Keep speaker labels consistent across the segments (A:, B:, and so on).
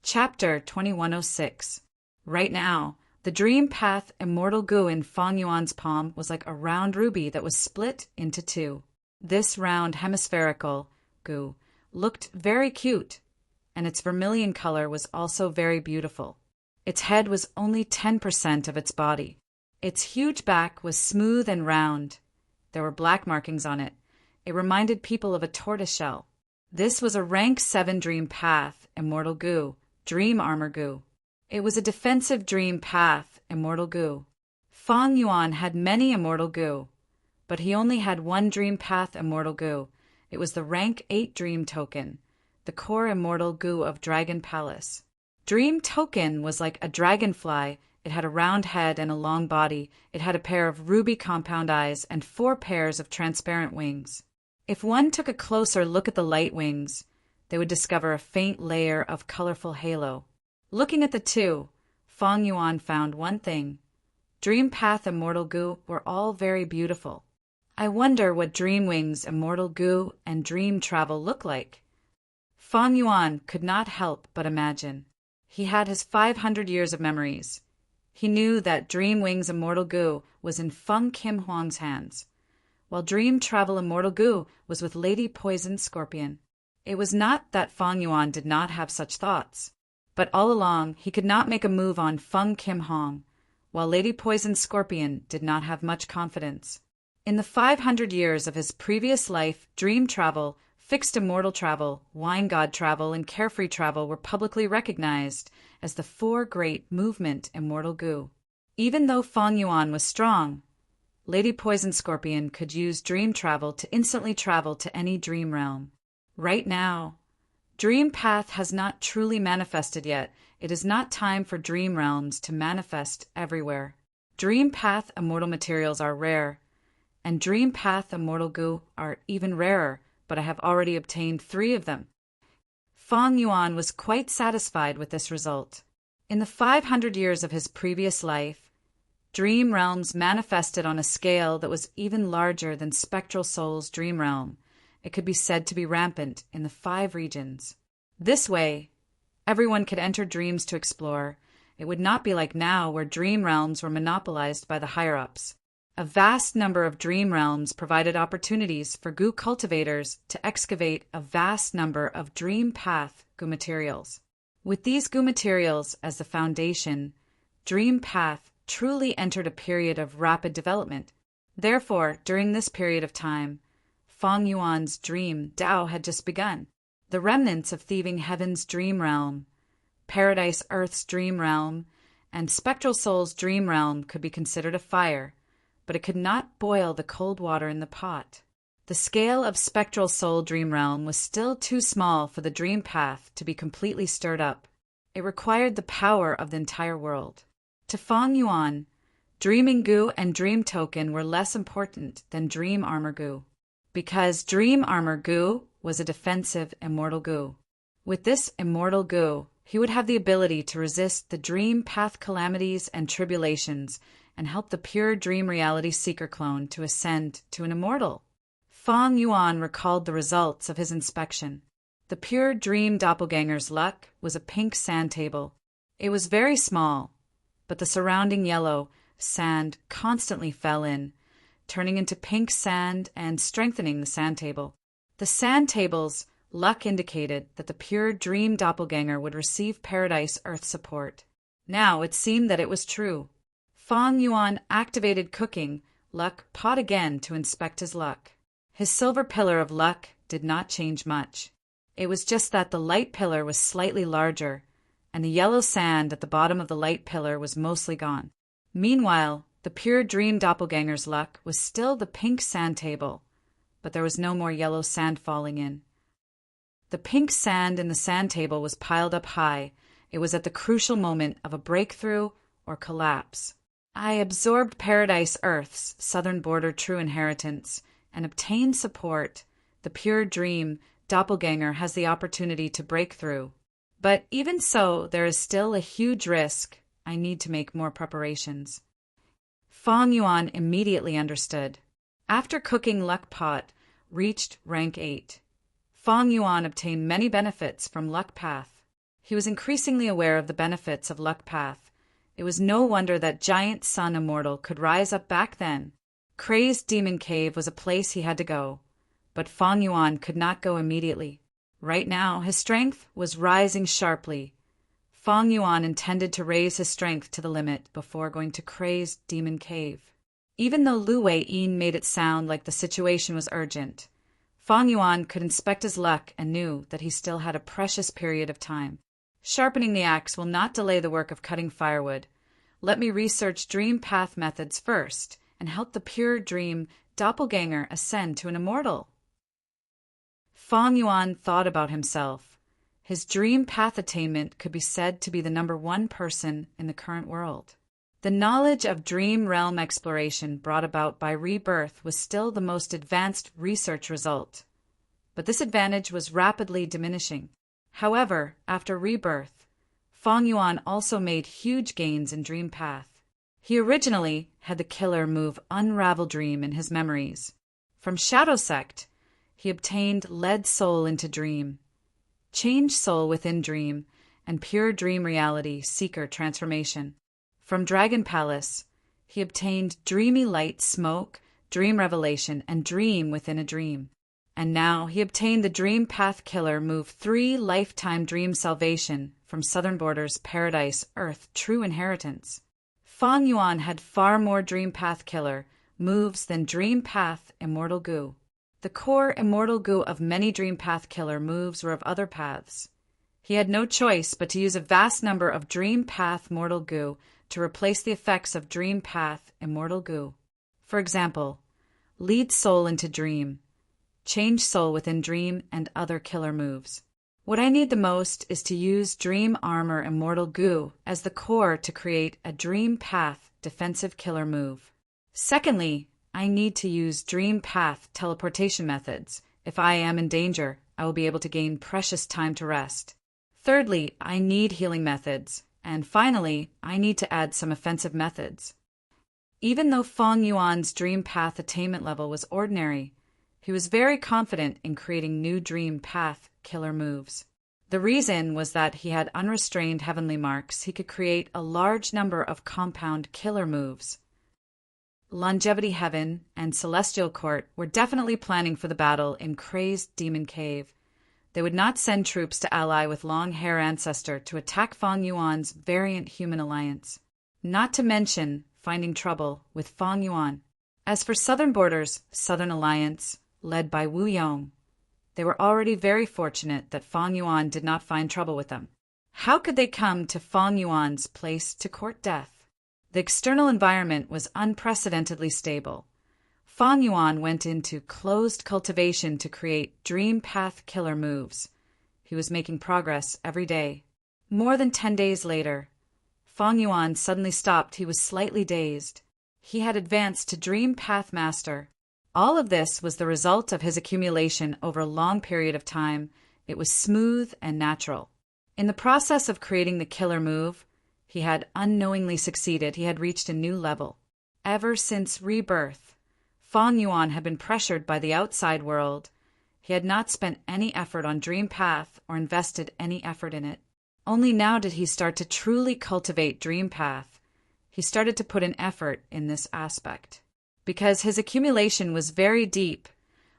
A: Chapter 2106. Right now, the dream path immortal goo in Fang Yuan's palm was like a round ruby that was split into two. This round hemispherical goo looked very cute, and its vermilion color was also very beautiful. Its head was only 10% of its body. Its huge back was smooth and round. There were black markings on it. It reminded people of a tortoiseshell. This was a rank 7 dream path, immortal goo, dream armor goo. It was a defensive dream path, immortal goo. Fang Yuan had many immortal goo, but he only had one dream path immortal goo. It was the rank 8 dream token, the core immortal goo of Dragon Palace. Dream token was like a dragonfly. It had a round head and a long body. It had a pair of ruby compound eyes and 4 pairs of transparent wings. If one took a closer look at the light wings, they would discover a faint layer of colorful halo. Looking at the two, Fang Yuan found one thing. Dream Path Immortal Goo were all very beautiful. I wonder what Dream Wings Immortal Goo and Dream Travel look like. Fang Yuan could not help but imagine. He had his 500 years of memories. He knew that Dream Wings Immortal Goo was in Feng Kim Huang's hands, while Dream Travel Immortal Goo was with Lady Poison Scorpion. It was not that Fang Yuan did not have such thoughts, but all along he could not make a move on Feng Kim Huang, while Lady Poison Scorpion did not have much confidence. In the 500 years of his previous life, Dream Travel, Fixed Immortal Travel, Wine God Travel, and Carefree Travel were publicly recognized as the 4 great movement immortal goo. Even though Fang Yuan was strong, Lady Poison Scorpion could use Dream Travel to instantly travel to any dream realm. Right now, Dream Path has not truly manifested yet. It is not time for dream realms to manifest everywhere. Dream Path immortal materials are rare, and Dream Path immortal goo are even rarer, but I have already obtained 3 of them. Fang Yuan was quite satisfied with this result. In the 500 years of his previous life, dream realms manifested on a scale that was even larger than Spectral Soul's dream realm. It could be said to be rampant in the 5 regions. This way, everyone could enter dreams to explore. It would not be like now where dream realms were monopolized by the higher-ups. A vast number of dream realms provided opportunities for goo cultivators to excavate a vast number of dream path goo materials. With these goo materials as the foundation, Dream Path truly entered a period of rapid development. Therefore, during this period of time, Fang Yuan's dream Dao had just begun. The remnants of Thieving Heaven's dream realm, Paradise Earth's dream realm, and Spectral Soul's dream realm could be considered a fire, but it could not boil the cold water in the pot. The scale of Spectral Soul Dream Realm was still too small for the Dream Path to be completely stirred up. It required the power of the entire world. To Fang Yuan, Dreaming Goo and Dream Token were less important than Dream Armor Goo, because Dream Armor Goo was a defensive immortal goo. With this immortal goo, he would have the ability to resist the Dream Path calamities and tribulations and help the pure dream reality seeker clone to ascend to an immortal. Fang Yuan recalled the results of his inspection. The pure dream doppelganger's luck was a pink sand table. It was very small, but the surrounding yellow sand constantly fell in, turning into pink sand and strengthening the sand table. The sand table's luck indicated that the pure dream doppelganger would receive Paradise Earth support. Now it seemed that it was true. Fang Yuan activated Cooking Luck Pot again to inspect his luck. His silver pillar of luck did not change much. It was just that the light pillar was slightly larger, and the yellow sand at the bottom of the light pillar was mostly gone. Meanwhile, the pure dream doppelganger's luck was still the pink sand table, but there was no more yellow sand falling in. The pink sand in the sand table was piled up high. It was at the crucial moment of a breakthrough or collapse. I absorbed Paradise Earth's southern border true inheritance and obtained support. The pure dream doppelganger has the opportunity to break through. But even so, there is still a huge risk. I need to make more preparations. Fang Yuan immediately understood. After Cooking Luck Pot reached rank 8, Fang Yuan obtained many benefits from Luck Path. He was increasingly aware of the benefits of Luck Path. It was no wonder that giant sun immortal could rise up back then. Crazed Demon Cave was a place he had to go, but Fang Yuan could not go immediately. Right now, his strength was rising sharply. Fang Yuan intended to raise his strength to the limit before going to Crazed Demon Cave. Even though Lu Wei-yin made it sound like the situation was urgent, Fang Yuan could inspect his luck and knew that he still had a precious period of time. Sharpening the axe will not delay the work of cutting firewood. Let me research dream path methods first and help the pure dream doppelganger ascend to an immortal. Fang Yuan thought about himself. His dream path attainment could be said to be the #1 person in the current world. The knowledge of dream realm exploration brought about by rebirth was still the most advanced research result, but this advantage was rapidly diminishing. However, after rebirth, Fang Yuan also made huge gains in dream path. He originally had the killer move Unravel Dream in his memories. From Shadow Sect, he obtained Lead Soul into Dream, Change Soul within Dream, and Pure Dream Reality Seeker Transformation. From Dragon Palace, he obtained Dreamy Light Smoke, Dream Revelation, and Dream within a Dream. And now he obtained the Dream Path Killer Move 3 Lifetime Dream Salvation from Southern Borders Paradise Earth True Inheritance. Fang Yuan had far more Dream Path Killer moves than Dream Path Immortal Goo. The core Immortal Goo of many Dream Path Killer moves were of other paths. He had no choice but to use a vast number of Dream Path Mortal Goo to replace the effects of Dream Path Immortal Goo. For example, Lead Soul into Dream, Change Soul within Dream, and other killer moves. What I need the most is to use Dream Armor Immortal Goo as the core to create a Dream Path defensive killer move. Secondly, I need to use Dream Path teleportation methods. If I am in danger, I will be able to gain precious time to rest. Thirdly, I need healing methods. And finally, I need to add some offensive methods. Even though Fang Yuan's Dream Path attainment level was ordinary, he was very confident in creating new Dream Path killer moves. The reason was that he had unrestrained heavenly marks. He could create a large number of compound killer moves. Longevity Heaven and Celestial Court were definitely planning for the battle in Crazed Demon Cave. They would not send troops to ally with Long Hair Ancestor to attack Fang Yuan's variant human alliance, not to mention finding trouble with Fang Yuan. As for Southern Borders, Southern Alliance, led by Wu Yong, they were already very fortunate that Fang Yuan did not find trouble with them. How could they come to Fang Yuan's place to court death? The external environment was unprecedentedly stable. Fang Yuan went into closed cultivation to create Dream Path killer moves. He was making progress every day. More than 10 days later, Fang Yuan suddenly stopped. He was slightly dazed. He had advanced to Dream Path Master. All of this was the result of his accumulation over a long period of time. It was smooth and natural. In the process of creating the killer move, he had unknowingly succeeded. He had reached a new level. Ever since rebirth, Fang Yuan had been pressured by the outside world. He had not spent any effort on Dream Path or invested any effort in it. Only now did he start to truly cultivate Dream Path. He started to put an effort in this aspect. Because his accumulation was very deep,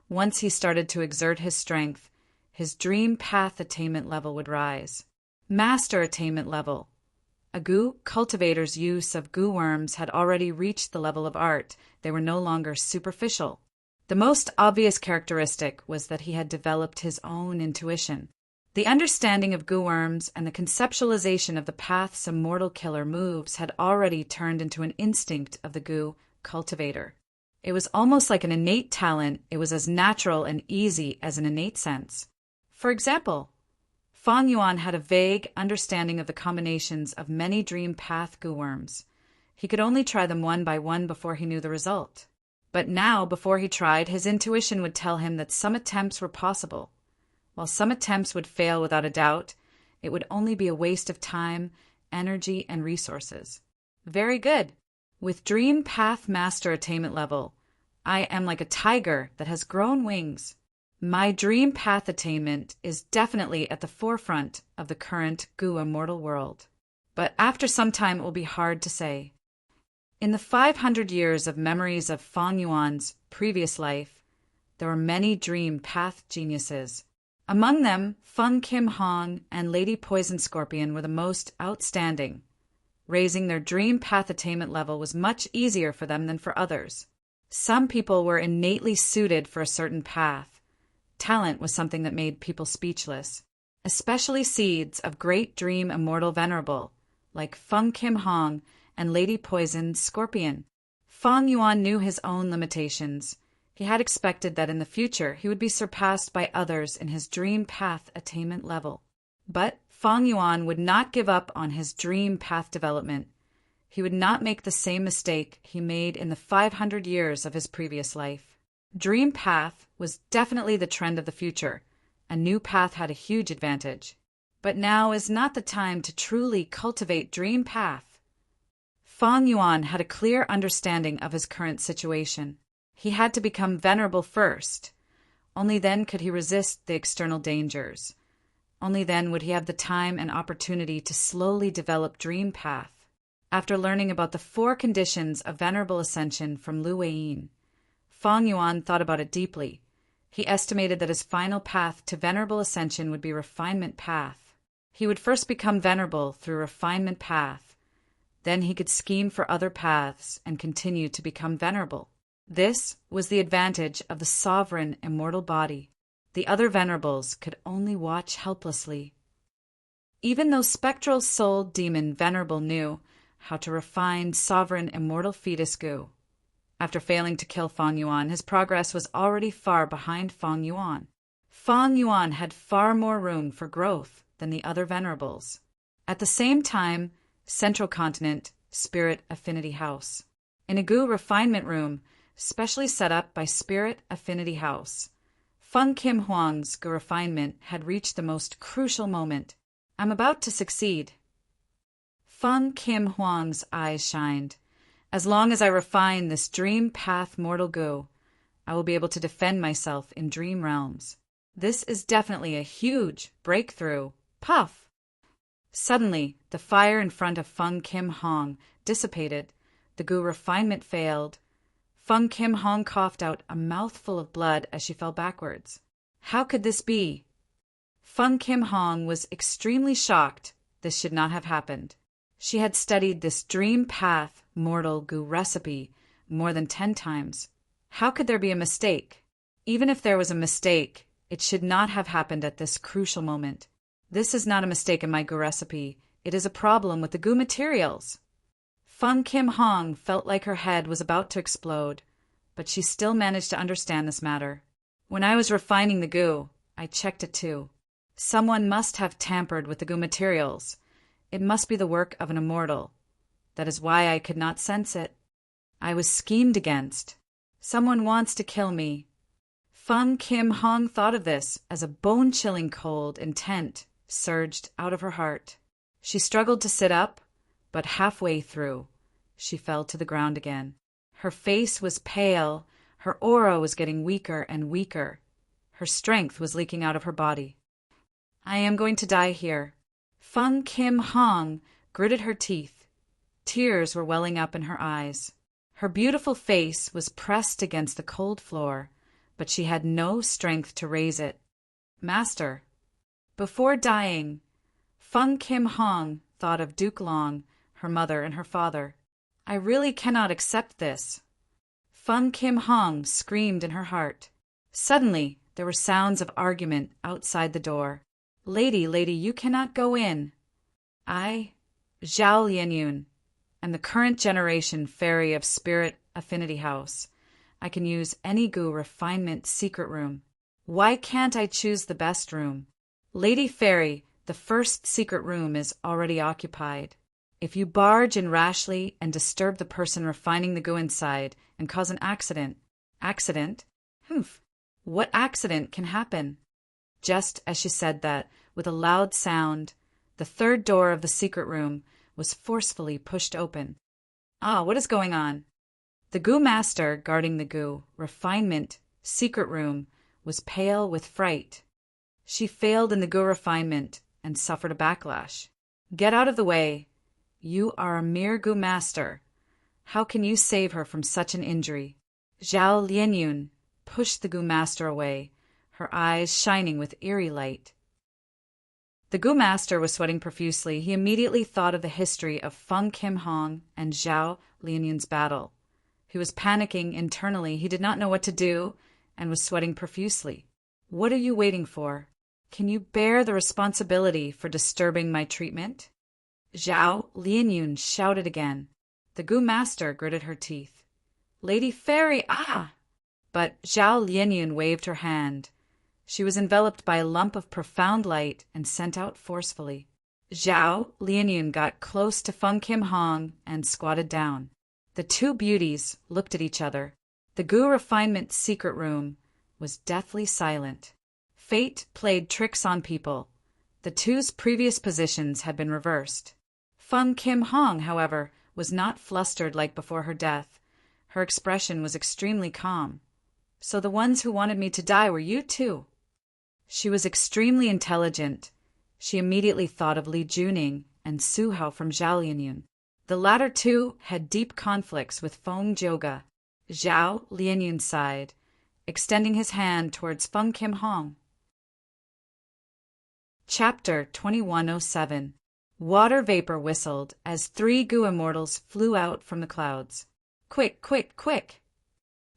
A: once he started to exert his strength, his Dream Path attainment level would rise. Master attainment level. A goo cultivator's use of goo worms had already reached the level of art. They were no longer superficial. The most obvious characteristic was that he had developed his own intuition. The understanding of goo worms and the conceptualization of the path's immortal killer moves had already turned into an instinct of the goo cultivator. It was almost like an innate talent. It was as natural and easy as an innate sense. For example, Fang Yuan had a vague understanding of the combinations of many Dream Path goo worms. He could only try them one by one before he knew the result. But now, before he tried, his intuition would tell him that some attempts were possible. While some attempts would fail without a doubt, it would only be a waste of time, energy, and resources. Very good. With Dream Path Master attainment level, I am like a tiger that has grown wings. My dream path attainment is definitely at the forefront of the current Gu immortal world. But after some time it will be hard to say. In the 500 years of memories of Fang Yuan's previous life, there were many dream path geniuses. Among them, Feng Kim Hong and Lady Poison Scorpion were the most outstanding. Raising their dream path attainment level was much easier for them than for others. Some people were innately suited for a certain path. Talent was something that made people speechless, especially seeds of great dream immortal venerable, like Feng Kim Hong and Lady Poison Scorpion. Fang Yuan knew his own limitations. He had expected that in the future he would be surpassed by others in his dream path attainment level. But Fang Yuan would not give up on his dream path development. He would not make the same mistake he made in the 500 years of his previous life. Dream path was definitely the trend of the future. A new path had a huge advantage. But now is not the time to truly cultivate dream path. Fang Yuan had a clear understanding of his current situation. He had to become venerable first. Only then could he resist the external dangers. Only then would he have the time and opportunity to slowly develop dream path. After learning about the 4 conditions of venerable ascension from Lu Weiyin, Fang Yuan thought about it deeply. He estimated that his final path to venerable ascension would be refinement path. He would first become venerable through refinement path. Then he could scheme for other paths and continue to become venerable. This was the advantage of the sovereign immortal body. The other venerables could only watch helplessly. Even though spectral soul demon Venerable knew how to refine sovereign immortal fetus Gu, after failing to kill Fang Yuan, his progress was already far behind Fang Yuan. Fang Yuan had far more room for growth than the other venerables. At the same time, Central Continent Spirit Affinity House. In a Gu refinement room, specially set up by Spirit Affinity House, Feng Kim Huang's Gu refinement had reached the most crucial moment. I'm about to succeed. Feng Kim Huang's eyes shined. As long as I refine this dream path mortal Gu, I will be able to defend myself in dream realms. This is definitely a huge breakthrough. Puff! Suddenly, the fire in front of Feng Kim Hong dissipated. The Gu refinement failed. Feng Kim Hong coughed out a mouthful of blood as she fell backwards. How could this be? Feng Kim Hong was extremely shocked. This should not have happened. She had studied this dream path mortal Gu recipe more than 10 times. How could there be a mistake? Even if there was a mistake, it should not have happened at this crucial moment. This is not a mistake in my Gu recipe. It is a problem with the Gu materials. Feng Kim Hong felt like her head was about to explode, but she still managed to understand this matter. When I was refining the Gu, I checked it too. Someone must have tampered with the Gu materials. It must be the work of an immortal. That is why I could not sense it. I was schemed against. Someone wants to kill me. Feng Kim Hong thought of this as a bone-chilling cold intent surged out of her heart. She struggled to sit up, but halfway through, she fell to the ground again. Her face was pale, her aura was getting weaker and weaker. Her strength was leaking out of her body. I am going to die here. Feng Kim Hong gritted her teeth. Tears were welling up in her eyes. Her beautiful face was pressed against the cold floor, but she had no strength to raise it. Master. Before dying, Feng Kim Hong thought of Duke Long, her mother, and her father. I really cannot accept this. Feng Kim Hong screamed in her heart. Suddenly, there were sounds of argument outside the door. Lady, you cannot go in. I, Zhao Lianyun, am the current generation fairy of Spirit Affinity House. I can use any Gu refinement secret room. Why can't I choose the best room? Lady Fairy, the first secret room is already occupied. If you barge in rashly and disturb the person refining the Gu inside and cause an accident. Accident? Humph. What accident can happen? Just as she said that, with a loud sound, the third door of the secret room was forcefully pushed open. Ah, what is going on? The Gu master guarding the Gu refinement secret room was pale with fright. She failed in the Gu refinement and suffered a backlash. Get out of the way. You are a mere Gu master. How can you save her from such an injury? Zhao Lianyun pushed the Gu master away, her eyes shining with eerie light. The Gu master was sweating profusely. He immediately thought of the history of Feng Kim Hong and Zhao Lianyun's battle. He was panicking internally. He did not know what to do and was sweating profusely. What are you waiting for? Can you bear the responsibility for disturbing my treatment? Zhao Lianyun shouted again. The Gu master gritted her teeth. Lady Fairy, ah! But Zhao Lianyun waved her hand. She was enveloped by a lump of profound light and sent out forcefully. Zhao Lianyun got close to Feng Kim Hong and squatted down. The two beauties looked at each other. The Gu refinement secret room was deathly silent. Fate played tricks on people. The two's previous positions had been reversed. Feng Kim Hong, however, was not flustered like before her death. Her expression was extremely calm. So the ones who wanted me to die were you too. She was extremely intelligent. She immediately thought of Li Juning and Su Hao from Zhao Lianyun. The latter two had deep conflicts with Feng Jioge. Zhao Lianyun sighed, extending his hand towards Feng Kim Hong. Chapter 2107. Water vapor whistled as 3 Gu immortals flew out from the clouds. Quick, quick, quick!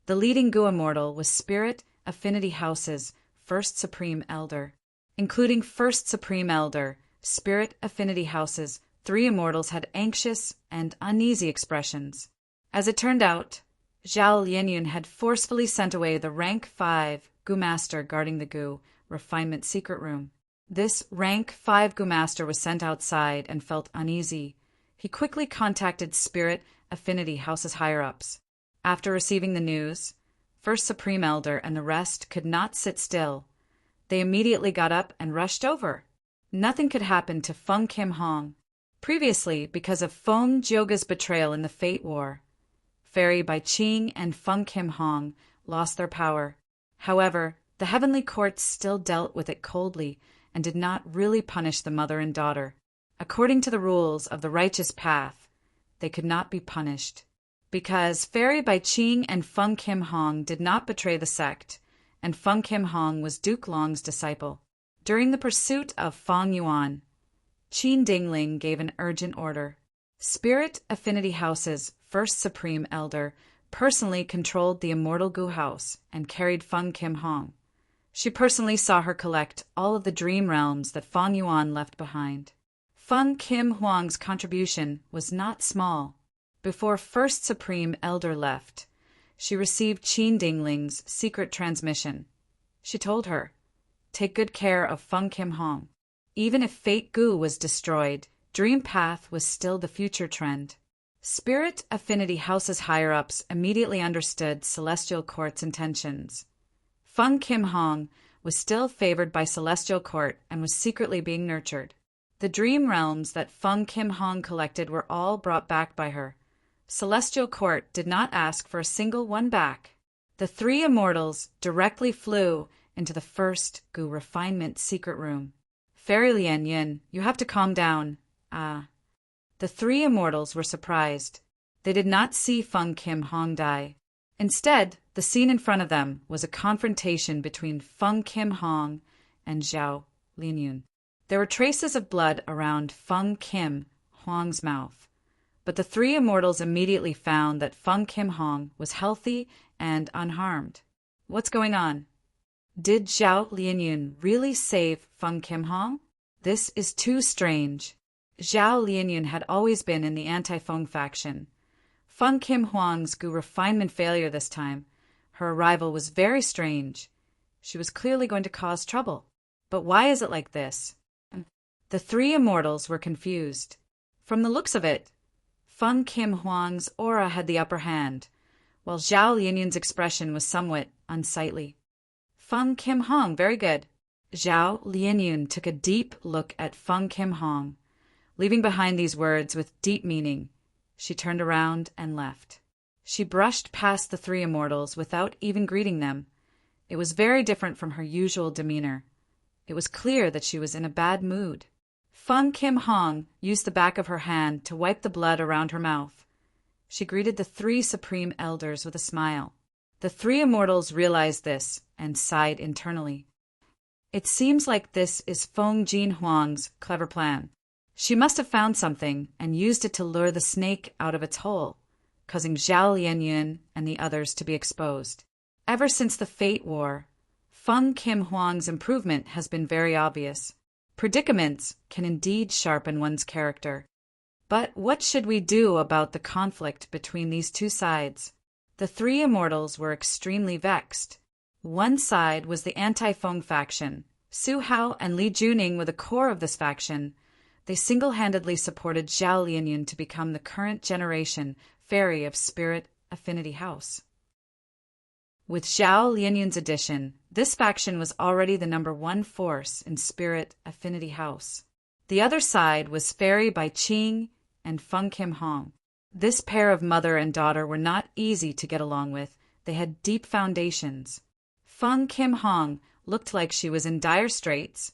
A: The leading Gu immortal was Spirit Affinity House's First Supreme Elder. Including First Supreme Elder, Spirit Affinity House's 3 immortals had anxious and uneasy expressions. As it turned out, Zhao Lianyun had forcefully sent away the rank 5 Gu master guarding the Gu refinement secret room. This rank 5 Gu master was sent outside and felt uneasy. He quickly contacted Spirit Affinity House's higher-ups. After receiving the news, First Supreme Elder and the rest could not sit still. They immediately got up and rushed over. Nothing could happen to Feng Kim Hong. Previously, because of Feng Jioge's betrayal in the Fate War, Fairy Bai Qing and Feng Kim Hong lost their power. However, the heavenly courts still dealt with it coldly and did not really punish the mother and daughter. According to the rules of the righteous path, they could not be punished. Because Fairy Bai Qing and Feng Kim Hong did not betray the sect, and Feng Kim Hong was Duke Long's disciple. During the pursuit of Feng Yuan, Qin Dingling gave an urgent order. Spirit Affinity House's First Supreme Elder personally controlled the Immortal Gu House and carried Feng Kim Hong. She personally saw her collect all of the dream realms that Feng Yuan left behind. Feng Kim Huang's contribution was not small. Before First Supreme Elder left, she received Qin Dingling's secret transmission. She told her, "Take good care of Feng Kim Hong." Even if Fate Gu was destroyed, Dream Path was still the future trend. Spirit Affinity House's higher-ups immediately understood Celestial Court's intentions. Feng Kim Hong was still favored by Celestial Court and was secretly being nurtured. The dream realms that Feng Kim Hong collected were all brought back by her. Celestial Court did not ask for a single one back. The 3 immortals directly flew into the first Gu refinement secret room. Fairy Lianyun, you have to calm down. The 3 immortals were surprised. They did not see Feng Kim Hong die. Instead, the scene in front of them was a confrontation between Feng Kim Hong and Zhao Lianyun. There were traces of blood around Feng Kim Hong's mouth, but the 3 immortals immediately found that Feng Kim Hong was healthy and unharmed. What's going on? Did Zhao Lianyun really save Feng Kim Hong? This is too strange. Zhao Lianyun had always been in the anti-Feng faction. Feng Kim Hong's Gu refinement failure this time. Her arrival was very strange. She was clearly going to cause trouble. But why is it like this? The 3 immortals were confused. From the looks of it, Feng Kim Hong's aura had the upper hand, while Zhao Lianyun's expression was somewhat unsightly. Feng Kim Hong, very good. Zhao Lianyun took a deep look at Feng Kim Hong. Leaving behind these words with deep meaning, she turned around and left. She brushed past the 3 immortals without even greeting them. It was very different from her usual demeanor. It was clear that she was in a bad mood. Feng Kim Hong used the back of her hand to wipe the blood around her mouth. She greeted the 3 supreme elders with a smile. The 3 immortals realized this and sighed internally. It seems like this is Feng Jin Huang's clever plan. She must have found something and used it to lure the snake out of its hole, causing Zhao Lianyun and the others to be exposed. Ever since the Fate War, Feng Kim Huang's improvement has been very obvious. Predicaments can indeed sharpen one's character. But what should we do about the conflict between these 2 sides? The 3 immortals were extremely vexed. One side was the anti-Feng faction. Su Hao and Li Juning were the core of this faction. They single-handedly supported Zhao Lianyun to become the current generation fairy of Spirit Affinity House. With Zhao Lianyun's addition, this faction was already the #1 force in Spirit Affinity House. The other side was Fairy by Qing and Feng Kim Hong. This pair of mother and daughter were not easy to get along with. They had deep foundations. Feng Kim Hong looked like she was in dire straits,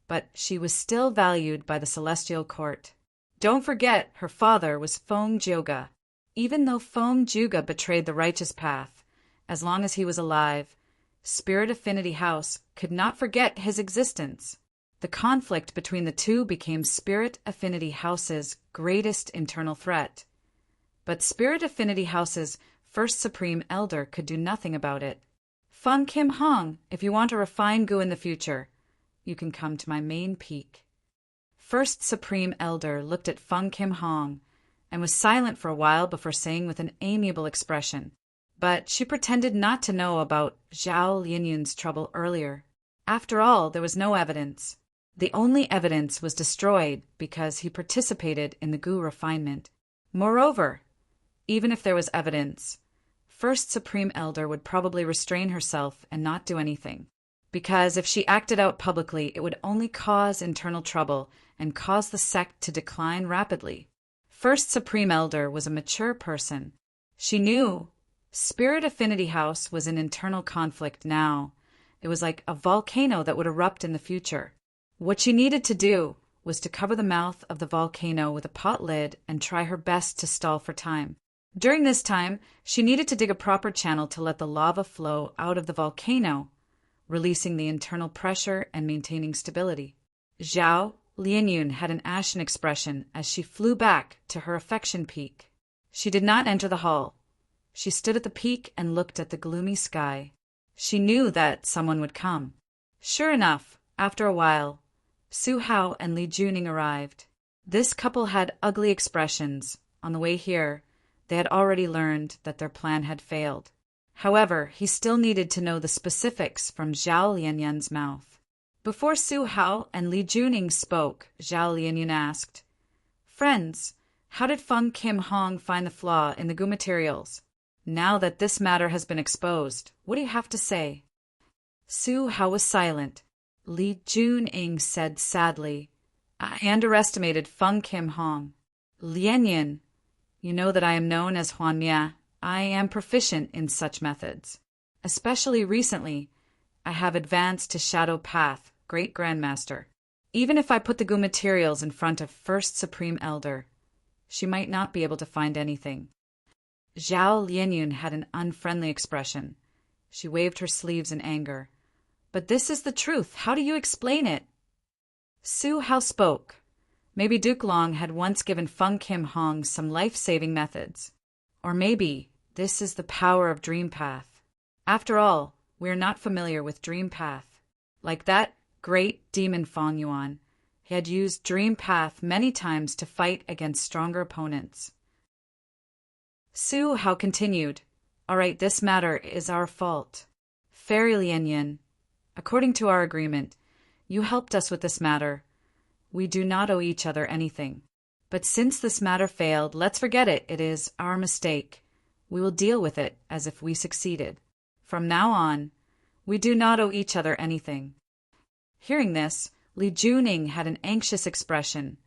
A: but she was still valued by the Celestial Court. Don't forget, her father was Feng Jiuge. Even though Feng Jiuge betrayed the righteous path, as long as he was alive, Spirit Affinity House could not forget his existence. The conflict between the 2 became Spirit Affinity House's greatest internal threat. But Spirit Affinity House's first Supreme Elder could do nothing about it. Feng Kim Hong, if you want a refined gu in the future, you can come to my main peak. First Supreme Elder looked at Feng Kim Hong and was silent for a while before saying with an amiable expression, but she pretended not to know about Zhao Lianyun's trouble earlier. After all, there was no evidence. The only evidence was destroyed because he participated in the gu refinement. Moreover, even if there was evidence, First Supreme Elder would probably restrain herself and not do anything, because if she acted out publicly, it would only cause internal trouble and cause the sect to decline rapidly. First Supreme Elder was a mature person. She knew Spirit Affinity House was in internal conflict now. It was like a volcano that would erupt in the future. What she needed to do was to cover the mouth of the volcano with a pot lid and try her best to stall for time. During this time, she needed to dig a proper channel to let the lava flow out of the volcano, releasing the internal pressure and maintaining stability. Zhao Lianyun had an ashen expression as she flew back to her affection peak. She did not enter the hall. She stood at the peak and looked at the gloomy sky. She knew that someone would come. Sure enough, after a while, Su Hao and Li Juning arrived. This couple had ugly expressions. On the way here, they had already learned that their plan had failed. However, he still needed to know the specifics from Zhao Lianyun's mouth. Before Su Hao and Li Juning spoke, Zhao Lianyun asked, "Friends, how did Feng Kim Hong find the flaw in the gu materials? Now that this matter has been exposed, what do you have to say?" Su Hao was silent. Li Juning said sadly, "I underestimated Feng Kim Hong. Lianyun, you know that I am known as Huan Mia. I am proficient in such methods. Especially recently, I have advanced to Shadow Path, Great Grandmaster. Even if I put the gu materials in front of First Supreme Elder, she might not be able to find anything." Zhao Lianyun had an unfriendly expression. She waved her sleeves in anger. "But this is the truth. How do you explain it?" Su Hao spoke. Maybe Duke Long had once given Feng Kim Hong some life-saving methods. Or maybe this is the power of Dream Path. After all, we are not familiar with Dream Path. Like that great demon Feng Yuan, he had used Dream Path many times to fight against stronger opponents. Su Hao continued, "All right, this matter is our fault. Fairy Lianyun, according to our agreement, you helped us with this matter. We do not owe each other anything. But since this matter failed, let's forget it. It is our mistake. We will deal with it as if we succeeded. From now on, we do not owe each other anything." Hearing this, Li Juning had an anxious expression.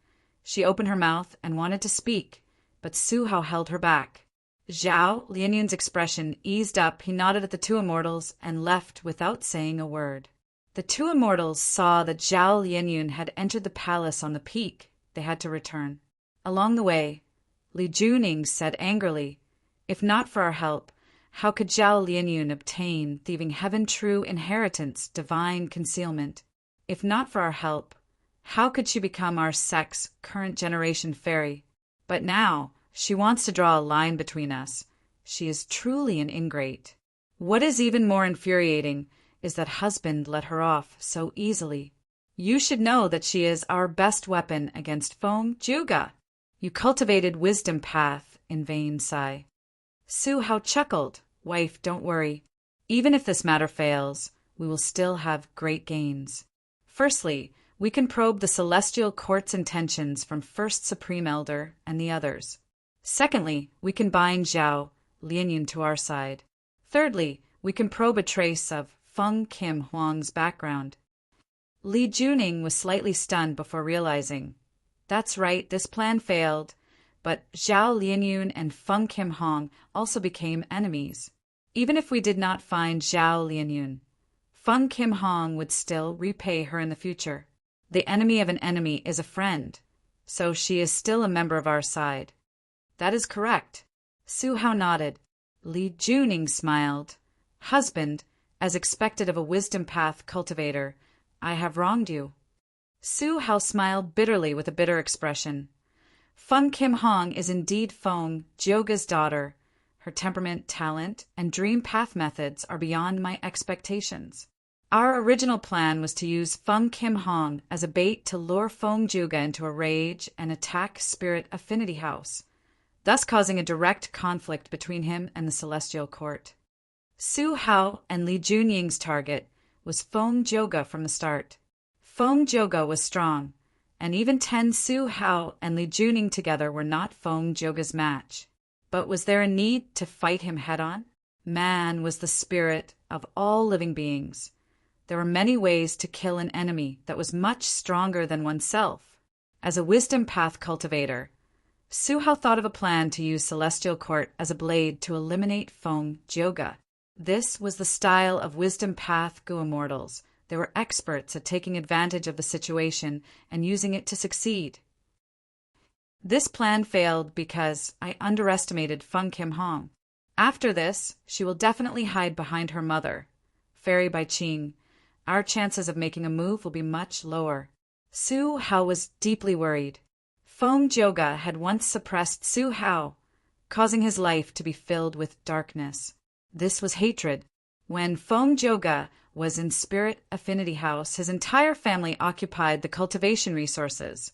A: She opened her mouth and wanted to speak, but Su Hao held her back. Zhao Lianyun's expression eased up. He nodded at the two immortals and left without saying a word. The two immortals saw that Zhao Lianyun had entered the palace on the peak. They had to return. Along the way, Li Juning said angrily, "If not for our help, how could Zhao Lianyun obtain thieving heaven-true inheritance, divine concealment? If not for our help, how could she become our sect's current generation fairy? But now she wants to draw a line between us. She is truly an ingrate. What is even more infuriating is that husband let her off so easily. You should know that she is our best weapon against Feng Juga. You cultivated wisdom path in vain, Sai." Su Hao chuckled. "Wife, don't worry. Even if this matter fails, we will still have great gains. Firstly, we can probe the celestial court's intentions from First Supreme Elder and the others. Secondly, we can bind Zhao Lianyun to our side. Thirdly, we can probe a trace of Feng Kim Huang's background." Li Juning was slightly stunned before realizing, "That's right, this plan failed, but Zhao Lianyun and Feng Kim Huang also became enemies. Even if we did not find Zhao Lianyun, Feng Kim Huang would still repay her in the future. The enemy of an enemy is a friend, so she is still a member of our side." "That is correct." Su Hao nodded. Li Juning smiled. "Husband, as expected of a wisdom path cultivator, I have wronged you." Su Hao smiled bitterly with a bitter expression. "Feng Kim Hong is indeed Feng Jioga's daughter. Her temperament, talent, and dream path methods are beyond my expectations. Our original plan was to use Feng Kim Hong as a bait to lure Feng Juga into a rage and attack Spirit Affinity House, thus causing a direct conflict between him and the Celestial Court. Su Hao and Li Junying's target was Feng Joga from the start. Feng Joga was strong, and even 10 Su Hao and Li Juning together were not Feng Joga's match. But was there a need to fight him head-on? Man was the spirit of all living beings. There were many ways to kill an enemy that was much stronger than oneself. As a wisdom path cultivator, Su Hao thought of a plan to use Celestial Court as a blade to eliminate Feng Joga. This was the style of wisdom path Gu immortals. They were experts at taking advantage of the situation and using it to succeed. This plan failed because I underestimated Feng Kim Hong. After this, she will definitely hide behind her mother, Fairy Bai Qing. Our chances of making a move will be much lower." Su Hao was deeply worried. Feng Joga had once suppressed Su Hao, causing his life to be filled with darkness. This was hatred. When Feng Joga was in Spirit Affinity House, his entire family occupied the cultivation resources,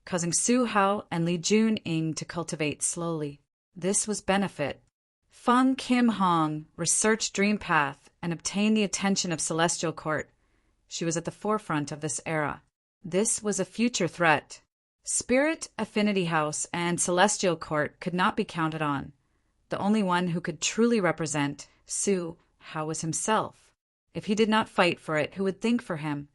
A: causing Su Hao and Li Junying to cultivate slowly. This was benefit. Feng Kim Hong researched Dream Path and obtained the attention of Celestial Court. She was at the forefront of this era. This was a future threat. Spirit Affinity House and Celestial Court could not be counted on. The only one who could truly represent Su Hao was himself. If he did not fight for it, who would think for him?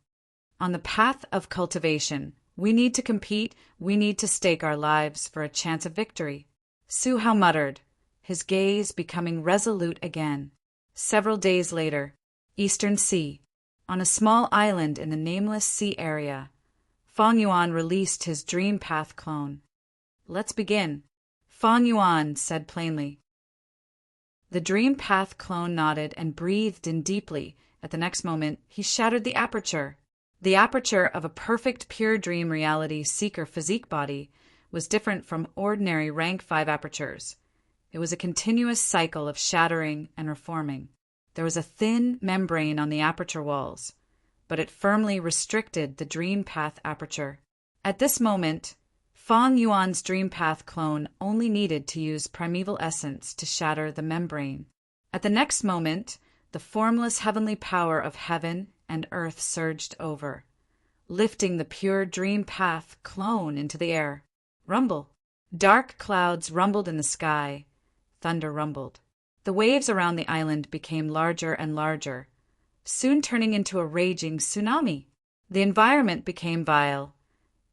A: On the path of cultivation, we need to compete, we need to stake our lives for a chance of victory. Su Hao muttered, his gaze becoming resolute again. Several days later, Eastern Sea, on a small island in the nameless sea area, Feng Yuan released his Dream Path clone. "Let's begin," Feng Yuan said plainly. The Dream Path clone nodded and breathed in deeply. At the next moment, he shattered the aperture. The aperture of a perfect pure dream reality seeker physique body was different from ordinary rank 5 apertures. It was a continuous cycle of shattering and reforming. There was a thin membrane on the aperture walls, but it firmly restricted the Dream Path aperture. At this moment, Feng Yuan's Dream Path clone only needed to use primeval essence to shatter the membrane. At the next moment, the formless heavenly power of heaven and earth surged over, lifting the pure Dream Path clone into the air. Rumble. Dark clouds rumbled in the sky. Thunder rumbled. The waves around the island became larger and larger, soon turning into a raging tsunami. The environment became vile.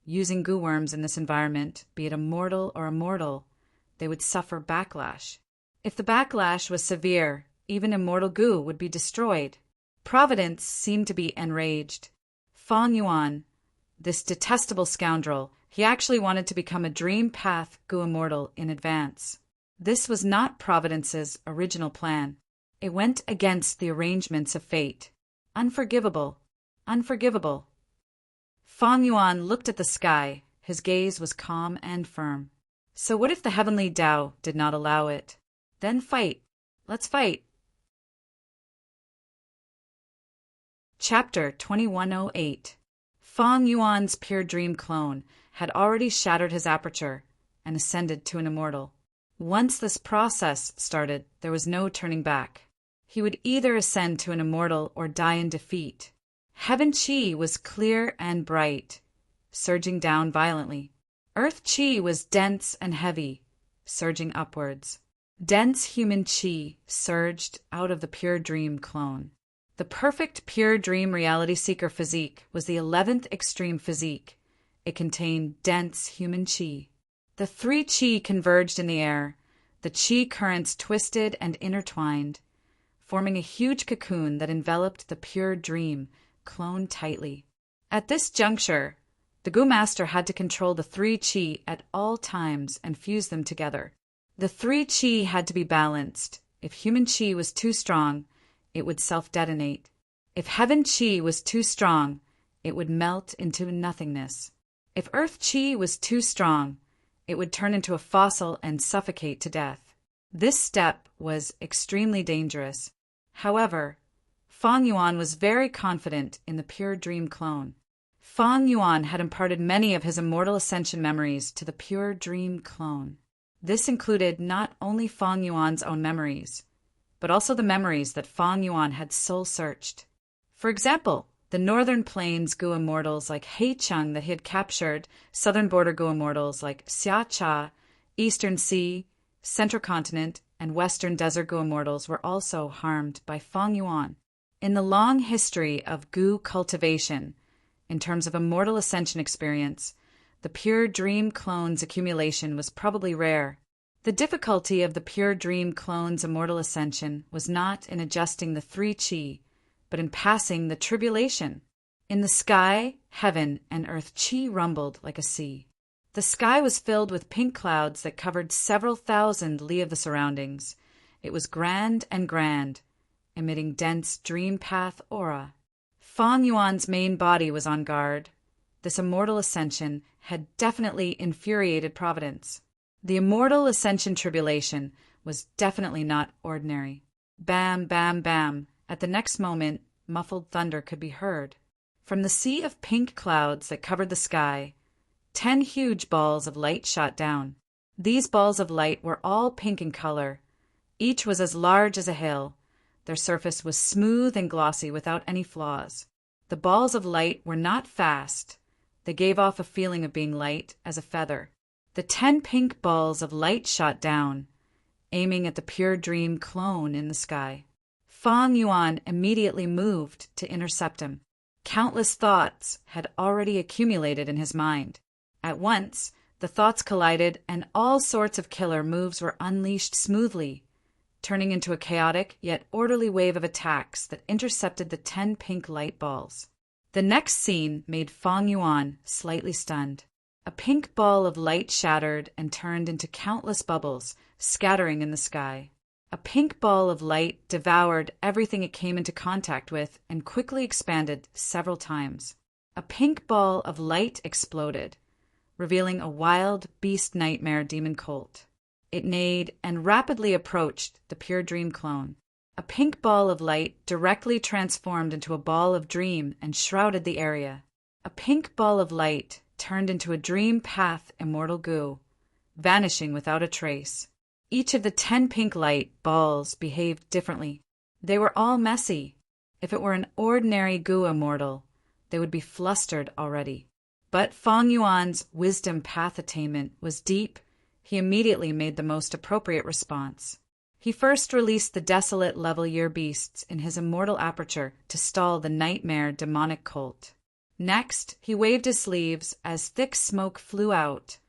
A: Using goo worms in this environment, be it a mortal or immortal, they would suffer backlash. If the backlash was severe, even immortal goo would be destroyed. Providence seemed to be enraged. Fang Yuan, this detestable scoundrel, he actually wanted to become a dream path goo immortal in advance. This was not Providence's original plan. It went against the arrangements of fate. Unforgivable. Unforgivable. Fang Yuan looked at the sky. His gaze was calm and firm. So what if the heavenly Tao did not allow it? Then fight. Let's fight. Chapter 2108. Fang Yuan's pure dream clone had already shattered his aperture and ascended to an immortal. Once this process started, there was no turning back. He would either ascend to an immortal or die in defeat. Heaven Qi was clear and bright, surging down violently. Earth Qi was dense and heavy, surging upwards. Dense human Qi surged out of the pure dream clone. The perfect pure dream reality seeker physique was the 11th extreme physique. It contained dense human Qi. The three Qi converged in the air. The Qi currents twisted and intertwined, forming a huge cocoon that enveloped the pure dream clone tightly. At this juncture, the Goo Master had to control the three Qi at all times and fuse them together. The three Qi had to be balanced. If human Qi was too strong, it would self-detonate. If heaven Qi was too strong, it would melt into nothingness. If earth Qi was too strong, it would turn into a fossil and suffocate to death. This step was extremely dangerous. However, Fang Yuan was very confident in the pure dream clone. Fang Yuan had imparted many of his immortal ascension memories to the pure dream clone. This included not only Fang Yuan's own memories, but also the memories that Fang Yuan had soul-searched. For example, the northern plains Goo immortals like Hei Cheng that he had captured, southern border Goo immortals like Xia Cha, eastern sea, central continent, and western desert Goo immortals were also harmed by Fang Yuan. In the long history of Goo cultivation, in terms of immortal ascension experience, the pure dream clone's accumulation was probably rare. The difficulty of the pure dream clone's immortal ascension was not in adjusting the three Qi, but in passing the tribulation. In the sky, heaven, and earth Qi rumbled like a sea. The sky was filled with pink clouds that covered several thousand li of the surroundings. It was grand and grand, emitting dense dream path aura. Fang Yuan's main body was on guard. This immortal ascension had definitely infuriated Providence. The immortal ascension tribulation was definitely not ordinary. Bam, bam, bam. At the next moment, muffled thunder could be heard. From the sea of pink clouds that covered the sky, 10 huge balls of light shot down. These balls of light were all pink in color. Each was as large as a hill. Their surface was smooth and glossy without any flaws. The balls of light were not fast. They gave off a feeling of being light as a feather. The 10 pink balls of light shot down, aiming at the pure dream clone in the sky. Fang Yuan immediately moved to intercept him. Countless thoughts had already accumulated in his mind. At once, the thoughts collided and all sorts of killer moves were unleashed smoothly, turning into a chaotic yet orderly wave of attacks that intercepted the 10 pink light balls. The next scene made Fang Yuan slightly stunned. A pink ball of light shattered and turned into countless bubbles, scattering in the sky. A pink ball of light devoured everything it came into contact with and quickly expanded several times. A pink ball of light exploded, revealing a wild beast nightmare demon colt. It neighed and rapidly approached the pure dream clone. A pink ball of light directly transformed into a ball of dream and shrouded the area. A pink ball of light turned into a dream path immortal goo, vanishing without a trace. Each of the 10 pink light balls behaved differently. They were all messy. If it were an ordinary goo immortal, they would be flustered already. But Fang Yuan's wisdom path attainment was deep. He immediately made the most appropriate response. He first released the desolate level year beasts in his immortal aperture to stall the nightmare demonic colt. Next, he waved his sleeves as thick smoke flew out,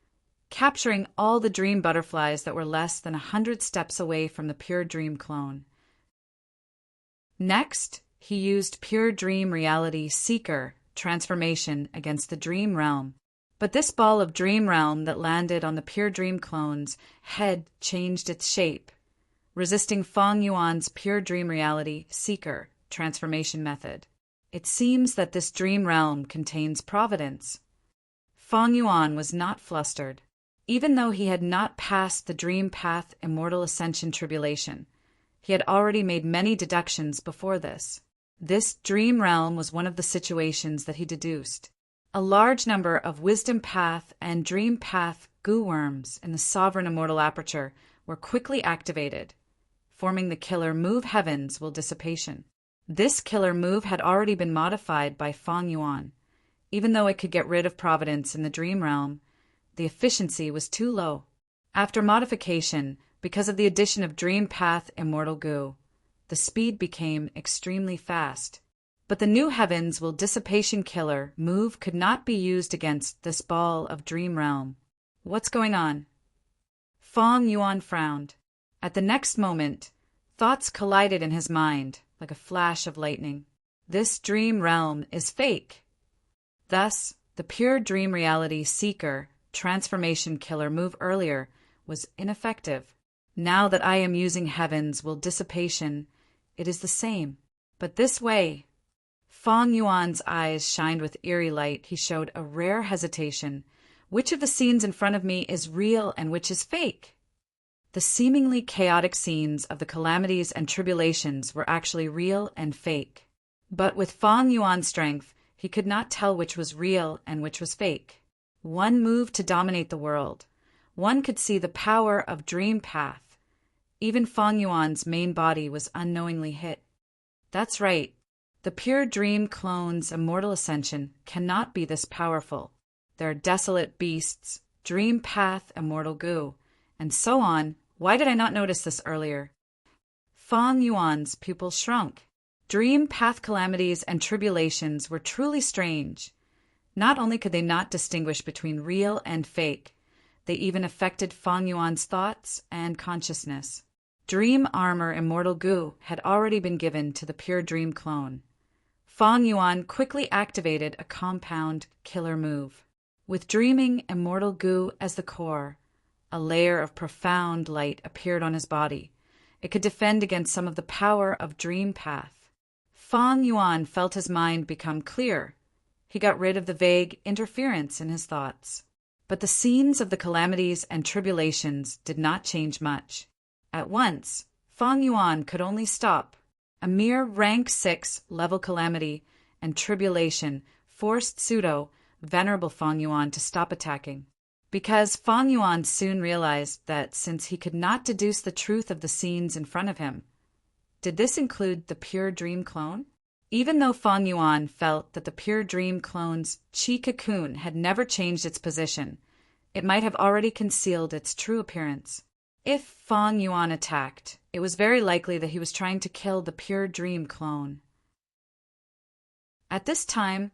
A: capturing all the dream butterflies that were less than 100 steps away from the pure dream clone. Next, he used pure dream reality seeker transformation against the dream realm. But this ball of dream realm that landed on the pure dream clone's head changed its shape, resisting Feng Yuan's pure dream reality seeker transformation method. It seems that this dream realm contains providence. Feng Yuan was not flustered. Even though he had not passed the dream path immortal ascension tribulation, he had already made many deductions before this. This dream realm was one of the situations that he deduced. A large number of wisdom path and dream path goo worms in the sovereign immortal aperture were quickly activated, forming the killer move heavens will dissipation. This killer move had already been modified by Feng Yuan. Even though it could get rid of providence in the dream realm, the efficiency was too low. After modification, because of the addition of dream path immortal goo, the speed became extremely fast. But the new heavens will dissipation killer move could not be used against this ball of dream realm. What's going on? Feng Yuan frowned. At the next moment, thoughts collided in his mind like a flash of lightning. This dream realm is fake. Thus, the pure dream reality seeker transformation killer move earlier was ineffective. Now that I am using heavens will dissipation, it is the same. But this way, Feng Yuan's eyes shined with eerie light. He showed a rare hesitation. Which of the scenes in front of me is real and which is fake? The seemingly chaotic scenes of the calamities and tribulations were actually real and fake. But with Feng Yuan's strength, he could not tell which was real and which was fake. One moved to dominate the world. One could see the power of dream path. Even Feng Yuan's main body was unknowingly hit. That's right. The pure dream clone's immortal ascension cannot be this powerful. There are desolate beasts, dream path, immortal goo, and so on. Why did I not notice this earlier? Feng Yuan's pupils shrunk. Dream path calamities and tribulations were truly strange. Not only could they not distinguish between real and fake, they even affected Feng Yuan's thoughts and consciousness. Dream armor immortal goo had already been given to the pure dream clone. Feng Yuan quickly activated a compound killer move. With dreaming immortal goo as the core, a layer of profound light appeared on his body. It could defend against some of the power of dream path. Feng Yuan felt his mind become clear. He got rid of the vague interference in his thoughts. But the scenes of the calamities and tribulations did not change much. At once, Feng Yuan could only stop. A mere rank 6 level calamity and tribulation forced Venerable Feng Yuan to stop attacking. Because Feng Yuan soon realized that since he could not deduce the truth of the scenes in front of him, did this include the pure dream clone? Even though Feng Yuan felt that the pure dream clone's chi cocoon had never changed its position, it might have already concealed its true appearance. If Feng Yuan attacked, it was very likely that he was trying to kill the pure dream clone. At this time,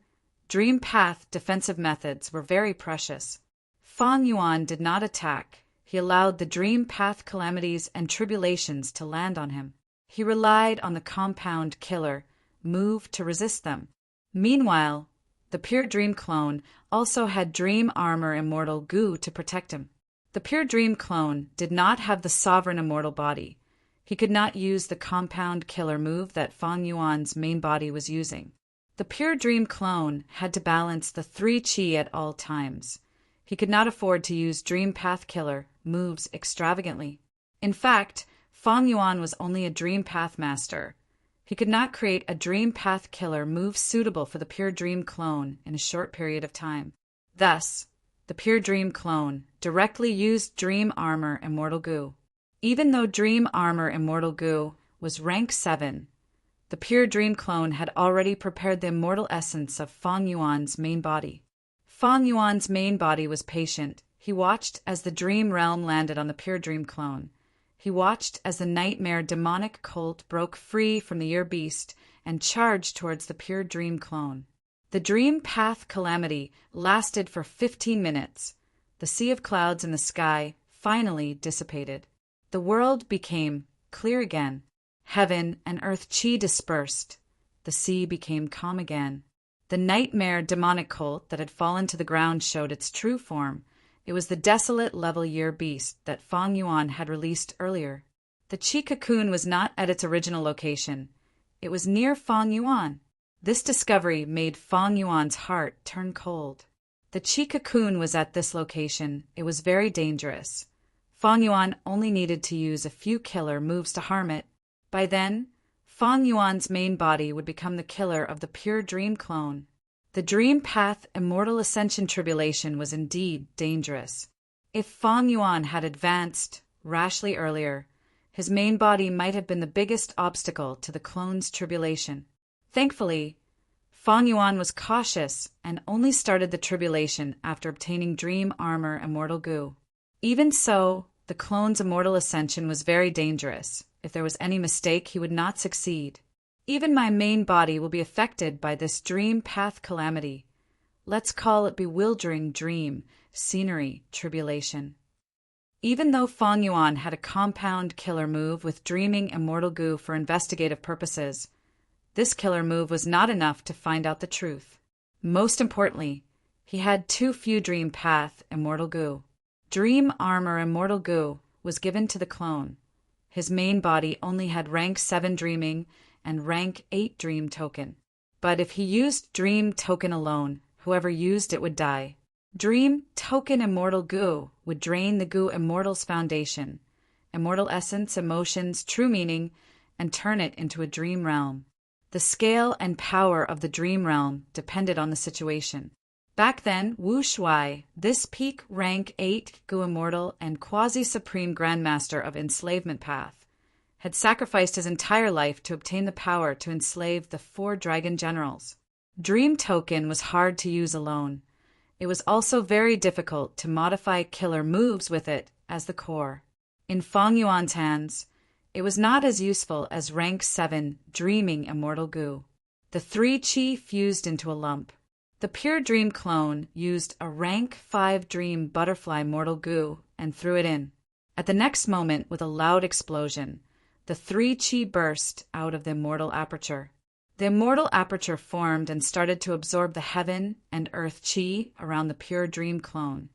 A: dream path defensive methods were very precious. Feng Yuan did not attack. He allowed the dream path calamities and tribulations to land on him. He relied on the compound killer move to resist them. Meanwhile, the pure dream clone also had dream armor immortal goo to protect him. The pure dream clone did not have the sovereign immortal body. He could not use the compound killer move that Feng Yuan's main body was using. The pure dream clone had to balance the 3 chi at all times. He could not afford to use dream path killer moves extravagantly. In fact, Feng Yuan was only a dream path master. He could not create a dream path killer move suitable for the pure dream clone in a short period of time. Thus, the pure dream clone directly used dream armor immortal goo. Even though dream armor immortal goo was rank 7, the pure dream clone had already prepared the immortal essence of Feng Yuan's main body. Feng Yuan's main body was patient. He watched as the dream realm landed on the pure dream clone. He watched as the nightmare demonic cult broke free from the ear beast and charged towards the pure dream clone. The dream path calamity lasted for 15 minutes. The sea of clouds in the sky finally dissipated. The world became clear again. Heaven and earth chi dispersed. The sea became calm again. The nightmare demonic cult that had fallen to the ground showed its true form. It was the desolate level year beast that Fang Yuan had released earlier. The chi cocoon was not at its original location. It was near Fang Yuan. This discovery made Fang Yuan's heart turn cold. The chi cocoon was at this location. It was very dangerous. Fang Yuan only needed to use a few killer moves to harm it. By then, Fang Yuan's main body would become the killer of the pure dream clone. The dream path immortal ascension tribulation was indeed dangerous. If Fang Yuan had advanced rashly earlier, his main body might have been the biggest obstacle to the clone's tribulation. Thankfully, Fang Yuan was cautious and only started the tribulation after obtaining dream armor immortal goo. Even so, the clone's immortal ascension was very dangerous. If there was any mistake, he would not succeed. Even my main body will be affected by this dream path calamity. Let's call it bewildering dream, scenery, tribulation. Even though Fang Yuan had a compound killer move with dreaming immortal goo for investigative purposes, this killer move was not enough to find out the truth. Most importantly, he had too few dream path immortal goo. Dream armor immortal goo was given to the clone. His main body only had rank 7 dreaming and rank 8 dream token. But if he used dream token alone, whoever used it would die. Dream token immortal goo would drain the goo immortal's foundation, immortal essence, emotions, true meaning, and turn it into a dream realm. The scale and power of the dream realm depended on the situation. Back then, Wu Shuai, this peak rank 8 goo immortal and quasi-supreme grandmaster of enslavement path, had sacrificed his entire life to obtain the power to enslave the 4 dragon generals. Dream token was hard to use alone. It was also very difficult to modify killer moves with it as the core. In Fang Yuan's hands, it was not as useful as rank 7 dreaming immortal goo. The 3 chi fused into a lump. The pure dream clone used a rank 5 dream butterfly mortal goo and threw it in. At the next moment, with a loud explosion, the 3 chi burst out of the immortal aperture. The immortal aperture formed and started to absorb the heaven and earth chi around the pure dream clone,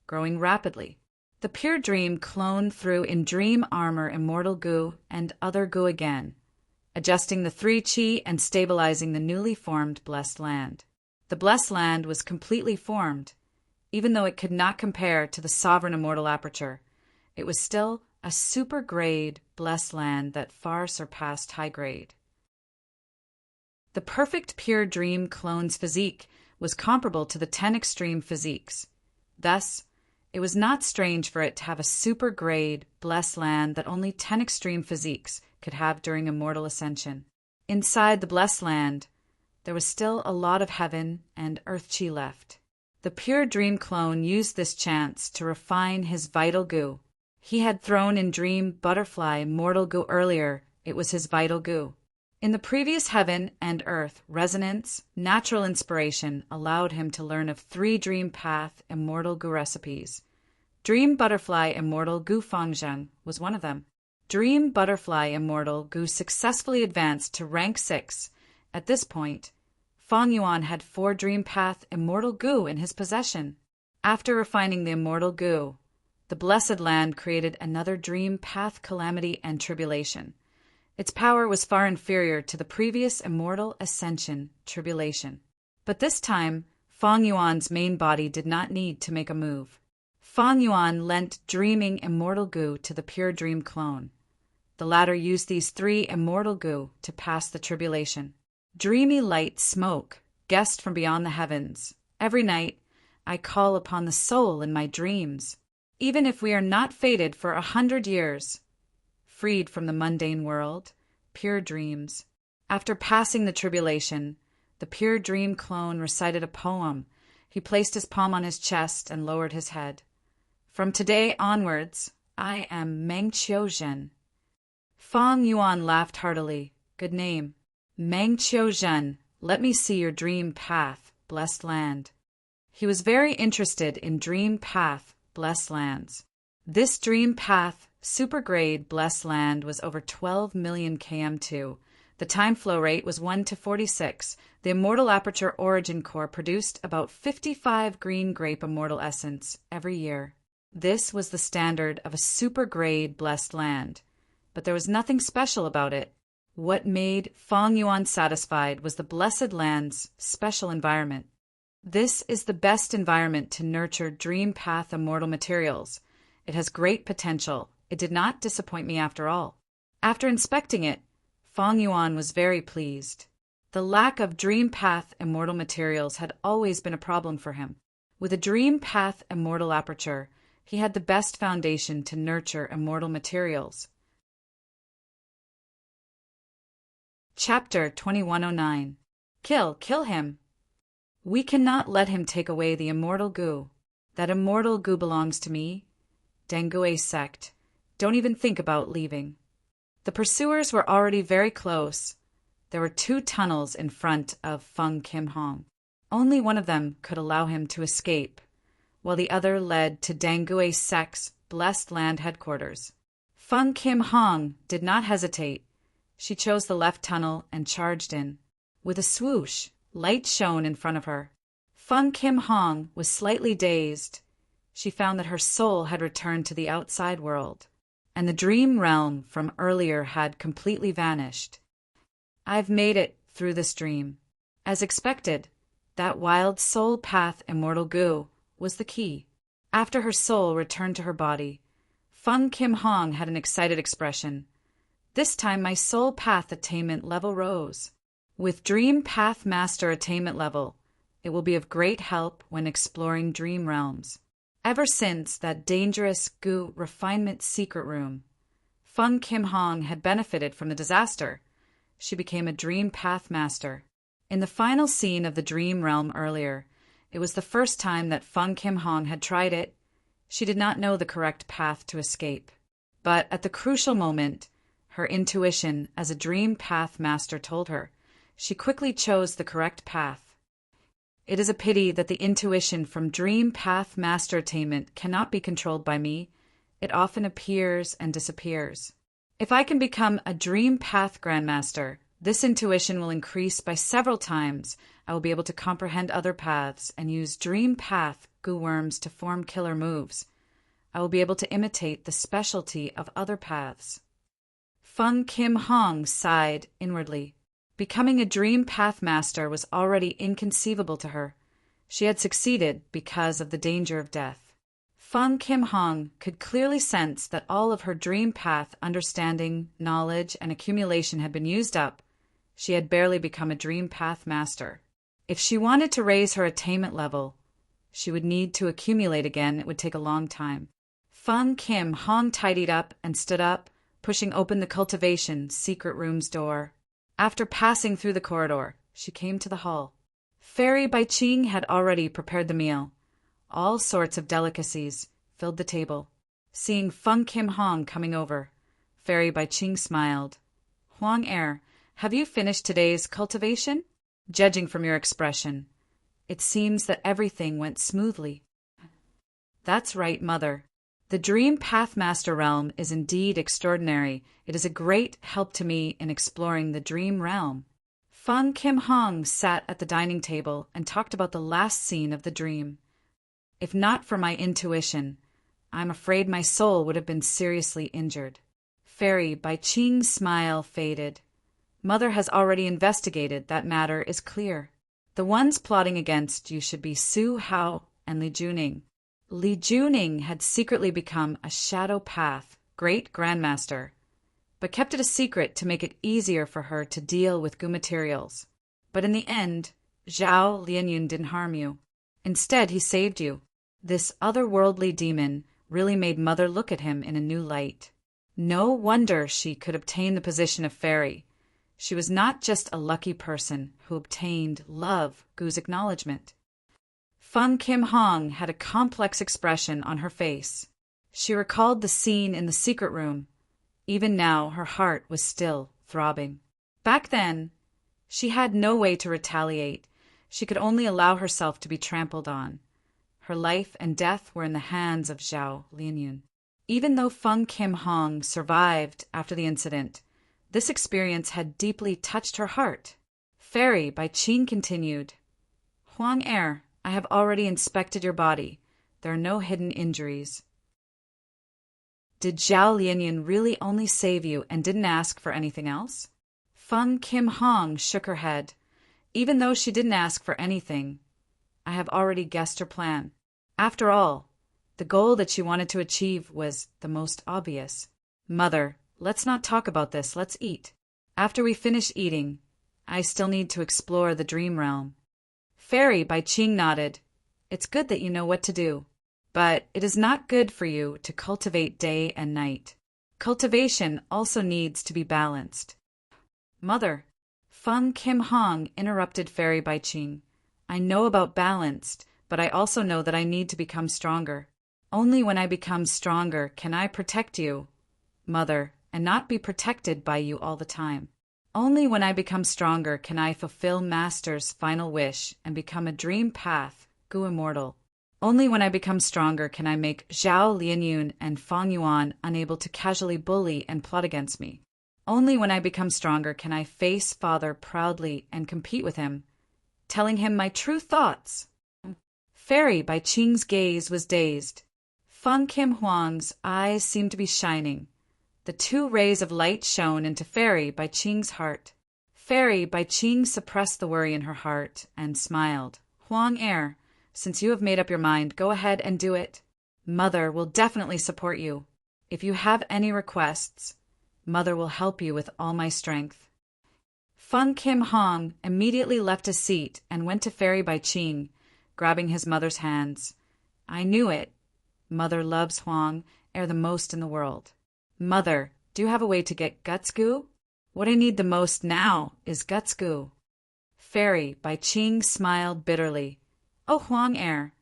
A: growing rapidly. The pure dream clone threw in dream armor immortal goo and other goo again, adjusting the 3 chi and stabilizing the newly formed blessed land. The blessed land was completely formed. Even though it could not compare to the sovereign immortal aperture, it was still a super grade blessed land that far surpassed high grade. The perfect pure dream clone's physique was comparable to the 10 extreme physiques. Thus, it was not strange for it to have a super grade blessed land that only 10 extreme physiques could have during immortal ascension. Inside the blessed land, there was still a lot of heaven and earth chi left. The pure dream clone used this chance to refine his vital goo. He had thrown in dream butterfly mortal goo earlier. It was his vital goo. In the previous heaven and earth, resonance, natural inspiration allowed him to learn of 3 dream path immortal goo recipes. Dream butterfly immortal goo fangzheng was one of them. Dream butterfly immortal goo successfully advanced to rank 6. At this point, Fang Yuan had 4 dream path immortal goo in his possession. After refining the immortal goo, the blessed land created another dream path calamity and tribulation. Its power was far inferior to the previous immortal ascension tribulation. But this time, Fang Yuan's main body did not need to make a move. Fang Yuan lent dreaming immortal goo to the pure dream clone. The latter used these 3 immortal goo to pass the tribulation. Dreamy light smoke, guest from beyond the heavens. Every night, I call upon the soul in my dreams. Even if we are not fated for 100 years, freed from the mundane world, pure dreams. After passing the tribulation, the pure dream clone recited a poem. He placed his palm on his chest and lowered his head. From today onwards, I am Meng Qiuzhen. Fang Yuan laughed heartily. Good name. Meng Qiuzhen, let me see your dream path, blessed land. He was very interested in Dream Path, Blessed Lands. This Dream Path, supergrade Blessed Land was over 12 million km2. The time flow rate was 1:46. The Immortal Aperture Origin Core produced about 55 green grape Immortal Essence every year. This was the standard of a supergrade Blessed Land, but there was nothing special about it. What made Feng Yuan satisfied was the Blessed Land's special environment. This is the best environment to nurture Dream Path Immortal materials. It has great potential. It did not disappoint me after all. After inspecting it, Feng Yuan was very pleased. The lack of Dream Path Immortal materials had always been a problem for him. With a Dream Path Immortal Aperture, he had the best foundation to nurture immortal materials. Chapter 2109. Kill him. We cannot let him take away the immortal goo. That immortal goo belongs to me. Dengue sect. Don't even think about leaving. The pursuers were already very close. There were 2 tunnels in front of Feng Kim Hong. Only one of them could allow him to escape, while the other led to Dengue sect's Blessed Land headquarters. Feng Kim Hong did not hesitate. She chose the left tunnel and charged in. With a swoosh, light shone in front of her. Feng Kim Hong was slightly dazed. She found that her soul had returned to the outside world, and the dream realm from earlier had completely vanished. I've made it through this dream. As expected, that wild soul path immortal goo was the key. After her soul returned to her body, Feng Kim Hong had an excited expression. This time my soul path attainment level rose. With Dream Path Master attainment level, it will be of great help when exploring dream realms. Ever since that dangerous goo refinement secret room, Feng Kim Hong had benefited from the disaster. She became a Dream Path Master. In the final scene of the dream realm earlier, it was the first time that Feng Kim Hong had tried it. She did not know the correct path to escape. But at the crucial moment, her intuition as a Dream Path Master told her. She quickly chose the correct path. It is a pity that the intuition from Dream Path Master attainment cannot be controlled by me. It often appears and disappears. If I can become a Dream Path Grandmaster, this intuition will increase by several times. I will be able to comprehend other paths and use Dream Path goo worms to form killer moves. I will be able to imitate the specialty of other paths. Feng Kim Hong sighed inwardly. Becoming a Dream Path Master was already inconceivable to her. She had succeeded because of the danger of death. Feng Kim Hong could clearly sense that all of her Dream Path understanding, knowledge, and accumulation had been used up. She had barely become a Dream Path Master. If she wanted to raise her attainment level, she would need to accumulate again. It would take a long time. Feng Kim Hong tidied up and stood up, pushing open the cultivation secret room's door. After passing through the corridor, she came to the hall. Fairy Bai Ching had already prepared the meal. All sorts of delicacies filled the table. Seeing Feng Kim Hong coming over, Fairy Bai Ching smiled. Huang Er, have you finished today's cultivation? Judging from your expression, it seems that everything went smoothly. That's right, Mother. The Dream Path Master realm is indeed extraordinary. It is a great help to me in exploring the dream realm. Feng Kim Hong sat at the dining table and talked about the last scene of the dream. If not for my intuition, I'm afraid my soul would have been seriously injured. Fairy Bai Ching's smile faded. Mother has already investigated. That matter is clear. The ones plotting against you should be Su Hao and Li Juning. Li Juning had secretly become a Shadow Path Great Grandmaster, but kept it a secret to make it easier for her to deal with goo materials. But in the end, Zhao Lianyun didn't harm you. Instead, he saved you. This otherworldly demon really made Mother look at him in a new light. No wonder she could obtain the position of fairy. She was not just a lucky person who obtained love goo's acknowledgement. Feng Kim Hong had a complex expression on her face. She recalled the scene in the secret room. Even now, her heart was still throbbing. Back then, she had no way to retaliate. She could only allow herself to be trampled on. Her life and death were in the hands of Zhao Lianyun. Even though Feng Kim Hong survived after the incident, this experience had deeply touched her heart. Fairy by Qing continued, Huang Heir, I have already inspected your body. There are no hidden injuries. Did Zhao Lianyun really only save you and didn't ask for anything else? Feng Kim Hong shook her head. Even though she didn't ask for anything, I have already guessed her plan. After all, the goal that she wanted to achieve was the most obvious. Mother, let's not talk about this, let's eat. After we finish eating, I still need to explore the dream realm. Fairy by Qing nodded. It's good that you know what to do, but it is not good for you to cultivate day and night. Cultivation also needs to be balanced. Mother, Feng Kim Hong interrupted Fairy by Qing. I know about balanced, but I also know that I need to become stronger. Only when I become stronger can I protect you, Mother, and not be protected by you all the time. Only when I become stronger can I fulfill Master's final wish and become a dream path, Gu immortal. Only when I become stronger can I make Zhao Lianyun and Fang Yuan unable to casually bully and plot against me. Only when I become stronger can I face Father proudly and compete with him, telling him my true thoughts. Fairy by Qing's gaze was dazed. Feng Kim Huang's eyes seemed to be shining. The two rays of light shone into Fairy by Qing's heart. Fairy by Qing suppressed the worry in her heart and smiled. Huang Heir, since you have made up your mind, go ahead and do it. Mother will definitely support you. If you have any requests, Mother will help you with all my strength. Feng Kim Hong immediately left his seat and went to Fairy by Qing, grabbing his mother's hands. I knew it. Mother loves Huang Heir the most in the world. Mother, do you have a way to get Guts Goo? What I need the most now is Guts Goo. Fairy by Qing smiled bitterly. Oh, Huang Heir,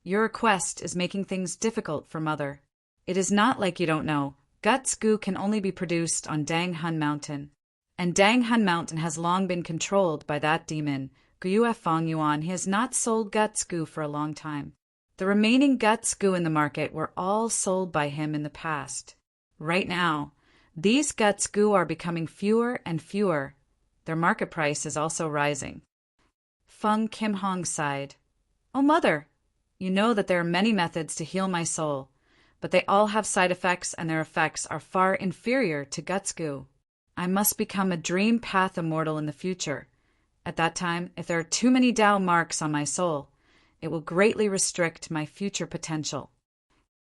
A: your request is making things difficult for Mother. It is not like you don't know. Guts Goo can only be produced on Dang Hun Mountain. And Dang Hun Mountain has long been controlled by that demon, Guyue Fang Yuan. He has not sold Guts Goo for a long time. The remaining Guts Goo in the market were all sold by him in the past. Right now, these Guts Goo are becoming fewer and fewer. Their market price is also rising. Feng Kim Hong sighed. Oh, Mother, you know that there are many methods to heal my soul, but they all have side effects and their effects are far inferior to Guts Goo. I must become a dream path immortal in the future. At that time, if there are too many Tao marks on my soul, it will greatly restrict my future potential.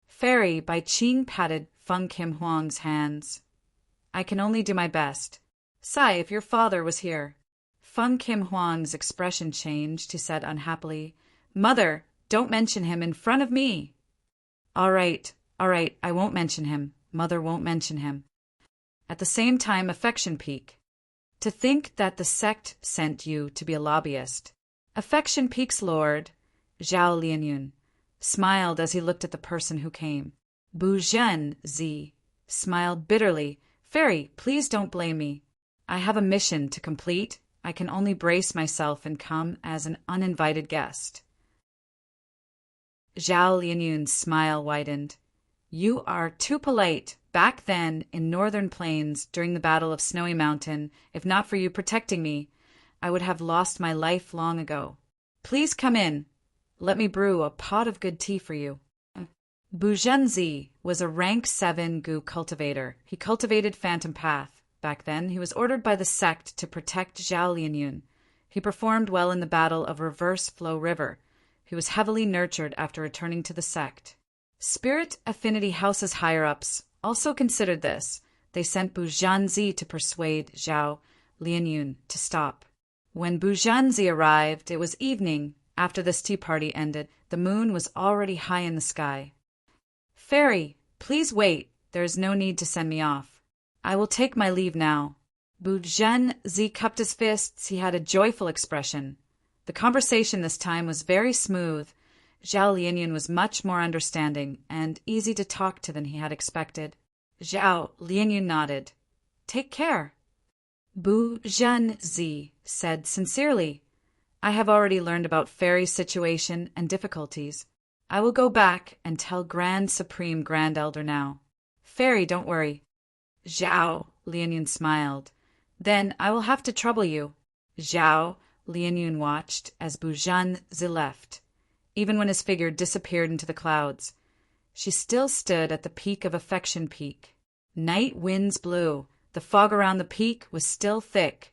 A: Fairy by Qing patted Feng Kim Huang's hands. I can only do my best. Sai, if your father was here. Feng Kim Huang's expression changed. He said unhappily, Mother, don't mention him in front of me. All right, I won't mention him. Mother won't mention him. At the same time, affection peak. To think that the sect sent you to be a lobbyist. Affection Peak's lord, Zhao Lianyun, smiled as he looked at the person who came. Bu Zhen Zi smiled bitterly. Fairy, please don't blame me. I have a mission to complete. I can only brace myself and come as an uninvited guest. Zhao Lianyun's smile widened. You are too polite. Back then, in northern plains, during the Battle of Snowy Mountain, if not for you protecting me, I would have lost my life long ago. Please come in. Let me brew a pot of good tea for you. Bu Zhenzi was a rank 7 Gu cultivator. He cultivated Phantom Path. Back then, he was ordered by the sect to protect Zhao Lianyun. He performed well in the Battle of Reverse Flow River. He was heavily nurtured after returning to the sect. Spirit Affinity House's higher-ups also considered this. They sent Bu Zhenzi to persuade Zhao Lianyun to stop. When Bu Zhenzi arrived, it was evening. After this tea party ended, the moon was already high in the sky. Fairy, please wait. There is no need to send me off. I will take my leave now. Bu Zhenzi cupped his fists. He had a joyful expression. The conversation this time was very smooth. Zhao Lianyun was much more understanding and easy to talk to than he had expected. Zhao Lianyun nodded. Take care. Bu Zhenzi said sincerely. I have already learned about Fairy's situation and difficulties. I will go back and tell Grand Supreme Grand Elder now. Fairy, don't worry. Zhao, Lianyun smiled. Then I will have to trouble you. Zhao, Lianyun watched as Buzhanzi left, even when his figure disappeared into the clouds. She still stood at the peak of Affection Peak. Night winds blew. The fog around the peak was still thick,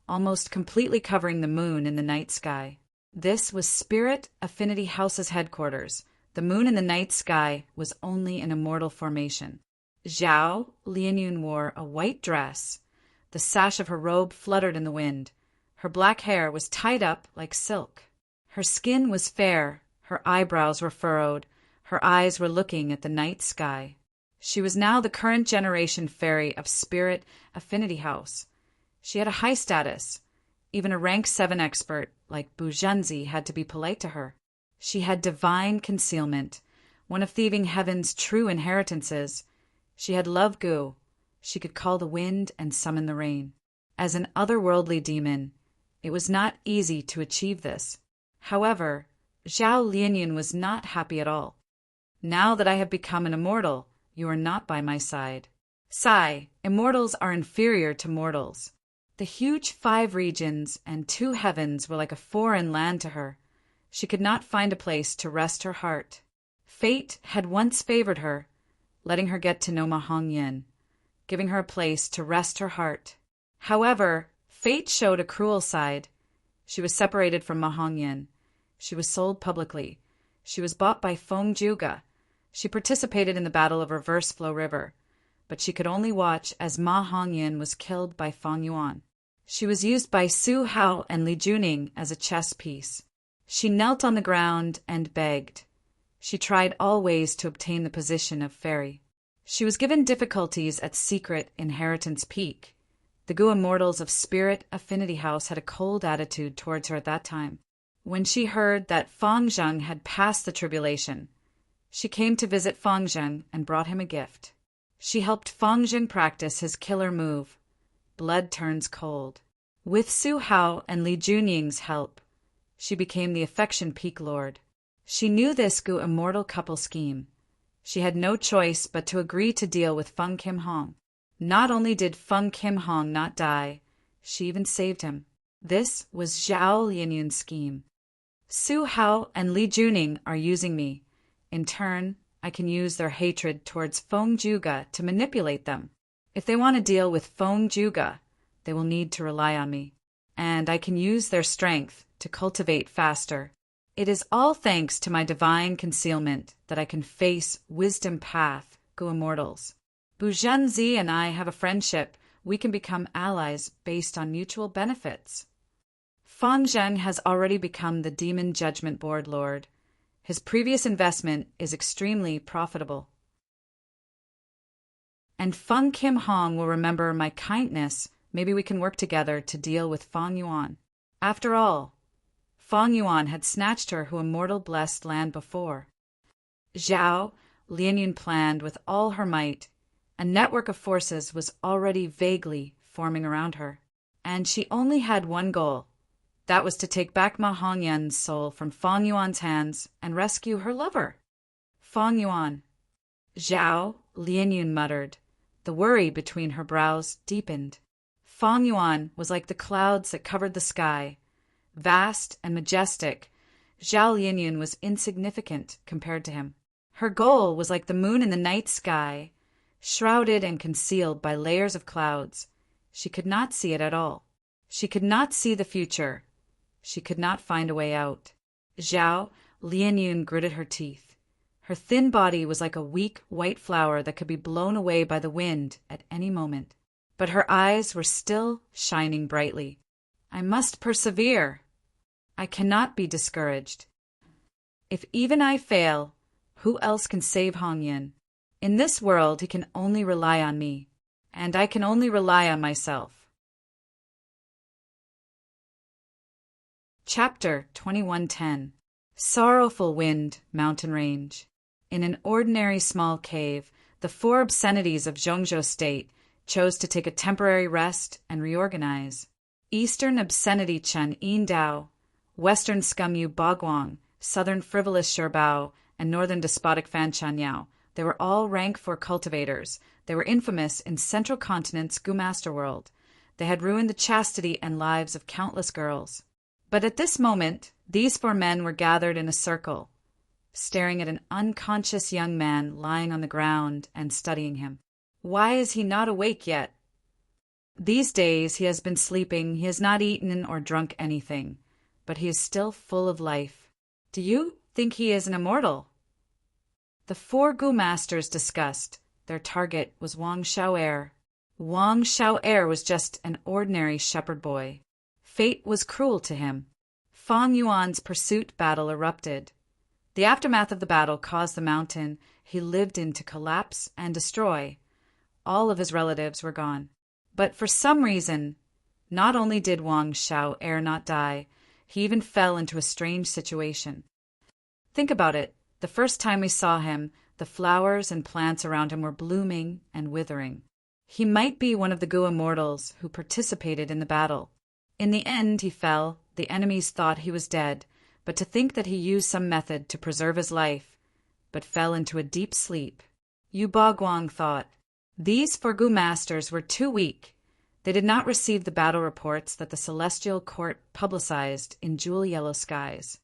A: almost completely covering the moon in the night sky. This was Spirit Affinity House's headquarters. The moon in the night sky was only an immortal formation. Zhao Lianyun wore a white dress. The sash of her robe fluttered in the wind. Her black hair was tied up like silk. Her skin was fair. Her eyebrows were furrowed. Her eyes were looking at the night sky. She was now the current generation fairy of Spirit Affinity House. She had a high status. Even a rank 7 expert like Buzhanzi had to be polite to her. She had divine concealment, one of Thieving Heaven's true inheritances. She had love gu. She could call the wind and summon the rain. As an otherworldly demon, it was not easy to achieve this. However, Zhao Lianyun was not happy at all. Now that I have become an immortal, you are not by my side. Sigh, immortals are inferior to mortals. The huge 5 regions and 2 heavens were like a foreign land to her. She could not find a place to rest her heart. Fate had once favored her, letting her get to know Ma Hongyan, giving her a place to rest her heart. However, fate showed a cruel side. She was separated from Ma Hongyan. She was sold publicly. She was bought by Feng Juga. She participated in the Battle of Reverse Flow River, but she could only watch as Ma Hongyan was killed by Feng Yuan. She was used by Su Hao and Li Juning as a chess piece. She knelt on the ground and begged. She tried all ways to obtain the position of fairy. She was given difficulties at Secret Inheritance Peak. The Gu Immortals of Spirit Affinity House had a cold attitude towards her at that time. When she heard that Feng Zheng had passed the tribulation, she came to visit Feng Zheng and brought him a gift. She helped Feng Zheng practice his killer move, Blood Turns Cold. With Su Hao and Li Junying's help, she became the Affection Peak Lord. She knew this Gu immortal couple scheme. She had no choice but to agree to deal with Feng Kim Hong. Not only did Feng Kim Hong not die, she even saved him. This was Zhao Lianyun's scheme. Su Hao and Li Juning are using me. In turn, I can use their hatred towards Feng Juga to manipulate them. If they want to deal with Feng Juga, they will need to rely on me. And I can use their strength to cultivate faster. It is all thanks to my divine concealment that I can face Wisdom Path Gu Immortals. Buzhanzi and I have a friendship. We can become allies based on mutual benefits. Feng Zheng has already become the Demon Judgment Board Lord. His previous investment is extremely profitable. And Feng Kim Hong will remember my kindness. Maybe we can work together to deal with Feng Yuan. After all, Feng Yuan had snatched her who immortal blessed land before. Zhao Lianyun planned with all her might. A network of forces was already vaguely forming around her. And she only had one goal. That was to take back Ma Hongyan's soul from Feng Yuan's hands and rescue her lover. Feng Yuan. Zhao Lianyun muttered. The worry between her brows deepened. Feng Yuan was like the clouds that covered the sky. Vast and majestic, Zhao Lianyun was insignificant compared to him. Her goal was like the moon in the night sky, shrouded and concealed by layers of clouds. She could not see it at all. She could not see the future. She could not find a way out. Zhao Lianyun gritted her teeth. Her thin body was like a weak white flower that could be blown away by the wind at any moment. But her eyes were still shining brightly. I must persevere. I cannot be discouraged. If even I fail, who else can save Hongyan? In this world, he can only rely on me, and I can only rely on myself. Chapter 2110. Sorrowful Wind, Mountain Range. In an ordinary small cave, the 4 obscenities of Zhongzhou State chose to take a temporary rest and reorganize. Eastern Obscenity Chen Yin Dao, Western Scum Yu Bagwang, Southern Frivolous Sherbao, and northern despotic Fan Chanyao. They were all rank 4 cultivators. They were infamous in Central Continent's Gu Master world. They had ruined the chastity and lives of countless girls. But at this moment, these 4 men were gathered in a circle, staring at an unconscious young man lying on the ground and studying him. Why is he not awake yet? These days he has been sleeping, he has not eaten or drunk anything, but he is still full of life. Do you think he is an immortal? The 4 Gu Masters discussed. Their target was Wang Xiao'er. Wang Xiao'er was just an ordinary shepherd boy. Fate was cruel to him. Fang Yuan's pursuit battle erupted. The aftermath of the battle caused the mountain he lived in to collapse and destroy. All of his relatives were gone. But for some reason, not only did Wang Xiao'er not die, he even fell into a strange situation. Think about it. The first time we saw him, the flowers and plants around him were blooming and withering. He might be one of the Gu immortals who participated in the battle. In the end, he fell. The enemies thought he was dead, but to think that he used some method to preserve his life, but fell into a deep sleep. Yu Baguang thought. These 4 Gu Masters were too weak. They did not receive the battle reports that the celestial court publicized in jewel yellow skies.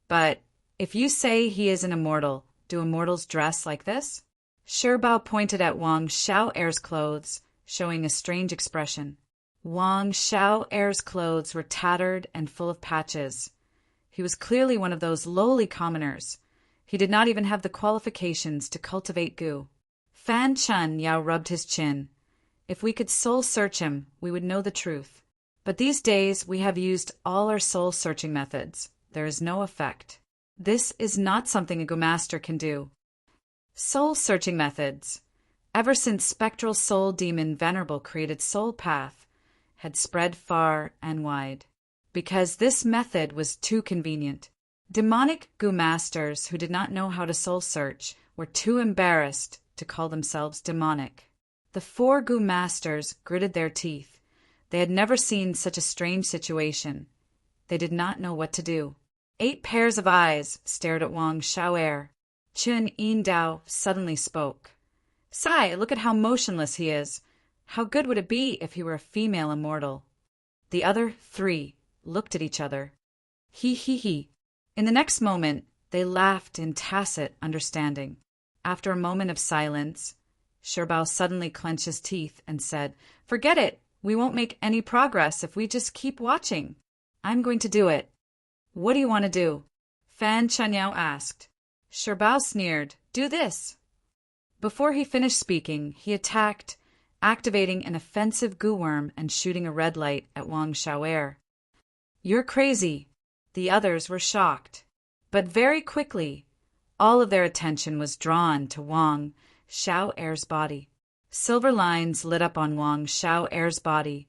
A: But if you say he is an immortal, do immortals dress like this? Sherbao pointed at Wang Xiao'er's clothes, showing a strange expression. Wang Xiao'er's clothes were tattered and full of patches. He was clearly one of those lowly commoners. He did not even have the qualifications to cultivate Gu. Fan Chanyao rubbed his chin. If we could soul-search him, we would know the truth. But these days we have used all our soul-searching methods. There is no effect. This is not something a Gu Master can do. Soul-searching methods, ever since spectral soul demon Venerable created Soul Path, had spread far and wide. Because this method was too convenient. Demonic Gu Masters who did not know how to soul-search were too embarrassed to call themselves demonic. The 4 Gu Masters gritted their teeth. They had never seen such a strange situation. They did not know what to do. 8 pairs of eyes stared at Wang Xiao'er. Chun Yindao suddenly spoke. Sai, look at how motionless he is. How good would it be if he were a female immortal? The other 3 looked at each other. He. In the next moment, they laughed in tacit understanding. After a moment of silence, Sherbao suddenly clenched his teeth and said, Forget it. We won't make any progress if we just keep watching. I'm going to do it. What do you want to do? Fan Chanyao asked. Sherbao sneered. Do this. Before he finished speaking, he attacked, activating an offensive Gu worm and shooting a red light at Wang Xiao'er. You're crazy. The others were shocked. But very quickly, all of their attention was drawn to Wang Xiao'er's body. Silver lines lit up on Wang Xiao'er's body,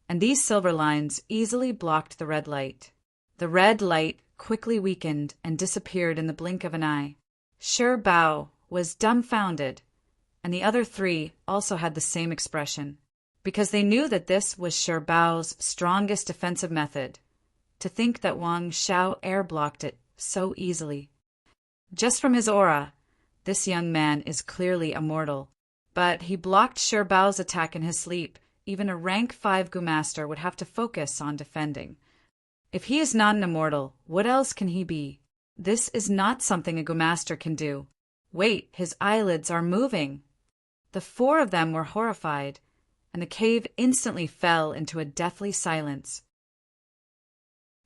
A: and these silver lines easily blocked the red light. The red light quickly weakened and disappeared in the blink of an eye. Sherbao was dumbfounded, and the other 3 also had the same expression, because they knew that this was Sherbao's strongest defensive method, to think that Wang Xiao'er blocked it so easily. Just from his aura, this young man is clearly immortal, but he blocked Sherbao's attack in his sleep. Even a rank 5 Gu Master would have to focus on defending. If he is not an immortal, what else can he be? This is not something a Gu Master can do. Wait, his eyelids are moving. The 4 of them were horrified, and the cave instantly fell into a deathly silence.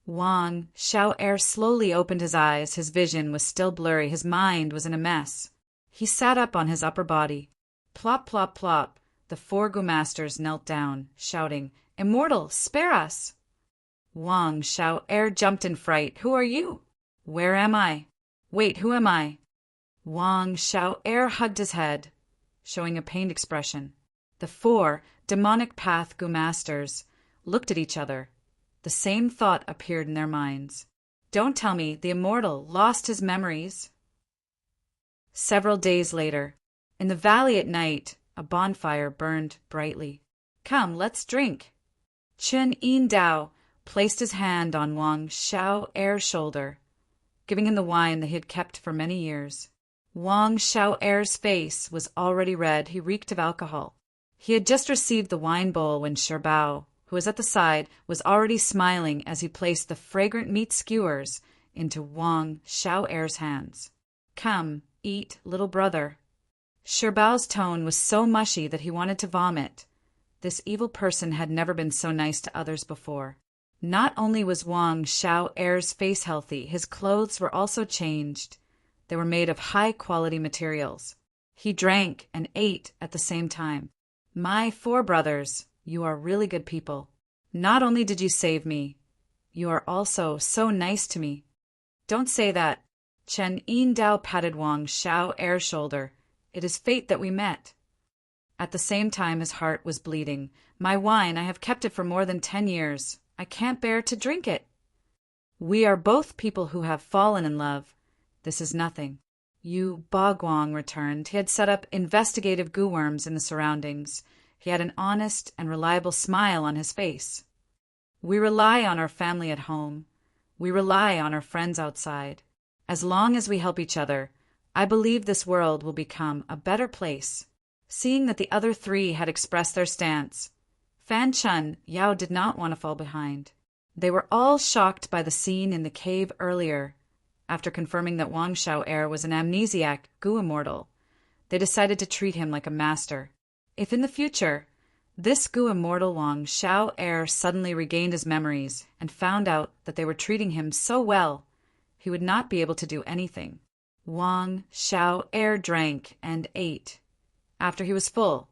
A: Wang Xiao'er slowly opened his eyes. His vision was still blurry. His mind was in a mess. He sat up on his upper body. Plop, plop, plop. The 4 Gu Masters knelt down, shouting, Immortal, spare us! Wang Xiao'er jumped in fright. Who are you? Where am I? Wait, who am I? Wang Xiao'er hugged his head, showing a pained expression. The 4 demonic path Gu Masters looked at each other. The same thought appeared in their minds. Don't tell me the immortal lost his memories. Several days later, in the valley at night, a bonfire burned brightly. Come, let's drink. Chun Yindao placed his hand on Wang Xiao'er's shoulder. giving him the wine that he had kept for many years. Wang Xiao'er's face was already red. He reeked of alcohol. He had just received the wine bowl when Sherbao, who was at the side, was already smiling as he placed the fragrant meat skewers into Wang Xiao'er's hands. "Come, eat, little brother." Sherbao's tone was so mushy that he wanted to vomit. This evil person had never been so nice to others before. Not only was Wang Xiao'er's face healthy, his clothes were also changed. They were made of high-quality materials. He drank and ate at the same time. "My 4 brothers, you are really good people. Not only did you save me, you are also so nice to me." "Don't say that." Chen Yindao patted Wang Xiao'er's shoulder. "It is fate that we met." At the same time his heart was bleeding. "My wine, I have kept it for more than 10 years. I can't bear to drink it." "We are both people who have fallen in love. This is nothing." Yu Baguang returned. He had set up investigative goo-worms in the surroundings. He had an honest and reliable smile on his face. "We rely on our family at home. We rely on our friends outside. As long as we help each other, I believe this world will become a better place." Seeing that the other 3 had expressed their stance, Fan Chun Yao did not want to fall behind. They were all shocked by the scene in the cave earlier. After confirming that Wang Xiao'er was an amnesiac goo immortal, they decided to treat him like a master. If in the future, this goo immortal Wang Xiao'er suddenly regained his memories and found out that they were treating him so well, he would not be able to do anything. Wang Xiao'er drank and ate. After he was full,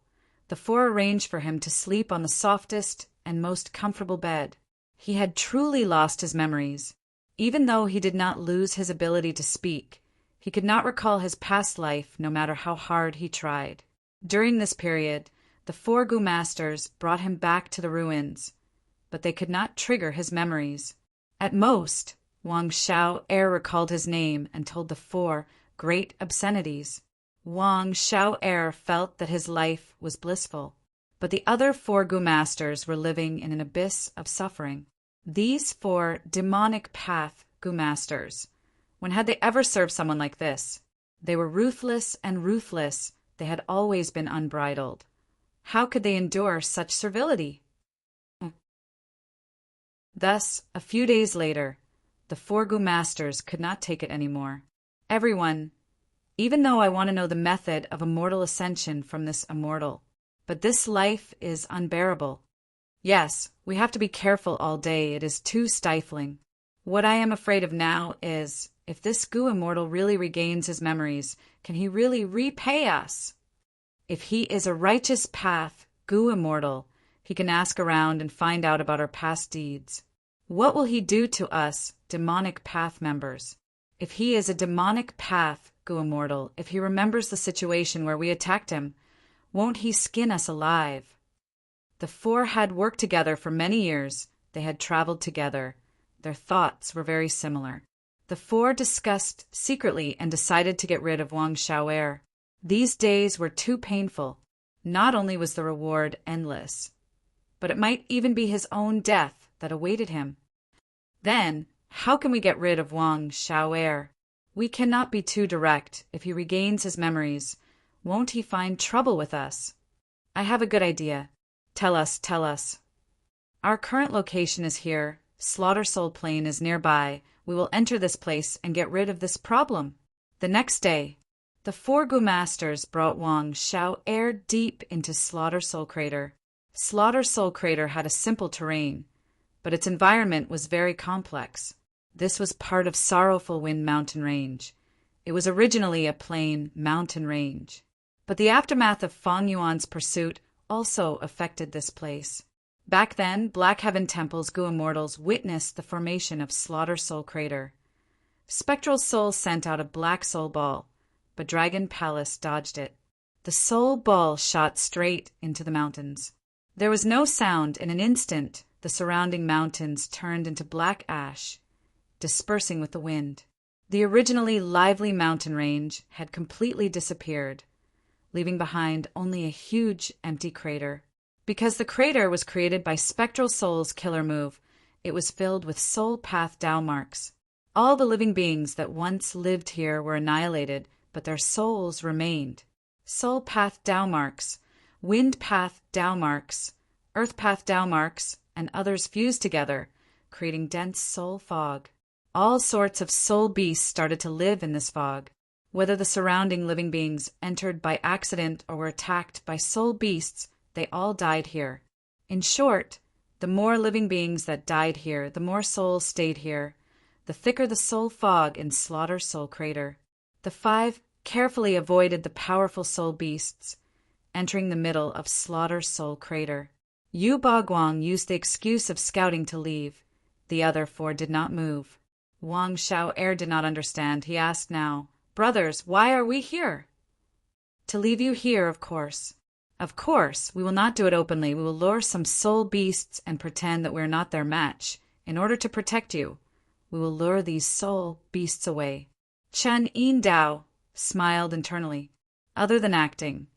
A: the 4 arranged for him to sleep on the softest and most comfortable bed. He had truly lost his memories. Even though he did not lose his ability to speak, he could not recall his past life no matter how hard he tried. During this period, the 4 goo masters brought him back to the ruins, but they could not trigger his memories. At most, Wang Xiao'er recalled his name and told the 4 great obscenities. Wang Xiao'er felt that his life was blissful, but the other 4 goo masters were living in an abyss of suffering. These 4 demonic path goo masters, when had they ever served someone like this? They were ruthless and ruthless. They had always been unbridled. How could they endure such servility? Thus, a few days later, the 4 goo masters could not take it anymore. "Everyone, even though I want to know the method of immortal ascension from this immortal, but this life is unbearable. Yes, we have to be careful all day. It is too stifling. What I am afraid of now is, if this goo immortal really regains his memories, can he really repay us? If he is a righteous path goo immortal, he can ask around and find out about our past deeds. What will he do to us, demonic path members? If he is a demonic path goo immortal, if he remembers the situation where we attacked him, won't he skin us alive?" The 4 had worked together for many years. They had traveled together. Their thoughts were very similar. The 4 discussed secretly and decided to get rid of Wang Xiao'er. These days were too painful. Not only was the reward endless, but it might even be his own death that awaited him. Then, how can we get rid of Wang Xiao'er? We cannot be too direct. If he regains his memories, won't he find trouble with us? I have a good idea. Tell us, tell us. Our current location is here. Slaughter Soul Plain is nearby. We will enter this place and get rid of this problem. The next day, the 4 goo masters brought Wang Xiao'er deep into Slaughter Soul Crater. Slaughter Soul Crater had a simple terrain, but its environment was very complex. This was part of Sorrowful Wind Mountain Range. It was originally a plain mountain range. But the aftermath of Fang Yuan's pursuit also affected this place. Back then, Black Heaven Temple's goo immortals witnessed the formation of Slaughter Soul Crater. Spectral Soul sent out a black soul ball, but Dragon Palace dodged it. The soul ball shot straight into the mountains. There was no sound. In an instant, the surrounding mountains turned into black ash, dispersing with the wind. The originally lively mountain range had completely disappeared, leaving behind only a huge empty crater. Because the crater was created by Spectral Soul's killer move, it was filled with soul path Dao marks. All the living beings that once lived here were annihilated, but their souls remained. Soul path Tao marks, wind path Tao marks, earth path Tao marks, and others fused together, creating dense soul fog. All sorts of soul beasts started to live in this fog. Whether the surrounding living beings entered by accident or were attacked by soul beasts, they all died here. In short, the more living beings that died here, the more souls stayed here, the thicker the soul fog in Slaughter Soul Crater. The 5 carefully avoided the powerful soul beasts, entering the middle of Slaughter Soul Crater. Yu Baguang used the excuse of scouting to leave. The other 4 did not move. Wang Xiao did not understand. He asked now, "Brothers, why are we here?" "To leave you here, of course." "Of course, we will not do it openly. We will lure some soul beasts and pretend that we are not their match. In order to protect you, we will lure these soul beasts away." Chen Yindao smiled internally. Other than acting,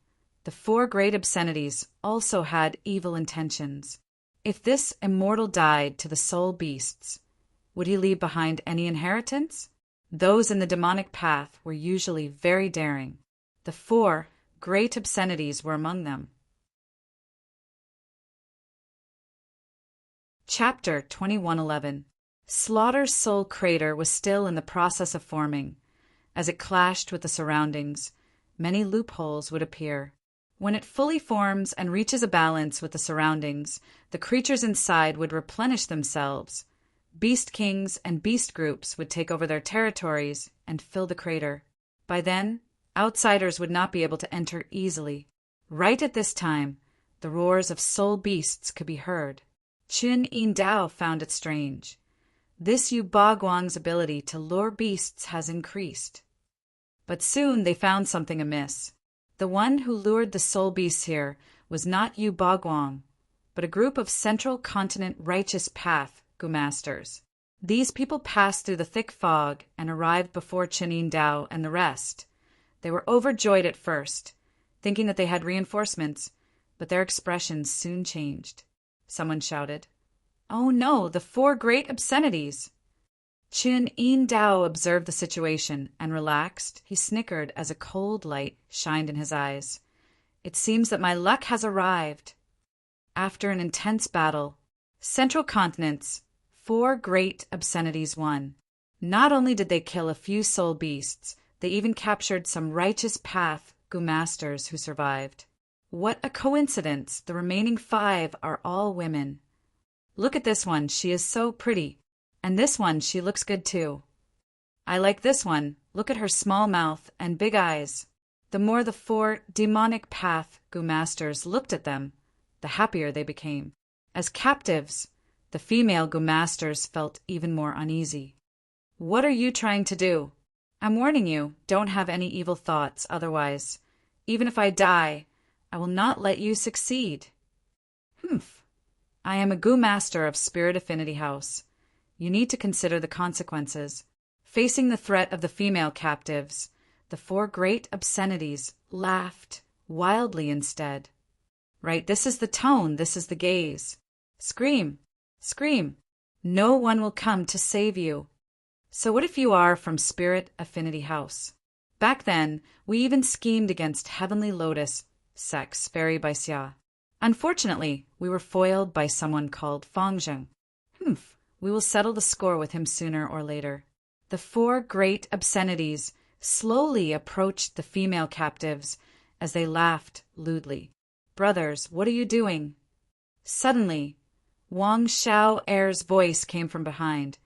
A: the 4 great obscenities also had evil intentions. If this immortal died to the soul beasts, would he leave behind any inheritance? Those in the demonic path were usually very daring. The 4 great obscenities were among them. Chapter 2111. Slaughter Soul Crater was still in the process of forming. As it clashed with the surroundings, many loopholes would appear. When it fully forms and reaches a balance with the surroundings, the creatures inside would replenish themselves. Beast kings and beast groups would take over their territories and fill the crater. By then, outsiders would not be able to enter easily. Right at this time, the roars of soul beasts could be heard. Qin Yindao found it strange. This Yu Baguang's ability to lure beasts has increased. But soon they found something amiss. The one who lured the soul beasts here was not Yu Baguang, but a group of Central Continent Righteous Path Masters. These people passed through the thick fog and arrived before Chen Yindao and the rest. They were overjoyed at first, thinking that they had reinforcements, but their expressions soon changed. Someone shouted, "Oh no, the 4 great obscenities!" Chen Yindao observed the situation and relaxed. He snickered as a cold light shined in his eyes. "It seems that my luck has arrived." After an intense battle, Central Continent's 4 great obscenities won. Not only did they kill a few soul beasts, they even captured some righteous path masters who survived. What a coincidence! The remaining 5 are all women. "Look at this one, she is so pretty. And this one, she looks good too. I like this one, look at her small mouth and big eyes." The more the 4 demonic path masters looked at them, the happier they became. As captives, the female masters felt even more uneasy. "What are you trying to do? I'm warning you, don't have any evil thoughts, otherwise, even if I die, I will not let you succeed." "Humph. I am a master of Spirit Affinity House. You need to consider the consequences." Facing the threat of the female captives, the 4 great obscenities laughed wildly instead. "Right, this is the tone, this is the gaze. Scream, scream. No one will come to save you. So what if you are from Spirit Affinity House? Back then, we even schemed against Heavenly Lotus, sex, Fairy by Xia. Unfortunately, we were foiled by someone called Fangzheng. Humph, we will settle the score with him sooner or later." The 4 great obscenities slowly approached the female captives as they laughed lewdly. "Brothers, what are you doing?" Suddenly, Wang Xiao's voice came from behind.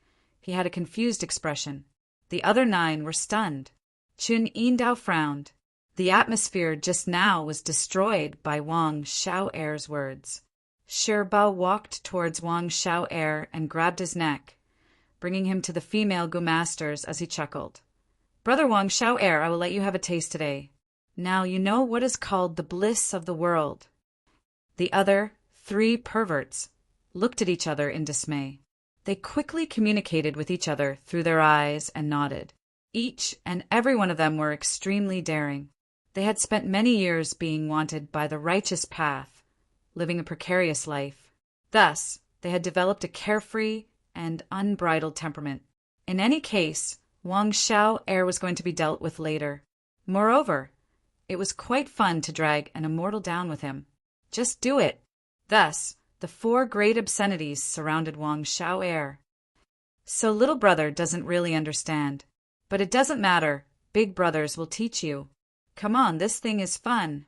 A: He had a confused expression. The other 9 were stunned. Chen Yindao frowned. The atmosphere just now was destroyed by Wang Xiao's words. Shirbao walked towards Wang Xiao and grabbed his neck, bringing him to the female masters as he chuckled. "Brother Wang Xiao, I will let you have a taste today. Now you know what is called the bliss of the world." The other 3 perverts looked at each other in dismay. They quickly communicated with each other through their eyes and nodded. Each and every one of them were extremely daring. They had spent many years being wanted by the righteous path, living a precarious life. Thus, they had developed a carefree and unbridled temperament. In any case, Wang Xiao heir was going to be dealt with later. Moreover, it was quite fun to drag an immortal down with him. Just do it. Thus, the 4 great obscenities surrounded Wang Xiao heir. So little brother doesn't really understand. But it doesn't matter. Big brothers will teach you. Come on, this thing is fun.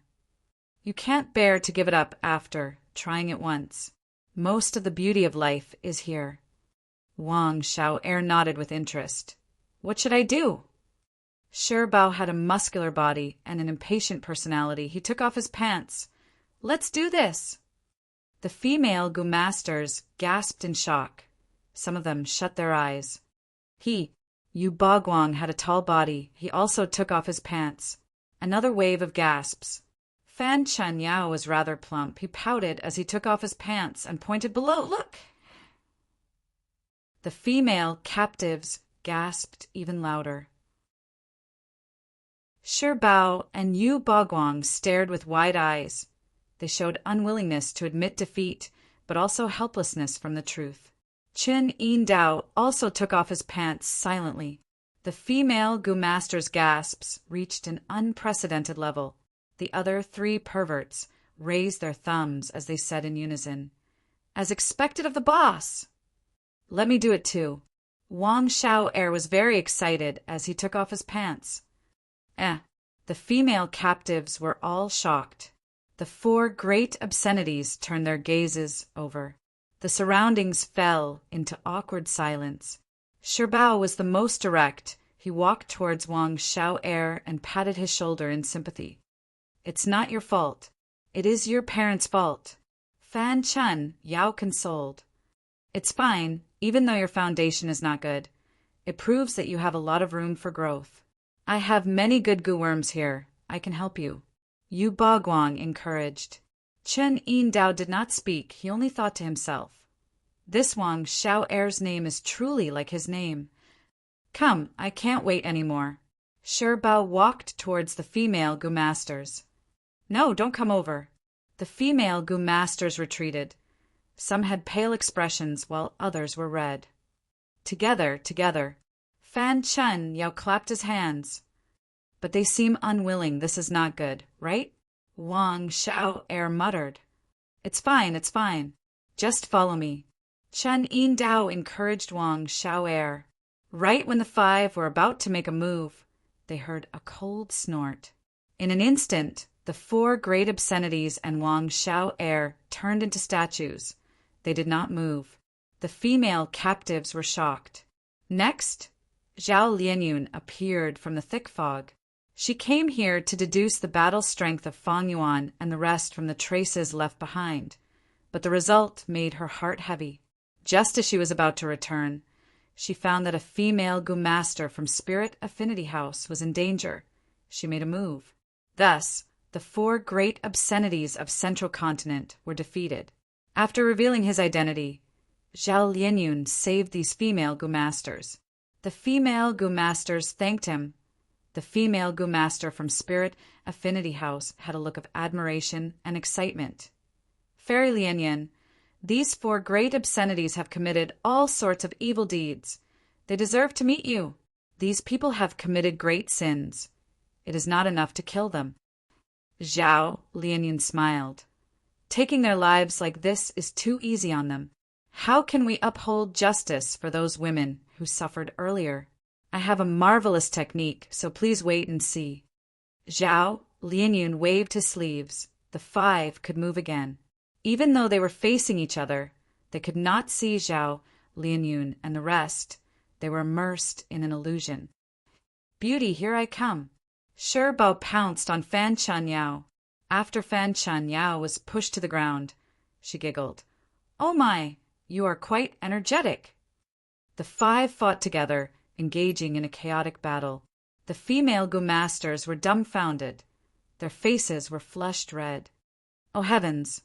A: You can't bear to give it up after trying it once. Most of the beauty of life is here. Wang Xiao heir nodded with interest. What should I do? Shi Bao had a muscular body and an impatient personality. He took off his pants. Let's do this. The female Gu masters gasped in shock. Some of them shut their eyes. Yu Baguang had a tall body. He also took off his pants. Another wave of gasps. Fan Chen Yao was rather plump. He pouted as he took off his pants and pointed below. Look! The female captives gasped even louder. Shi Bao and Yu Baguang stared with wide eyes. They showed unwillingness to admit defeat, but also helplessness from the truth. Qin Yin Dao also took off his pants silently. The female Gu master's gasps reached an unprecedented level. The other 3 perverts raised their thumbs as they said in unison, "As expected of the boss!" Let me do it too. Wang Xiao heir was very excited as he took off his pants. The female captives were all shocked. The 4 great obscenities turned their gazes over. The surroundings fell into awkward silence. Shi Bao was the most direct. He walked towards Wang Xiao heir and patted his shoulder in sympathy. It's not your fault. It is your parents' fault. Fan Chen Yao consoled. It's fine, even though your foundation is not good. It proves that you have a lot of room for growth. I have many good gu worms here. I can help you. Yu Baguang encouraged. Chen Yin Dao did not speak. He only thought to himself. This Wang Xiao heir's name is truly like his name. Come, I can't wait anymore. Shi Bao walked towards the female Gu masters. No, don't come over. The female Gu masters retreated. Some had pale expressions while others were red. Together. Fan Chen Yao clapped his hands. But they seem unwilling. This is not good, right? Wang Xiao heir muttered. It's fine. Just follow me. Chen Yin Dao encouraged Wang Xiao heir. Right when the 5 were about to make a move, they heard a cold snort. In an instant, the 4 great obscenities and Wang Xiao heir turned into statues. They did not move. The female captives were shocked. Next, Zhao Lianyun appeared from the thick fog. She came here to deduce the battle strength of Fang Yuan and the rest from the traces left behind. But the result made her heart heavy. Just as she was about to return, she found that a female Gu master from Spirit Affinity House was in danger. She made a move. Thus, the 4 great obscenities of Central Continent were defeated. After revealing his identity, Zhao Lianyun saved these female Gu masters. The female Gu masters thanked him. The female Gu master from Spirit Affinity House had a look of admiration and excitement. Fairy Lianyun, these 4 great obscenities have committed all sorts of evil deeds. They deserve to meet you. These people have committed great sins. It is not enough to kill them. Zhao Lianyun smiled. Taking their lives like this is too easy on them. How can we uphold justice for those women who suffered earlier? I have a marvelous technique, so please wait and see. Zhao Lianyun waved his sleeves. The 5 could move again. Even though they were facing each other, they could not see Zhao Lianyun and the rest. They were immersed in an illusion. Beauty, here I come. Shi Bao pounced on Fan Chen Yao. After Fan Chen Yao was pushed to the ground, she giggled. Oh my, you are quite energetic. The 5 fought together, engaging in a chaotic battle. The female Gu masters were dumbfounded. Their faces were flushed red. Oh heavens!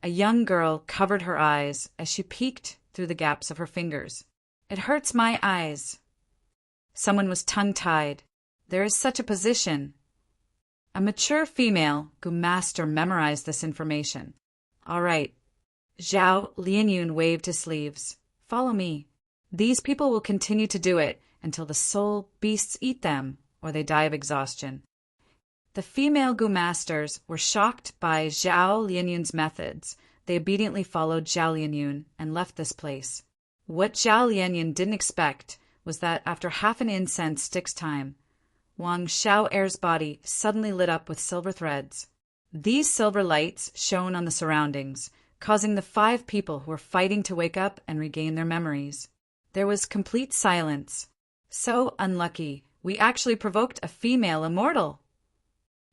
A: A young girl covered her eyes as she peeked through the gaps of her fingers. It hurts my eyes. Someone was tongue-tied. There is such a position. A mature female Gu master memorized this information. All right. Zhao Lianyun waved his sleeves. Follow me. These people will continue to do it until the soul beasts eat them or they die of exhaustion. The female Gu masters were shocked by Zhao Lianyun's methods. They obediently followed Zhao Lianyun and left this place. What Zhao Lianyun didn't expect was that after half an incense stick's time, Wang Xiao'er's body suddenly lit up with silver threads. These silver lights shone on the surroundings, causing the 5 people who were fighting to wake up and regain their memories. There was complete silence. So unlucky, we actually provoked a female immortal.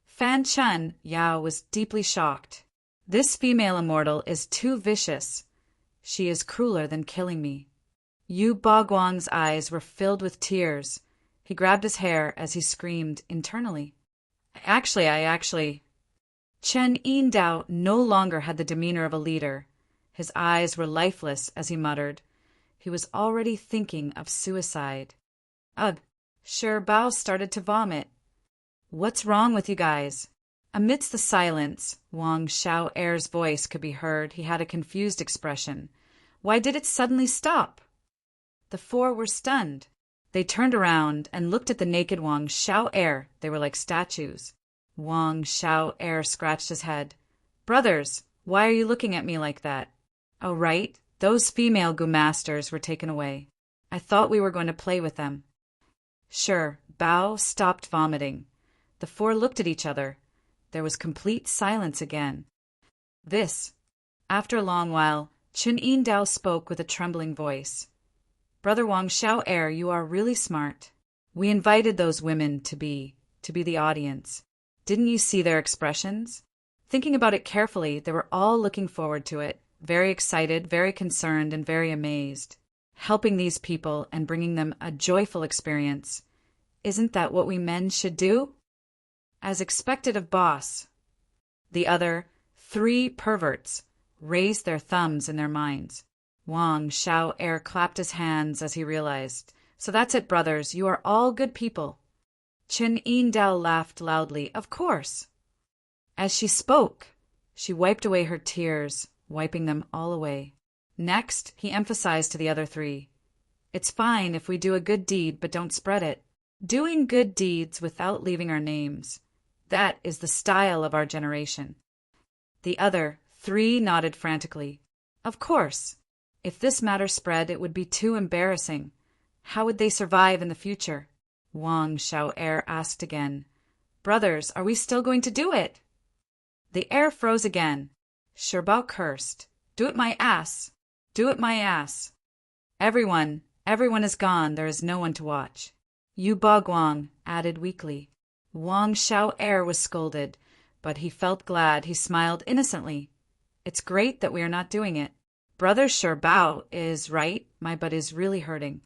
A: Fan Chun Yao was deeply shocked. This female immortal is too vicious. She is crueler than killing me. Yu Baguang's eyes were filled with tears. He grabbed his hair as he screamed internally. I Chen Yindao no longer had the demeanor of a leader. His eyes were lifeless as he muttered. He was already thinking of suicide. Ugh! Shi Bao started to vomit. What's wrong with you guys? Amidst the silence, Wang Xiao'er's voice could be heard. He had a confused expression. Why did it suddenly stop? The 4 were stunned. They turned around and looked at the naked Wang Xiao'er. They were like statues. Wang Xiao'er scratched his head. Brothers, why are you looking at me like that? Oh, right, those female Gu masters were taken away. I thought we were going to play with them. Sure, Bao stopped vomiting. The 4 looked at each other. There was complete silence again. After a long while, Chen Yindao spoke with a trembling voice. Brother Wang Xiao'er, you are really smart. We invited those women to be the audience. Didn't you see their expressions? Thinking about it carefully, they were all looking forward to it, very excited, very concerned, and very amazed. Helping these people and bringing them a joyful experience. Isn't that what we men should do? As expected of boss. The other 3 perverts raised their thumbs in their minds. Wang Xiao'er clapped his hands as he realized. So that's it, brothers. You are all good people. Chen Yindao laughed loudly. Of course. As she spoke, she wiped away her tears, wiping them all away. Next, he emphasized to the other 3. It's fine if we do a good deed but don't spread it. Doing good deeds without leaving our names. That is the style of our generation. The other 3 nodded frantically. Of course. If this matter spread, it would be too embarrassing. How would they survive in the future? Wang Xiao'er asked again. Brothers, are we still going to do it? The air froze again. Shi Bao cursed. Do it, my ass! Do it, my ass! Everyone is gone. There is no one to watch. Yu Baguang added weakly. Wang Xiao'er was scolded, but he felt glad. He smiled innocently. It's great that we are not doing it. Brother Shi Bao is right. My butt is really hurting.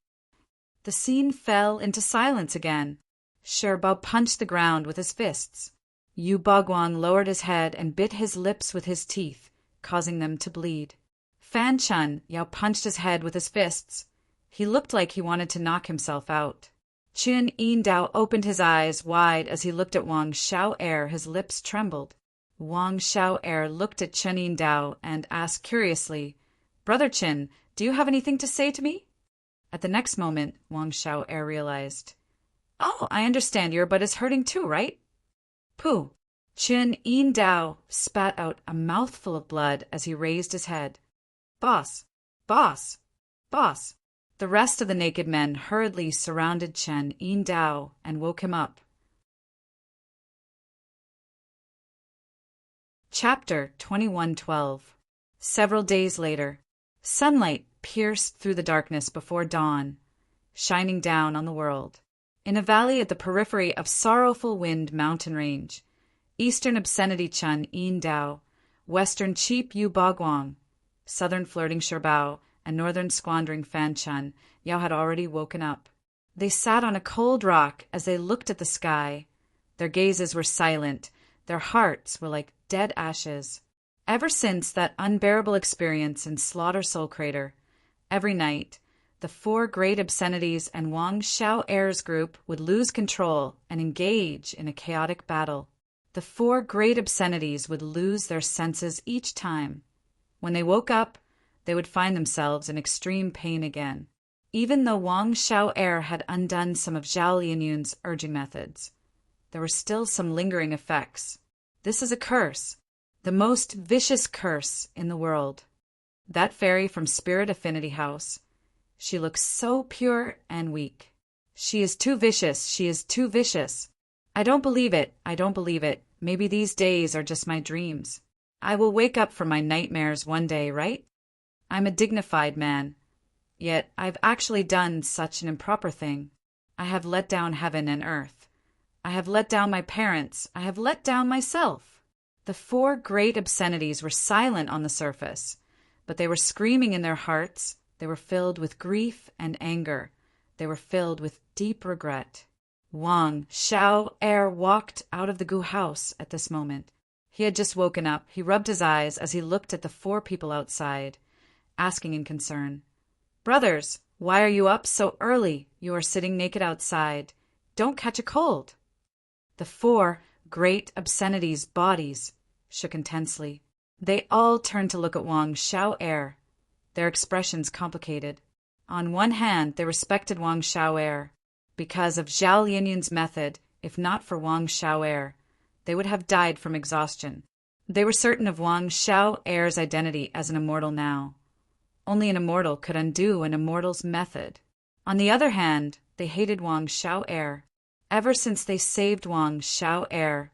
A: The scene fell into silence again. Shi Bao punched the ground with his fists. Yu Baguang lowered his head and bit his lips with his teeth, causing them to bleed. Fan Chun Yao punched his head with his fists. He looked like he wanted to knock himself out. Chen Yindao opened his eyes wide as he looked at Wang Xiao'er. His lips trembled. Wang Xiao'er looked at Chen Yindao and asked curiously, Brother Chen, do you have anything to say to me? At the next moment, Wang Xiao'er realized. Oh, I understand, your butt is hurting too, right? Pooh! Chen Yindao spat out a mouthful of blood as he raised his head. Boss! Boss! Boss! The rest of the naked men hurriedly surrounded Chen Yindao and woke him up. Chapter 2112. Several days later, sunlight pierced through the darkness before dawn, shining down on the world. In a valley at the periphery of Sorrowful Wind mountain range, eastern obscenity Chen Yindao, western cheap Yu Baguang, southern flirting Shi Bao, and northern squandering Fan Chun, Yao had already woken up. They sat on a cold rock as they looked at the sky. Their gazes were silent. Their hearts were like dead ashes. Ever since that unbearable experience in Slaughter Soul Crater, every night, the 4 great obscenities and Wang Xiao'er's group would lose control and engage in a chaotic battle. The 4 great obscenities would lose their senses each time. When they woke up, they would find themselves in extreme pain again. Even though Wang Xiao-er had undone some of Zhao Lianyun's urging methods, there were still some lingering effects. This is a curse, the most vicious curse in the world. That fairy from Spirit Affinity House, she looks so pure and weak. She is too vicious, she is too vicious. I don't believe it, I don't believe it. Maybe these days are just my dreams. I will wake up from my nightmares one day, right? I'm a dignified man. Yet I've actually done such an improper thing. I have let down heaven and earth. I have let down my parents. I have let down myself. The 4 great obscenities were silent on the surface, but they were screaming in their hearts. They were filled with grief and anger. They were filled with deep regret. Wang Xiao-er walked out of the Gu house at this moment. He had just woken up. He rubbed his eyes as he looked at the 4 people outside, asking in concern, "Brothers, why are you up so early? You are sitting naked outside. Don't catch a cold." The 4 great obscenities' bodies shook intensely. They all turned to look at Wang Xiao-er, their expressions complicated. On one hand, they respected Wang Xiao-er. Because of Zhao Lianyun's method, if not for Wang Xiao-er, they would have died from exhaustion. They were certain of Wang Xiao-er's identity as an immortal now. Only an immortal could undo an immortal's method. On the other hand, they hated Wang Xiao-er. Ever since they saved Wang Xiao-er,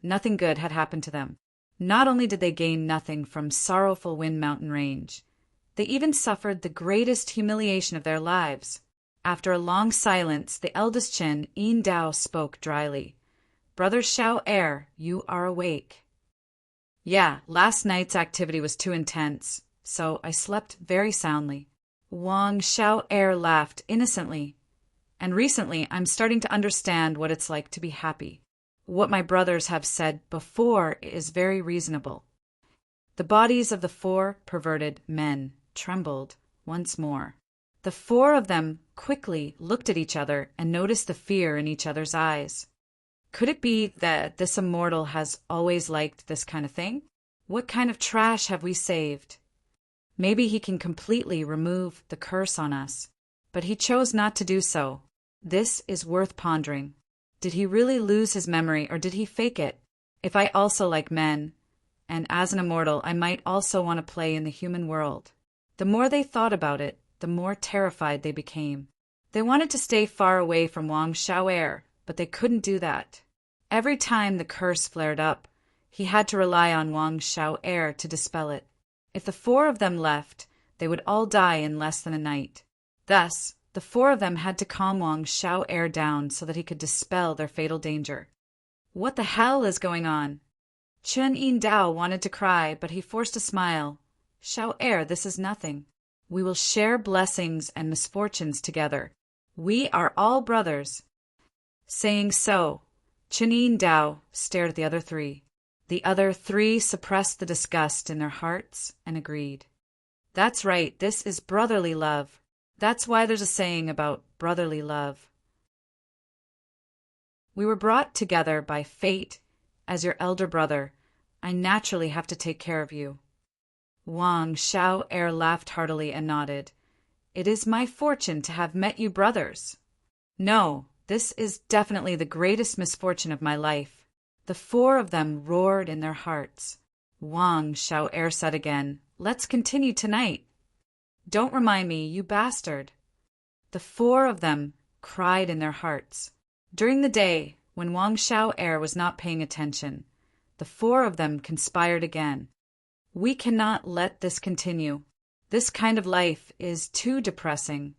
A: nothing good had happened to them. Not only did they gain nothing from sorrowful Wind Mountain Range, they even suffered the greatest humiliation of their lives. After a long silence, the eldest Qin, Yin Dao, spoke dryly. "Brother Xiao-er, you are awake." "Yeah, last night's activity was too intense, so I slept very soundly." Wang Xiao-er laughed innocently. "And recently I'm starting to understand what it's like to be happy. What my brothers have said before is very reasonable." The bodies of the 4 perverted men trembled once more. The 4 of them quickly looked at each other and noticed the fear in each other's eyes. Could it be that this immortal has always liked this kind of thing? What kind of trash have we saved? Maybe he can completely remove the curse on us, but he chose not to do so. This is worth pondering. Did he really lose his memory, or did he fake it? If I also like men, and as an immortal I might also want to play in the human world. The more they thought about it, the more terrified they became. They wanted to stay far away from Wang Xiao-er, but they couldn't do that. Every time the curse flared up, he had to rely on Wang Xiao-er to dispel it. If the 4 of them left, they would all die in less than a night. Thus, the 4 of them had to calm Wang Xiao-er down so that he could dispel their fatal danger. What the hell is going on? Chen Yin Dao wanted to cry, but he forced a smile. "Xiao-er, this is nothing. We will share blessings and misfortunes together. We are all brothers." Saying so, Chen Yin Dao stared at the other 3. The other 3 suppressed the disgust in their hearts and agreed. "That's right, this is brotherly love. That's why there's a saying about brotherly love. We were brought together by fate. As your elder brother, I naturally have to take care of you." Wang Xiao-er laughed heartily and nodded. "It is my fortune to have met you brothers." "No, this is definitely the greatest misfortune of my life." The 4 of them roared in their hearts. Wang Xiao-er said again, "Let's continue tonight." "Don't remind me, you bastard." The 4 of them cried in their hearts. During the day, when Wang Xiao-er was not paying attention, the 4 of them conspired again. "We cannot let this continue. This kind of life is too depressing.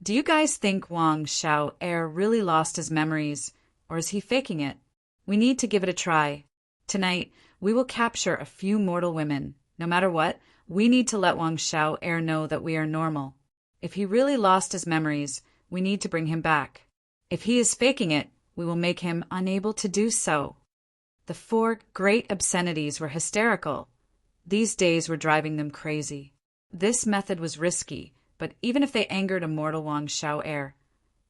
A: Do you guys think Wang Xiao-er really lost his memories, or is he faking it? We need to give it a try. Tonight, we will capture a few mortal women. No matter what, we need to let Wang Xiao-er know that we are normal. If he really lost his memories, we need to bring him back. If he is faking it, we will make him unable to do so." The 4 great obscenities were hysterical. These days were driving them crazy. This method was risky, but even if they angered immortal Wang Xiao-er,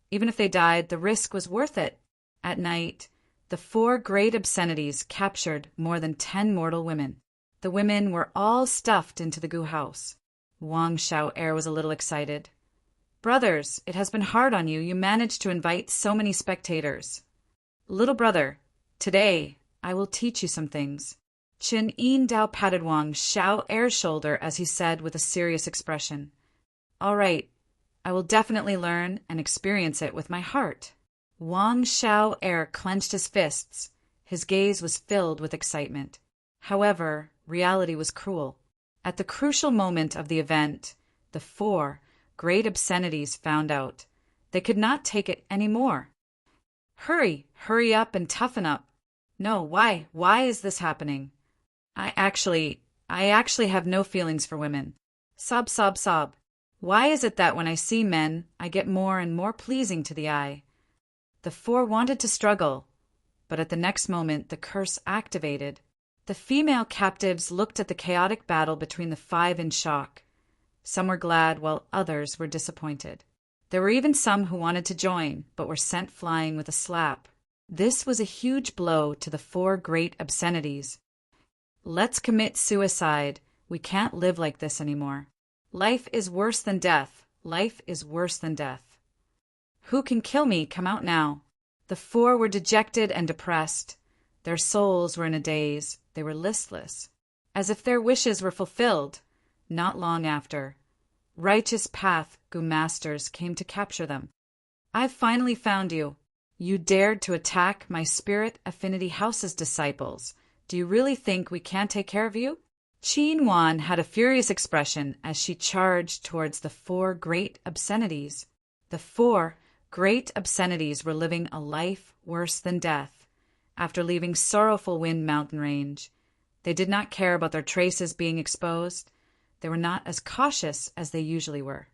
A: even if they died, the risk was worth it. At night, the 4 great obscenities captured more than 10 mortal women. The women were all stuffed into the Gu house. Wang Xiao-er was a little excited. Brothers, it has been hard on you. You managed to invite so many spectators. Little brother, today I will teach you some things. Chen Yin Dao patted Wang Xiao Er's shoulder as he said with a serious expression. All right, I will definitely learn and experience it with my heart. Wang Xiao Er clenched his fists. His gaze was filled with excitement. However, reality was cruel. At the crucial moment of the event, the 4 great obscenities found out. They could not take it any more. Hurry up and toughen up. No, why is this happening? I actually have no feelings for women. Sob. Why is it that when I see men, I get more and more pleasing to the eye? The 4 wanted to struggle, but at the next moment the curse activated. The female captives looked at the chaotic battle between the 5 in shock. Some were glad while others were disappointed. There were even some who wanted to join, but were sent flying with a slap. This was a huge blow to the 4 great obscenities. Let's commit suicide. We can't live like this anymore. Life is worse than death. Life is worse than death. Who can kill me? Come out now. The 4 were dejected and depressed. Their souls were in a daze. They were listless, as if their wishes were fulfilled. Not long after, Righteous Path Gu Masters came to capture them. I've finally found you. You dared to attack my Spirit Affinity House's disciples. Do you really think we can't take care of you? Qin Wan had a furious expression as she charged towards the 4 great obscenities. The 4 great obscenities were living a life worse than death. After leaving sorrowful Wind Mountain Range, they did not care about their traces being exposed. They were not as cautious as they usually were.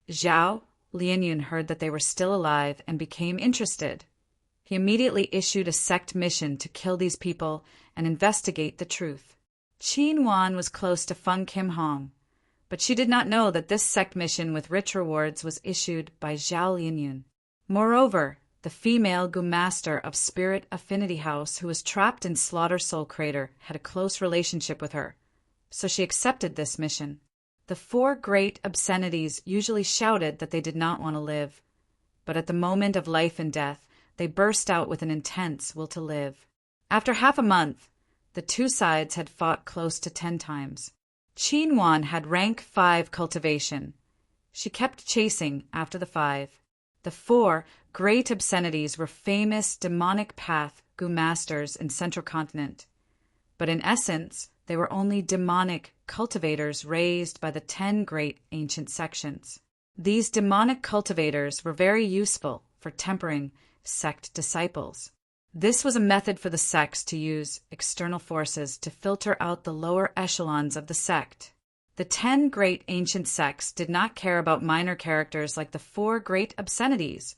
A: Zhao Lianyun heard that they were still alive and became interested. He immediately issued a sect mission to kill these people and investigate the truth. Qin Wan was close to Feng Kim Hong, but she did not know that this sect mission with rich rewards was issued by Zhao Lianyun. Moreover, the female Gu Master of Spirit Affinity House who was trapped in Slaughter Soul Crater had a close relationship with her, so she accepted this mission. The 4 great obscenities usually shouted that they did not want to live, but at the moment of life and death, they burst out with an intense will to live. After half a month, the 2 sides had fought close to 10 times. Qin Wan had rank 5 cultivation. She kept chasing after the 5. The 4 great obscenities were famous demonic path Gu Masters in Central Continent, but in essence, they were only demonic cultivators raised by the 10 great ancient sections. These demonic cultivators were very useful for tempering sect disciples. This was a method for the sects to use external forces to filter out the lower echelons of the sect. The 10 great ancient sects did not care about minor characters like the 4 great obscenities.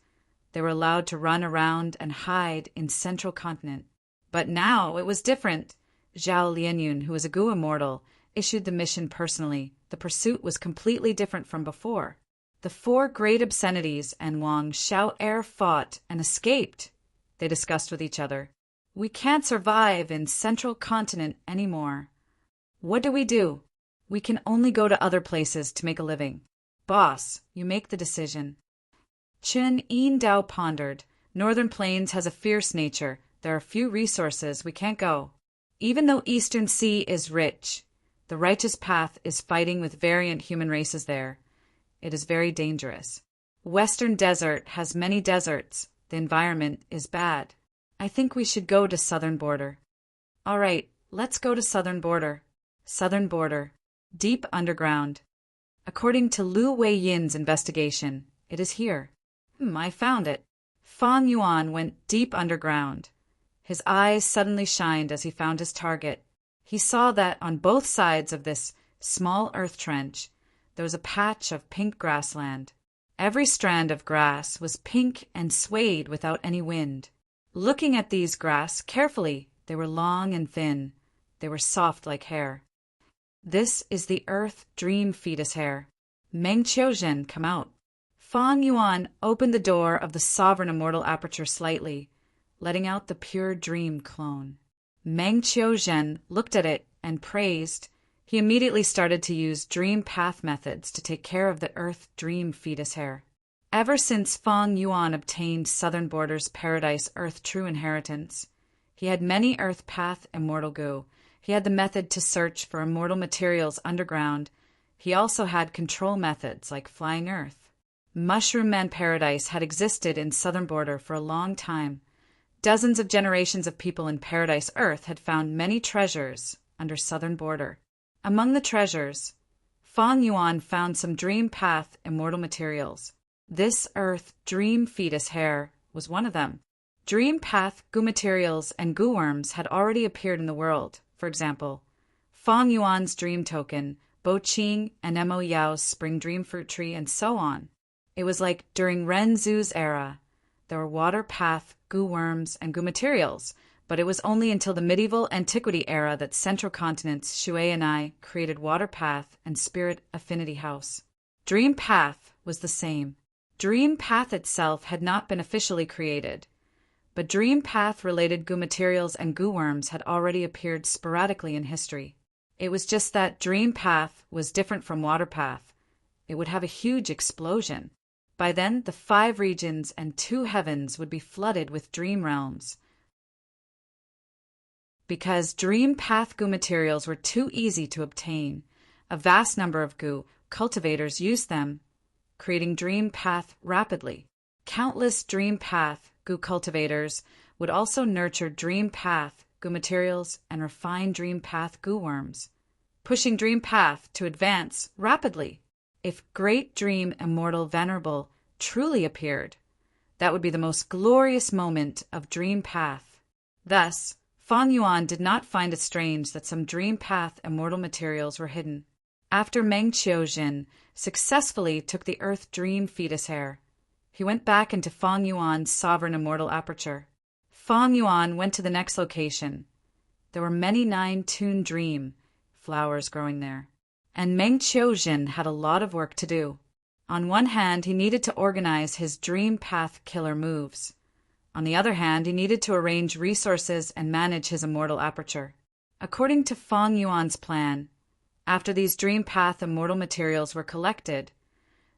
A: They were allowed to run around and hide in Central Continent. But now it was different. Zhao Lianyun, who was a Gu immortal, issued the mission personally. The pursuit was completely different from before. The 4 great obscenities and Wang Xiao Er fought and escaped. They discussed with each other. We can't survive in Central Continent anymore. What do? We can only go to other places to make a living. Boss, you make the decision. Chen Yin Dao pondered. Northern Plains has a fierce nature. There are few resources. We can't go. Even though Eastern Sea is rich, the Righteous Path is fighting with variant human races there. It is very dangerous. Western Desert has many deserts. The environment is bad. I think we should go to Southern Border. All right, let's go to Southern Border. Southern Border. Deep underground. According to Lu Weiyin's investigation, it is here. I found it. Fang Yuan went deep underground. His eyes suddenly shined as he found his target. He saw that on both sides of this small earth trench, there was a patch of pink grassland. Every strand of grass was pink and swayed without any wind. Looking at these grass carefully, they were long and thin. They were soft like hair. This is the earth dream fetus hair. Meng Qiuzhen, come out. Fang Yuan opened the door of the sovereign immortal aperture slightly, letting out the pure dream clone. Meng Qiuzhen looked at it and praised. He immediately started to use dream path methods to take care of the Earth dream fetus hair. Ever since Feng Yuan obtained Southern Border's Paradise Earth True Inheritance, he had many Earth Path immortal goo. He had the method to search for immortal materials underground. He also had control methods like flying Earth. Mushroom Man Paradise had existed in Southern Border for a long time. Dozens of generations of people in Paradise Earth had found many treasures under Southern Border. Among the treasures, Feng Yuan found some Dream Path immortal materials. This Earth Dream Fetus hair was one of them. Dream Path goo materials and goo worms had already appeared in the world. For example, Feng Yuan's Dream Token, Bo Qing and Mo Yao's Spring Dream Fruit Tree, and so on. It was like during Ren Zhu's era, there were water path, goo worms, and goo materials, but it was only until the medieval antiquity era that Central Continent's Shui and I created Water Path and Spirit Affinity House. Dream Path was the same. Dream Path itself had not been officially created, but Dream Path-related goo materials and goo worms had already appeared sporadically in history. It was just that Dream Path was different from Water Path. It would have a huge explosion. By then, the 5 regions and 2 heavens would be flooded with dream realms. Because Dream Path goo materials were too easy to obtain, a vast number of goo cultivators used them, creating Dream Path rapidly. Countless Dream Path goo cultivators would also nurture Dream Path goo materials and refine Dream Path goo worms, pushing Dream Path to advance rapidly. If Great Dream Immortal Venerable truly appeared, that would be the most glorious moment of Dream Path. Thus, Feng Yuan did not find it strange that some Dream Path immortal materials were hidden. After Meng Qiuzhen successfully took the Earth Dream Fetus hair, he went back into Feng Yuan's Sovereign Immortal Aperture. Feng Yuan went to the next location. There were many 9-tune dream flowers growing there, and Meng Qiuzhen had a lot of work to do. On one hand, he needed to organize his Dream Path killer moves. On the other hand, he needed to arrange resources and manage his immortal aperture. According to Feng Yuan's plan, after these Dream Path immortal materials were collected,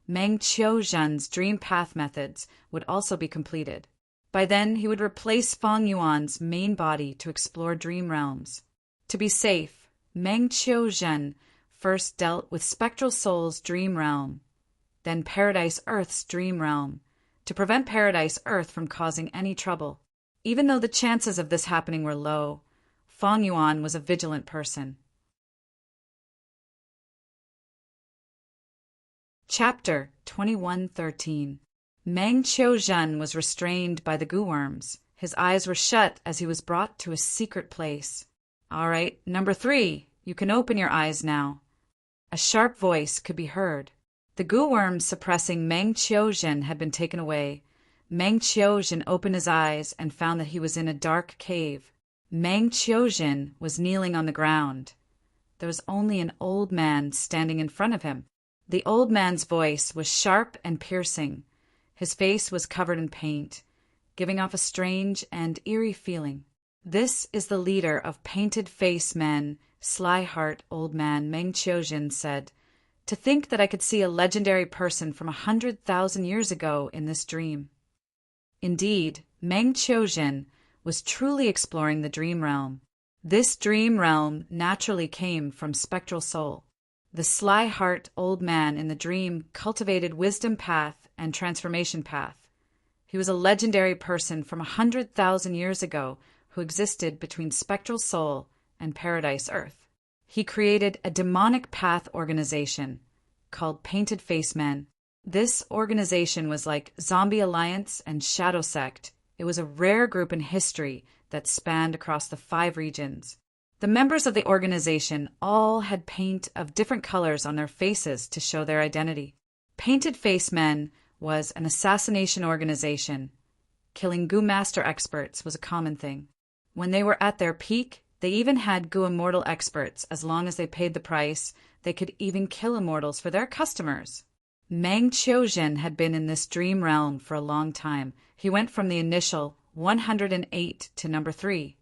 A: Meng Qiuzhen's Dream Path methods would also be completed. By then, he would replace Feng Yuan's main body to explore dream realms. To be safe, Meng Qiuzhen first dealt with Spectral Soul's dream realm, then Paradise Earth's dream realm, to prevent Paradise Earth from causing any trouble. Even though the chances of this happening were low, Feng Yuan was a vigilant person. Chapter 2113. Meng Qiuzhen was restrained by the goo worms. His eyes were shut as he was brought to a secret place. "All right, number 3, you can open your eyes now." A sharp voice could be heard. The goo worms suppressing Meng Qiuzhen had been taken away. Meng Qiuzhen opened his eyes and found that he was in a dark cave. Meng Qiuzhen was kneeling on the ground. There was only an old man standing in front of him. The old man's voice was sharp and piercing. His face was covered in paint, giving off a strange and eerie feeling. "This is the leader of Painted Face Men, Sly Heart Old Man," Meng Qiuzhen said. "To think that I could see a legendary person from 100,000 years ago in this dream." Indeed, Meng Qiuzhen was truly exploring the dream realm. This dream realm naturally came from Spectral Soul. The Sly Heart Old Man in the dream cultivated Wisdom Path and Transformation Path. He was a legendary person from 100,000 years ago who existed between Spectral Soul and Paradise Earth. He created a demonic path organization called Painted Face Men. This organization was like Zombie Alliance and Shadow Sect. It was a rare group in history that spanned across the 5 regions. The members of the organization all had paint of different colors on their faces to show their identity. Painted Face Men was an assassination organization. Killing goo master experts was a common thing. When they were at their peak, they even had goo immortal experts. As long as they paid the price, they could even kill immortals for their customers. Meng Qiuzhen had been in this dream realm for a long time. He went from the initial 108 to number 3.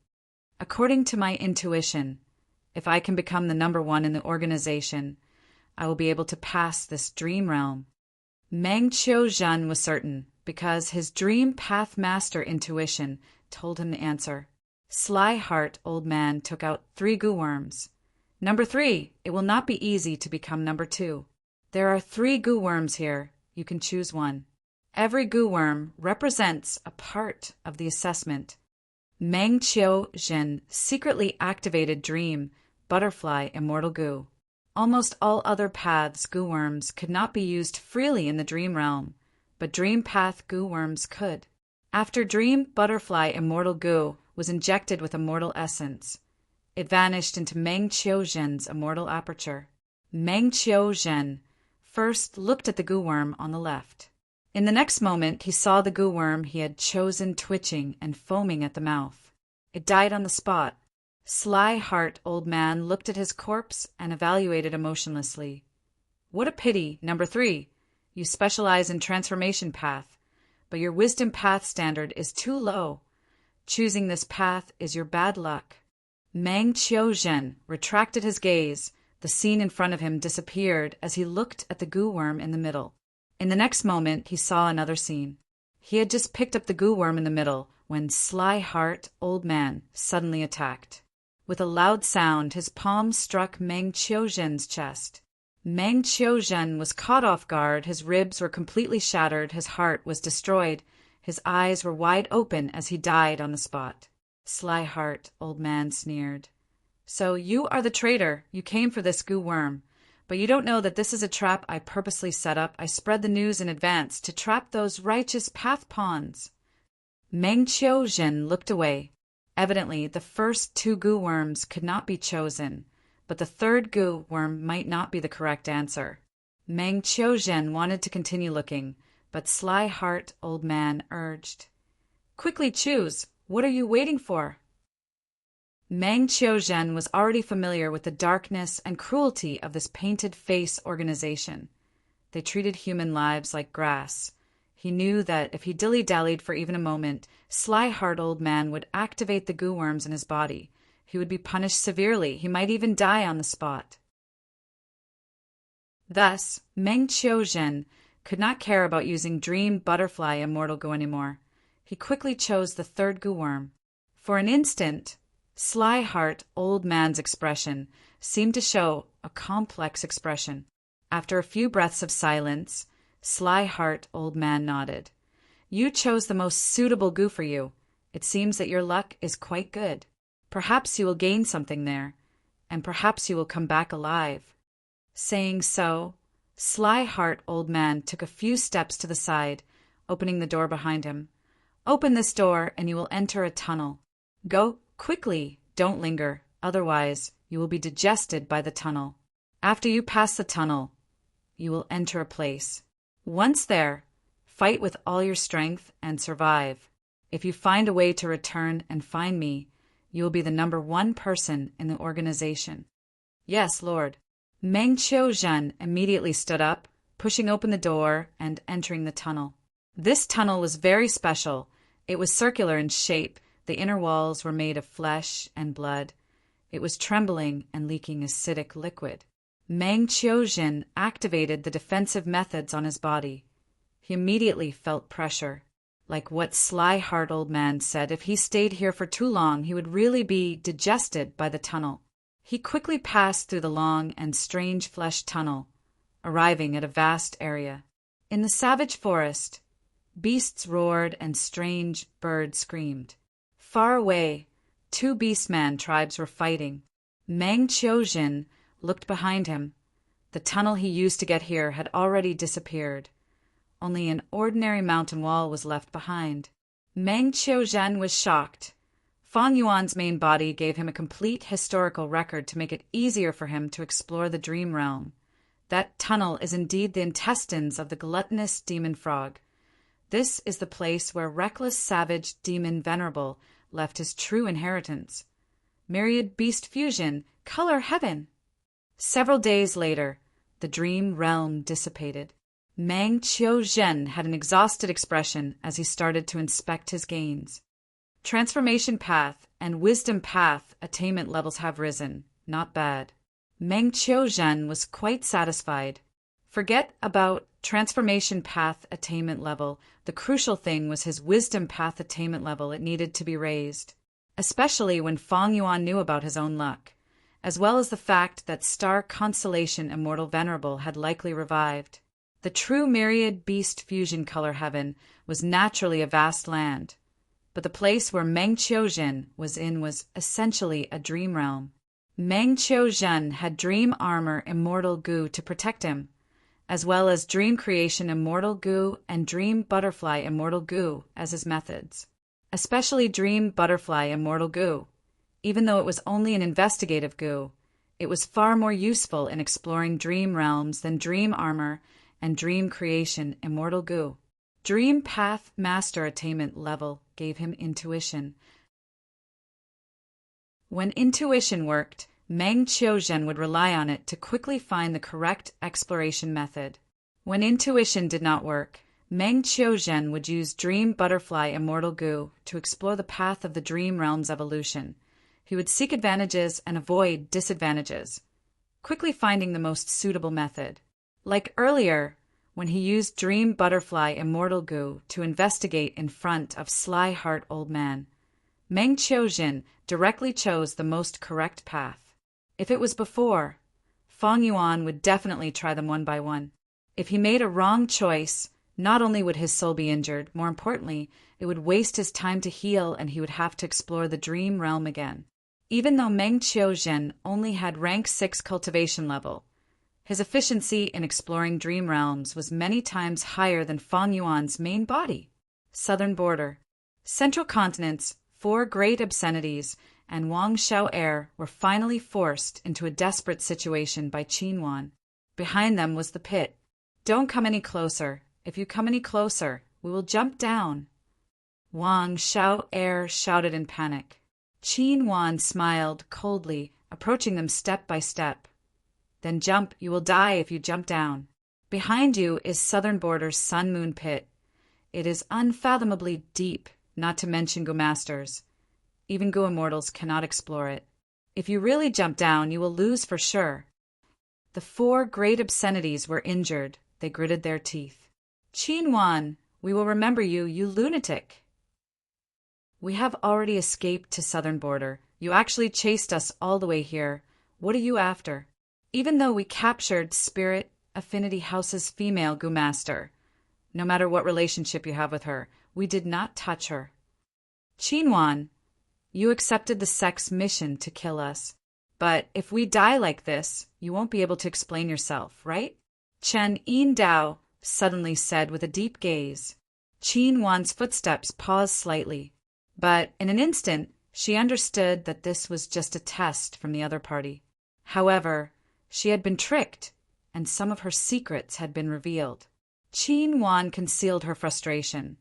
A: According to my intuition, If I can become the number one in the organization, I will be able to pass this dream realm. Meng Qiuzhen was certain, because his dream path master intuition told him the answer. Sly Heart Old Man took out 3 goo worms. Number 3, it will not be easy to become number 2. There are 3 goo worms here. You can choose one. Every goo worm represents a part of the assessment. Meng Qiuzhen secretly activated Dream, Butterfly, Immortal Goo. Almost all other paths goo worms could not be used freely in the dream realm, but Dream Path goo worms could. After Dream, Butterfly, Immortal Goo was injected with immortal essence, it vanished into Meng Qiuzhen's immortal aperture. Meng Qiuzhen first looked at the goo worm on the left. In the next moment, he saw the goo worm he had chosen twitching and foaming at the mouth. It died on the spot. Sly Heart Old Man looked at his corpse and evaluated emotionlessly. What a pity, number 3. You specialize in transformation path, but your wisdom path standard is too low. Choosing this path is your bad luck. Meng Qiuzhen retracted his gaze. The scene in front of him disappeared as he looked at the goo worm in the middle. In the next moment, he saw another scene. He had just picked up the goo worm in the middle when Sly Heart Old Man suddenly attacked. With a loud sound, his palm struck Meng Qiuzhen's chest. Meng Qiuzhen was caught off guard. His ribs were completely shattered. His heart was destroyed. His eyes were wide open as he died on the spot. Sly Heart Old Man sneered. So you are the traitor. You came for this goo worm. But you don't know that this is a trap I purposely set up. I spread the news in advance to trap those righteous path pawns. Meng Qiuzhen looked away. Evidently, the first 2 goo worms could not be chosen, but the 3rd goo worm might not be the correct answer. Meng Qiuzhen wanted to continue looking, but Sly Heart Old Man urged. Quickly choose. What are you waiting for? Meng Qiuzhen was already familiar with the darkness and cruelty of this painted face organization. They treated human lives like grass. He knew that if he dilly-dallied for even a moment, Sly Heart Old Man would activate the goo worms in his body. He would be punished severely. He might even die on the spot. Thus, Meng Qiuzhen could not care about using Dream, Butterfly, Immortal Goo anymore. He quickly chose the 3rd goo worm. For an instant, Sly Heart Old Man's expression seemed to show a complex expression. After a few breaths of silence, Sly Heart Old Man nodded. You chose the most suitable goo for you. It seems that your luck is quite good. Perhaps you will gain something there, and perhaps you will come back alive. Saying so, Sly Heart Old Man took a few steps to the side, opening the door behind him. Open this door and you will enter a tunnel. Go quickly, don't linger, otherwise you will be digested by the tunnel. After you pass the tunnel, you will enter a place. Once there, fight with all your strength and survive. If you find a way to return and find me, you will be the number 1 person in the organization. Yes, Lord. Meng Qiuzhen immediately stood up, pushing open the door and entering the tunnel. This tunnel was very special. It was circular in shape. The inner walls were made of flesh and blood. It was trembling and leaking acidic liquid. Meng Qiuzhen activated the defensive methods on his body. He immediately felt pressure. Like what Sly Heart Old Man said, if he stayed here for too long, he would really be digested by the tunnel. He quickly passed through the long and strange flesh tunnel, arriving at a vast area. In the savage forest, beasts roared and strange birds screamed. Far away, 2 beastman tribes were fighting. Meng Qiuzhen looked behind him. The tunnel he used to get here had already disappeared. Only an ordinary mountain wall was left behind. Meng Qiuzhen was shocked. Fang Yuan's main body gave him a complete historical record to make it easier for him to explore the dream realm. That tunnel is indeed the intestines of the gluttonous demon frog. This is the place where reckless savage demon Venerable left his true inheritance. Myriad beast fusion, color heaven. Several days later, the dream realm dissipated. Meng Qiuzhen had an exhausted expression as he started to inspect his gains. Transformation path and wisdom path attainment levels have risen. Not bad. Meng Qiuzhen was quite satisfied. Forget about transformation path attainment level. The crucial thing was his wisdom path attainment level. It needed to be raised, especially when Fang Yuan knew about his own luck, as well as the fact that star constellation Immortal Venerable had likely revived. The true myriad beast fusion color heaven was naturally a vast land, but the place where Meng Qiuzhen was in was essentially a dream realm. Meng Qiuzhen had dream armor Immortal Gu to protect him, as well as dream creation Immortal Gu and dream butterfly Immortal Gu as his methods. Especially dream butterfly Immortal Gu. Even though it was only an investigative Gu, it was far more useful in exploring dream realms than dream armor and dream creation Immortal Gu. Dream Path Master Attainment level gave him intuition. When intuition worked, Meng Qiuzhen would rely on it to quickly find the correct exploration method. When intuition did not work, Meng Qiuzhen would use Dream Butterfly Immortal Gu to explore the path of the dream realm's evolution. He would seek advantages and avoid disadvantages, quickly finding the most suitable method. Like earlier, when he used Dream Butterfly Immortal Gu to investigate in front of Sly Heart Old Man, Meng Qiuzhen directly chose the most correct path. If it was before, Fang Yuan would definitely try them one by one. If he made a wrong choice, not only would his soul be injured, more importantly, it would waste his time to heal and he would have to explore the dream realm again. Even though Meng Qiuzhen only had rank 6 cultivation level, his efficiency in exploring dream realms was many times higher than Fang Yuan's main body. Southern border. Central continents, 4 great obscenities, and Wang Shao Air were finally forced into a desperate situation by Qin Wan. Behind them was the pit. Don't come any closer. If you come any closer, we will jump down. Wang Shao Air shouted in panic. Qin Wan smiled coldly, approaching them step by step. Then jump, you will die if you jump down. Behind you is Southern Border's Sun Moon Pit. It is unfathomably deep, not to mention Go Masters. Even Go Immortals cannot explore it. If you really jump down, you will lose for sure. The 4 great obscenities were injured. They gritted their teeth. Qin Wan, we will remember you, you lunatic. We have already escaped to Southern Border. You actually chased us all the way here. What are you after? Even though we captured Spirit Affinity House's female Gu Master, no matter what relationship you have with her, we did not touch her. Qin Wan, you accepted the sect's mission to kill us. But if we die like this, you won't be able to explain yourself, right? Chen Yin Dao suddenly said with a deep gaze. Qin Wan's footsteps paused slightly, but in an instant she understood that this was just a test from the other party. However, she had been tricked, and some of her secrets had been revealed. Qin Wan concealed her frustration.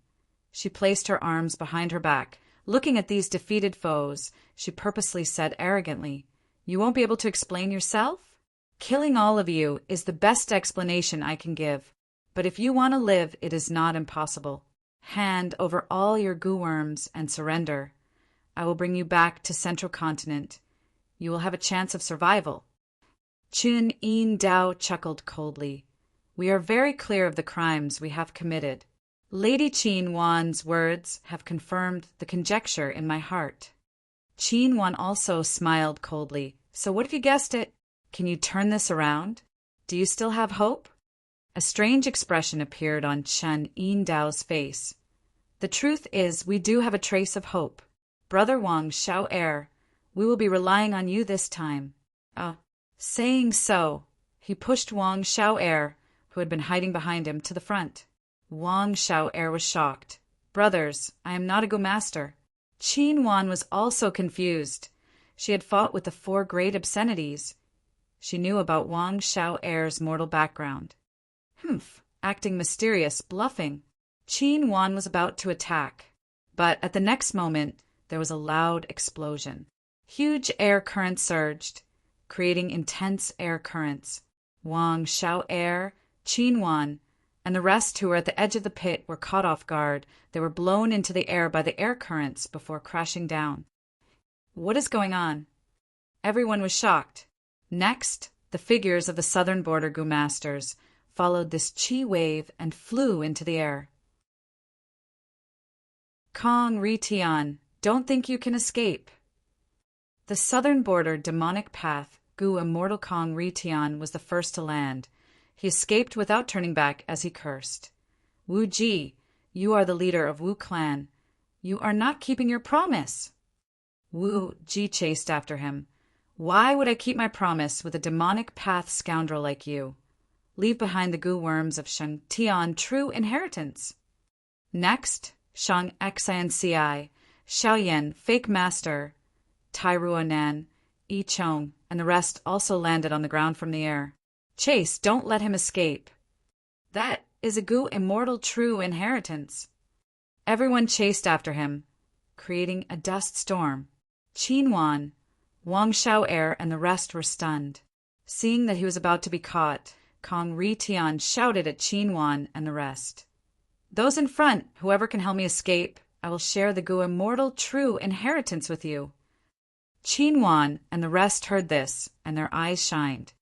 A: She placed her arms behind her back. Looking at these defeated foes, she purposely said arrogantly, "You won't be able to explain yourself? Killing all of you is the best explanation I can give. But if you want to live, it is not impossible. Hand over all your Gu worms and surrender. I will bring you back to Central Continent. You will have a chance of survival." Chen Yin Dao chuckled coldly. "We are very clear of the crimes we have committed. Lady Qin Wan's words have confirmed the conjecture in my heart." Qin Wan also smiled coldly. "So what if you guessed it? Can you turn this around? Do you still have hope?" A strange expression appeared on Chen Yin Dao's face. "The truth is, we do have a trace of hope. Brother Wang Shao Air, we will be relying on you this time." Saying so, he pushed Wang Shao Air, who had been hiding behind him, to the front. Wang Shao Air was shocked. "Brothers, I am not a Go Master." Qin Wan was also confused. She had fought with the 4 great obscenities. She knew about Wang Shao Air's mortal background. Acting mysterious, bluffing. Qin Wan was about to attack. But at the next moment, there was a loud explosion. Huge air currents surged, creating intense air currents. Wang Shao Air, Qin Wan, and the rest who were at the edge of the pit were caught off guard. They were blown into the air by the air currents before crashing down. What is going on? Everyone was shocked. Next, the figures of the southern border Gu masters followed this chi wave and flew into the air. Kong Ri Tian, don't think you can escape. The southern border demonic path Gu immortal Kong Ri Tian was the first to land. He escaped without turning back as he cursed. Wu Ji, you are the leader of Wu clan. You are not keeping your promise. Wu Ji chased after him. Why would I keep my promise with a demonic path scoundrel like you? Leave behind the Gu worms of Shang Tian true inheritance. Next, Shang Xianci, Xiaoyan, fake master, Tai Ruonan, Yi Chong, and the rest also landed on the ground from the air. Chase, don't let him escape. That is a Gu immortal true inheritance. Everyone chased after him, creating a dust storm. Qin Wan, Wang Xiao'er, and the rest were stunned. Seeing that he was about to be caught, Kong Ri Tian shouted at Qin Wan and the rest. Those in front, whoever can help me escape, I will share the Gu immortal true inheritance with you. Qin Wan and the rest heard this, and their eyes shined.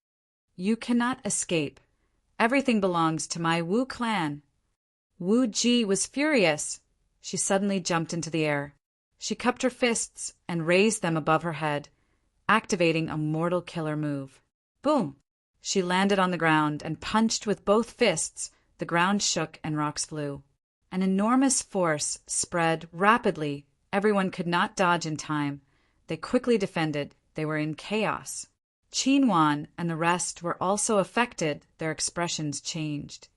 A: You cannot escape. Everything belongs to my Wu clan. Wu Ji was furious. She suddenly jumped into the air. She cupped her fists and raised them above her head, activating a mortal killer move. Boom! She landed on the ground and punched with both fists. The ground shook and rocks flew. An enormous force spread rapidly. Everyone could not dodge in time. They quickly defended. They were in chaos. Qin Wan and the rest were also affected. Their expressions changed.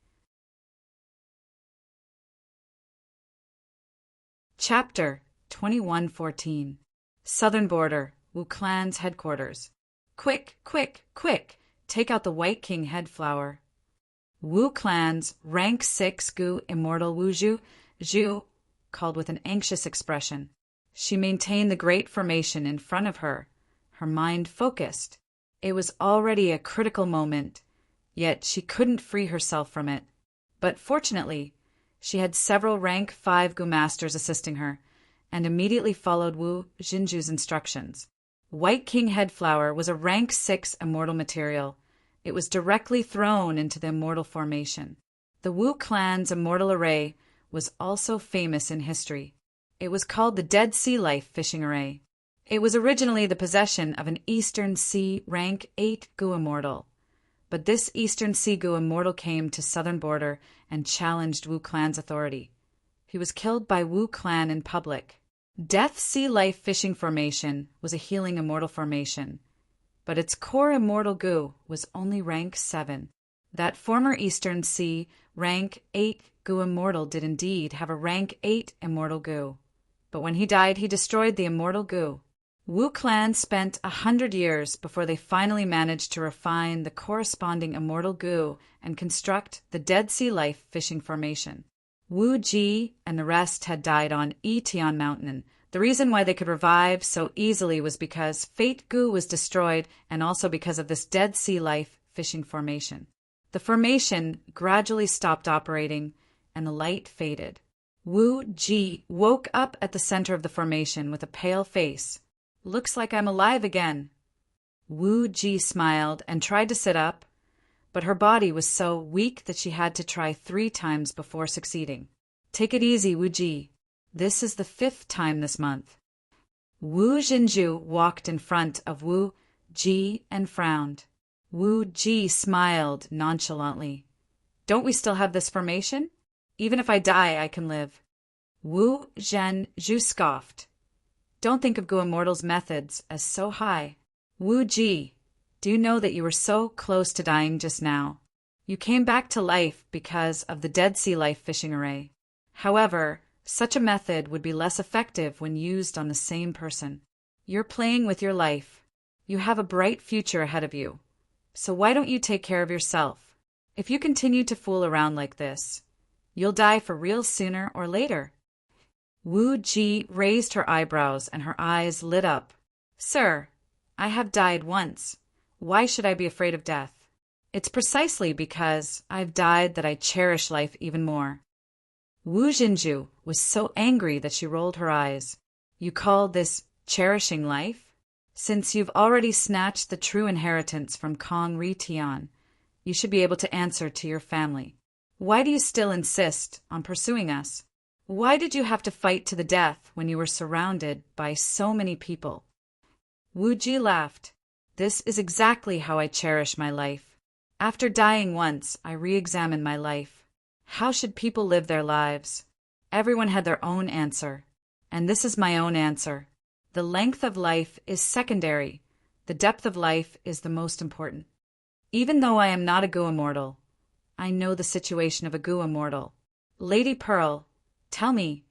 A: Chapter 2114. Southern Border, Wu Clan's headquarters. Quick, quick, quick! Take out the White King head flower. Wu Clan's rank 6 Gu immortal Wu Zhu called with an anxious expression. She maintained the great formation in front of her, her mind focused. It was already a critical moment, yet she couldn't free herself from it. But fortunately, she had several rank 5 Gu masters assisting her, and immediately followed Wu Jinju's instructions. White King head flower was a rank 6 immortal material. It was directly thrown into the immortal formation. The Wu clan's immortal array was also famous in history. It was called the Dead Sea Life Fishing Array. It was originally the possession of an Eastern Sea rank 8 Gu immortal. But this Eastern Sea Gu immortal came to Southern Border and challenged Wu clan's authority. He was killed by Wu clan in public. Death Sea Life Fishing Formation was a healing immortal formation, but its core immortal Gu was only rank 7. That former Eastern Sea rank 8 Gu immortal did indeed have a rank 8 immortal Gu, but when he died he destroyed the immortal Gu. Wu clan spent 100 years before they finally managed to refine the corresponding immortal Gu and construct the Dead Sea Life Fishing Formation. Wu Ji and the rest had died on Yitian Mountain. The reason why they could revive so easily was because Fate Gu was destroyed and also because of this Dead Sea Life Fishing Formation. The formation gradually stopped operating and the light faded. Wu Ji woke up at the center of the formation with a pale face. Looks like I'm alive again. Wu Ji smiled and tried to sit up, but her body was so weak that she had to try 3 times before succeeding. Take it easy, Wu Ji. This is the 5th time this month. Wu Jinju walked in front of Wu Ji and frowned. Wu Ji smiled nonchalantly. Don't we still have this formation? Even if I die, I can live. Wu Zhenju scoffed. Don't think of Gu Immortal's methods as so high. Wu Ji, do you know that you were so close to dying just now? You came back to life because of the Dead Sea Life Fishing Array. However, such a method would be less effective when used on the same person. You're playing with your life. You have a bright future ahead of you. So why don't you take care of yourself? If you continue to fool around like this, you'll die for real sooner or later. Wu Ji raised her eyebrows and her eyes lit up. Sir, I have died once. Why should I be afraid of death? It's precisely because I've died that I cherish life even more. Wu Jinju was so angry that she rolled her eyes. You call this cherishing life? Since you've already snatched the true inheritance from Kong Ri Tian, you should be able to answer to your family. Why do you still insist on pursuing us? Why did you have to fight to the death when you were surrounded by so many people? Wu Ji laughed. This is exactly how I cherish my life. After dying once, I re-examine my life. How should people live their lives? Everyone had their own answer. And this is my own answer. The length of life is secondary. The depth of life is the most important. Even though I am not a Gu immortal, I know the situation of a Gu immortal. Lady Pearl, tell me,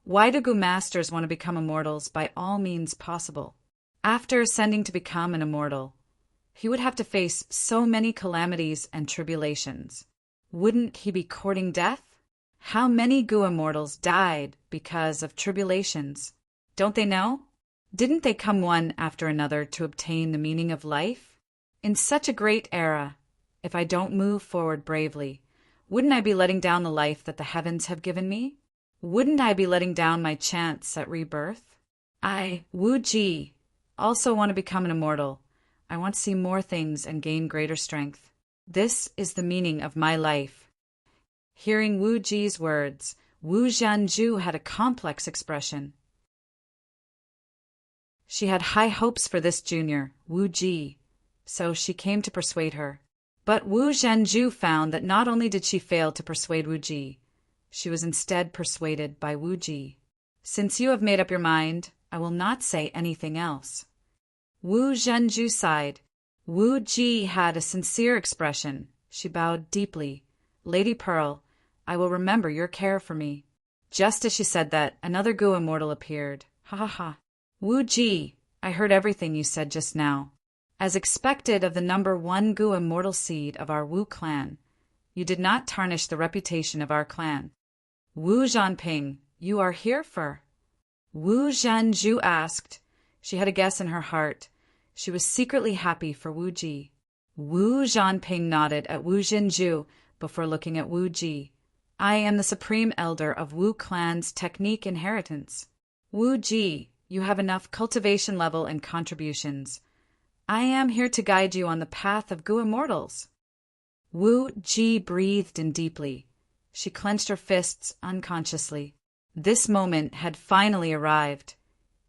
A: why do Gu masters want to become immortals by all means possible? After ascending to become an immortal, he would have to face so many calamities and tribulations. Wouldn't he be courting death? How many Gu immortals died because of tribulations? Don't they know? Didn't they come one after another to obtain the meaning of life? In such a great era, if I don't move forward bravely, wouldn't I be letting down the life that the heavens have given me? Wouldn't I be letting down my chance at rebirth? I, Wu Ji, also want to become an immortal. I want to see more things and gain greater strength. This is the meaning of my life. Hearing Wu Ji's words, Wu Zhanju had a complex expression. She had high hopes for this junior, Wu Ji, so she came to persuade her. But Wu Zhanju found that not only did she fail to persuade Wu Ji, she was instead persuaded by Wu Ji. Since you have made up your mind, I will not say anything else. Wu Zhanju sighed. Wu Ji had a sincere expression. She bowed deeply. Lady Pearl, I will remember your care for me. Just as she said that, another Gu immortal appeared. Ha ha ha. Wu Ji, I heard everything you said just now. As expected of the number 1 Gu immortal seed of our Wu clan, you did not tarnish the reputation of our clan. Wu Zhanping, you are here for? Wu Zhanju asked. She had a guess in her heart. She was secretly happy for Wu Ji. Wu Zhanping nodded at Wu Zhanju before looking at Wu Ji. I am the supreme elder of Wu clan's technique inheritance. Wu Ji, you have enough cultivation level and contributions. I am here to guide you on the path of Gu immortals. Wu Ji breathed in deeply. She clenched her fists unconsciously. This moment had finally arrived.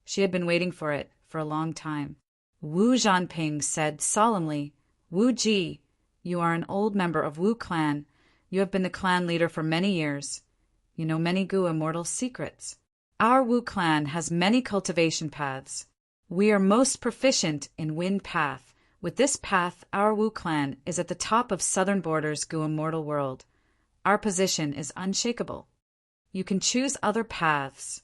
A: She had been waiting for it for a long time. Wu Zhanping said solemnly, Wu Ji, you are an old member of Wu clan. You have been the clan leader for many years. You know many Gu immortal secrets. Our Wu clan has many cultivation paths. We are most proficient in Wind Path. With this path, our Wu clan is at the top of Southern Border's Gu immortal world. Our position is unshakable. You can choose other paths.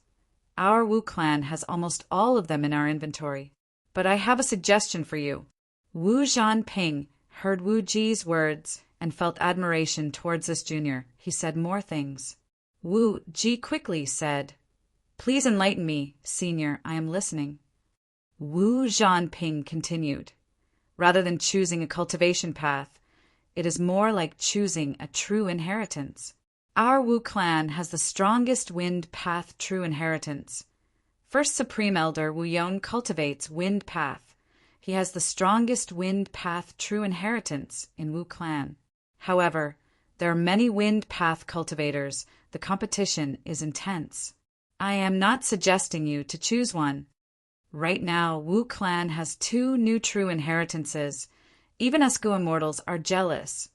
A: Our Wu clan has almost all of them in our inventory. But I have a suggestion for you. Wu Zhanping heard Wu Ji's words and felt admiration towards this junior. He said more things. Wu Ji quickly said, Please enlighten me, senior, I am listening. Wu Zhanping continued, Rather than choosing a cultivation path, it is more like choosing a true inheritance. Our Wu clan has the strongest Wind Path true inheritance. First Supreme Elder Wu Yong cultivates Wind Path. He has the strongest Wind Path true inheritance in Wu clan. However, there are many Wind Path cultivators. The competition is intense. I am not suggesting you to choose one. Right now, Wu clan has 2 new true inheritances. Even us Gu immortals are jealous.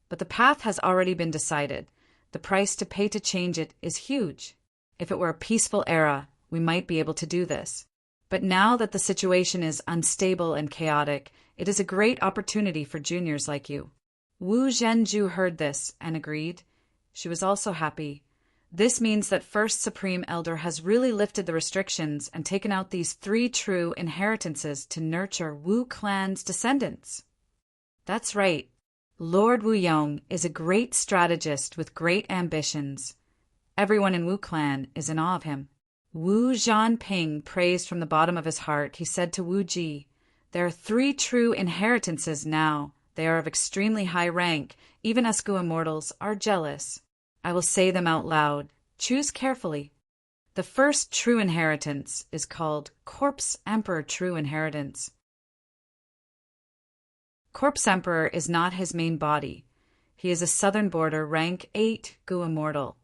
A: But the path has already been decided. The price to pay to change it is huge. If it were a peaceful era, we might be able to do this. But now that the situation is unstable and chaotic, it is a great opportunity for juniors like you. Wu Zhanju heard this and agreed. She was also happy. This means that First Supreme Elder has really lifted the restrictions and taken out these 3 true inheritances to nurture Wu clan's descendants. That's right. Lord Wu Yong is a great strategist with great ambitions. Everyone in Wu clan is in awe of him. Wu Zhanping praised from the bottom of his heart. He said to Wu Ji, There are 3 true inheritances now. They are of extremely high rank. Even us Gu immortals are jealous. I will say them out loud. Choose carefully. The first true inheritance is called Corpse Emperor True Inheritance. Corpse Emperor is not his main body. He is a Southern Border rank 8 Gu Immortal.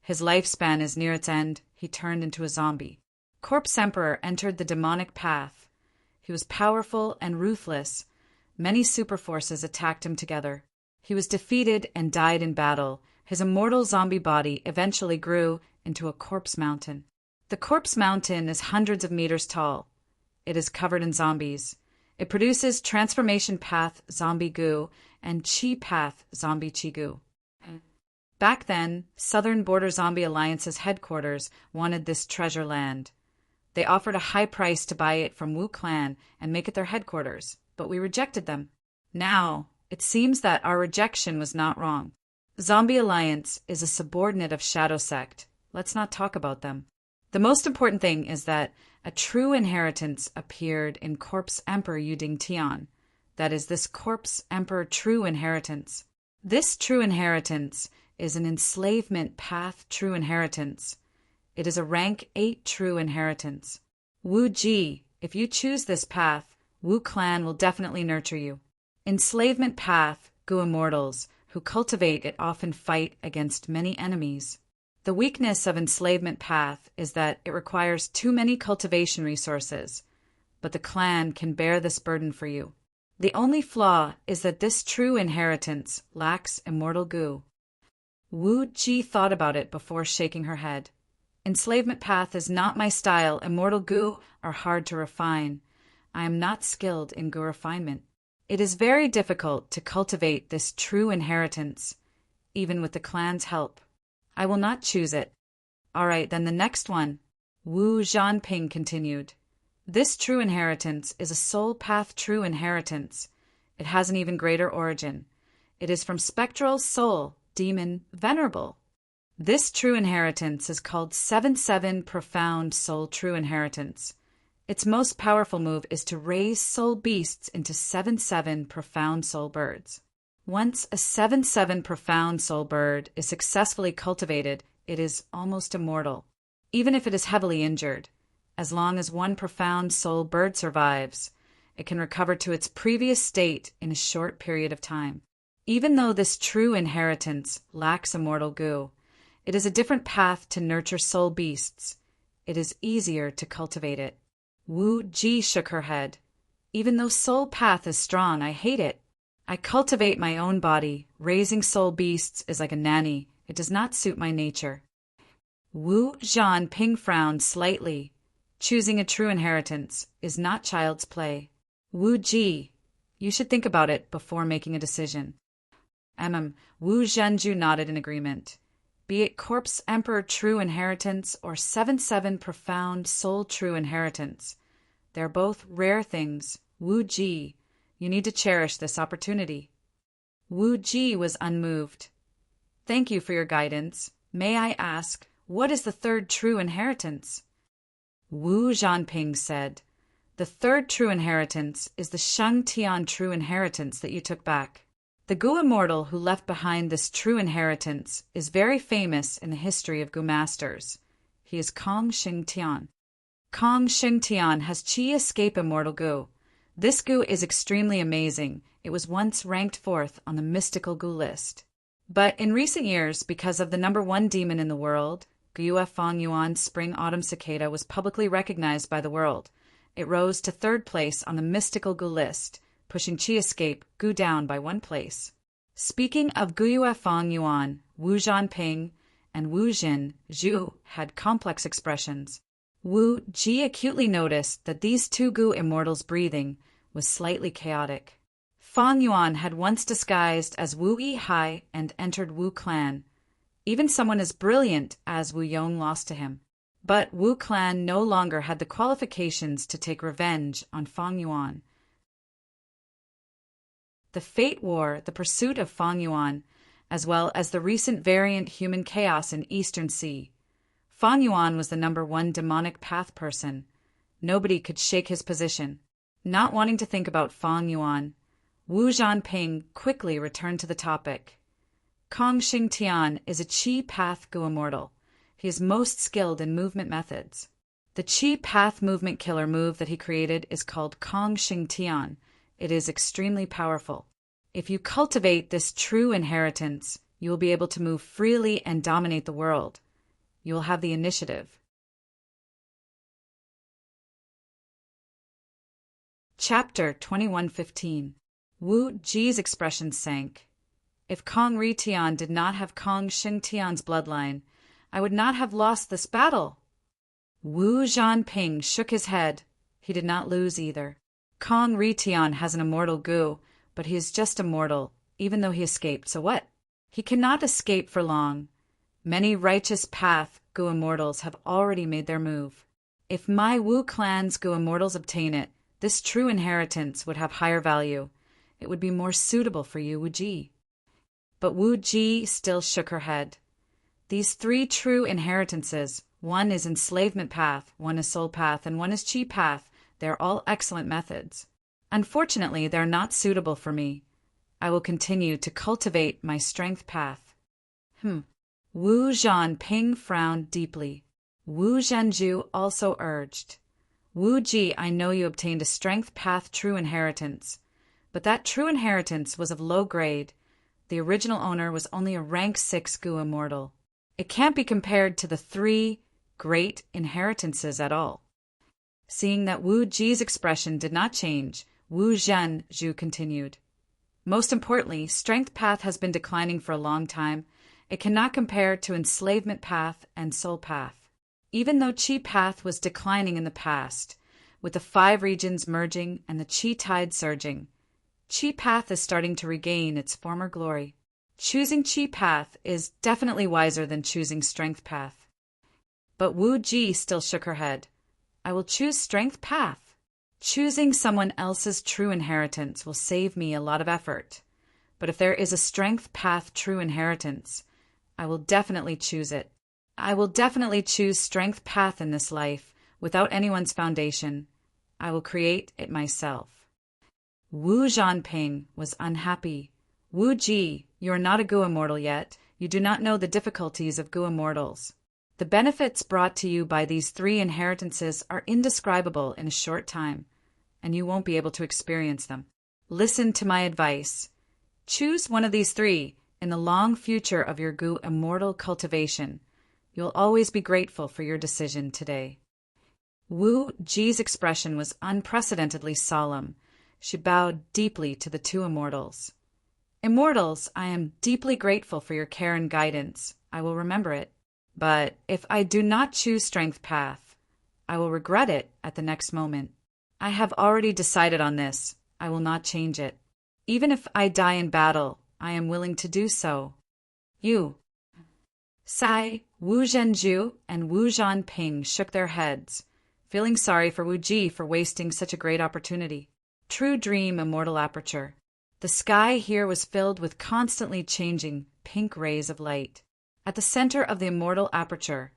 A: His lifespan is near its end. He turned into a zombie. Corpse Emperor entered the demonic path. He was powerful and ruthless. Many super forces attacked him together. He was defeated and died in battle. His immortal zombie body eventually grew into a corpse mountain. The corpse mountain is hundreds of meters tall. It is covered in zombies. It produces transformation path zombie goo and chi path zombie chi goo. Back then, Southern Border Zombie Alliance's headquarters wanted this treasure land. They offered a high price to buy it from Wu Clan and make it their headquarters, but we rejected them. Now, it seems that our rejection was not wrong. Zombie Alliance is a subordinate of Shadow Sect. Let's not talk about them. The most important thing is that a true inheritance appeared in Corpse Emperor Yuding Tian. That is, this Corpse Emperor True Inheritance. This true inheritance is an enslavement path true inheritance. It is a rank 8 true inheritance. Wu Ji, if you choose this path, Wu Clan will definitely nurture you. Enslavement path, Gu Immortals, who cultivate it often fight against many enemies. The weakness of enslavement path is that it requires too many cultivation resources, but the clan can bear this burden for you. The only flaw is that this true inheritance lacks immortal goo. Wu Ji thought about it before shaking her head. Enslavement path is not my style. Immortal goo are hard to refine. I am not skilled in goo refinement. It is very difficult to cultivate this true inheritance, even with the clan's help. I will not choose it. All right, then the next one. Wu Zhanping continued. This true inheritance is a soul path true inheritance. It has an even greater origin. It is from spectral soul, demon, Venerable. This true inheritance is called 7-7 Profound Soul True Inheritance. Its most powerful move is to raise soul beasts into 7-7 Profound Soul Birds. Once a 7-7 Profound Soul Bird is successfully cultivated, it is almost immortal, even if it is heavily injured. As long as one Profound Soul Bird survives, it can recover to its previous state in a short period of time. Even though this true inheritance lacks immortal goo, it is a different path to nurture soul beasts. It is easier to cultivate it. Wu Ji shook her head. Even though soul path is strong, I hate it. I cultivate my own body. Raising soul beasts is like a nanny. It does not suit my nature. Wu Zhanping frowned slightly. Choosing a true inheritance is not child's play. Wu Ji, you should think about it before making a decision. Wu Zhenju nodded in agreement. Be it Corpse Emperor True Inheritance or 7-7 Profound Soul True Inheritance. They're both rare things. Wu Ji, you need to cherish this opportunity. Wu Ji was unmoved. Thank you for your guidance. May I ask, what is the third true inheritance? Wu Zhanping said, the third true inheritance is the Sheng Tian True Inheritance that you took back. The Gu Immortal who left behind this true inheritance is very famous in the history of Gu Masters. He is Kong Sheng Tian. Kong Sheng Tian has Chi Escape Immortal Gu. This Gu is extremely amazing. It was once ranked 4th on the mystical Gu list. But in recent years, because of the #1 demon in the world, Guyue Fong Yuan's Spring Autumn Cicada was publicly recognized by the world. It rose to 3rd place on the mystical Gu list, pushing Chi Escape Gu down by 1 place. Speaking of Guyue Fong Yuan, Wu Zhanping and Wu Jin Zhu had complex expressions. Wu Ji acutely noticed that these two Gu immortals' breathing was slightly chaotic. Fong Yuan had once disguised as Wu Yihai and entered Wu Clan. Even someone as brilliant as Wu Yong lost to him. But Wu Clan no longer had the qualifications to take revenge on Fong Yuan. The Fate War, the pursuit of Fong Yuan, as well as the recent variant human chaos in Eastern Sea. Fong Yuan was the #1 demonic path person. Nobody could shake his position. Not wanting to think about Fong Yuan, Wu Zhanping quickly returned to the topic. Kong Sheng Tian is a Chi Path Gu Immortal. He is most skilled in movement methods. The Chi Path movement killer move that he created is called Kong Xing Tian. It is extremely powerful. If you cultivate this true inheritance, you will be able to move freely and dominate the world. You will have the initiative. Chapter 21:15. Wu Ji's expression sank. If Kong Ri Tian did not have Kong Xing Tian's bloodline, I would not have lost this battle. Wu Zhanping shook his head. He did not lose either. Kong Ri Tian has an immortal gu, but he is just a mortal, even though he escaped, so what? He cannot escape for long. Many righteous path gu immortals have already made their move. If my Wu clan's gu immortals obtain it, this true inheritance would have higher value. It would be more suitable for you, Wu Ji. But Wu Ji still shook her head. These three true inheritances, one is enslavement path, one is soul path, and one is Chi path, they are all excellent methods. Unfortunately, they are not suitable for me. I will continue to cultivate my strength path. Wu Zhanping frowned deeply. Wu Zhenju also urged. Wu Ji, I know you obtained a strength path true inheritance, but that true inheritance was of low grade. The original owner was only a rank 6 gu immortal. It can't be compared to the 3 great inheritances at all. Seeing that Wu Ji's expression did not change, Wu Zhenju continued. Most importantly, strength path has been declining for a long time. It cannot compare to enslavement path and soul path. Even though Chi path was declining in the past, with the 5 regions merging and the Chi tide surging, Chi path is starting to regain its former glory. Choosing Chi path is definitely wiser than choosing strength path. But Wu Ji still shook her head. I will choose strength path. Choosing someone else's true inheritance will save me a lot of effort. But if there is a strength path true inheritance, I will definitely choose it. I will definitely choose strength path in this life, without anyone's foundation. I will create it myself. Wu Zhanping was unhappy. Wu Ji, you are not a gu immortal yet. You do not know the difficulties of gu immortals. The benefits brought to you by these 3 inheritances are indescribable in a short time, and you won't be able to experience them. Listen to my advice. Choose one of these 3 in the long future of your gu immortal cultivation. You'll always be grateful for your decision today. Wu Ji's expression was unprecedentedly solemn. She bowed deeply to the 2 immortals. Immortals, I am deeply grateful for your care and guidance. I will remember it. But if I do not choose strength path, I will regret it at the next moment. I have already decided on this. I will not change it. Even if I die in battle, I am willing to do so. You. Sai, Wu Zhenju, and Wu Zhanping shook their heads, feeling sorry for Wu Ji for wasting such a great opportunity. True dream immortal aperture. The sky here was filled with constantly changing pink rays of light. At the center of the immortal aperture,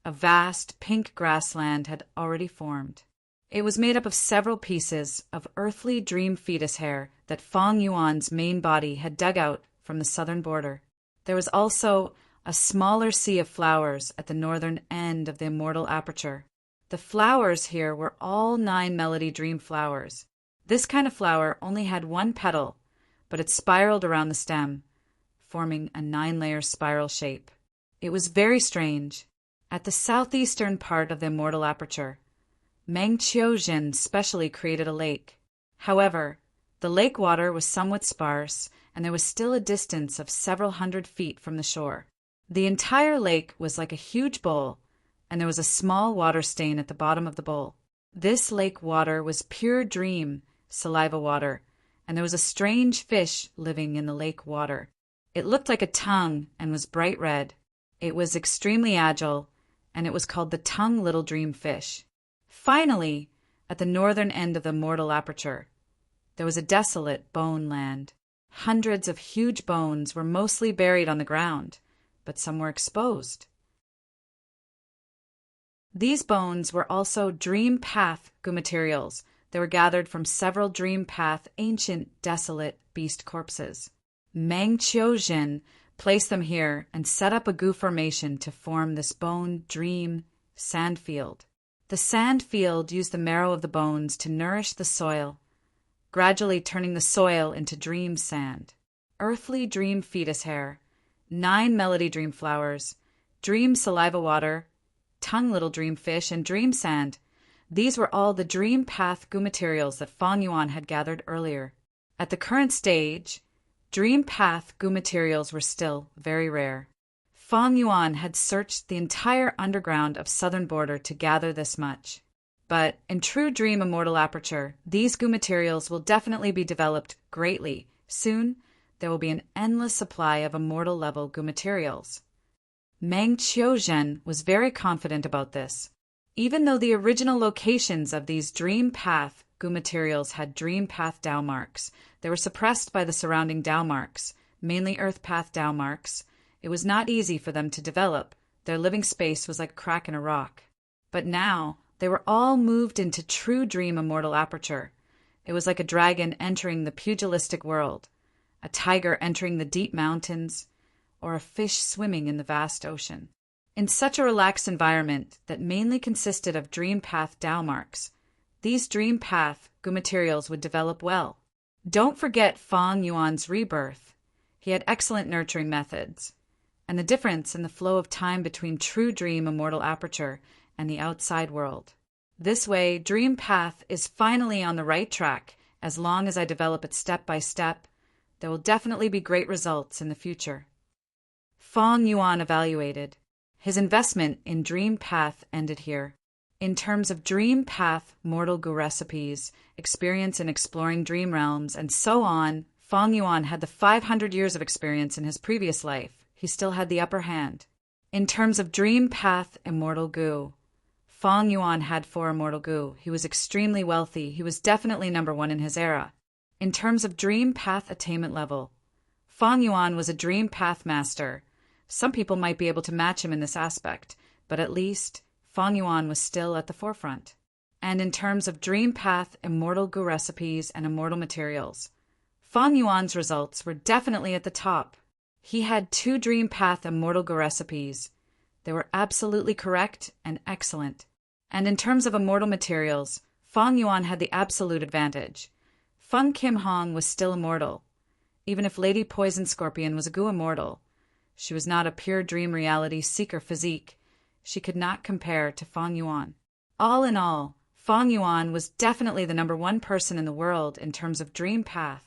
A: a vast pink grassland had already formed. It was made up of several pieces of earthly dream fetus hair that Fang Yuan's main body had dug out from the southern border. There was also a smaller sea of flowers at the northern end of the immortal aperture. The flowers here were all 9 melody dream flowers. This kind of flower only had 1 petal, but it spiraled around the stem, forming a 9-layer spiral shape. It was very strange. At the southeastern part of the immortal aperture, Meng Qiuzhen specially created a lake. However, the lake water was somewhat sparse, and there was still a distance of several hundred feet from the shore. The entire lake was like a huge bowl, and there was a small water stain at the bottom of the bowl. This lake water was pure dream, saliva water, and there was a strange fish living in the lake water. It looked like a tongue and was bright red. It was extremely agile, and it was called the tongue little dream fish. Finally, at the northern end of the mortal aperture, there was a desolate bone land. Hundreds of huge bones were mostly buried on the ground, but some were exposed. These bones were also dream path gu materials. They were gathered from several dream path ancient desolate beast corpses. Meng Qiuzhen Place them here and set up a goo formation to form this bone dream sand field. The sand field used the marrow of the bones to nourish the soil, gradually turning the soil into dream sand. Earthly dream fetus hair, 9 melody dream flowers, dream saliva water, tongue little dream fish, and dream sand. These were all the dream path goo materials that Fang Yuan had gathered earlier. At the current stage, dream path goo materials were still very rare. Fang Yuan had searched the entire underground of southern border to gather this much. But in true dream immortal aperture, these goo materials will definitely be developed greatly. Soon, there will be an endless supply of immortal level goo materials. Meng Qiuzhen was very confident about this. Even though the original locations of these dream path goo materials had dream path Dao marks, they were suppressed by the surrounding Dao marks, mainly earth path Dao marks. It was not easy for them to develop. Their living space was like a crack in a rock. But now, they were all moved into true dream immortal aperture. It was like a dragon entering the pugilistic world, a tiger entering the deep mountains, or a fish swimming in the vast ocean. In such a relaxed environment that mainly consisted of dream path Dao marks, these dream path goo materials would develop well. Don't forget Fang Yuan's rebirth. He had excellent nurturing methods, and the difference in the flow of time between true dream immortal aperture and the outside world. This way, dream path is finally on the right track. As long as I develop it step by step, there will definitely be great results in the future. Fang Yuan evaluated. His investment in dream path ended here. In terms of dream path mortal goo recipes, experience in exploring dream realms, and so on, Fang Yuan had the 500 years of experience in his previous life. He still had the upper hand. In terms of dream path immortal goo, Fang Yuan had 4 immortal goo. He was extremely wealthy. He was definitely number 1 in his era. In terms of dream path attainment level, Fang Yuan was a dream path master. Some people might be able to match him in this aspect, but at least Fang Yuan was still at the forefront. And in terms of dream path immortal goo recipes and immortal materials, Fang Yuan's results were definitely at the top. He had 2 dream path immortal goo recipes. They were absolutely correct and excellent. And in terms of immortal materials, Fang Yuan had the absolute advantage. Feng Kim Hong was still immortal. Even if Lady Poison Scorpion was a goo immortal, she was not a pure dream reality seeker physique. She could not compare to Fang Yuan. All in all, Fang Yuan was definitely the number 1 person in the world in terms of dream path.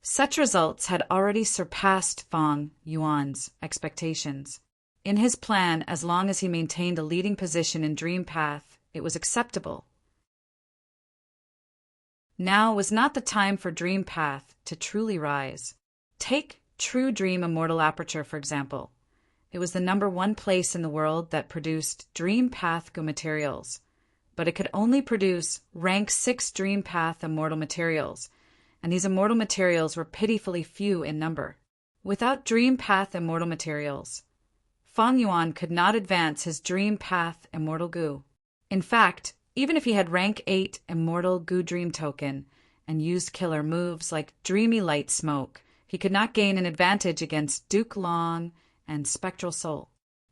A: Such results had already surpassed Fang Yuan's expectations. In his plan, as long as he maintained a leading position in dream path, it was acceptable. Now was not the time for dream path to truly rise. Take true dream immortal aperture, for example. It was the number 1 place in the world that produced dream path goo materials, but it could only produce rank 6 dream path immortal materials, and these immortal materials were pitifully few in number. Without dream path immortal materials, Fang Yuan could not advance his dream path immortal goo. In fact, even if he had rank 8 immortal goo dream token and used killer moves like dreamy light smoke, he could not gain an advantage against Duke Long and Spectral Soul.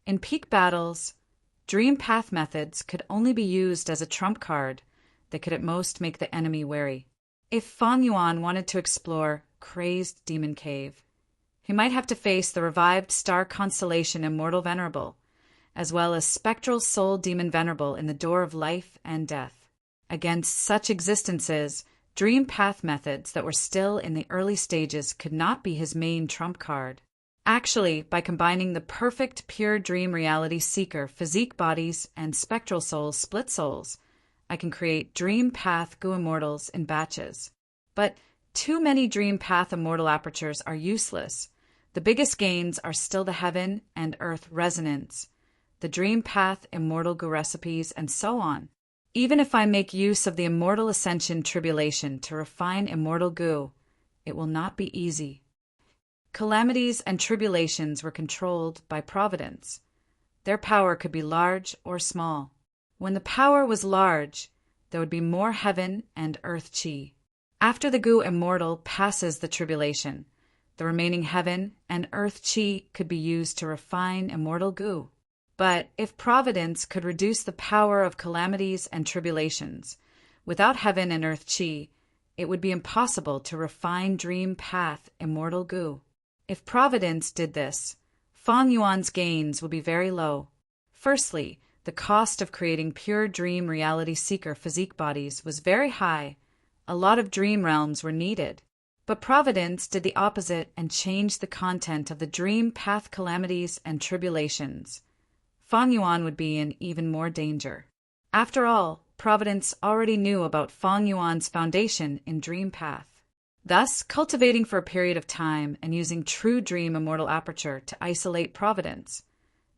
A: In peak battles, dream path methods could only be used as a trump card that could at most make the enemy wary. If Fang Yuan wanted to explore Crazed Demon Cave, he might have to face the revived star constellation Immortal Venerable, as well as Spectral Soul Demon Venerable in the Door of Life and Death. Against such existences, dream path methods that were still in the early stages could not be his main trump card. Actually, by combining the perfect pure dream reality seeker physique bodies and spectral souls split souls, I can create dream path goo immortals in batches. But too many dream path immortal apertures are useless. The biggest gains are still the heaven and earth resonance, the dream path immortal goo recipes, and so on. Even if I make use of the immortal ascension tribulation to refine immortal goo, it will not be easy. Calamities and tribulations were controlled by providence. Their power could be large or small. When the power was large, there would be more heaven and earth chi. After the goo immortal passes the tribulation, The remaining heaven and earth chi could be used to refine immortal goo. But if Providence could reduce the power of calamities and tribulations, without heaven and earth chi, it would be impossible to refine dream path immortal goo. If Providence did this, Fang Yuan's gains would be very low. Firstly, the cost of creating pure dream reality seeker physique bodies was very high. A lot of dream realms were needed. But Providence did the opposite and changed the content of the dream path calamities and tribulations. Fang Yuan would be in even more danger. After all, Providence already knew about Fang Yuan's foundation in dream path. Thus, cultivating for a period of time and using true dream immortal aperture to isolate Providence,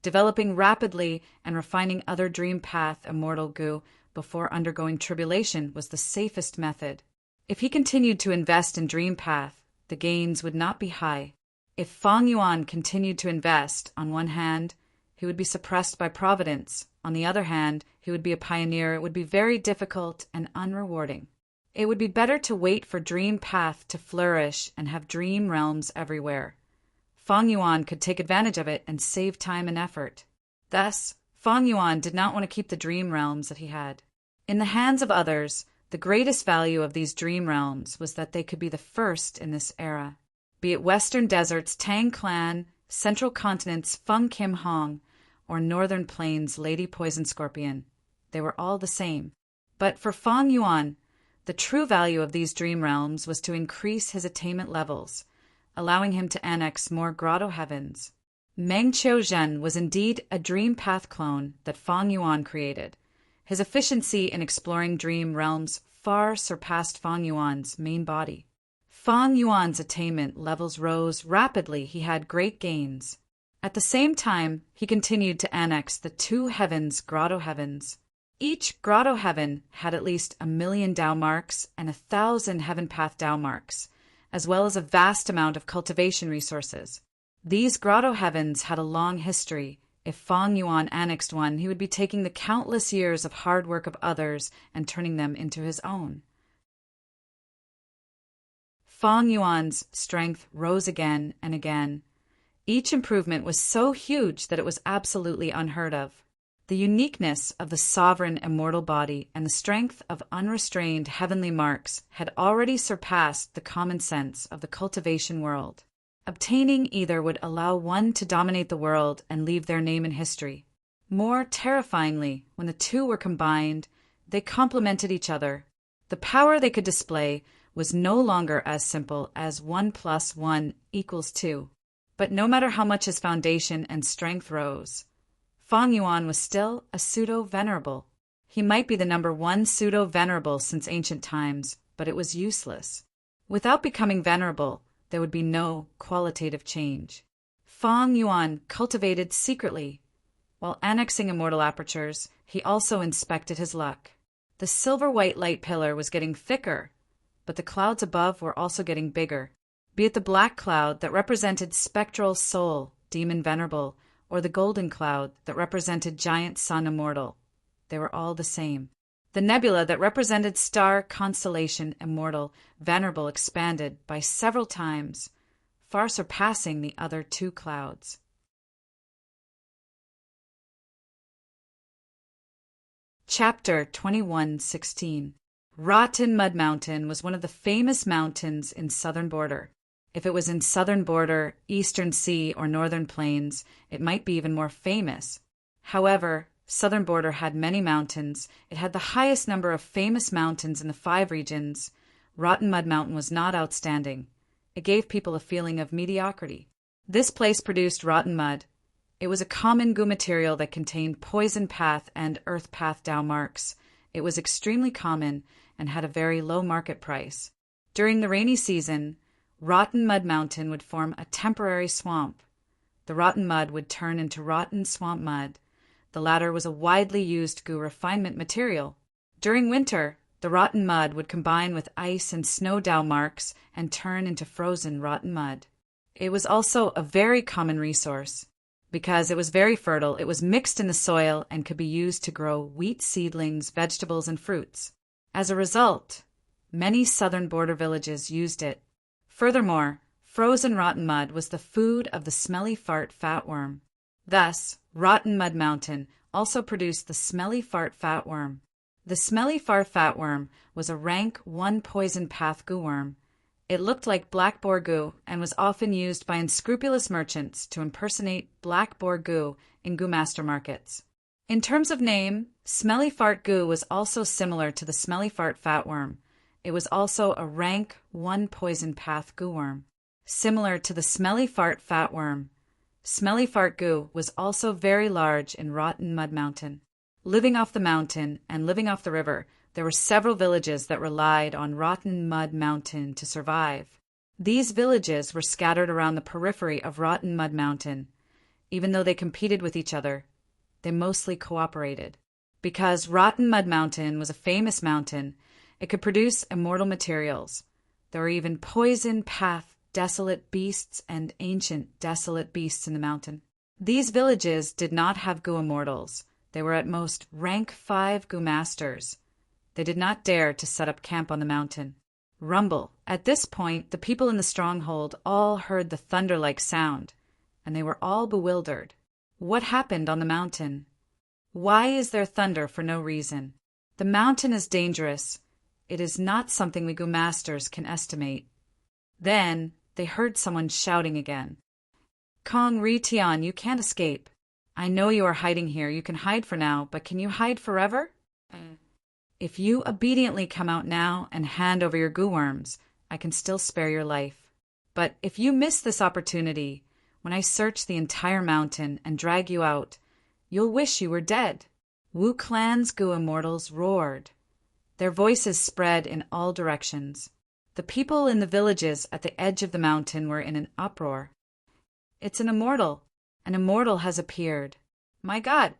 A: developing rapidly and refining other dream path immortal goo before undergoing tribulation was the safest method. If he continued to invest in dream path, the gains would not be high. If Fang Yuan continued to invest, on one hand, he would be suppressed by Providence. On the other hand, he would be a pioneer. It would be very difficult and unrewarding. It would be better to wait for dream path to flourish and have dream realms everywhere. Fang Yuan could take advantage of it and save time and effort. Thus, Fang Yuan did not want to keep the dream realms that he had. In the hands of others, the greatest value of these dream realms was that they could be the first in this era. Be it Western Deserts Tang Clan, Central Continent's Feng Kim Hong, or Northern Plains Lady Poison Scorpion, they were all the same. But for Fang Yuan, the true value of these dream realms was to increase his attainment levels, allowing him to annex more grotto heavens. Meng Qiuzhen was indeed a dream path clone that Fang Yuan created. His efficiency in exploring dream realms far surpassed Fang Yuan's main body. Fang Yuan's attainment levels rose rapidly. He had great gains. At the same time, he continued to annex the 2 heavens, grotto heavens. Each grotto heaven had at least 1,000,000 Dao marks and 1,000 heaven path Dao marks, as well as a vast amount of cultivation resources. These grotto heavens had a long history. If Fang Yuan annexed one, he would be taking the countless years of hard work of others and turning them into his own. Fang Yuan's strength rose again and again. Each improvement was so huge that it was absolutely unheard of. The uniqueness of the sovereign immortal body and the strength of unrestrained heavenly marks had already surpassed the common sense of the cultivation world. Obtaining either would allow one to dominate the world and leave their name in history. More terrifyingly, when the 2 were combined, they complemented each other. The power they could display was no longer as simple as 1 + 1 = 2. But no matter how much his foundation and strength rose, Fang Yuan was still a pseudo-venerable. He might be the number 1 pseudo-venerable since ancient times, but it was useless. Without becoming venerable, there would be no qualitative change. Fang Yuan cultivated secretly. While annexing immortal apertures, he also inspected his luck. The silver-white light pillar was getting thicker, but the clouds above were also getting bigger. Be it the black cloud that represented spectral soul, demon venerable, or the golden cloud that represented giant sun immortal, they were all the same. The nebula that represented star constellation immortal venerable expanded by several times, far surpassing the other 2 clouds. Chapter 21:16. Rotten Mud Mountain was one of the famous mountains in southern border. If it was in southern border, eastern sea, or northern plains, it might be even more famous. However, southern border had many mountains. It had the highest number of famous mountains in the 5 regions. Rotten Mud Mountain was not outstanding. It gave people a feeling of mediocrity. This place produced rotten mud. It was a common goo material that contained poison path and earth path Dao marks. It was extremely common and had a very low market price. During the rainy season, Rotten Mud Mountain would form a temporary swamp. The rotten mud would turn into rotten swamp mud. The latter was a widely used goo refinement material. During winter, the rotten mud would combine with ice and snow Dao marks and turn into frozen rotten mud. It was also a very common resource. Because it was very fertile, it was mixed in the soil and could be used to grow wheat seedlings, vegetables, and fruits. As a result, many southern border villages used it. Furthermore, frozen rotten mud was the food of the smelly fart fatworm. Thus, Rotten Mud Mountain also produced the smelly fart fatworm. The smelly fart fatworm was a rank one-poison path goo worm. It looked like black boar goo and was often used by unscrupulous merchants to impersonate black boar goo in goo master markets. In terms of name, smelly fart goo was also similar to the smelly fart fatworm. It was also a rank one-poison path goo worm. Similar to the smelly fart fatworm, smelly fart goo was also very large in Rotten Mud Mountain. Living off the mountain and living off the river, there were several villages that relied on Rotten Mud Mountain to survive. These villages were scattered around the periphery of Rotten Mud Mountain. Even though they competed with each other, they mostly cooperated. Because Rotten Mud Mountain was a famous mountain, it could produce immortal materials. There were even poison path desolate beasts and ancient desolate beasts in the mountain. These villages did not have goo immortals. They were at most rank 5 goo masters. They did not dare to set up camp on the mountain. Rumble. At this point, the people in the stronghold all heard the thunder-like sound, and they were all bewildered. What happened on the mountain? Why is there thunder for no reason? The mountain is dangerous. It is not something we goo masters can estimate. Then they heard someone shouting again. Kong Ritian, you can't escape. I know you are hiding here. You can hide for now, but can you hide forever? If you obediently come out now and hand over your goo worms, I can still spare your life. But if you miss this opportunity, when I search the entire mountain and drag you out, you'll wish you were dead. Wu Clan's goo immortals roared. Their voices spread in all directions. The people in the villages at the edge of the mountain were in an uproar. It's an immortal. An immortal has appeared. My God!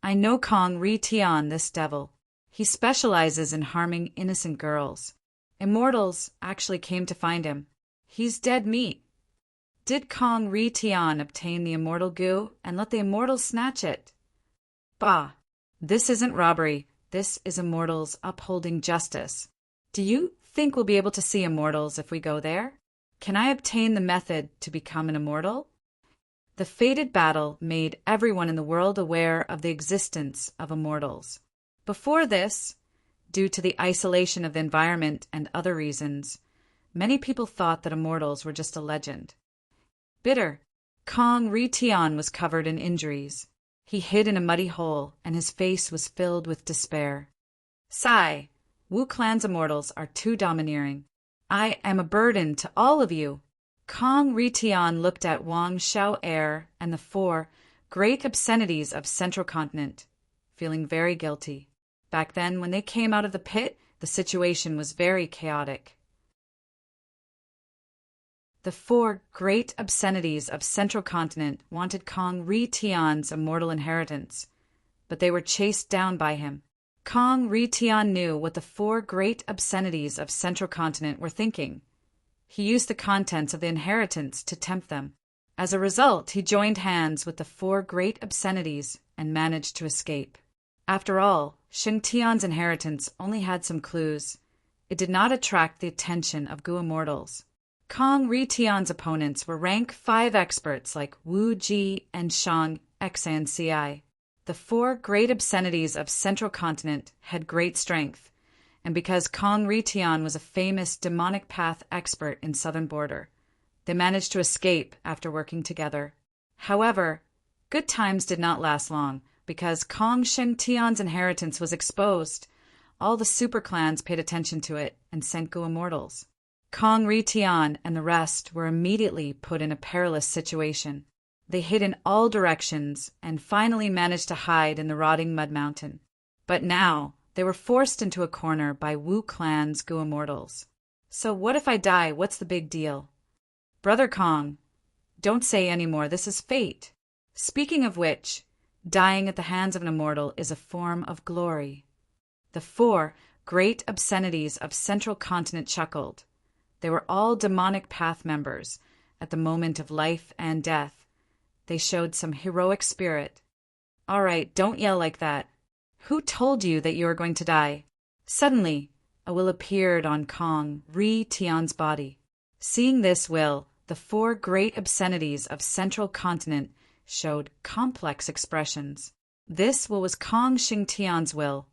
A: I know Kong Ritian, this devil. He specializes in harming innocent girls. Immortals actually came to find him. He's dead meat. Did Kong Ritian obtain the immortal goo and let the immortals snatch it? Bah! This isn't robbery. This is immortals upholding justice. Do you think we'll be able to see immortals if we go there? Can I obtain the method to become an immortal? The fated battle made everyone in the world aware of the existence of immortals. Before this, due to the isolation of the environment and other reasons, many people thought that immortals were just a legend. Bitter, Kong Ritian was covered in injuries. He hid in a muddy hole, and his face was filled with despair. Sigh, Wu Clan's immortals are too domineering. I am a burden to all of you. Kong Ritian looked at Wang Xiao Air and the 4 great obscenities of Central Continent, feeling very guilty. Back then, when they came out of the pit, the situation was very chaotic. The 4 great obscenities of Central Continent wanted Kong Ritian's immortal inheritance, but they were chased down by him. Kong Ritian knew what the 4 great obscenities of Central Continent were thinking. He used the contents of the inheritance to tempt them. As a result, he joined hands with the 4 great obscenities and managed to escape. After all, Sheng Tian's inheritance only had some clues. It did not attract the attention of goo immortals. Kong Ritian's opponents were rank 5 experts like Wu Ji and Shang Xanci. The 4 great obscenities of Central Continent had great strength, and because Kong Ritian was a famous demonic path expert in southern border, they managed to escape after working together. However, good times did not last long, because Kong Sheng Tian's inheritance was exposed. All the super clans paid attention to it and sent goo immortals. Kong Ritian and the rest were immediately put in a perilous situation. They hid in all directions and finally managed to hide in the rotting mud mountain. But now, they were forced into a corner by Wu Clan's goo immortals. So what if I die? What's the big deal? Brother Kong, don't say any more. This is fate. Speaking of which, dying at the hands of an immortal is a form of glory. The 4 great obscenities of Central Continent chuckled. They were all demonic path members. At the moment of life and death, they showed some heroic spirit. All right, don't yell like that. Who told you that you are going to die? Suddenly, a will appeared on Kong Ritian's body. Seeing this will, The 4 great obscenities of Central Continent showed complex expressions. This was Kong Xing Tian's will.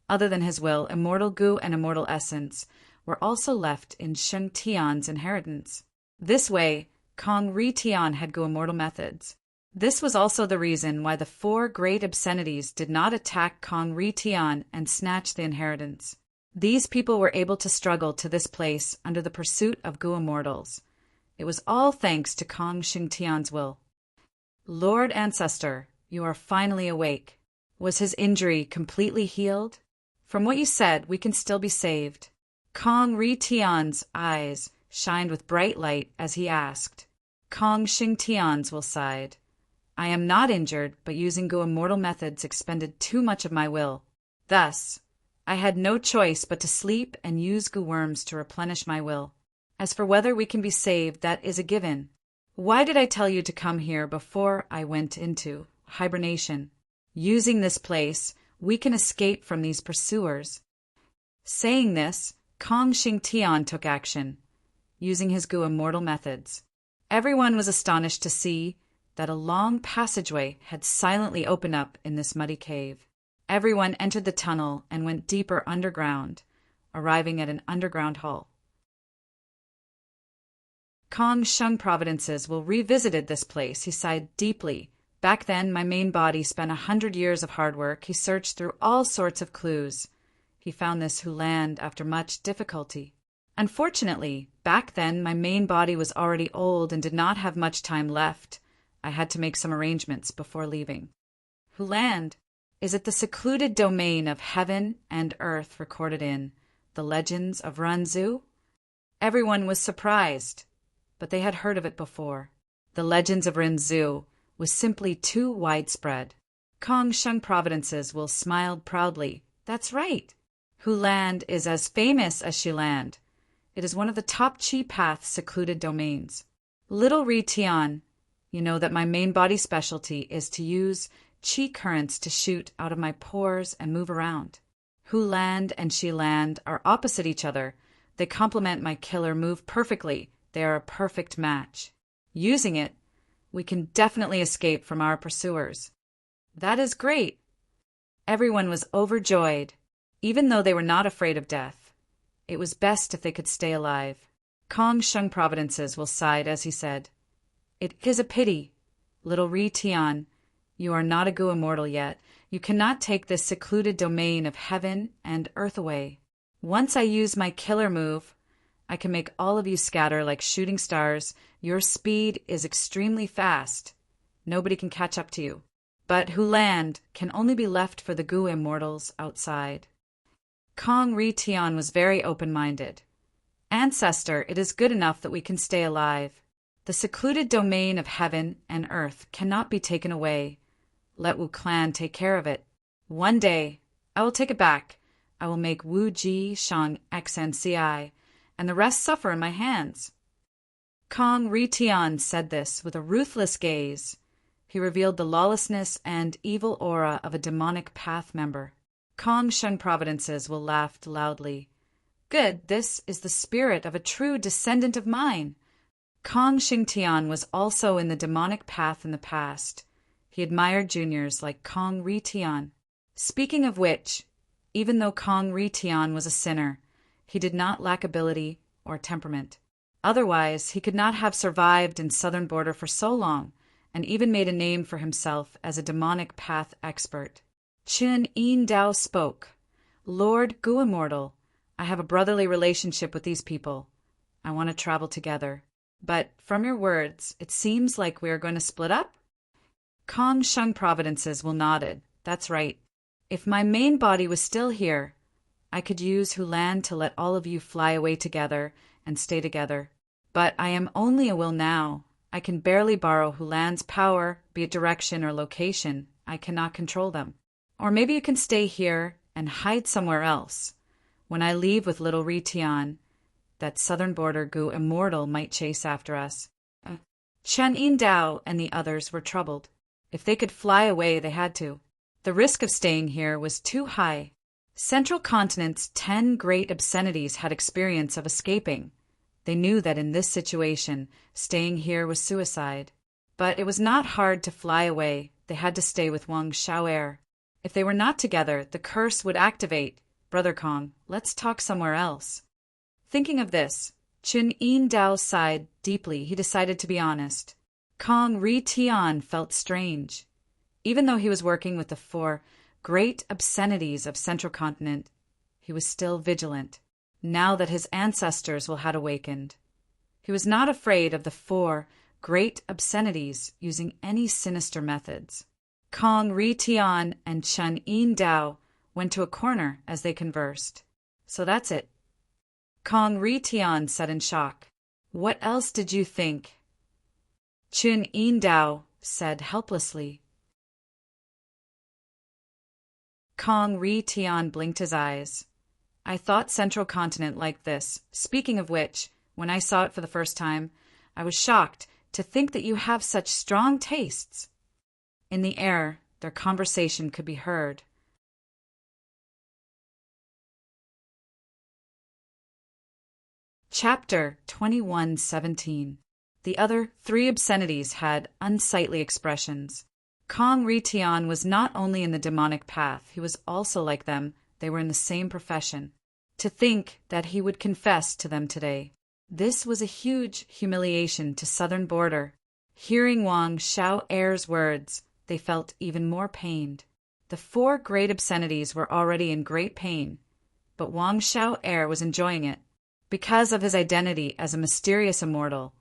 A: Other than his will, immortal goo and immortal essence were also left in Sheng Tian's inheritance. This way, Kong Ri Tian had goo immortal methods. This was also the reason why the 4 great obscenities did not attack Kong Ri Tian and snatch the inheritance. These people were able to struggle to this place under the pursuit of goo immortals. It was all thanks to Kong Xing Tian's will. Lord Ancestor, you are finally awake. Was his injury completely healed? From what you said, we can still be saved. Kong Ri Tian's eyes shined with bright light as he asked. Kong Xing Tian's will sighed. I am not injured, but using goo immortal methods expended too much of my will. Thus, I had no choice but to sleep and use goo worms to replenish my will. As for whether we can be saved, that is a given. Why did I tell you to come here before I went into hibernation? Using this place, we can escape from these pursuers. Saying this, Kong Xing Tian took action, using his goo immortal methods. Everyone was astonished to see that a long passageway had silently opened up in this muddy cave. Everyone entered the tunnel and went deeper underground, arriving at an underground hall. Kong Sheng Providences will revisited this place. He sighed deeply. Back then, my main body spent 100 years of hard work. He searched through all sorts of clues. He found this Huland after much difficulty. Unfortunately, back then, my main body was already old and did not have much time left. I had to make some arrangements before leaving. Huland, is it the secluded domain of heaven and earth recorded in the legends of Ranzu? Everyone was surprised, but they had heard of it before. The legends of Ranzu was simply too widespread. Kong Sheng Providences will smiled proudly. That's right. Huland is as famous as Shiland. It is one of the top Chi Path secluded domains. Little Ri Tian, you know that my main body specialty is to use Chi currents to shoot out of my pores and move around. Huland and Shiland are opposite each other. They complement my killer move perfectly. They are a perfect match. Using it, we can definitely escape from our pursuers. That is great. Everyone was overjoyed, even though they were not afraid of death. It was best if they could stay alive. Kong Sheng Providences will sighed as he said, It is a pity, little Ri Tian. You are not a goo immortal yet. You cannot take this secluded domain of heaven and earth away. Once I use my killer move, I can make all of you scatter like shooting stars. Your speed is extremely fast. Nobody can catch up to you. But Huland can only be left for the goo immortals outside. Kong Ri Tian was very open-minded. Ancestor, it is good enough that we can stay alive. The secluded domain of heaven and earth cannot be taken away. Let Wu Clan take care of it. One day, I will take it back. I will make Wu Ji Shang XNCI, and the rest suffer in my hands. Kong Ri Tian said this with a ruthless gaze. He revealed the lawlessness and evil aura of a demonic path member. Kong Sheng Providences will laugh loudly. Good, this is the spirit of a true descendant of mine. Kong Xing Tian was also in the demonic path in the past. He admired juniors like Kong Ri Tian. Speaking of which, even though Kong Ri Tian was a sinner, he did not lack ability or temperament. Otherwise, he could not have survived in Southern Border for so long, and even made a name for himself as a demonic path expert. Chen Yin Dao spoke. Lord Gu Immortal, I have a brotherly relationship with these people. I want to travel together. But from your words, it seems like we are going to split up? Kong Sheng Providences will nodded. That's right. If my main body was still here, I could use Huland to let all of you fly away together and stay together. But I am only a will now. I can barely borrow Huland's power, be it direction or location. I cannot control them. Or maybe you can stay here and hide somewhere else. When I leave with little Ri Tian, that Southern Border Gu Immortal might chase after us. Chen Yin Dao and the others were troubled. If they could fly away, they had to. The risk of staying here was too high. Central Continent's 10 great obscenities had experience of escaping. They knew that in this situation, staying here was suicide. But it was not hard to fly away. They had to stay with Wang Xiao'er. If they were not together, the curse would activate. Brother Kong, let's talk somewhere else. Thinking of this, Chun Yin Dao sighed deeply. He decided to be honest. Kong Ri Tian felt strange. Even though he was working with the 4 great obscenities of Central Continent, he was still vigilant, now that his ancestors had awakened. He was not afraid of the 4 great obscenities using any sinister methods. Kong Ri Tian and Chun Yin Dao went to a corner as they conversed. So that's it. Kong Ri Tian said in shock. What else did you think? Chun Yin Dao said helplessly. Kong Ri Tian blinked his eyes. I thought Central Continent like this. Speaking of which, when I saw it for the first time, I was shocked to think that you have such strong tastes. In the air, their conversation could be heard. Chapter 21:17. The other 3 obscenities had unsightly expressions. Kong Ri Tian was not only in the demonic path, he was also like them. They were in the same profession. To think that he would confess to them today. This was a huge humiliation to Southern Border. Hearing Wang Xiao'er's words, they felt even more pained. The 4 great obscenities were already in great pain, but Wang Xiao'er was enjoying it. Because of his identity as a mysterious immortal,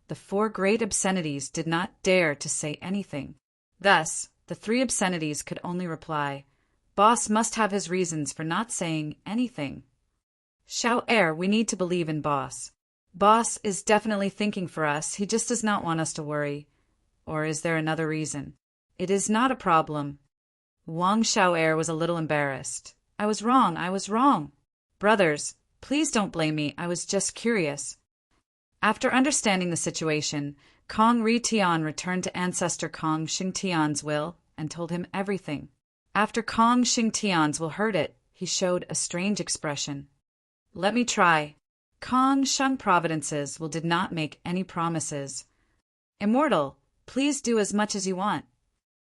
A: the 4 great obscenities did not dare to say anything. Thus, the 3 obscenities could only reply, Boss must have his reasons for not saying anything. Xiao'er, we need to believe in Boss. Boss is definitely thinking for us, he just does not want us to worry. Or is there another reason? It is not a problem. Wang Xiao'er was a little embarrassed. I was wrong. Brothers, please don't blame me, I was just curious. After understanding the situation, Kong Ri Tian returned to ancestor Kong Xingtian's will and told him everything. After Kong Xingtian's will heard it, he showed a strange expression. Let me try. Kong Sheng Providence's will did not make any promises. Immortal, please do as much as you want.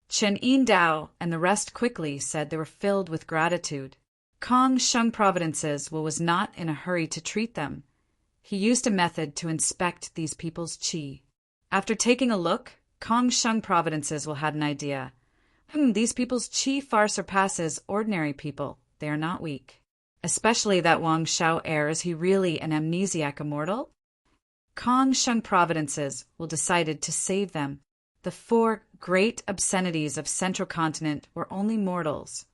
A: Chen Yin Dao and the rest quickly said they were filled with gratitude. Kong Sheng Providence's will was not in a hurry to treat them. He used a method to inspect these people's qi. After taking a look, Kong Sheng Providence's will had an idea. These people's qi far surpasses ordinary people. They are not weak. Especially that Wang Xiao'er, is he really an amnesiac immortal? Kong Sheng Providence's will decided to save them. The 4 great obscenities of Central Continent were only mortals.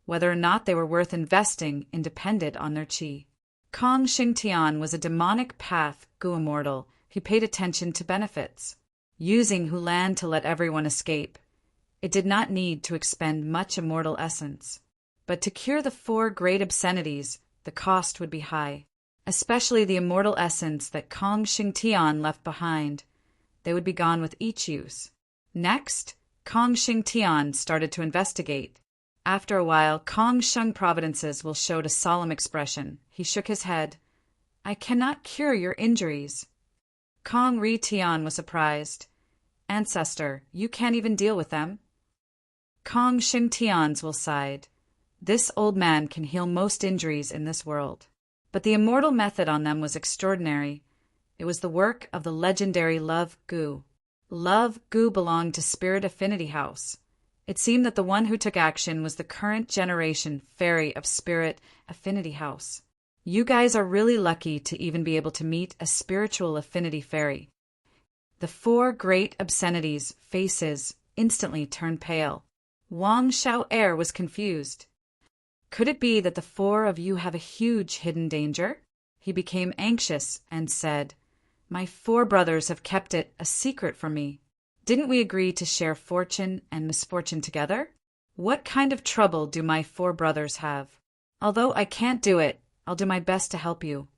A: Whether or not they were worth investing in depended on their qi. Kong Xingtian was a demonic path gu immortal. He paid attention to benefits. Using Hulan to let everyone escape. It did not need to expend much immortal essence. But to cure the 4 great obscenities, the cost would be high. Especially the immortal essence that Kong Xingtian left behind. They would be gone with each use. Next, Kong Xingtian started to investigate. After a while, Kong Sheng Providence's will showed a solemn expression. He shook his head. I cannot cure your injuries. Kong Ri Tian was surprised. Ancestor, you can't even deal with them. Kong Xingtian's will sighed. This old man can heal most injuries in this world. But the immortal method on them was extraordinary. It was the work of the legendary Love Gu. Love Gu belonged to Spirit Affinity House. It seemed that the one who took action was the current generation fairy of Spirit Affinity House. You guys are really lucky to even be able to meet a spiritual affinity fairy. The 4 great obscenities' faces instantly turned pale. Wang Xiao'er was confused. Could it be that the 4 of you have a huge hidden danger? He became anxious and said, My 4 brothers have kept it a secret from me. Didn't we agree to share fortune and misfortune together? What kind of trouble do my 4 brothers have? Although I can't do it, I'll do my best to help you.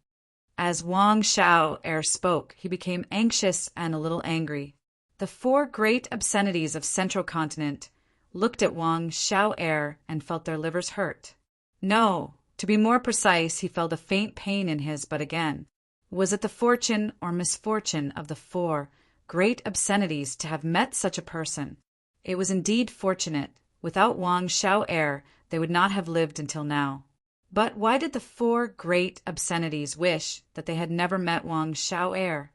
A: As Wang Xiao'er spoke, he became anxious and a little angry. The 4 great obscenities of Central Continent looked at Wang Xiao'er and felt their livers hurt. No, to be more precise, he felt a faint pain in his but again. Was it the fortune or misfortune of the 4 great obscenities to have met such a person? It was indeed fortunate. Without Wang Xiao they would not have lived until now. But why did the 4 great obscenities wish that they had never met Wang Xiao?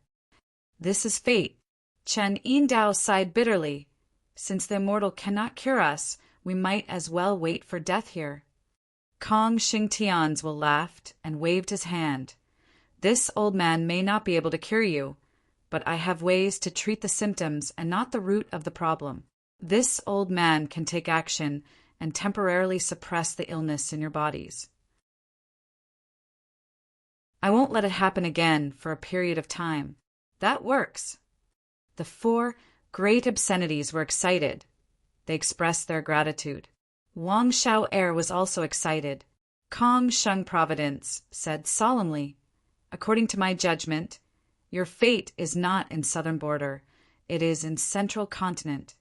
A: This is fate. Chen Yindao sighed bitterly. Since the immortal cannot cure us, we might as well wait for death here. Kong Xingtian's laughed and waved his hand. This old man may not be able to cure you, but I have ways to treat the symptoms and not the root of the problem. This old man can take action and temporarily suppress the illness in your bodies. I won't let it happen again for a period of time. That works. The 4 great obscenities were excited. They expressed their gratitude. Wang Xiao was also excited. Kong Sheng Providence said solemnly, "According to my judgment, your fate is not in southern border. It is in central continent."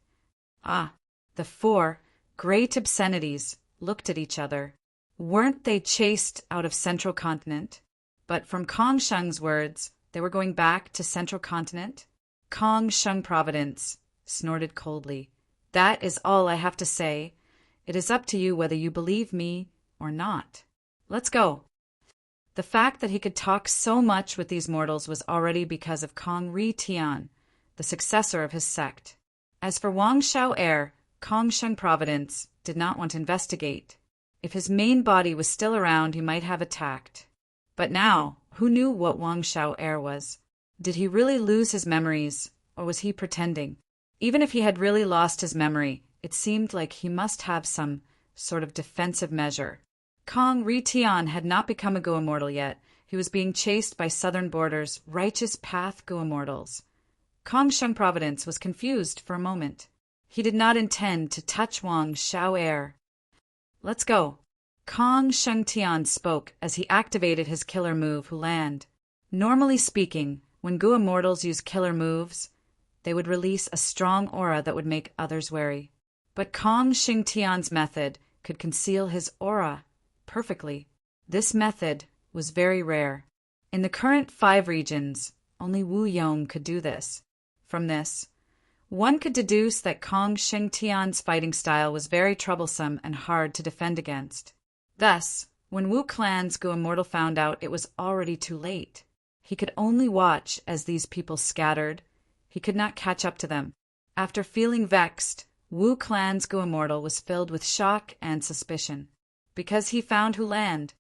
A: The 4 great obscenities looked at each other. Weren't they chased out of central continent? But from Kong Sheng's words, they were going back to central continent? Kong Sheng Providence snorted coldly. That is all I have to say. It is up to you whether you believe me or not. Let's go. The fact that he could talk so much with these mortals was already because of Kong Ri Tian, the successor of his sect. As for Wang Xiao, Kong Sheng Providence did not want to investigate. If his main body was still around, he might have attacked. But now, who knew what Wang Xiao was? Did he really lose his memories, or was he pretending? Even if he had really lost his memory, it seemed like he must have some sort of defensive measure. Kong Ri Tian had not become a Gu Immortal yet. He was being chased by Southern Border's Righteous Path Gu Immortals. Kong Sheng Providence was confused for a moment. He did not intend to touch Wang Xiao. Let's go. Kong Sheng Tian spoke as he activated his killer move, Huland. Normally speaking, when Gu Immortals use killer moves, they would release a strong aura that would make others wary. But Kong Sheng Tian's method could conceal his aura perfectly. This method was very rare. In the current 5 regions, only Wu Yong could do this. From this, one could deduce that Kong Sheng Tian's fighting style was very troublesome and hard to defend against. Thus, when Wu Clan's Gu Immortal found out, it was already too late. He could only watch as these people scattered. He could not catch up to them. After feeling vexed, Wu Clan's Gu Immortal was filled with shock and suspicion, because he found Huland.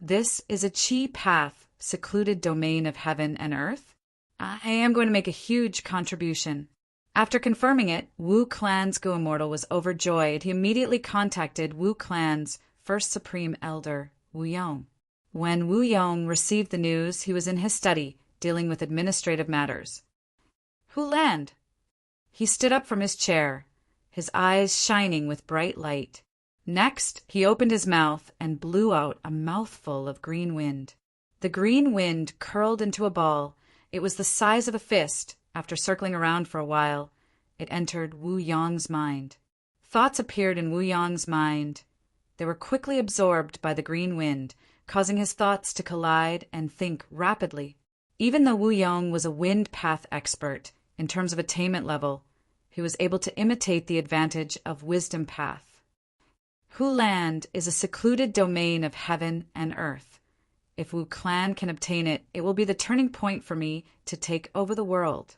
A: This is a Qi path, secluded domain of heaven and earth? I am going to make a huge contribution. After confirming it, Wu Clan's Gu Immortal was overjoyed. He immediately contacted Wu Clan's first supreme elder, Wu Yong. When Wu Yong received the news, he was in his study, dealing with administrative matters. Huland! He stood up from his chair, his eyes shining with bright light. Next, he opened his mouth and blew out a mouthful of green wind. The green wind curled into a ball. It was the size of a fist. After circling around for a while, it entered Wu Yong's mind. Thoughts appeared in Wu Yong's mind. They were quickly absorbed by the green wind, causing his thoughts to collide and think rapidly. Even though Wu Yong was a wind path expert in terms of attainment level, he was able to imitate the advantage of wisdom path. Huland is a secluded domain of heaven and earth. If Wu Clan can obtain it, it will be the turning point for me to take over the world.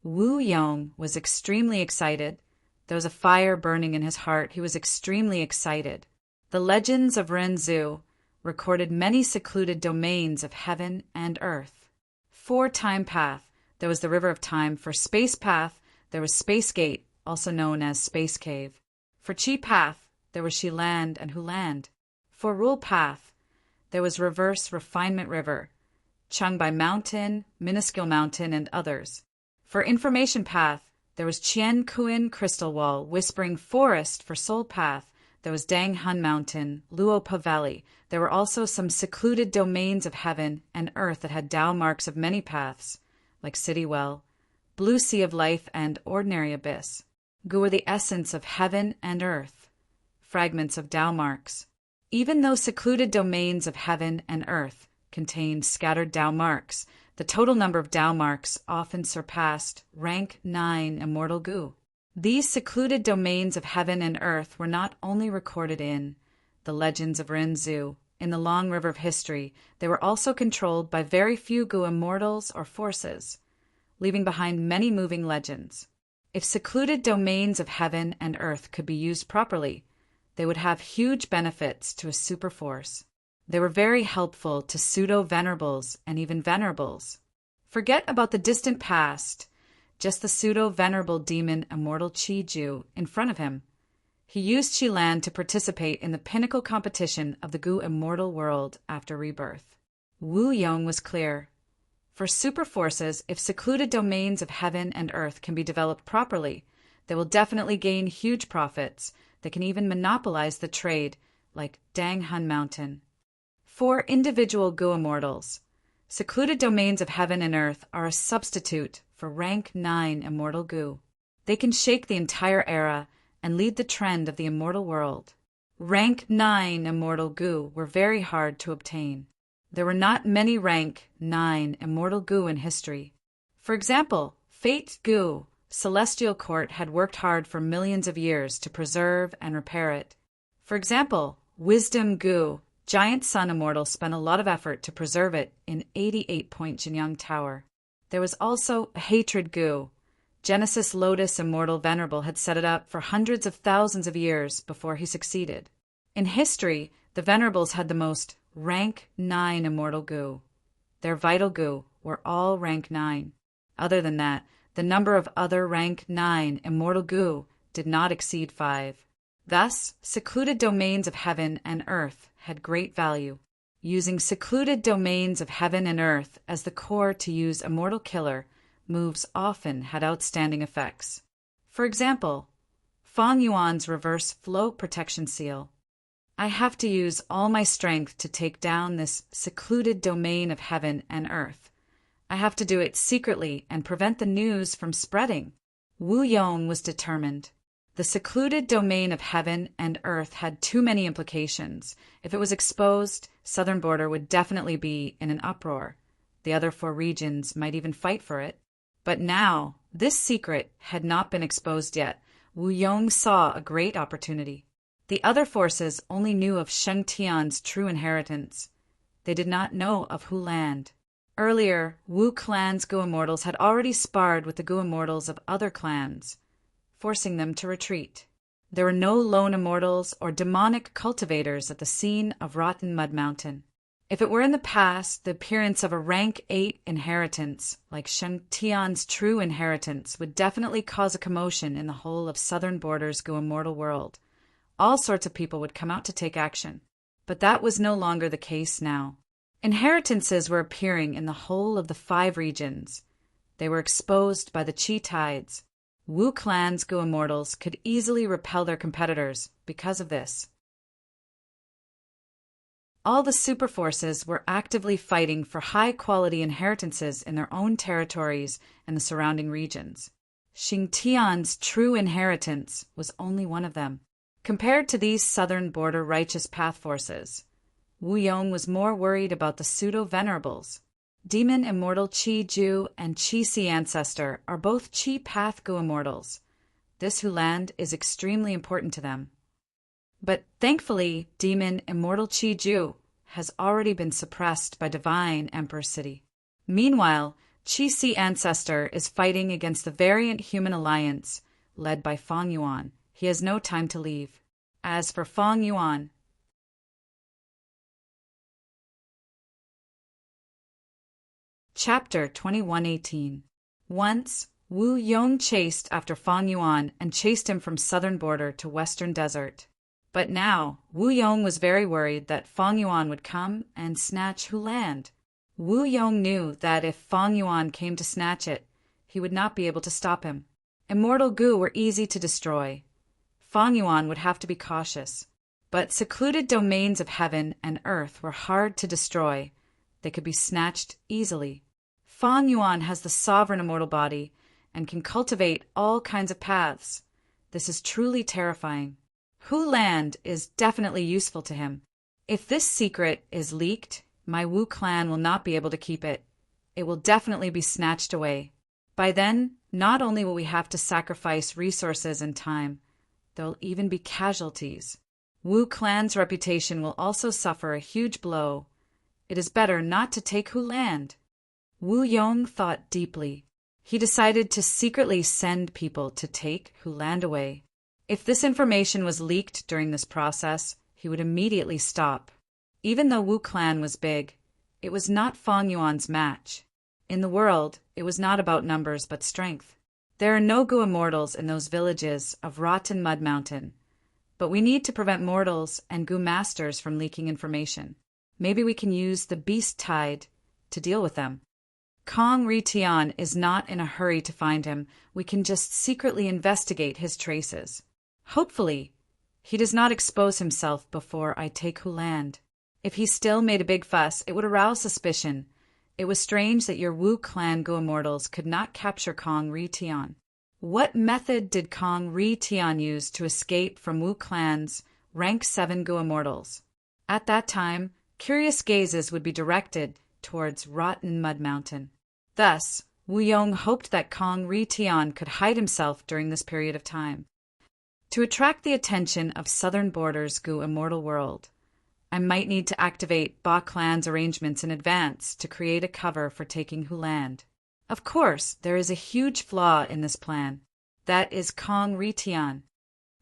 A: Wu Yong was extremely excited. There was a fire burning in his heart. He was extremely excited. The legends of Renzu recorded many secluded domains of heaven and earth. For time path, there was the River of Time. For space path, there was Space Gate, also known as Space Cave. For Qi path, there was Shiland and Huland. For rule path, there was Reverse Refinement River, Changbai Mountain, Minuscule Mountain, and others. For information path, there was Chien Kuin Crystal Wall, Whispering Forest. For soul path, there was Dang Hun Mountain, Luopa Valley. There were also some secluded domains of heaven and earth that had Tao marks of many paths, like City Well, Blue Sea of Life, and Ordinary Abyss. Gu were the essence of heaven and earth, fragments of Tao marks. Even though secluded domains of heaven and earth contained scattered Tao marks, the total number of Tao marks often surpassed rank 9 immortal gu. These secluded domains of heaven and earth were not only recorded in the legends of Rinzhu, in the long river of history, they were also controlled by very few gu immortals or forces, leaving behind many moving legends. If secluded domains of heaven and earth could be used properly, they would have huge benefits to a superforce. They were very helpful to pseudo-venerables and even venerables. Forget about the distant past, just the pseudo-venerable demon Immortal Chi-Ju in front of him. He used Qi-Lan to participate in the pinnacle competition of the Gu immortal world after rebirth. Wu Yong was clear. For superforces, if secluded domains of heaven and earth can be developed properly, they will definitely gain huge profits. They can even monopolize the trade, like Danghan Mountain. For individual Gu immortals, secluded domains of heaven and earth are a substitute for rank 9 immortal Gu. They can shake the entire era and lead the trend of the immortal world. Rank 9 immortal Gu were very hard to obtain. There were not many rank 9 immortal Gu in history. For example, Fate Gu, Celestial Court had worked hard for millions of years to preserve and repair it. For example, Wisdom Gu, Giant Sun Immortal, spent a lot of effort to preserve it in 88-point Jinyang Tower. There was also Hatred Gu. Genesis Lotus Immortal Venerable had set it up for hundreds of thousands of years before he succeeded. In history, the Venerables had the most rank 9 immortal Gu. Their vital Gu were all rank 9. Other than that, the number of other rank 9 immortal Gu did not exceed 5. Thus, secluded domains of heaven and earth had great value. Using secluded domains of heaven and earth as the core to use Immortal Killer moves often had outstanding effects. For example, Fang Yuan's reverse float protection seal. I have to use all my strength to take down this secluded domain of heaven and earth. I have to do it secretly and prevent the news from spreading. Wu Yong was determined. The secluded domain of heaven and earth had too many implications. If it was exposed, Southern Border would definitely be in an uproar. The other 4 regions might even fight for it. But now, this secret had not been exposed yet. Wu Yong saw a great opportunity. The other forces only knew of Sheng Tian's true inheritance. They did not know of Hu Land. Earlier, Wu clan's Gu Immortals had already sparred with the Gu Immortals of other clans, forcing them to retreat. There were no lone immortals or demonic cultivators at the scene of Rotten Mud Mountain. If it were in the past, the appearance of a rank 8 inheritance, like Sheng Tian's true inheritance, would definitely cause a commotion in the whole of Southern Border's Gu Immortal world. All sorts of people would come out to take action. But that was no longer the case now. Inheritances were appearing in the whole of the 5 regions. They were exposed by the Qi tides. Wu clan's Gu Immortals could easily repel their competitors because of this. All the superforces were actively fighting for high-quality inheritances in their own territories and the surrounding regions. Sheng Tian's true inheritance was only one of them. Compared to these Southern Border righteous path forces, Wu Yong was more worried about the pseudo-venerables. Demon Immortal Chi-Ju and Chi-Si Ancestor are both Chi Path Gu Immortals. This Hu Land is extremely important to them. But thankfully, Demon Immortal Chi-Ju has already been suppressed by Divine Emperor City. Meanwhile, Chi-Si Ancestor is fighting against the Variant Human Alliance, led by Fang Yuan. He has no time to leave. As for Fang Yuan, Chapter 2118. Once, Wu Yong chased after Fang Yuan and chased him from Southern Border to Western Desert. But now, Wu Yong was very worried that Fang Yuan would come and snatch Hu Land. Wu Yong knew that if Fang Yuan came to snatch it, he would not be able to stop him. Immortal Gu were easy to destroy. Fang Yuan would have to be cautious. But secluded domains of heaven and earth were hard to destroy. They could be snatched easily. Fang Yuan has the sovereign immortal body and can cultivate all kinds of paths. This is truly terrifying. Hu Land is definitely useful to him. If this secret is leaked, my Wu clan will not be able to keep it. It will definitely be snatched away. By then, not only will we have to sacrifice resources and time, there will even be casualties. Wu clan's reputation will also suffer a huge blow. It is better not to take Hu land. Wu Yong thought deeply. He decided to secretly send people to take Hu land away. If this information was leaked during this process, he would immediately stop. Even though Wu clan was big, it was not Fang Yuan's match. In the world, it was not about numbers but strength. There are no Gu immortals in those villages of rotten mud mountain, but we need to prevent mortals and Gu masters from leaking information. Maybe we can use the beast tide to deal with them. Kong Ritian is not in a hurry to find him. We can just secretly investigate his traces. Hopefully, he does not expose himself before I take Hu land. If he still made a big fuss, it would arouse suspicion. It was strange that your Wu clan Gu immortals could not capture Kong Ritian. What method did Kong Ritian use to escape from Wu clan's rank 7 Gu immortals? At that time, curious gazes would be directed towards rotten mud mountain. Thus, Wu Yong hoped that Kong Ritian could hide himself during this period of time. To attract the attention of Southern Border's Gu immortal world, I might need to activate Ba clan's arrangements in advance to create a cover for taking Hu land. Of course, there is a huge flaw in this plan. That is Kong Ritian.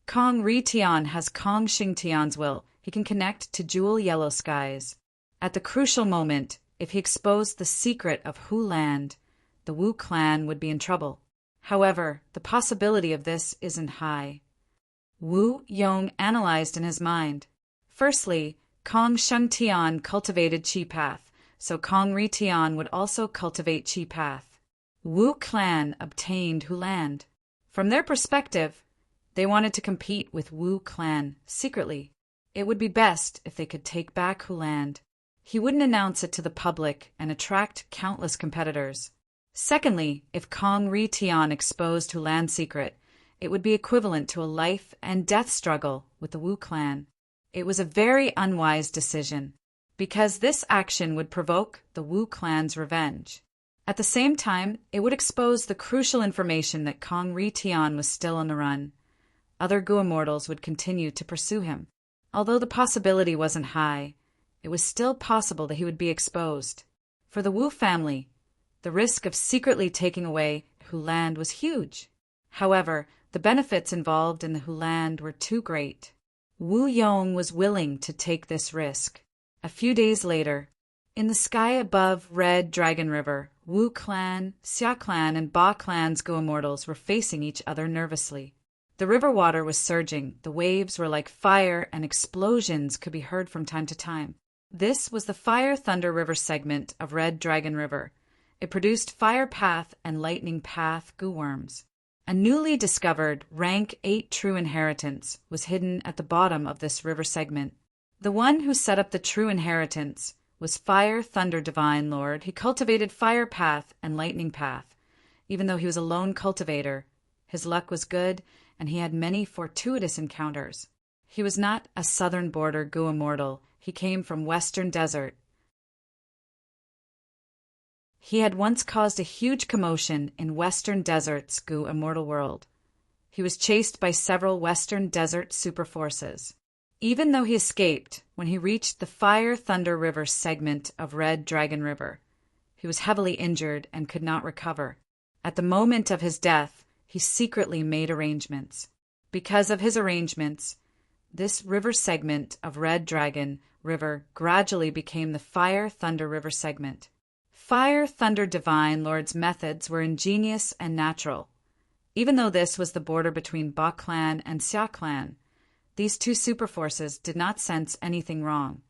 A: Kong Ritian has Kong Xingtian's will. He can connect to jewel yellow skies. At the crucial moment, if he exposed the secret of Hu land, the Wu clan would be in trouble. However, the possibility of this isn't high. Wu Yong analyzed in his mind. Firstly, Kong Shengtian cultivated Qi Path, so Kong Ritian would also cultivate Qi Path. Wu clan obtained Hu land. From their perspective, they wanted to compete with Wu clan secretly. It would be best if they could take back Hu land. He wouldn't announce it to the public and attract countless competitors. Secondly, if Kong Ritian exposed Hu land's secret, it would be equivalent to a life and death struggle with the Wu clan. It was a very unwise decision, because this action would provoke the Wu clan's revenge. At the same time, it would expose the crucial information that Kong Ritian was still on the run. Other Gu immortals would continue to pursue him. Although the possibility wasn't high, it was still possible that he would be exposed. For the Wu family, the risk of secretly taking away Hu land was huge. However, the benefits involved in the Hu land were too great. Wu Yong was willing to take this risk. A few days later, in the sky above Red Dragon River, Wu clan, Xia clan, and Ba clan's Gu immortals were facing each other nervously. The river water was surging, the waves were like fire, and explosions could be heard from time to time. This was the Fire Thunder River segment of Red Dragon River. It produced Fire Path and Lightning Path Gu worms. A newly discovered rank 8 true inheritance was hidden at the bottom of this river segment. The one who set up the true inheritance was Fire Thunder Divine Lord. He cultivated Fire Path and Lightning Path. Even though he was a lone cultivator, his luck was good, and he had many fortuitous encounters. He was not a Southern Border Gu immortal. He came from Western Desert. He had once caused a huge commotion in Western Desert's Gu immortal world. He was chased by several Western Desert super forces. Even though he escaped when he reached the Fire Thunder River segment of Red Dragon River, he was heavily injured and could not recover. At the moment of his death, he secretly made arrangements. Because of his arrangements, this river segment of Red Dragon River gradually became the Fire Thunder River segment. Fire Thunder Divine Lord's methods were ingenious and natural. Even though this was the border between Ba clan and Xia clan, these two superforces did not sense anything wrong.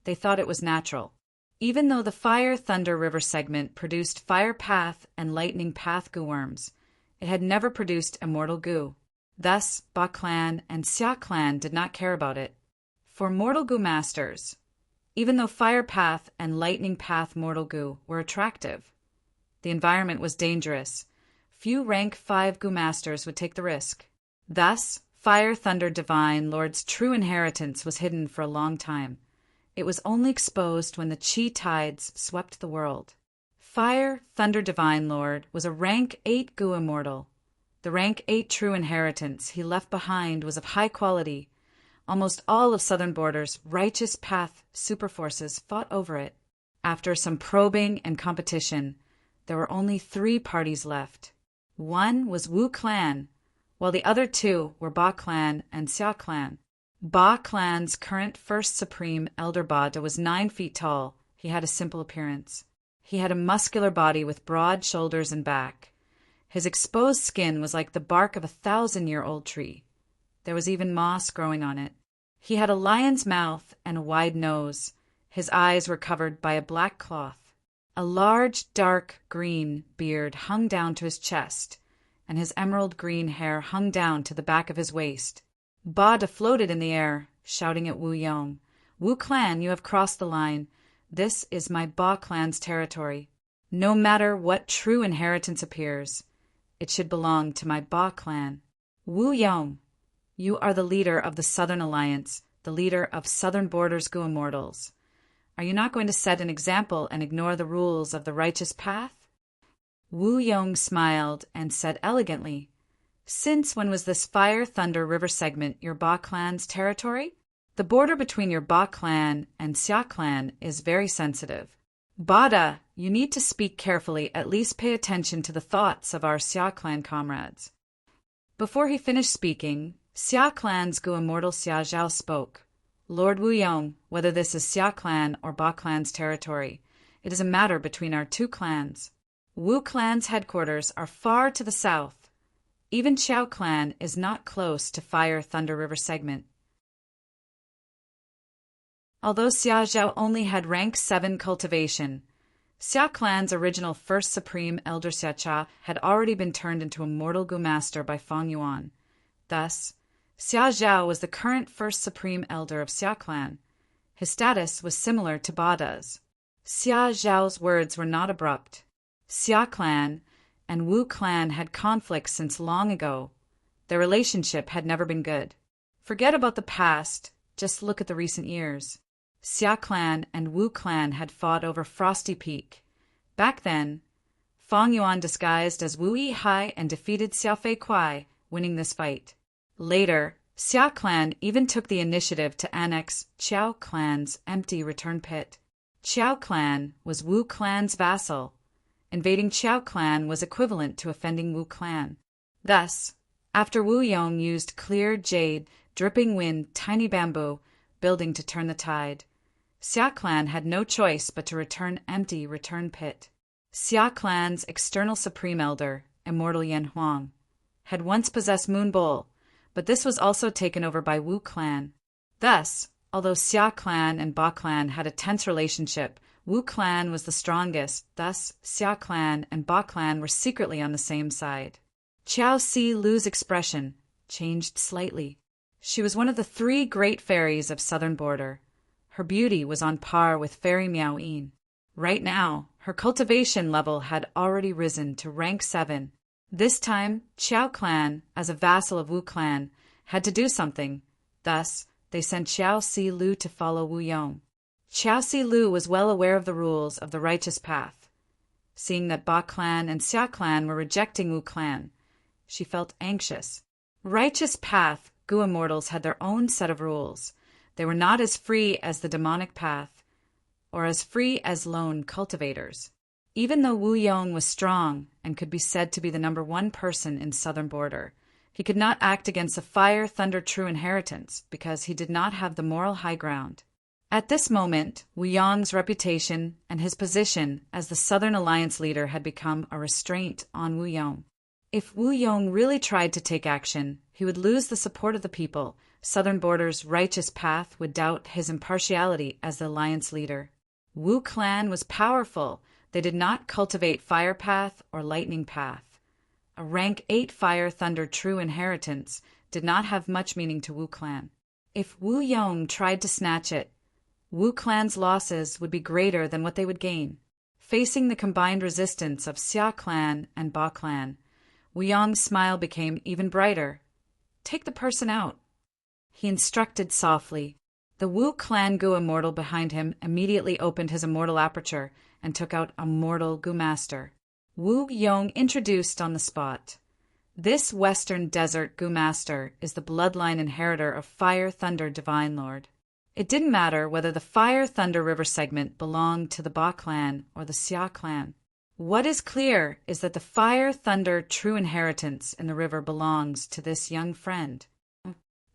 A: They thought it was natural. Even though the Fire Thunder River segment produced Fire Path and Lightning Path Gu worms, it had never produced Immortal Gu. Thus, Ba clan and Xia clan did not care about it. For Mortal Gu masters, even though Fire Path and Lightning Path Mortal Gu were attractive, the environment was dangerous. Few rank 5 Gu masters would take the risk. Thus, Fire Thunder Divine Lord's true inheritance was hidden for a long time. It was only exposed when the Qi tides swept the world. Fire, Thunder Divine Lord, was a rank 8 Gu immortal. The rank 8 true inheritance he left behind was of high quality. Almost all of Southern Border's righteous path superforces fought over it. After some probing and competition, there were only 3 parties left. One was Wu Clan, while the other 2 were Ba Clan and Xia Clan. Ba Clan's current first supreme elder Bada was 9 feet tall. He had a simple appearance. He had a muscular body with broad shoulders and back. His exposed skin was like the bark of a 1,000-year-old tree. There was even moss growing on it. He had a lion's mouth and a wide nose. His eyes were covered by a black cloth. A large, dark green beard hung down to his chest, and his emerald green hair hung down to the back of his waist. Bada floated in the air, shouting at Wu Yong, "Wu Clan, you have crossed the line. This is my Ba Clan's territory. No matter what true inheritance appears, it should belong to my Ba Clan. Wu Yong, you are the leader of the Southern Alliance, the leader of Southern Border's Gu Immortals. Are you not going to set an example and ignore the rules of the righteous path?" Wu Yong smiled and said elegantly, "Since when was this Fire Thunder River segment your Ba Clan's territory? The border between your Ba Clan and Xia Clan is very sensitive. Bada, you need to speak carefully, at least pay attention to the thoughts of our Xia Clan comrades." Before he finished speaking, Xia Clan's Gu Immortal Xia Zhao spoke. "Lord Wu Yong, whether this is Xia Clan or Ba Clan's territory, it is a matter between our 2 clans. Wu Clan's headquarters are far to the south. Even Xiao Clan is not close to Fire Thunder River segment." Although Xia Zhao only had rank 7 cultivation, Xia Clan's original first supreme elder Xia Cha had already been turned into a mortal Gu master by Fang Yuan. Thus, Xia Zhao was the current first supreme elder of Xia Clan. His status was similar to Bada's. Xia Zhao's words were not abrupt. Xia Clan and Wu Clan had conflicts since long ago. Their relationship had never been good. Forget about the past, just look at the recent years. Xia Clan and Wu Clan had fought over Frosty Peak. Back then, Fang Yuan disguised as Wu Yihai and defeated Xia Fei Kuai, winning this fight. Later, Xia Clan even took the initiative to annex Qiao Clan's empty return pit. Qiao Clan was Wu Clan's vassal. Invading Qiao Clan was equivalent to offending Wu Clan. Thus, after Wu Yong used clear jade, dripping wind, tiny bamboo, building to turn the tide, Xia Clan had no choice but to return empty return pit. Xia Clan's external supreme elder, Immortal Yan Huang, had once possessed Moon Bowl, but this was also taken over by Wu Clan. Thus, although Xia Clan and Ba Clan had a tense relationship, Wu Clan was the strongest. Thus, Xia Clan and Ba Clan were secretly on the same side. Qiao Si Lu's expression changed slightly. She was one of the 3 great fairies of Southern Border. Her beauty was on par with Fairy Miao Yin. Right now, her cultivation level had already risen to rank 7. This time, Qiao Clan, as a vassal of Wu Clan, had to do something. Thus, they sent Qiao Si Lu to follow Wu Yong. Qiao Si Lu was well aware of the rules of the righteous path. Seeing that Ba Clan and Xia Clan were rejecting Wu Clan, she felt anxious. Righteous path Gu Immortals had their own set of rules. They were not as free as the demonic path, or as free as lone cultivators. Even though Wu Yong was strong and could be said to be the number 1 person in Southern Border, he could not act against a Fire Thunder true inheritance because he did not have the moral high ground. At this moment, Wu Yong's reputation and his position as the Southern Alliance leader had become a restraint on Wu Yong. If Wu Yong really tried to take action, he would lose the support of the people. Southern Border's righteous path would doubt his impartiality as the alliance leader. Wu Clan was powerful. They did not cultivate Fire Path or Lightning Path. A rank 8 Fire Thunder true inheritance did not have much meaning to Wu Clan. If Wu Yong tried to snatch it, Wu Clan's losses would be greater than what they would gain. Facing the combined resistance of Xia Clan and Ba Clan, Wu Yong's smile became even brighter. "Take the person out," he instructed softly. The Wu clan Gu immortal behind him immediately opened his immortal aperture and took out a mortal Gu master. Wu Yong introduced on the spot. This Western Desert Gu master is the bloodline inheritor of Fire Thunder Divine Lord. It didn't matter whether the Fire Thunder River segment belonged to the Ba clan or the Xia clan. What is clear is that the Fire Thunder true inheritance in the river belongs to this young friend.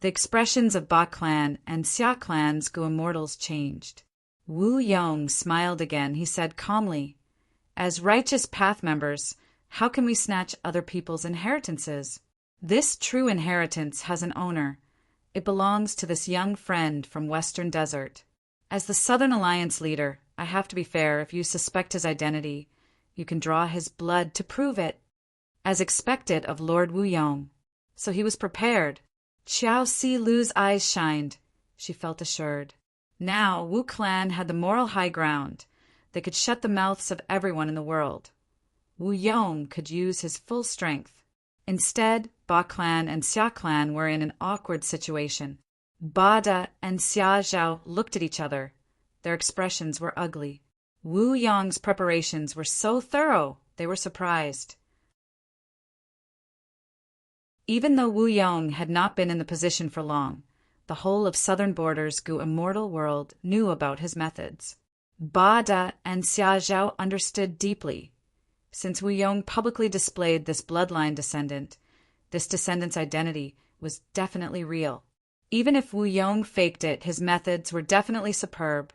A: The expressions of Ba clan and Xia clan's Gu immortals changed. Wu Yong smiled again. He said calmly, "As righteous path members, how can we snatch other people's inheritances? This true inheritance has an owner. It belongs to this young friend from Western Desert. As the Southern Alliance leader, I have to be fair. If you suspect his identity, you can draw his blood to prove it." As expected of Lord Wu Yong. So he was prepared. Xiao Si Lu's eyes shined. She felt assured. Now Wu clan had the moral high ground. They could shut the mouths of everyone in the world. Wu Yong could use his full strength. Instead, Ba clan and Xia clan were in an awkward situation. Ba Da and Xia Zhao looked at each other. Their expressions were ugly. Wu Yong's preparations were so thorough, they were surprised. Even though Wu Yong had not been in the position for long, the whole of Southern Border's Gu immortal world knew about his methods. Ba Da and Xia Zhao understood deeply. Since Wu Yong publicly displayed this bloodline descendant, this descendant's identity was definitely real. Even if Wu Yong faked it, his methods were definitely superb.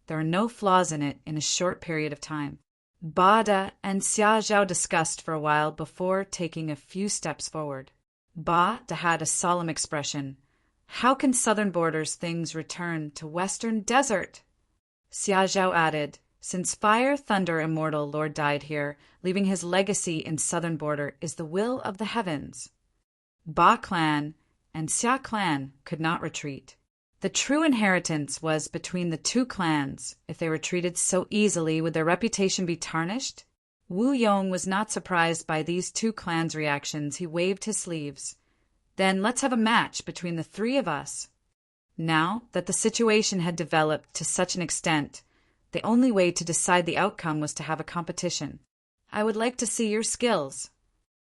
A: There are no flaws in it in a short period of time. Ba Da and Xia Zhao discussed for a while before taking a few steps forward. Ba Da had a solemn expression. How can Southern Border's things return to Western Desert? Xia Zhao added, since Fire Thunder Immortal Lord died here, leaving his legacy in Southern Border is the will of the heavens. Ba clan and Xia clan could not retreat. The true inheritance was between the two clans. If they retreated so easily, would their reputation be tarnished? Wu Yong was not surprised by these two clans' reactions. He waved his sleeves. Then let's have a match between the three of us. Now that the situation had developed to such an extent, the only way to decide the outcome was to have a competition. I would like to see your skills.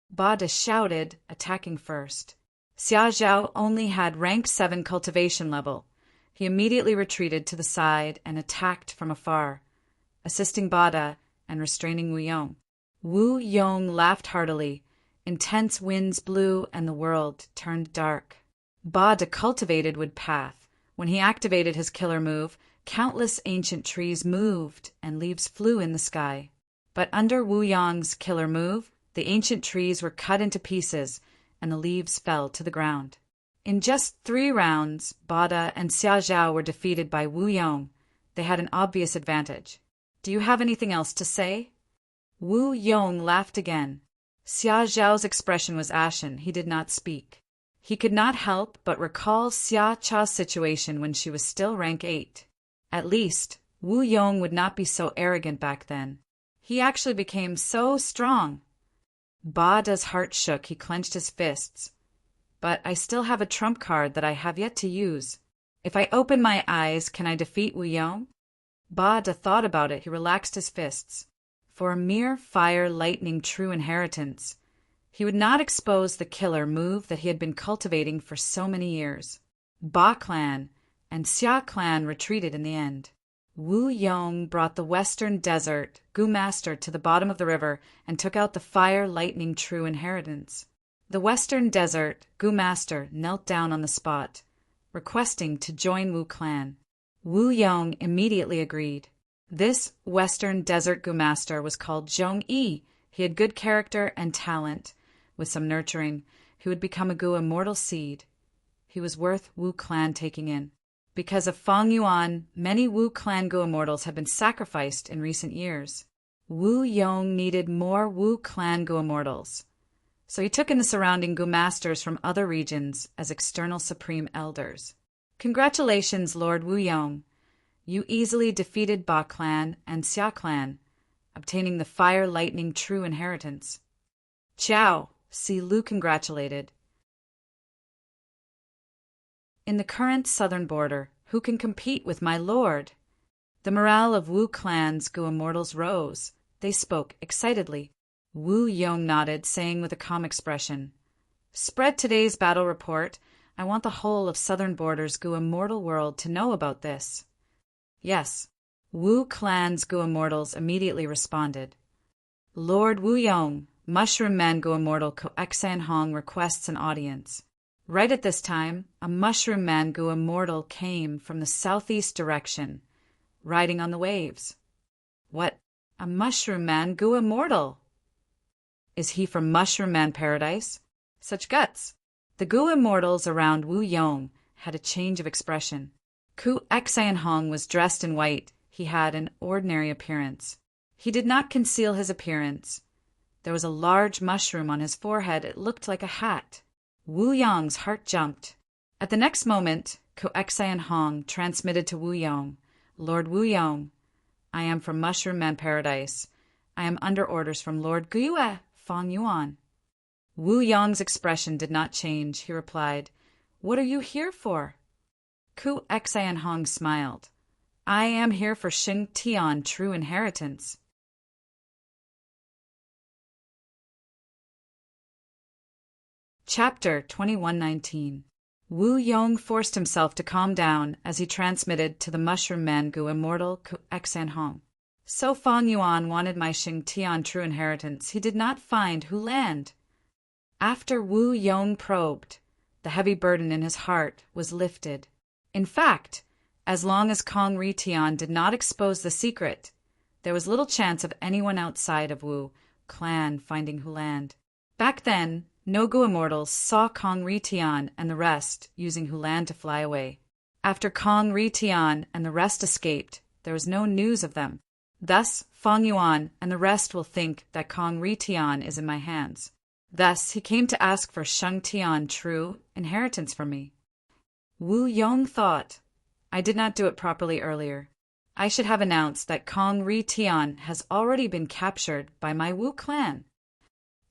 A: Ba Da shouted, attacking first. Xia Zhao only had rank 7 cultivation level. He immediately retreated to the side and attacked from afar, assisting Ba Da and restraining Wu Yong. Wu Yong laughed heartily. Intense winds blew and the world turned dark. Ba Da cultivated wood path. When he activated his killer move, countless ancient trees moved and leaves flew in the sky. But under Wu Yong's killer move, the ancient trees were cut into pieces and the leaves fell to the ground. In just 3 rounds, Ba Da and Xia Zhao were defeated by Wu Yong. They had an obvious advantage. Do you have anything else to say? Wu Yong laughed again. Xia Zhao's expression was ashen. He did not speak. He could not help but recall Xia Cha's situation when she was still rank 8. At least, Wu Yong would not be so arrogant back then. He actually became so strong. Ba Da's heart shook. He clenched his fists. But I still have a trump card that I have yet to use. If I open my eyes, can I defeat Wu Yong? Ba Da thought about it. He relaxed his fists. For a mere fire lightning true inheritance, he would not expose the killer move that he had been cultivating for so many years. Ba clan and Xia clan retreated in the end. Wu Yong brought the Western Desert Gu Master to the bottom of the river and took out the fire lightning true inheritance. The Western Desert Gu Master knelt down on the spot, requesting to join Wu clan. Wu Yong immediately agreed. This Western Desert Gu Master was called Zhong Yi. He had good character and talent. With some nurturing, he would become a Gu immortal seed. He was worth Wu clan taking in. Because of Fang Yuan, many Wu clan Gu immortals have been sacrificed in recent years. Wu Yong needed more Wu clan Gu immortals. So he took in the surrounding Gu masters from other regions as external supreme elders. Congratulations, Lord Wu Yong. You easily defeated Ba clan and Xia clan, obtaining the fire lightning true inheritance. Ciao, Si Lu congratulated. In the current Southern Border, Who can compete with my lord? The morale of Wu Clan's Gu immortals rose. They spoke excitedly. Wu Yong nodded, saying with a calm expression, "Spread today's battle report. I want the whole of Southern Border's Gu immortal world to know about this." Yes. Wu Clan's Gu immortals immediately responded. Lord Wu Yong, Mushroom Man Gu immortal Koexan Hong requests an audience. Right at this time, a Mushroom Man Gu immortal came from the southeast direction, riding on the waves. What? A Mushroom Man Gu immortal? Is he from Mushroom Man Paradise? Such guts! The Gu immortals around Wu Yong had a change of expression. Ku Exan Hong was dressed in white. He had an ordinary appearance. He did not conceal his appearance. There was a large mushroom on his forehead. It looked like a hat. Wu Yong's heart jumped. At the next moment, Ku Exan Hong transmitted to Wu Yong, Lord Wu Yong, I am from Mushroom Man Paradise. I am under orders from Lord Guyue Fong Yuan. Wu Yong's expression did not change. He replied, What are you here for? Ku Exan Hong smiled. I am here for Xing Tian true inheritance. Chapter 2119. Wu Yong forced himself to calm down as he transmitted to the Mushroom Man Gu immortal Ku Exan Hong. So Fong Yuan wanted my Xing Tian true inheritance. He did not find who land. After Wu Yong probed, the heavy burden in his heart was lifted. In fact, as long as Kong Ritian did not expose the secret, there was little chance of anyone outside of Wu clan finding Huland. Back then, no Gu immortals saw Kong Ritian and the rest using Huland to fly away. After Kong Ritian and the rest escaped, there was no news of them. Thus, Fong Yuan and the rest will think that Kong Ritian is in my hands. Thus, he came to ask for Sheng Tian true inheritance from me. Wu Yong thought, I did not do it properly earlier. I should have announced that Kong Ritian has already been captured by my Wu clan.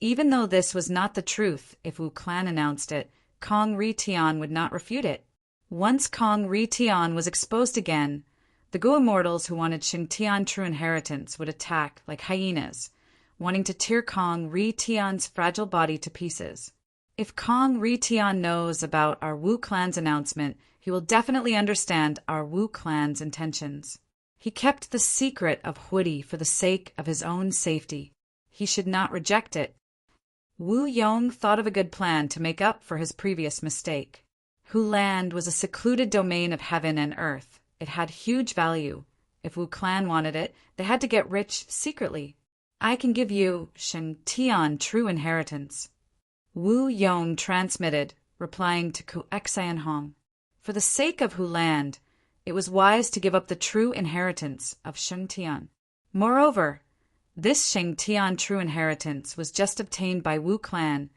A: Even though this was not the truth, if Wu clan announced it, Kong Ritian would not refute it. Once Kong Ritian was exposed again, the Gu immortals who wanted Xing Tian true inheritance would attack like hyenas, wanting to tear Kong Ritian's fragile body to pieces. If Kong Ritian knows about our Wu clan's announcement, he will definitely understand our Wu clan's intentions. He kept the secret of Huidi for the sake of his own safety. He should not reject it. Wu Yong thought of a good plan to make up for his previous mistake. Huland was a secluded domain of heaven and earth. It had huge value. If Wu clan wanted it, they had to get rich secretly. I can give you Xing Tian true inheritance. Wu Yong transmitted, replying to Ku Exan Hong. For the sake of Huland, it was wise to give up the true inheritance of Xing Tian. Moreover, this Xing Tian true inheritance was just obtained by Wu clan.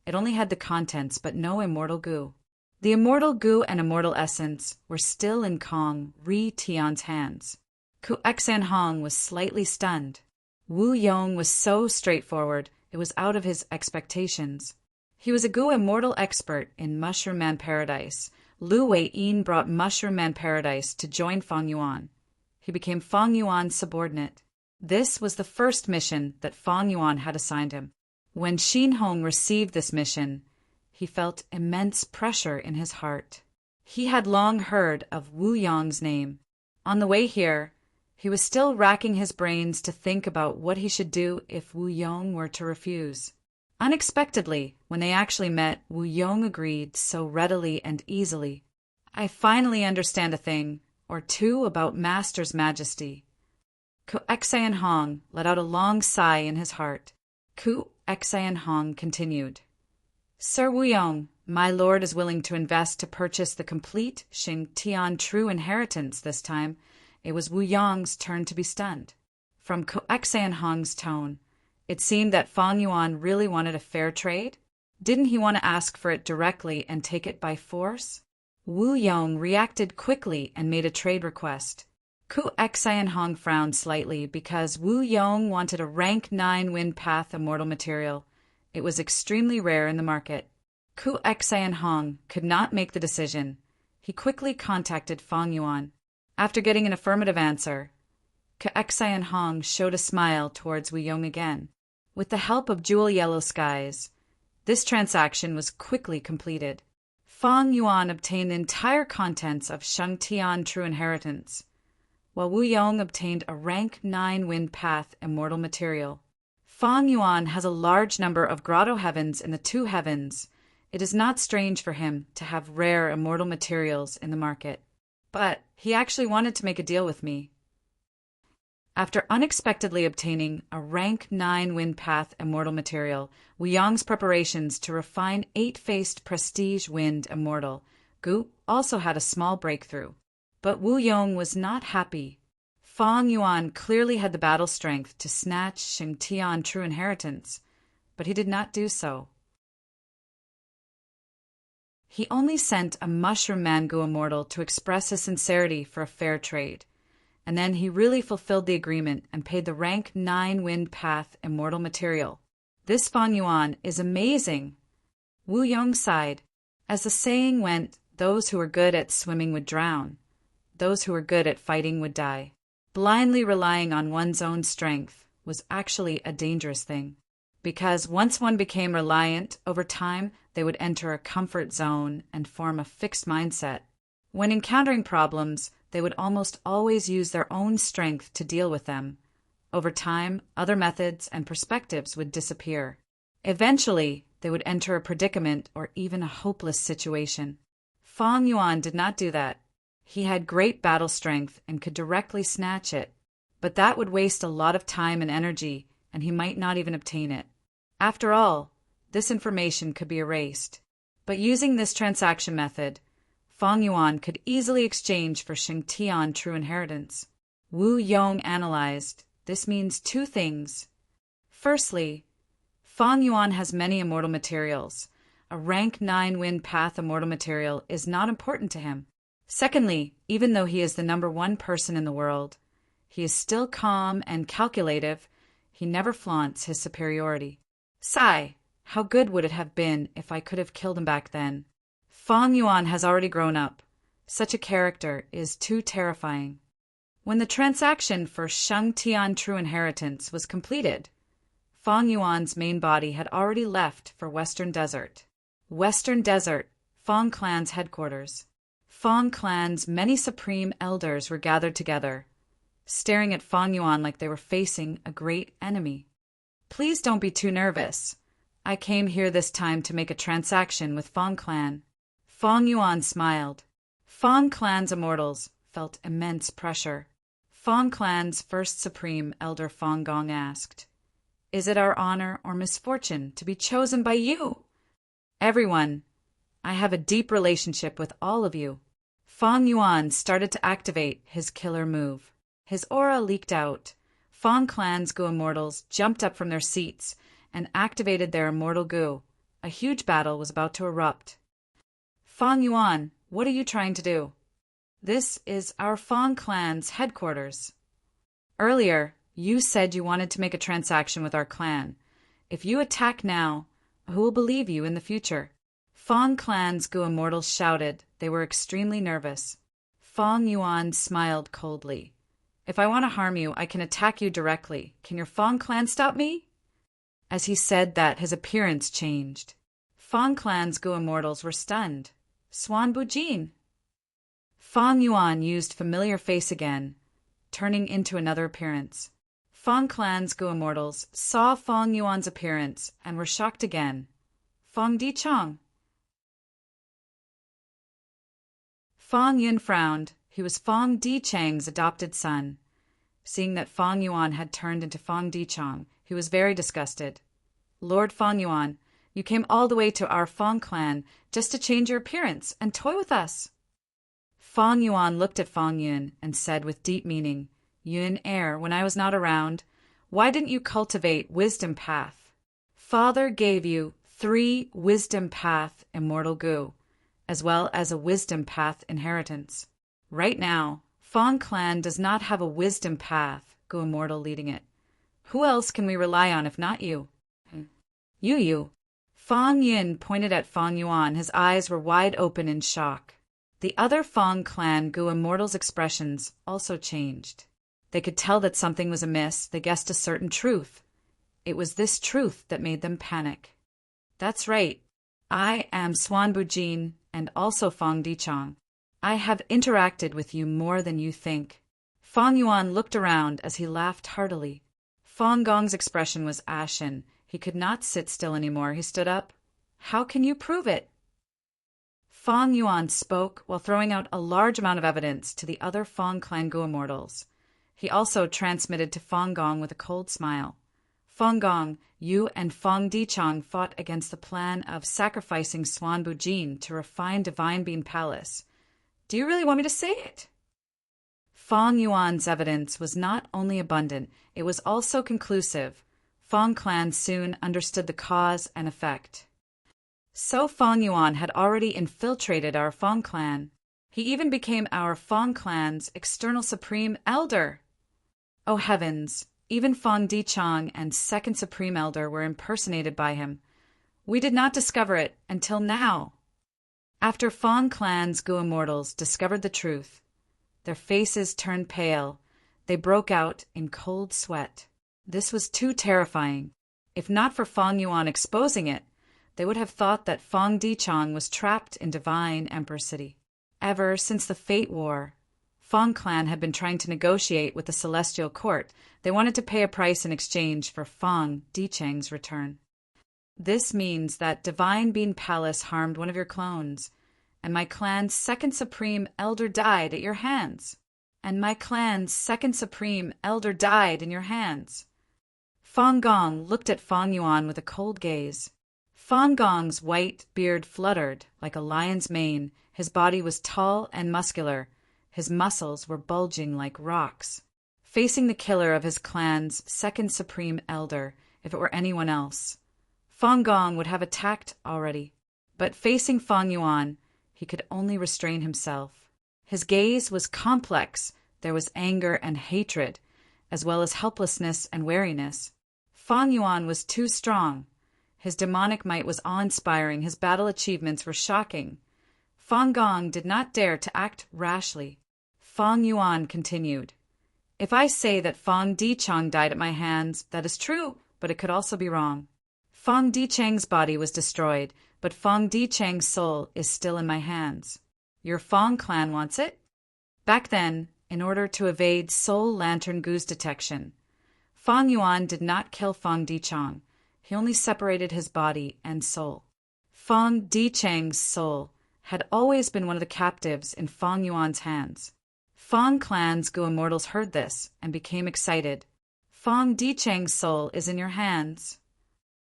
A: It only had the contents but no immortal Gu. The immortal Gu and immortal essence were still in Kong Ritian's hands. Ku Exan Hong was slightly stunned. Wu Yong was so straightforward, it was out of his expectations. He was a Gu immortal expert in Mushroom Man Paradise. Lu Wei-yin brought Mushroom Man Paradise to join Fong Yuan. He became Fong Yuan's subordinate. This was the first mission that Fong Yuan had assigned him. When Xin Hong received this mission, he felt immense pressure in his heart. He had long heard of Wu Yong's name. On the way here, he was still racking his brains to think about what he should do if Wu Yong were to refuse. Unexpectedly, when they actually met, Wu Yong agreed so readily and easily. I finally understand a thing or two about Master's majesty. Ku Exan Hong let out a long sigh in his heart. Ku Exan Hong continued. Sir Wu Yong, my lord is willing to invest to purchase the complete Xing Tian true inheritance this time. It was Wu Yong's turn to be stunned. From Ku Exan Hong's tone, it seemed that Fong Yuan really wanted a fair trade. Didn't he want to ask for it directly and take it by force? Wu Yong reacted quickly and made a trade request. Ku Exan Hong frowned slightly because Wu Yong wanted a rank 9 Wind Path immortal material. It was extremely rare in the market. Ku Exan Hong could not make the decision. He quickly contacted Fang Yuan. After getting an affirmative answer, Kexian Hong showed a smile towards Wu Yong again. With the help of jewel yellow skies, this transaction was quickly completed. Fang Yuan obtained the entire contents of Sheng Tian True Inheritance, while Wu Yong obtained a rank 9 Wind Path Immortal Material. Fang Yuan has a large number of grotto heavens in the two heavens. It is not strange for him to have rare immortal materials in the market. But he actually wanted to make a deal with me. After unexpectedly obtaining a rank 9 Wind Path Immortal Material, Wu Yong's preparations to refine 8-faced Prestige Wind Immortal Gu also had a small breakthrough. But Wu Yong was not happy. Fang Yuan clearly had the battle strength to snatch Sheng Tian True Inheritance, but he did not do so. He only sent a Mushroom Man Gu Immortal to express his sincerity for a fair trade, and then he really fulfilled the agreement and paid the rank 9 Wind Path Immortal Material. This Fang Yuan is amazing. Wu Yong sighed. As the saying went, those who were good at swimming would drown. Those who were good at fighting would die. Blindly relying on one's own strength was actually a dangerous thing, because once one became reliant, over time they would enter a comfort zone and form a fixed mindset. When encountering problems, they would almost always use their own strength to deal with them. Over time, other methods and perspectives would disappear. Eventually, they would enter a predicament or even a hopeless situation. Fang Yuan did not do that. He had great battle strength and could directly snatch it, but that would waste a lot of time and energy, and he might not even obtain it. After all, this information could be erased. But using this transaction method, Fang Yuan could easily exchange for Sheng Tian True Inheritance. Wu Yong analyzed. This means two things. Firstly, Fang Yuan has many immortal materials. A rank 9 Wind Path Immortal Material is not important to him. Secondly, even though he is the number one person in the world, he is still calm and calculative. He never flaunts his superiority. Sigh, how good would it have been if I could have killed him back then? Fang Yuan has already grown up. Such a character is too terrifying. When the transaction for Sheng Tian True Inheritance was completed, Fang Yuan's main body had already left for Western Desert. Western Desert, Fang Clan's headquarters. Fang Clan's many supreme elders were gathered together, staring at Fang Yuan like they were facing a great enemy. Please don't be too nervous. I came here this time to make a transaction with Fang Clan. Fang Yuan smiled. Fang Clan's immortals felt immense pressure. Fang Clan's first supreme elder Fang Gong asked, "Is it our honor or misfortune to be chosen by you?" "Everyone. I have a deep relationship with all of you." Fang Yuan started to activate his killer move. His aura leaked out. Fang Clan's Gu Immortals jumped up from their seats and activated their immortal Gu. A huge battle was about to erupt. "Fang Yuan, what are you trying to do?" "This is our Fang Clan's headquarters. Earlier, you said you wanted to make a transaction with our clan. If you attack now, who will believe you in the future?" Fang Clan's Gu Immortals shouted. They were extremely nervous. Fang Yuan smiled coldly. "If I want to harm you, I can attack you directly. Can your Fang Clan stop me?" As he said that, his appearance changed. Fang Clan's Gu Immortals were stunned. Swan Bujin. Fang Yuan used familiar face again, turning into another appearance. Fang Clan's Gu Immortals saw Fang Yuan's appearance and were shocked again. Fang Dichang. Fang Yun frowned. He was Fang Dichang's adopted son. Seeing that Fang Yuan had turned into Fang Dichang, he was very disgusted. "Lord Fang Yuan, you came all the way to our Fang Clan just to change your appearance and toy with us." Fang Yuan looked at Fang Yun and said with deep meaning, "Yun heir, when I was not around, why didn't you cultivate Wisdom Path? Father gave you 3 Wisdom Path Immortal Gu, as well as a Wisdom Path Inheritance. Right now, Fang Clan does not have a Wisdom Path Gu Immortal leading it. Who else can we rely on if not you?" You. Fang Yin pointed at Fang Yuan. His eyes were wide open in shock. The other Fong clan Gu immortals' expressions also changed. They could tell that something was amiss. They guessed a certain truth. It was this truth that made them panic. That's right. I am Swan Bujin and also Fong Dichang. I have interacted with you more than you think. Fong Yuan looked around as he laughed heartily. Fong Gong's expression was ashen. He could not sit still anymore. He stood up. How can you prove it? Fong Yuan spoke while throwing out a large amount of evidence to the other Fong clan Gu immortals. He also transmitted to Fong Gong with a cold smile. Fong Gong, you and Fong Dichang fought against the plan of sacrificing Swan Bujin to refine Divine Bean Palace. Do you really want me to say it? Fong Yuan's evidence was not only abundant, it was also conclusive. Fong clan soon understood the cause and effect. So Fong Yuan had already infiltrated our Fong clan. He even became our Fong clan's external supreme elder. Oh heavens! Even Fong Dichang and second supreme elder were impersonated by him. We did not discover it until now. After Fong clan's Gu immortals discovered the truth, their faces turned pale. They broke out in cold sweat. This was too terrifying. If not for Fong Yuan exposing it, they would have thought that Fong Dichang was trapped in Divine Emperor City. Ever since the Fate War, Fong clan had been trying to negotiate with the Celestial Court. They wanted to pay a price in exchange for Fong Dichang's return. This means that Divine Bean Palace harmed one of your clones, and my clan's second supreme elder died at your hands. And my clan's second supreme elder died in your hands. Fong Gong looked at Fong Yuan with a cold gaze. Fong Gong's white beard fluttered like a lion's mane. His body was tall and muscular. His muscles were bulging like rocks. Facing the killer of his clan's second supreme elder, if it were anyone else, Fong Gong would have attacked already. But facing Fong Yuan, he could only restrain himself. His gaze was complex. There was anger and hatred, as well as helplessness and wariness. Fong Yuan was too strong. His demonic might was awe-inspiring. His battle achievements were shocking. Fong Gong did not dare to act rashly. Fong Yuan continued. If I say that Fong Dichang died at my hands, that is true, but it could also be wrong. Fong Dichang's body was destroyed, but Fong Dichang's soul is still in my hands. Your Fong clan wants it? Back then, in order to evade Soul Lantern Gu's detection, Fong Yuan did not kill Fong Dichang. He only separated his body and soul. Fong Dichang's soul had always been one of the captives in Fong Yuan's hands. Fong clan's Gu immortals heard this and became excited. Fong Dichang's soul is in your hands.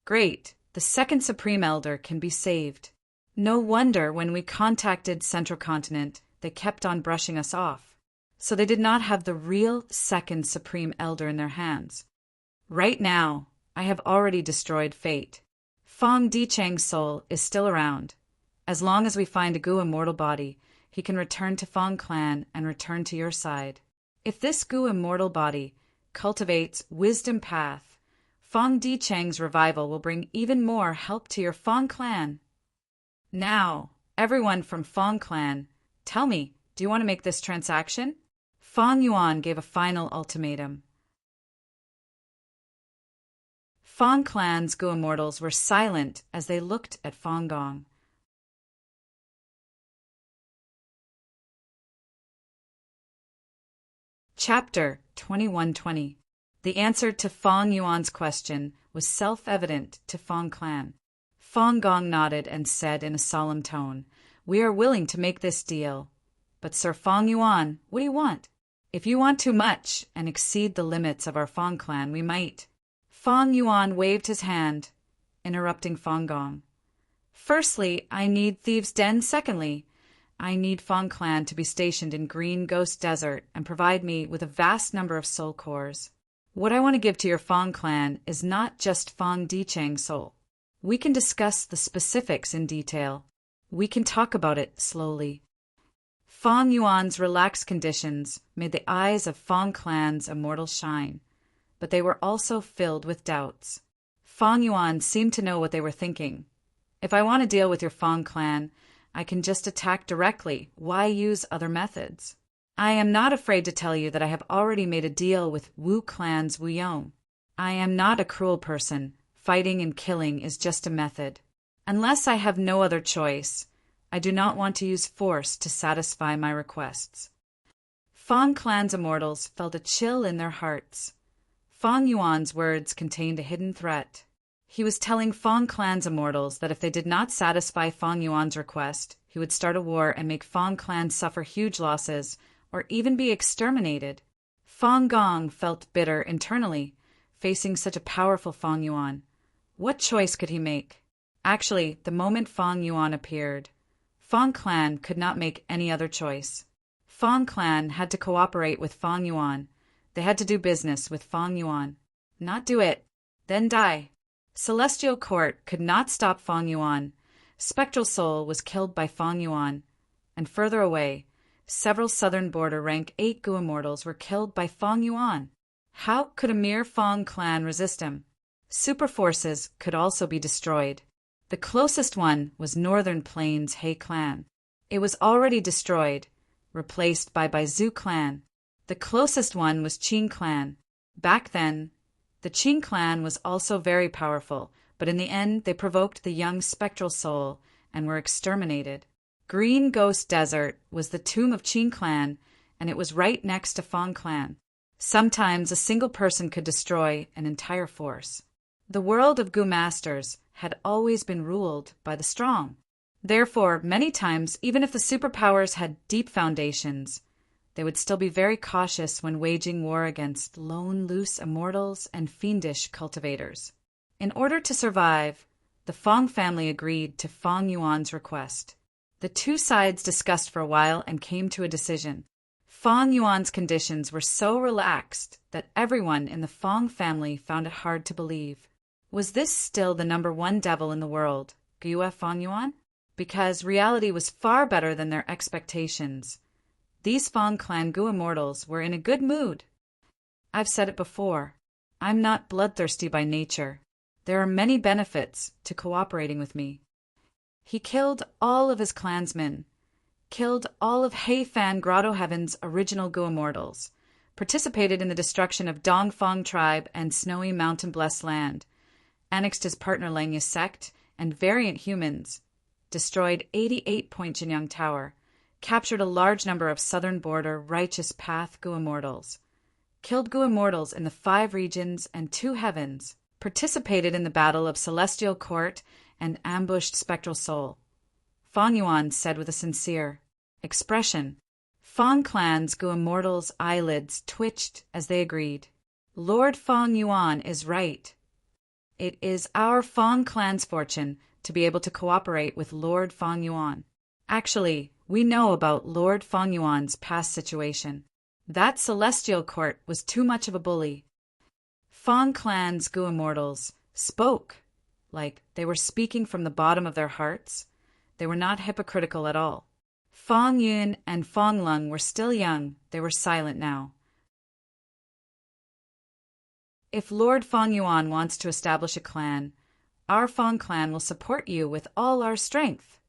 A: Great, the second supreme elder can be saved. No wonder when we contacted Central Continent, they kept on brushing us off. So they did not have the real second supreme elder in their hands. Right now, I have already destroyed fate. Fong Dichang's soul is still around. As long as we find a Gu immortal body, he can return to Fong clan and return to your side. If this Gu immortal body cultivates wisdom path, Fong Dichang's revival will bring even more help to your Fong clan. Now, everyone from Fong clan, tell me, do you want to make this transaction? Fong Yuan gave a final ultimatum. Fong clan's Gu immortals were silent as they looked at Fong Gong. Chapter 2120. The answer to Fong Yuan's question was self-evident to Fong clan. Fong Gong nodded and said in a solemn tone, "We are willing to make this deal. But Sir Fong Yuan, what do you want? If you want too much and exceed the limits of our Fong clan, we might." Fong Yuan waved his hand, interrupting Fong Gong. "Firstly, I need Thieves' Den. Secondly, I need Fong clan to be stationed in Green Ghost Desert and provide me with a vast number of soul cores. What I want to give to your Fong clan is not just Fong Dichang's soul. We can discuss the specifics in detail. We can talk about it slowly." Fong Yuan's relaxed conditions made the eyes of Fong clan's immortals shine, but they were also filled with doubts. Fong Yuan seemed to know what they were thinking. "If I want to deal with your Fong clan, I can just attack directly. Why use other methods? I am not afraid to tell you that I have already made a deal with Wu Clan's Wu Yong. I am not a cruel person. Fighting and killing is just a method. Unless I have no other choice, I do not want to use force to satisfy my requests. Fang Clan's immortals felt a chill in their hearts. Fang Yuan's words contained a hidden threat. He was telling Fang Clan's immortals that if they did not satisfy Fang Yuan's request, he would start a war and make Fang Clan suffer huge losses, or even be exterminated. Fang Gong felt bitter internally, facing such a powerful Fang Yuan. What choice could he make? Actually, the moment Fang Yuan appeared, Fang Clan could not make any other choice. Fang Clan had to cooperate with Fang Yuan. They had to do business with Fang Yuan. Not do it, then die. Celestial Court could not stop Fang Yuan. Spectral Soul was killed by Fang Yuan. And further away, several southern border rank 8 Gu immortals were killed by Fang Yuan. How could a mere Fang Clan resist him? Super forces could also be destroyed. The closest one was Northern Plains He Clan. It was already destroyed, replaced by Zhu Clan. The closest one was Qing Clan. Back then, the Qing Clan was also very powerful, but in the end they provoked the young Spectral Soul and were exterminated. Green Ghost Desert was the tomb of Qing Clan, and it was right next to Fang Clan. Sometimes a single person could destroy an entire force. The world of Gu Masters had always been ruled by the strong. Therefore, many times, even if the superpowers had deep foundations, they would still be very cautious when waging war against lone, loose immortals and fiendish cultivators. In order to survive, the Fang family agreed to Fang Yuan's request. The two sides discussed for a while and came to a decision. Fang Yuan's conditions were so relaxed that everyone in the Fang family found it hard to believe. Was this still the #1 devil in the world, Gue Fang Yuan? Because reality was far better than their expectations. These Fang Clan Gu immortals were in a good mood. I've said it before, I'm not bloodthirsty by nature. There are many benefits to cooperating with me. He killed all of his clansmen, killed all of Heifan Grotto Heaven's original Gu immortals, participated in the destruction of Dongfang tribe and Snowy Mountain Blessed Land, annexed his partner Langya's sect and variant humans, destroyed 88 Point Jinyang Tower, captured a large number of southern border Righteous Path Gu immortals, killed Gu immortals in the 5 regions and 2 heavens, participated in the battle of Celestial Court and ambushed Spectral Soul. Fang Yuan said with a sincere expression. Fang Clan's Gu immortals' eyelids twitched as they agreed. Lord Fang Yuan is right. It is our Fang Clan's fortune to be able to cooperate with Lord Fang Yuan. Actually, we know about Lord Fang Yuan's past situation. That Celestial Court was too much of a bully. Fang Clan's Gu immortals spoke like they were speaking from the bottom of their hearts. They were not hypocritical at all. Fang Yun and Fang Lung were still young. They were silent now. If Lord Fang Yuan wants to establish a clan, our Fang Clan will support you with all our strength.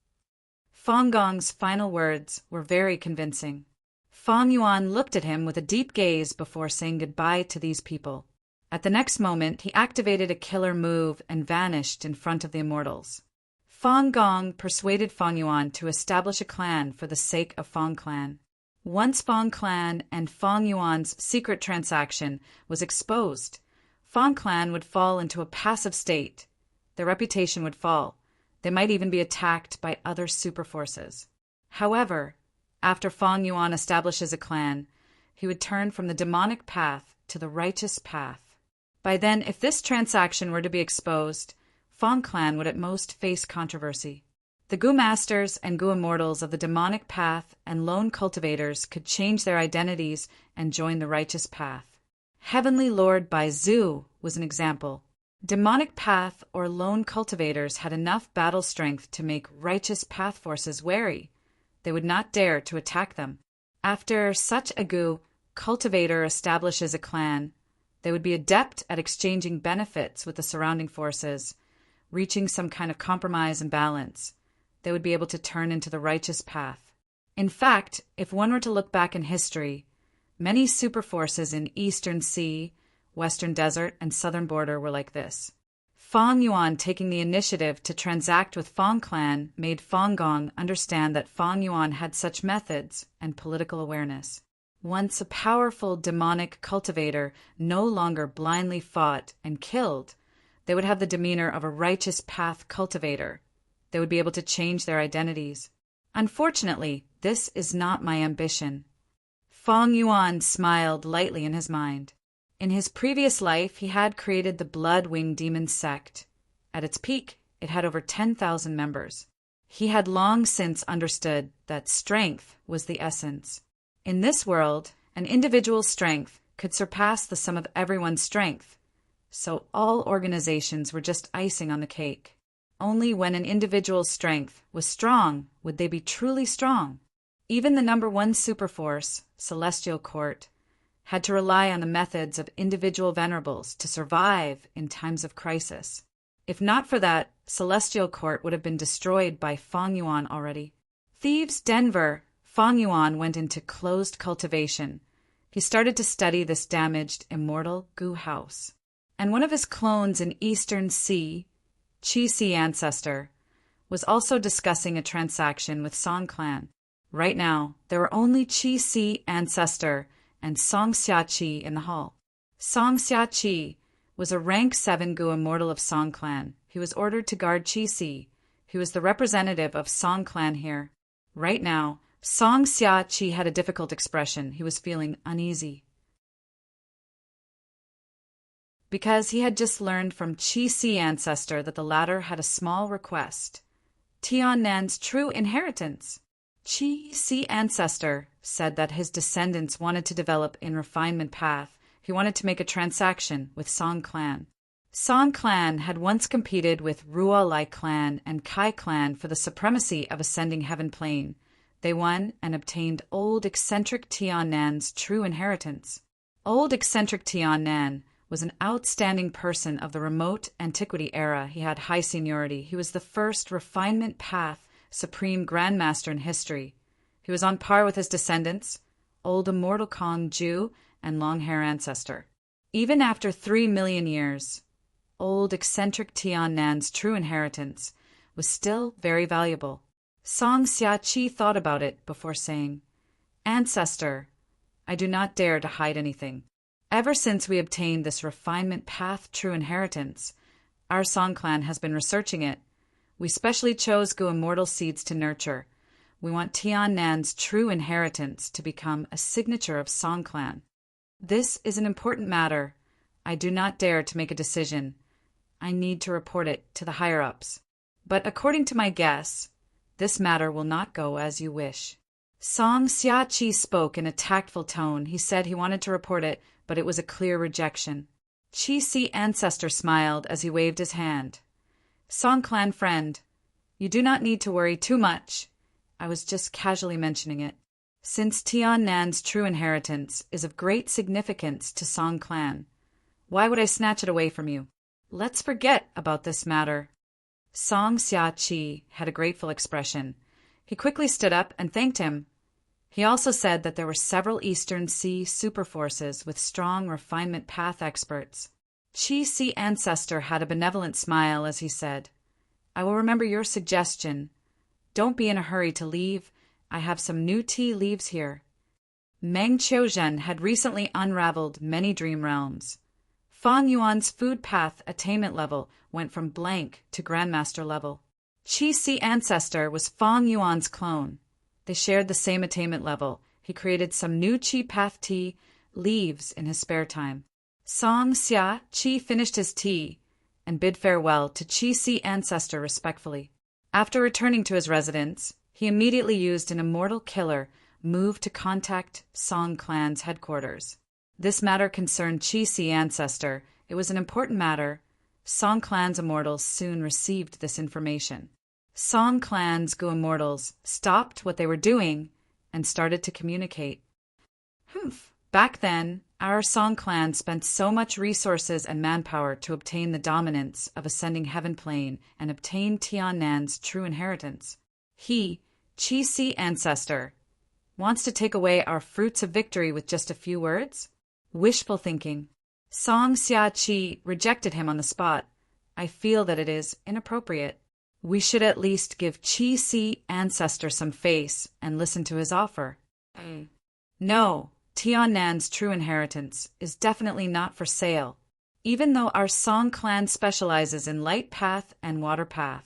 A: Fang Gong's final words were very convincing. Fang Yuan looked at him with a deep gaze before saying goodbye to these people. At the next moment, he activated a killer move and vanished in front of the immortals. Fang Gong persuaded Fang Yuan to establish a clan for the sake of Fang Clan. Once Fang Clan and Fang Yuan's secret transaction was exposed, Fang Clan would fall into a passive state. Their reputation would fall. They might even be attacked by other super forces. However, after Fang Yuan establishes a clan, he would turn from the demonic path to the righteous path. By then, if this transaction were to be exposed, Fang Clan would at most face controversy. The Gu Masters and Gu Immortals of the demonic path and lone cultivators could change their identities and join the righteous path. Heavenly Lord Bai Zhu was an example. Demonic path or lone cultivators had enough battle strength to make righteous path forces wary. They would not dare to attack them. After such a Gu cultivator establishes a clan, they would be adept at exchanging benefits with the surrounding forces, reaching some kind of compromise and balance. they would be able to turn into the righteous path. In fact, if one were to look back in history, many superforces in Eastern Sea, Western Desert, and Southern Border were like this. Fang Yuan taking the initiative to transact with Fang Clan made Fang Gong understand that Fang Yuan had such methods and political awareness. Once a powerful demonic cultivator no longer blindly fought and killed, they would have the demeanor of a righteous path cultivator. They would be able to change their identities. Unfortunately, this is not my ambition. Fang Yuan smiled lightly in his mind. In his previous life, he had created the Blood-Winged Demon sect. At its peak, it had over 10,000 members. He had long since understood that strength was the essence. In this world, an individual's strength could surpass the sum of everyone's strength, so all organizations were just icing on the cake. Only when an individual's strength was strong would they be truly strong. Even the number one superforce, Celestial Court, had to rely on the methods of individual venerables to survive in times of crisis. If not for that, Celestial Court would have been destroyed by Fang Yuan already. Thieves Denver, Fang Yuan went into closed cultivation. He started to study this damaged, immortal goo house. And one of his clones in Eastern Sea, Qi Si Ancestor, was also discussing a transaction with Song Clan. Right now, there were only Qi Si Ancestor and Song Xia Qi in the hall. Song Xia Qi was a rank 7 Gu immortal of Song Clan. He was ordered to guard Qi Si, who was the representative of Song Clan here. Right now, Song Xia Qi had a difficult expression. He was feeling uneasy. Because he had just learned from Qi Si Ancestor that the latter had a small request. Tian Nan's true inheritance. Qi Si Ancestor said that his descendants wanted to develop in refinement path. He wanted to make a transaction with Song Clan. Song Clan had once competed with Ruo Lai Clan and Kai Clan for the supremacy of ascending heaven plane. They won and obtained old eccentric Tian Nan's true inheritance. Old eccentric Tian Nan was an outstanding person of the remote antiquity era. He had high seniority. He was the first refinement path supreme grandmaster in history. He was on par with his descendants, old immortal Kong Ju and long-hair ancestor. Even after 3 million years, old eccentric Tian Nan's true inheritance was still very valuable. Song Xia Qi thought about it before saying, "Ancestor, I do not dare to hide anything. Ever since we obtained this refinement path true inheritance, our Song Clan has been researching it. We specially chose Gu immortal seeds to nurture. We want Tian Nan's true inheritance to become a signature of Song Clan. This is an important matter. I do not dare to make a decision. I need to report it to the higher-ups. But according to my guess, this matter will not go as you wish." Song Xia Qi spoke in a tactful tone. He said he wanted to report it, but it was a clear rejection. Qi Si Ancestor smiled as he waved his hand. "Song Clan friend, you do not need to worry too much. I was just casually mentioning it. Since Tian Nan's true inheritance is of great significance to Song Clan, why would I snatch it away from you? Let's forget about this matter." Song Xia Qi had a grateful expression. He quickly stood up and thanked him. He also said that there were several Eastern Sea superforces with strong refinement path experts. Qi Si Ancestor had a benevolent smile as he said, "I will remember your suggestion. Don't be in a hurry to leave. I have some new tea leaves here." Meng Qiuzhen had recently unraveled many dream realms. Fang Yuan's food path attainment level went from blank to grandmaster level. Qi Si Ancestor was Fang Yuan's clone. They shared the same attainment level. He created some new Qi path tea leaves in his spare time. Song Xia Qi finished his tea and bid farewell to Qi Si Ancestor respectfully. After returning to his residence, he immediately used an immortal killer move to contact Song Clan's headquarters. This matter concerned Qi Si Ancestor. It was an important matter. Song Clan's immortals soon received this information. Song Clan's Gu immortals stopped what they were doing and started to communicate. Back then, our Song Clan spent so much resources and manpower to obtain the dominance of ascending heaven plane and obtain Tian Nan's true inheritance. He, Chi-Si ancestor, wants to take away our fruits of victory with just a few words? Wishful thinking. Song Xia-Chi rejected him on the spot. I feel that it is inappropriate. We should at least give Chi-Si ancestor some face and listen to his offer. No, Tiannan's true inheritance is definitely not for sale. Even though our Song clan specializes in light path and water path,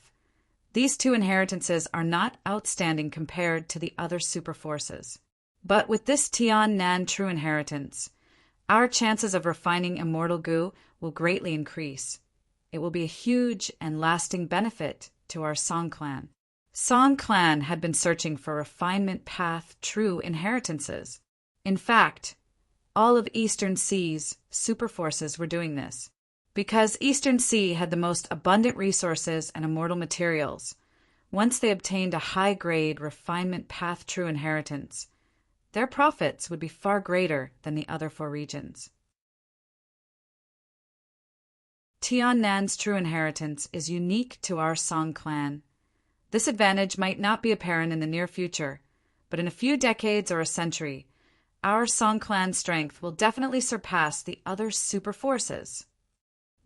A: these two inheritances are not outstanding compared to the other super forces. But with this Tiannan true inheritance, our chances of refining immortal goo will greatly increase. It will be a huge and lasting benefit to our Song clan. Song clan had been searching for refinement path true inheritances. In fact, all of Eastern Sea's super forces were doing this. Because Eastern Sea had the most abundant resources and immortal materials, once they obtained a high-grade refinement path true inheritance, their profits would be far greater than the other four regions. Tiannan's true inheritance is unique to our Song clan. This advantage might not be apparent in the near future, but in a few decades or a century, our Song clan strength will definitely surpass the other super forces.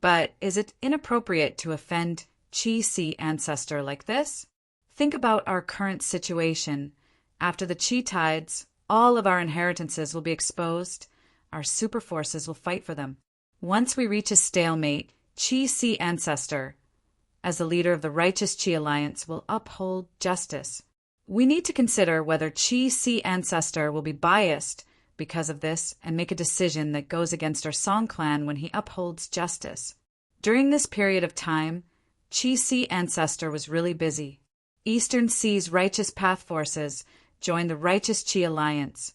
A: But is it inappropriate to offend Chi-Si ancestor like this? Think about our current situation. After the Chi tides, all of our inheritances will be exposed. Our super forces will fight for them. Once we reach a stalemate, Chi-Si ancestor, as the leader of the righteous Chi alliance, will uphold justice. We need to consider whether Chi-Si ancestor will be biased because of this and make a decision that goes against our Song clan when he upholds justice. During this period of time, Chi-Si ancestor was really busy. Eastern Sea's righteous path forces joined the righteous Chi alliance.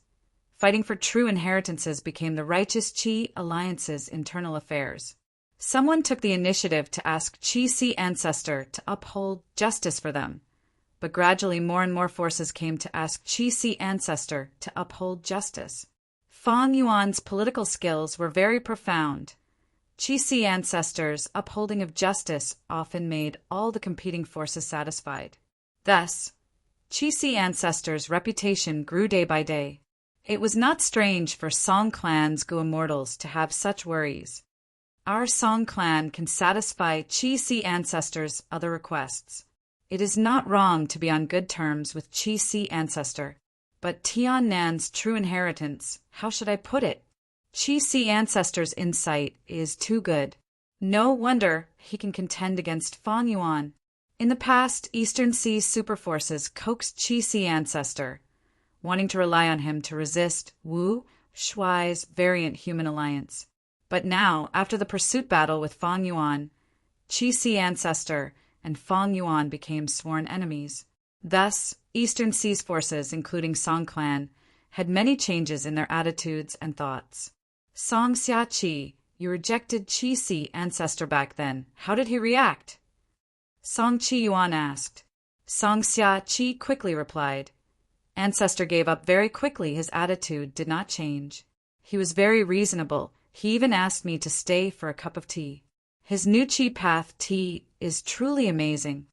A: Fighting for true inheritances became the righteous Chi alliance's internal affairs. Someone took the initiative to ask Chi-Si ancestor to uphold justice for them, but gradually more and more forces came to ask Chi-Si ancestor to uphold justice. Fang Yuan's political skills were very profound. Chi-Si ancestors' upholding of justice often made all the competing forces satisfied. Thus, Chi-Si ancestors' reputation grew day by day. It was not strange for Song clan's Gu immortals to have such worries. Our Song clan can satisfy Chi-Si ancestors' other requests. It is not wrong to be on good terms with Chi-Si ancestor, but Tiannan's true inheritance, how should I put it? Chi-Si ancestor's insight is too good. No wonder he can contend against Fang Yuan. In the past, Eastern Sea super forces coaxed Chi-Si ancestor, wanting to rely on him to resist Wu Shuai's variant human alliance. But now, after the pursuit battle with Fang Yuan, Chi-Si ancestor and Fang Yuan became sworn enemies. Thus, Eastern Sea's forces, including Song clan, had many changes in their attitudes and thoughts. Song Xia-Chi, you rejected Chi-Si ancestor back then. How did he react? Song Chi-Yuan asked. Song Xia-Chi quickly replied. Ancestor gave up very quickly. His attitude did not change. He was very reasonable. He even asked me to stay for a cup of tea. His new Chi path tea is truly amazing.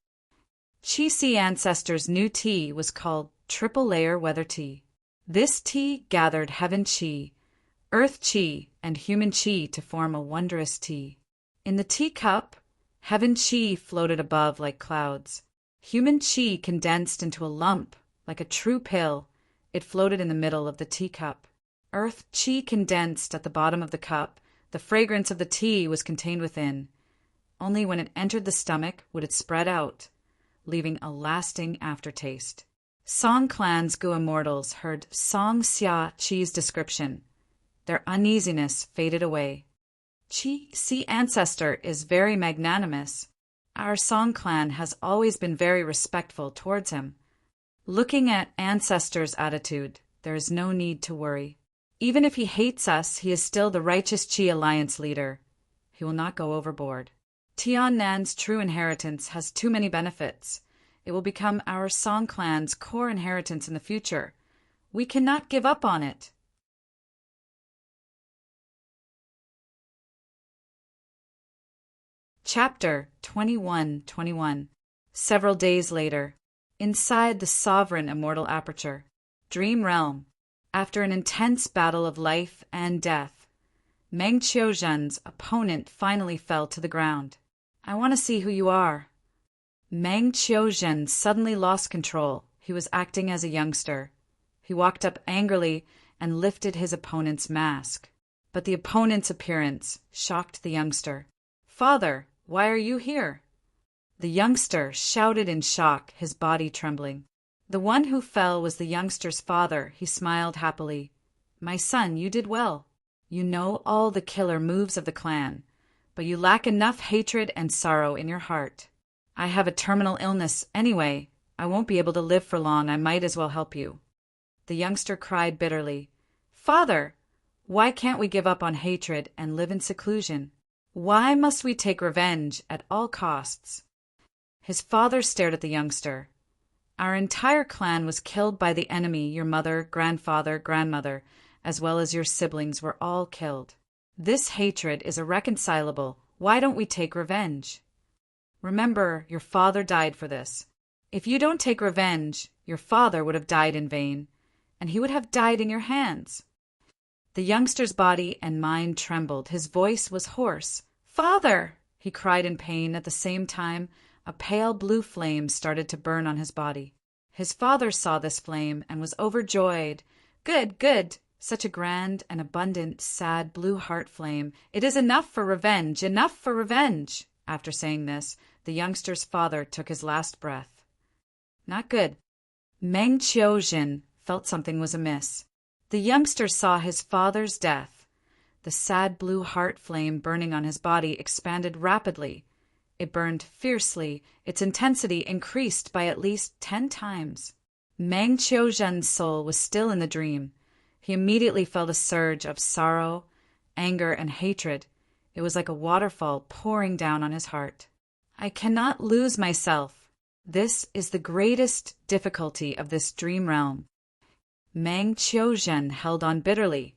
A: Chi-Si ancestor's new tea was called Triple Layer Weather Tea. This tea gathered Heaven Chi, Earth Chi, and Human Chi to form a wondrous tea. In the teacup, Heaven Chi floated above like clouds. Human Chi condensed into a lump like a true pill. It floated in the middle of the teacup. Earth Chi condensed at the bottom of the cup. The fragrance of the tea was contained within. Only when it entered the stomach would it spread out, leaving a lasting aftertaste. Song clan's Gu immortals heard Song Xia-Chi's description. Their uneasiness faded away. Chi-Si ancestor is very magnanimous. Our Song clan has always been very respectful towards him. Looking at ancestor's attitude, there is no need to worry. Even if he hates us, he is still the righteous Chi alliance leader. He will not go overboard. Tiannan's true inheritance has too many benefits. It will become our Song clan's core inheritance in the future. We cannot give up on it. Chapter 21:21. Several days later. inside the sovereign immortal aperture, Dream Realm. After an intense battle of life and death, Meng Qiuzhen's opponent finally fell to the ground. I want to see who you are. Meng Qiuzhen suddenly lost control. He was acting as a youngster. He walked up angrily and lifted his opponent's mask. But the opponent's appearance shocked the youngster. "Father, why are you here?" The youngster shouted in shock, his body trembling. The one who fell was the youngster's father. He smiled happily. "My son, you did well. You know all the killer moves of the clan, but you lack enough hatred and sorrow in your heart. I have a terminal illness anyway. I won't be able to live for long. I might as well help you." The youngster cried bitterly. "Father, why can't we give up on hatred and live in seclusion? Why must we take revenge at all costs?" His father stared at the youngster. "Our entire clan was killed by the enemy. Your mother, grandfather, grandmother, as well as your siblings were all killed. This hatred is irreconcilable. Why don't we take revenge? Remember, your father died for this. If you don't take revenge, your father would have died in vain, and he would have died in your hands." The youngster's body and mind trembled. His voice was hoarse. "Father!" he cried in pain. At the same time, a pale blue flame started to burn on his body. His father saw this flame and was overjoyed. "Good, good! Such a grand and abundant, sad blue heart flame. It is enough for revenge! Enough for revenge!" After saying this, the youngster's father took his last breath. Not good. Meng Qiuzhen felt something was amiss. The youngster saw his father's death. The sad blue heart flame burning on his body expanded rapidly. It burned fiercely. Its intensity increased by at least 10 times. Meng Qiuzhen's soul was still in the dream. He immediately felt a surge of sorrow, anger, and hatred. It was like a waterfall pouring down on his heart. "I cannot lose myself. This is the greatest difficulty of this dream realm." Meng Qiuzhen held on bitterly,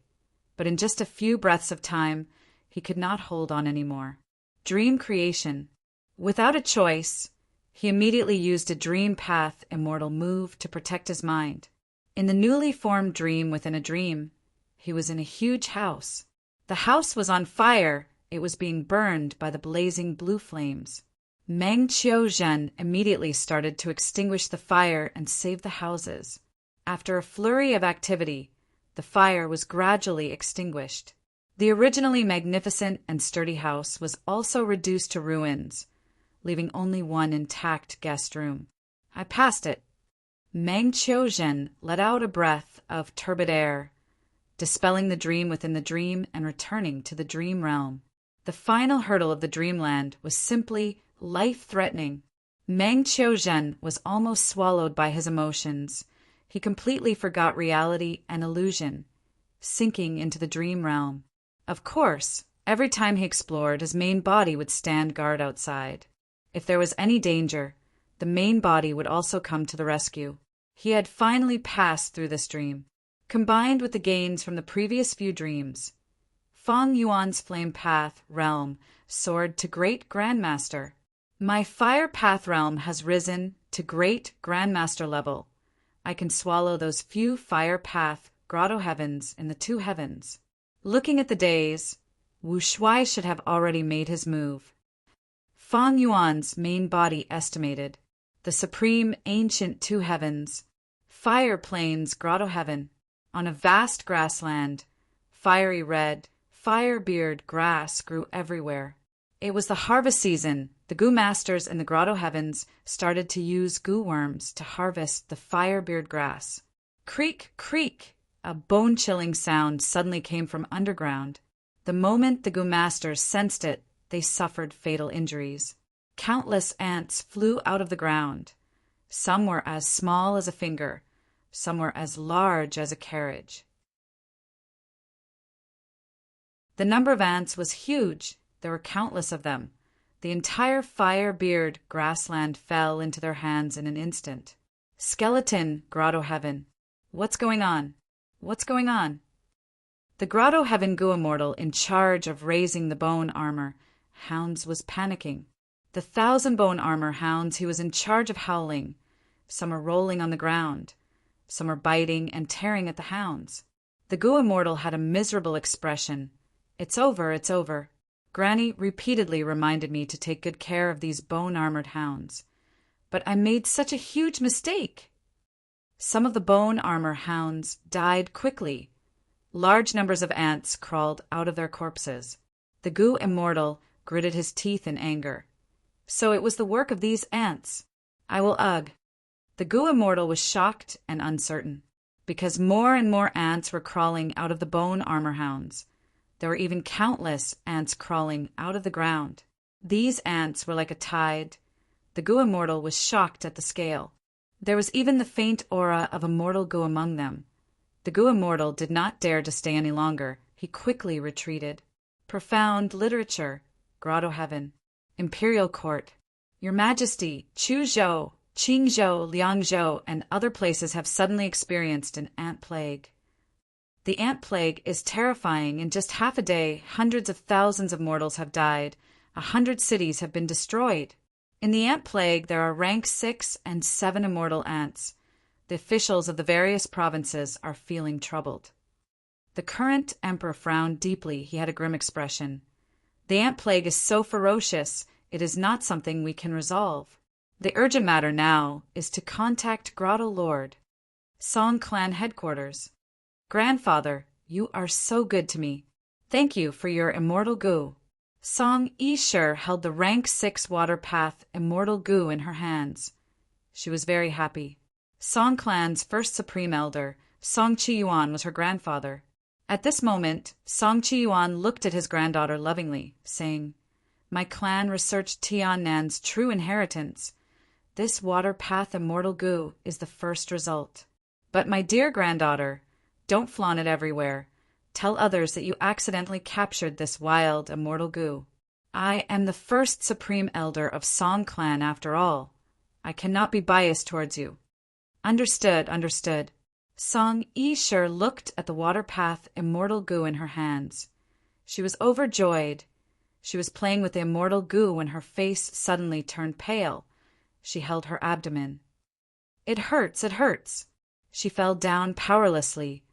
A: but in just a few breaths of time, he could not hold on anymore. Dream creation. Without a choice, he immediately used a dream path immortal move to protect his mind. In the newly formed dream within a dream, he was in a huge house. The house was on fire. It was being burned by the blazing blue flames. Meng Qiuzhen immediately started to extinguish the fire and save the houses. After a flurry of activity, the fire was gradually extinguished. The originally magnificent and sturdy house was also reduced to ruins, leaving only one intact guest room. I passed it. Meng Qiuzhen let out a breath of turbid air, dispelling the dream within the dream and returning to the dream realm. The final hurdle of the dreamland was simply life-threatening. Meng Qiuzhen was almost swallowed by his emotions. He completely forgot reality and illusion, sinking into the dream realm. Of course, every time he explored, his main body would stand guard outside. If there was any danger, the main body would also come to the rescue. He had finally passed through this dream. Combined with the gains from the previous few dreams, Feng Yuan's flame path realm soared to Great Grandmaster. My fire path realm has risen to Great Grandmaster level. I can swallow those few fire path grotto heavens in the 2 heavens. Looking at the days, Wu Shuai should have already made his move. Feng Yuan's main body estimated. The supreme ancient 2 heavens. Fire plains grotto heaven. On a vast grassland, fiery red, fire-beard grass grew everywhere. It was the harvest season. The Gu Masters in the grotto heavens started to use Gu worms to harvest the fire-beard grass. Creak, creak! A bone-chilling sound suddenly came from underground. The moment the Gu Masters sensed it, they suffered fatal injuries. Countless ants flew out of the ground. Some were as small as a finger. Some were as large as a carriage. The number of ants was huge. There were countless of them. The entire fire-beard grassland fell into their hands in an instant. Skeleton grotto heaven. What's going on? What's going on? The grotto heaven Gu immortal in charge of raising the bone armor hounds was panicking. The 1,000 bone armor hounds he was in charge of howling. Some are rolling on the ground. Some are biting and tearing at the hounds. The Goo Immortal had a miserable expression. "It's over, it's over." Granny repeatedly reminded me to take good care of these bone-armored hounds. But I made such a huge mistake. Some of the bone armor hounds died quickly. Large numbers of ants crawled out of their corpses. The Goo Immortal gritted his teeth in anger. So it was the work of these ants. I will ugh. The Goo Immortal was shocked and uncertain, because more and more ants were crawling out of the bone armor hounds. There were even countless ants crawling out of the ground. These ants were like a tide. The Goo Immortal was shocked at the scale. There was even the faint aura of a mortal goo among them. The Goo Immortal did not dare to stay any longer. He quickly retreated. Profound literature, Grotto Heaven, Imperial Court. Your Majesty, Chuzhou, Qingzhou, Liangzhou, and other places have suddenly experienced an ant plague. The ant plague is terrifying. In just half a day, hundreds of thousands of mortals have died. 100 cities have been destroyed. In the ant plague, there are rank 6 and 7 immortal ants. The officials of the various provinces are feeling troubled. The current emperor frowned deeply. He had a grim expression. The ant plague is so ferocious, it is not something we can resolve. The urgent matter now is to contact Grotto Lord, Song Clan headquarters. Grandfather, you are so good to me. Thank you for your immortal goo. Song Yishur held the rank 6 water path immortal goo in her hands. She was very happy. Song Clan's first supreme elder, Song Qiyuan, was her grandfather. At this moment, Song Qiyuan looked at his granddaughter lovingly, saying, "My clan researched Tiannan's true inheritance. This water path immortal goo is the first result. But my dear granddaughter, don't flaunt it everywhere. Tell others that you accidentally captured this wild immortal goo. I am the first supreme elder of Song Clan after all. I cannot be biased towards you." Understood, understood. Song Yishur looked at the water path immortal goo in her hands. She was overjoyed. She was playing with the immortal goo when her face suddenly turned pale. She held her abdomen. "It hurts, it hurts." She fell down powerlessly,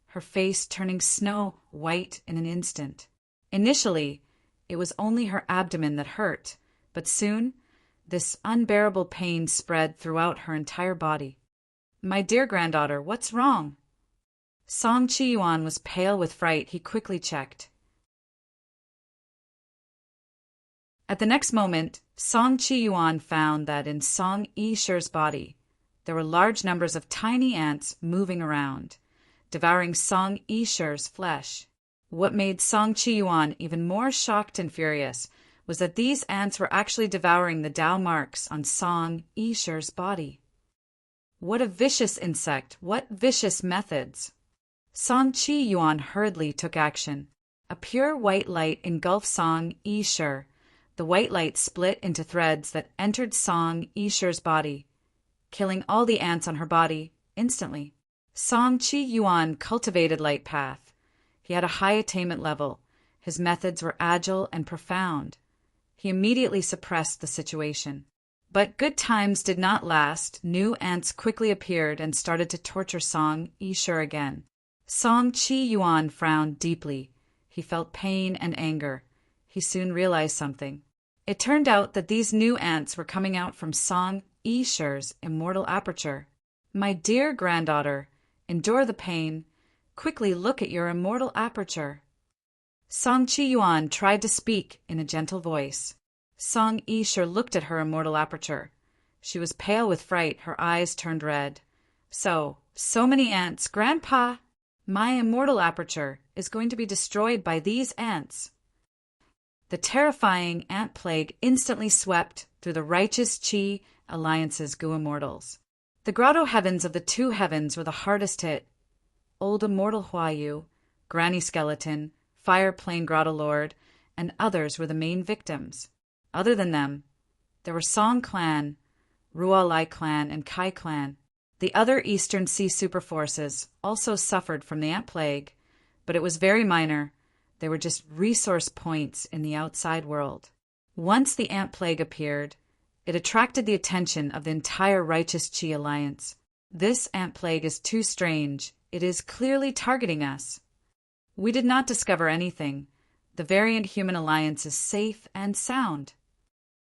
A: her face turning snow white in an instant. Initially, it was only her abdomen that hurt, but soon this unbearable pain spread throughout her entire body. "My dear granddaughter, what's wrong?" Song Qiyuan was pale with fright. He quickly checked. At the next moment, Song Qiyuan found that in Song Yishur's body, there were large numbers of tiny ants moving around, devouring Song Yishur's flesh. What made Song Qiyuan even more shocked and furious was that these ants were actually devouring the Tao marks on Song Yishur's body. What a vicious insect! What vicious methods! Song Qiyuan hurriedly took action. A pure white light engulfed Song Yishur. The white light split into threads that entered Song Yishur's body, killing all the ants on her body instantly. Song Qiyuan cultivated Light Path. He had a high attainment level. His methods were agile and profound. He immediately suppressed the situation. But good times did not last. New ants quickly appeared and started to torture Song Yishur again. Song Qiyuan frowned deeply. He felt pain and anger. He soon realized something. It turned out that these new ants were coming out from Song Yishur's immortal aperture. "My dear granddaughter, endure the pain. Quickly look at your immortal aperture." Song Qiyuan tried to speak in a gentle voice. Song Yishur looked at her immortal aperture. She was pale with fright. Her eyes turned red. So many ants. Grandpa, my immortal aperture is going to be destroyed by these ants." The terrifying ant plague instantly swept through the righteous Qi Alliance's Goo Immortals. The Grotto Heavens of the two heavens were the hardest hit. Old Immortal Huayu, Granny Skeleton, Fire Plane Grotto Lord, and others were the main victims. Other than them, there were Song Clan, Rualai Clan, and Kai Clan. The other Eastern Sea superforces also suffered from the ant plague, but it was very minor. They were just resource points in the outside world. Once the ant plague appeared, It attracted the attention of the entire righteous Qi alliance. This ant plague is too strange. It is clearly targeting us. We did not discover anything. The variant human alliance is safe and sound.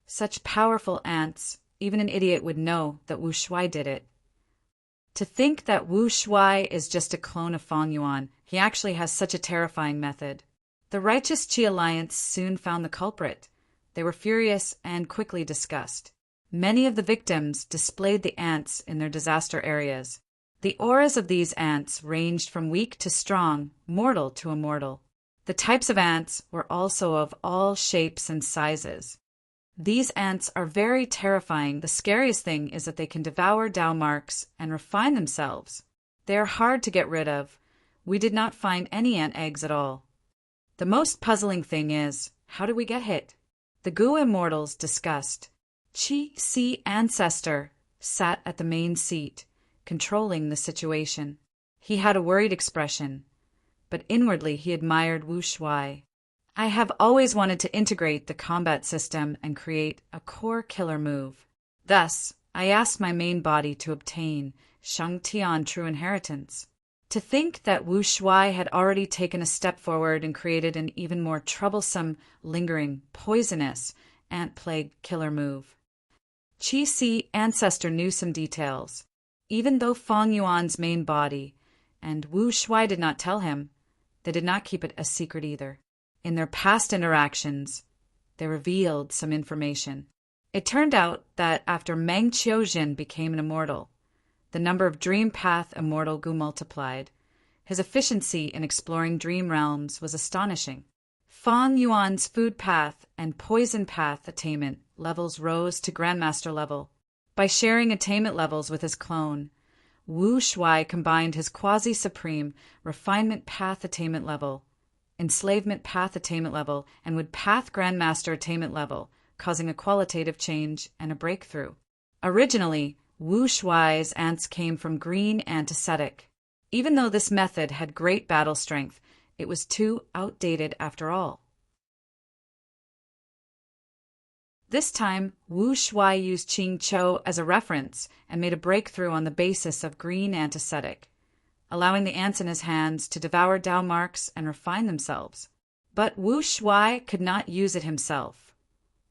A: Such powerful ants, even an idiot would know that Wu Shuai did it. To think that Wu Shuai is just a clone of Fang Yuan, he actually has such a terrifying method. The righteous Qi alliance soon found the culprit. They were furious and quickly discussed. Many of the victims displayed the ants in their disaster areas. The auras of these ants ranged from weak to strong, mortal to immortal. The types of ants were also of all shapes and sizes. These ants are very terrifying. The scariest thing is that they can devour Tao marks and refine themselves. They are hard to get rid of. We did not find any ant eggs at all. The most puzzling thing is, how did we get hit? The Gu immortals discussed. Qi Si Ancestor sat at the main seat, controlling the situation. He had a worried expression, but inwardly he admired Wu Shuai. I have always wanted to integrate the combat system and create a core killer move. Thus, I asked my main body to obtain Shang Tian True Inheritance. To think that Wu Shuai had already taken a step forward and created an even more troublesome, lingering, poisonous ant plague killer move. Qi Si Ancestor knew some details. Even though Fang Yuan's main body and Wu Shuai did not tell him, they did not keep it a secret either. In their past interactions, they revealed some information. It turned out that after Meng Qiujin became an immortal, the number of Dream Path immortal Gu multiplied. His efficiency in exploring dream realms was astonishing. Fang Yuan's Food Path and Poison Path attainment levels rose to Grandmaster level. By sharing attainment levels with his clone, Wu Shuai combined his quasi-supreme Refinement Path attainment level, Enslavement Path attainment level, and with Path Grandmaster attainment level, causing a qualitative change and a breakthrough. Originally, Wu Shuai's ants came from green antiseptic. Even though this method had great battle strength, it was too outdated after all. This time, Wu Shuai used Qing Chou as a reference and made a breakthrough on the basis of green antiseptic, allowing the ants in his hands to devour Tao marks and refine themselves. But Wu Shuai could not use it himself.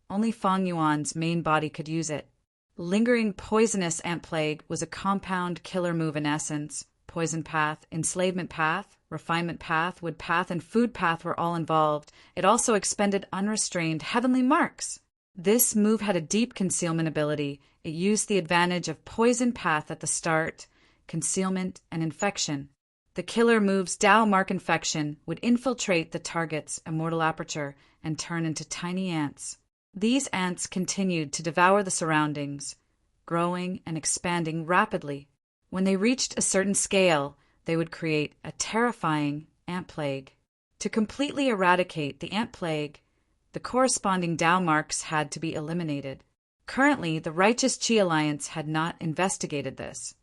A: Only Fang Yuan's main body could use it. Lingering poisonous ant plague was a compound killer move in essence. Poison Path, Enslavement Path, Refinement Path, Wood Path, and Food Path were all involved. It also expended unrestrained heavenly marks. This move had a deep concealment ability. It used the advantage of Poison Path at the start, concealment, and infection. The killer move's Tao mark infection would infiltrate the target's immortal aperture and turn into tiny ants. These ants continued to devour the surroundings, growing and expanding rapidly. When they reached a certain scale, they would create a terrifying ant plague. To completely eradicate the ant plague, the corresponding Tao marks had to be eliminated. Currently, the Righteous Qi Alliance had not investigated this.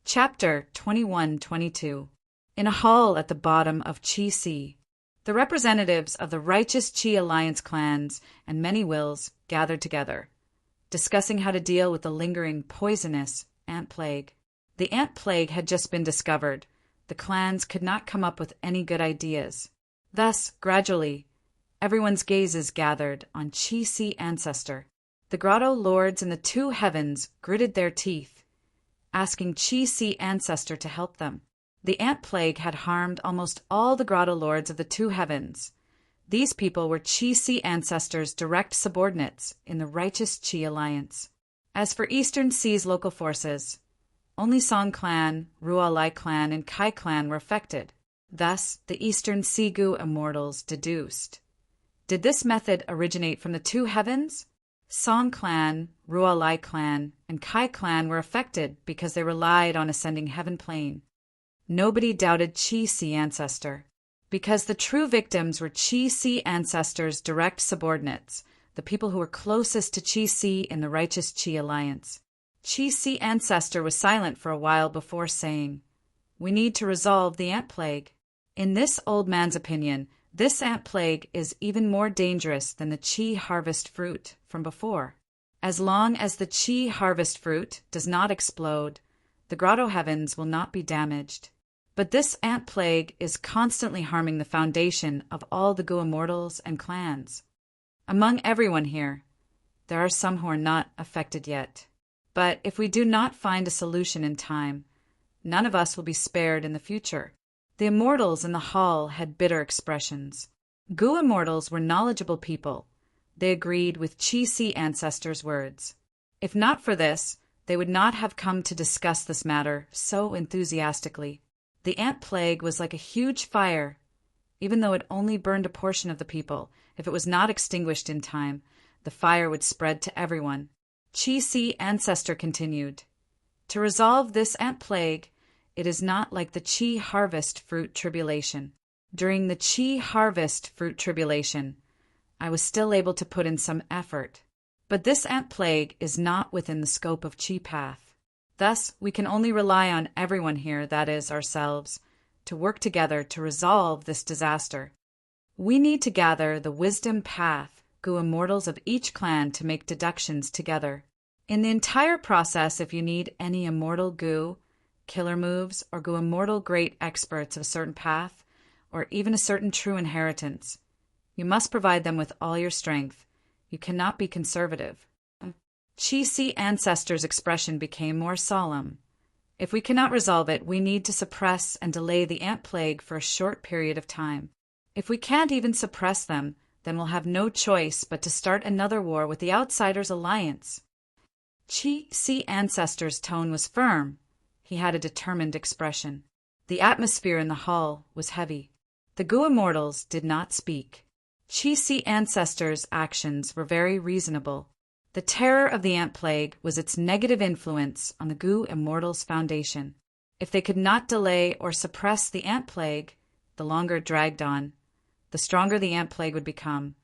A: Chapter 21-22. In a hall at the bottom of Qi Si, the representatives of the Righteous Qi Alliance clans and many wills gathered together, discussing how to deal with the lingering poisonous ant plague. The ant plague had just been discovered. The clans could not come up with any good ideas. Thus, gradually, everyone's gazes gathered on Qi Si Ancestor. The grotto lords in the two heavens gritted their teeth, asking Qi Si Ancestor to help them. The ant plague had harmed almost all the grotto lords of the two heavens. These people were Qi Si Ancestor's direct subordinates in the Righteous Qi Alliance. As for Eastern Sea's local forces, only Song Clan, Ruo Lai Clan, and Kai Clan were affected. Thus, the Eastern Sigu immortals deduced. Did this method originate from the two heavens? Song Clan, Ruo Lai Clan, and Kai Clan were affected because they relied on ascending heaven plane. Nobody doubted Qi Si Ancestor. Because the true victims were Qi Si Ancestor's direct subordinates, the people who were closest to Qi Si in the Righteous Qi Alliance. Qi Si Ancestor was silent for a while before saying, "We need to resolve the ant plague." In this old man's opinion, This ant plague is even more dangerous than the chi harvest fruit from before. As long as the chi harvest fruit does not explode, the grotto heavens will not be damaged. But this ant plague is constantly harming the foundation of all the Gu immortals and clans. Among everyone here, there are some who are not affected yet. But if we do not find a solution in time, none of us will be spared in the future. The immortals in the hall had bitter expressions. Gu immortals were knowledgeable people. They agreed with Chi-Si ancestors' words. If not for this, they would not have come to discuss this matter so enthusiastically. The ant plague was like a huge fire. Even though it only burned a portion of the people, if it was not extinguished in time, the fire would spread to everyone. Chi-Si ancestor continued, "To resolve this ant plague, it is not like the Chi harvest fruit tribulation. During the Chi harvest fruit tribulation, I was still able to put in some effort. But this ant plague is not within the scope of Chi path. Thus, we can only rely on everyone here, that is, ourselves, to work together to resolve this disaster. We need to gather the wisdom path Gu immortals of each clan to make deductions together. In the entire process, if you need any immortal Gu, killer moves, or Gu immortal great experts of a certain path, or even a certain true inheritance, you must provide them with all your strength. You cannot be conservative." Chi-Si ancestors' expression became more solemn. "If we cannot resolve it, we need to suppress and delay the ant plague for a short period of time. If we can't even suppress them, then we'll have no choice but to start another war with the Outsiders Alliance." Chi-Si ancestors' tone was firm. He had a determined expression. The atmosphere in the hall was heavy. The Gu immortals did not speak. Chi-Si ancestors' actions were very reasonable. The terror of the ant plague was its negative influence on the Gu immortals' foundation. If they could not delay or suppress the ant plague, the longer it dragged on, the stronger the ant plague would become,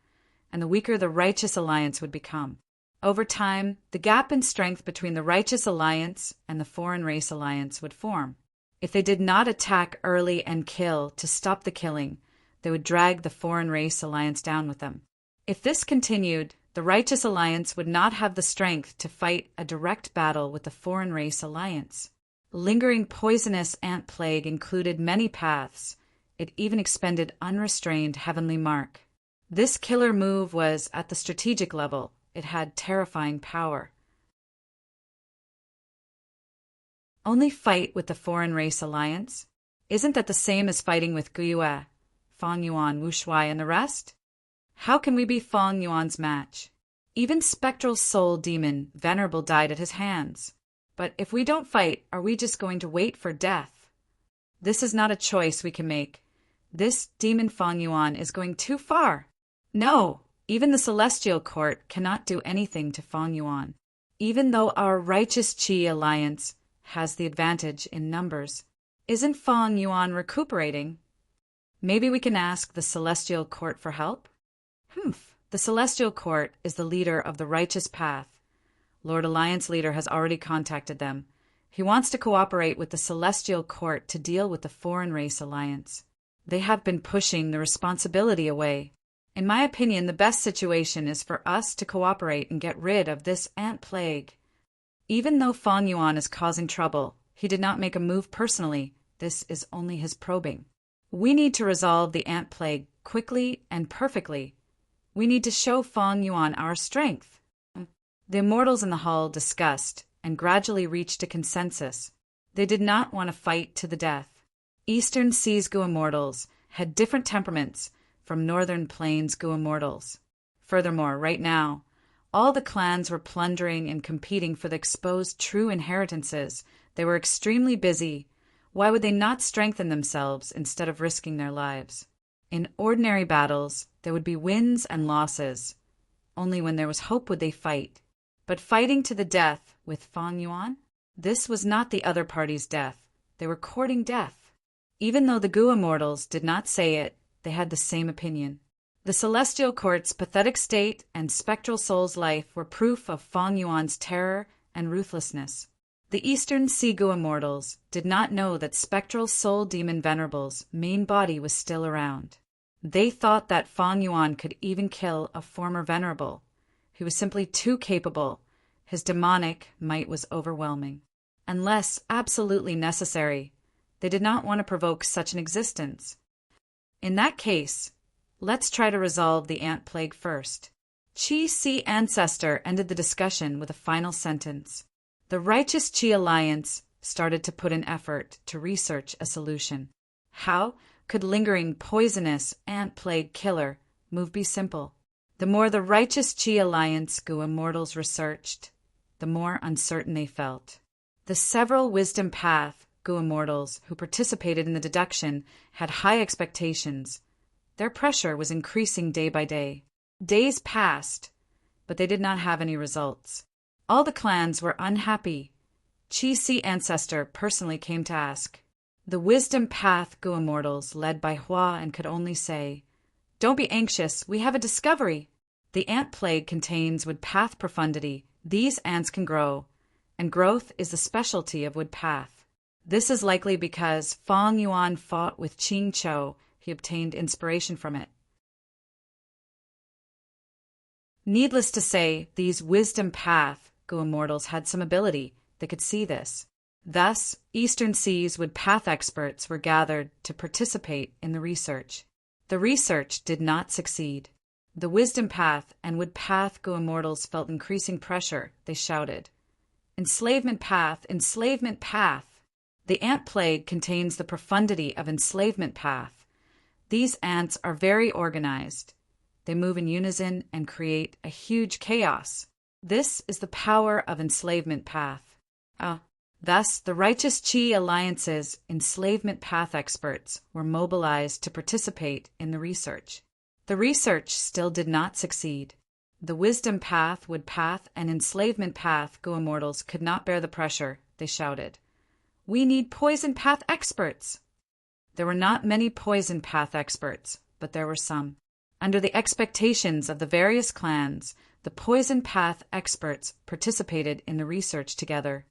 A: and the weaker the Righteous Alliance would become. Over time, the gap in strength between the Righteous Alliance and the Foreign Race Alliance would form. If they did not attack early and kill to stop the killing, they would drag the Foreign Race Alliance down with them. If this continued, the Righteous Alliance would not have the strength to fight a direct battle with the Foreign Race Alliance. Lingering poisonous ant plague included many paths. It even expended unrestrained heavenly mark. This killer move was at the strategic level. It had terrifying power. Only fight with the Foreign Race Alliance? Isn't that the same as fighting with Guyue, Fang Yuan, Wu Shuai, and the rest? How can we be Fang Yuan's match? Even Spectral Soul Demon Venerable died at his hands. But if we don't fight, are we just going to wait for death? This is not a choice we can make. This Demon Fang Yuan is going too far. No, even the Celestial Court cannot do anything to Fang Yuan. Even though our Righteous Qi Alliance has the advantage in numbers, isn't Fang Yuan recuperating? Maybe we can ask the Celestial Court for help? The Celestial Court is the leader of the Righteous Path. Lord Alliance Leader has already contacted them. He wants to cooperate with the Celestial Court to deal with the Foreign Race Alliance. They have been pushing the responsibility away. In my opinion, the best situation is for us to cooperate and get rid of this ant plague. Even though Fang Yuan is causing trouble, he did not make a move personally. This is only his probing. We need to resolve the ant plague quickly and perfectly. We need to show Fang Yuan our strength. The immortals in the hall discussed and gradually reached a consensus. They did not want to fight to the death. Eastern Seas Gu immortals had different temperaments from Northern Plains Gu immortals. Furthermore, right now, all the clans were plundering and competing for the exposed true inheritances. They were extremely busy. Why would they not strengthen themselves instead of risking their lives? In ordinary battles, there would be wins and losses. Only when there was hope would they fight. But fighting to the death with Fang Yuan? This was not the other party's death. They were courting death. Even though the Gu immortals did not say it, they had the same opinion. The Celestial Court's pathetic state and Spectral Soul's life were proof of Fang Yuan's terror and ruthlessness. The Eastern Sea Gu immortals did not know that Spectral Soul Demon Venerable's main body was still around. They thought that Fang Yuan could even kill a former Venerable. He was simply too capable. His demonic might was overwhelming. Unless absolutely necessary, they did not want to provoke such an existence. In that case, let's try to resolve the ant plague first. Qi Si ancestor ended the discussion with a final sentence. The righteous Qi alliance started to put in effort to research a solution. How could lingering poisonous ant plague killer move be simple? The more the righteous Qi alliance Gu immortals researched, the more uncertain they felt. The several wisdom path Gu immortals who participated in the deduction had high expectations. Their pressure was increasing day by day. Days passed, but they did not have any results. All the clans were unhappy. Qi Si ancestor personally came to ask. The wisdom path Gu immortals led by Hua and could only say, "Don't be anxious, we have a discovery. The ant plague contains wood path profundity. These ants can grow, and growth is the specialty of wood path. This is likely because Fang Yuan fought with Qing Chou. He obtained inspiration from it." Needless to say, these wisdom path Gu immortals had some ability. They could see this. Thus, Eastern Seas wood path experts were gathered to participate in the research. The research did not succeed. The wisdom path and wood path Gu immortals felt increasing pressure. They shouted, "Enslavement path! Enslavement path!" The ant plague contains the profundity of enslavement path. These ants are very organized. They move in unison and create a huge chaos. This is the power of enslavement path. Thus, the righteous Qi alliance's enslavement path experts were mobilized to participate in the research. The research still did not succeed. The wisdom path, wood path, and enslavement path Gu immortals could not bear the pressure. They shouted, "We need poison path experts!" There were not many poison path experts, but there were some. Under the expectations of the various clans, the poison path experts participated in the research together.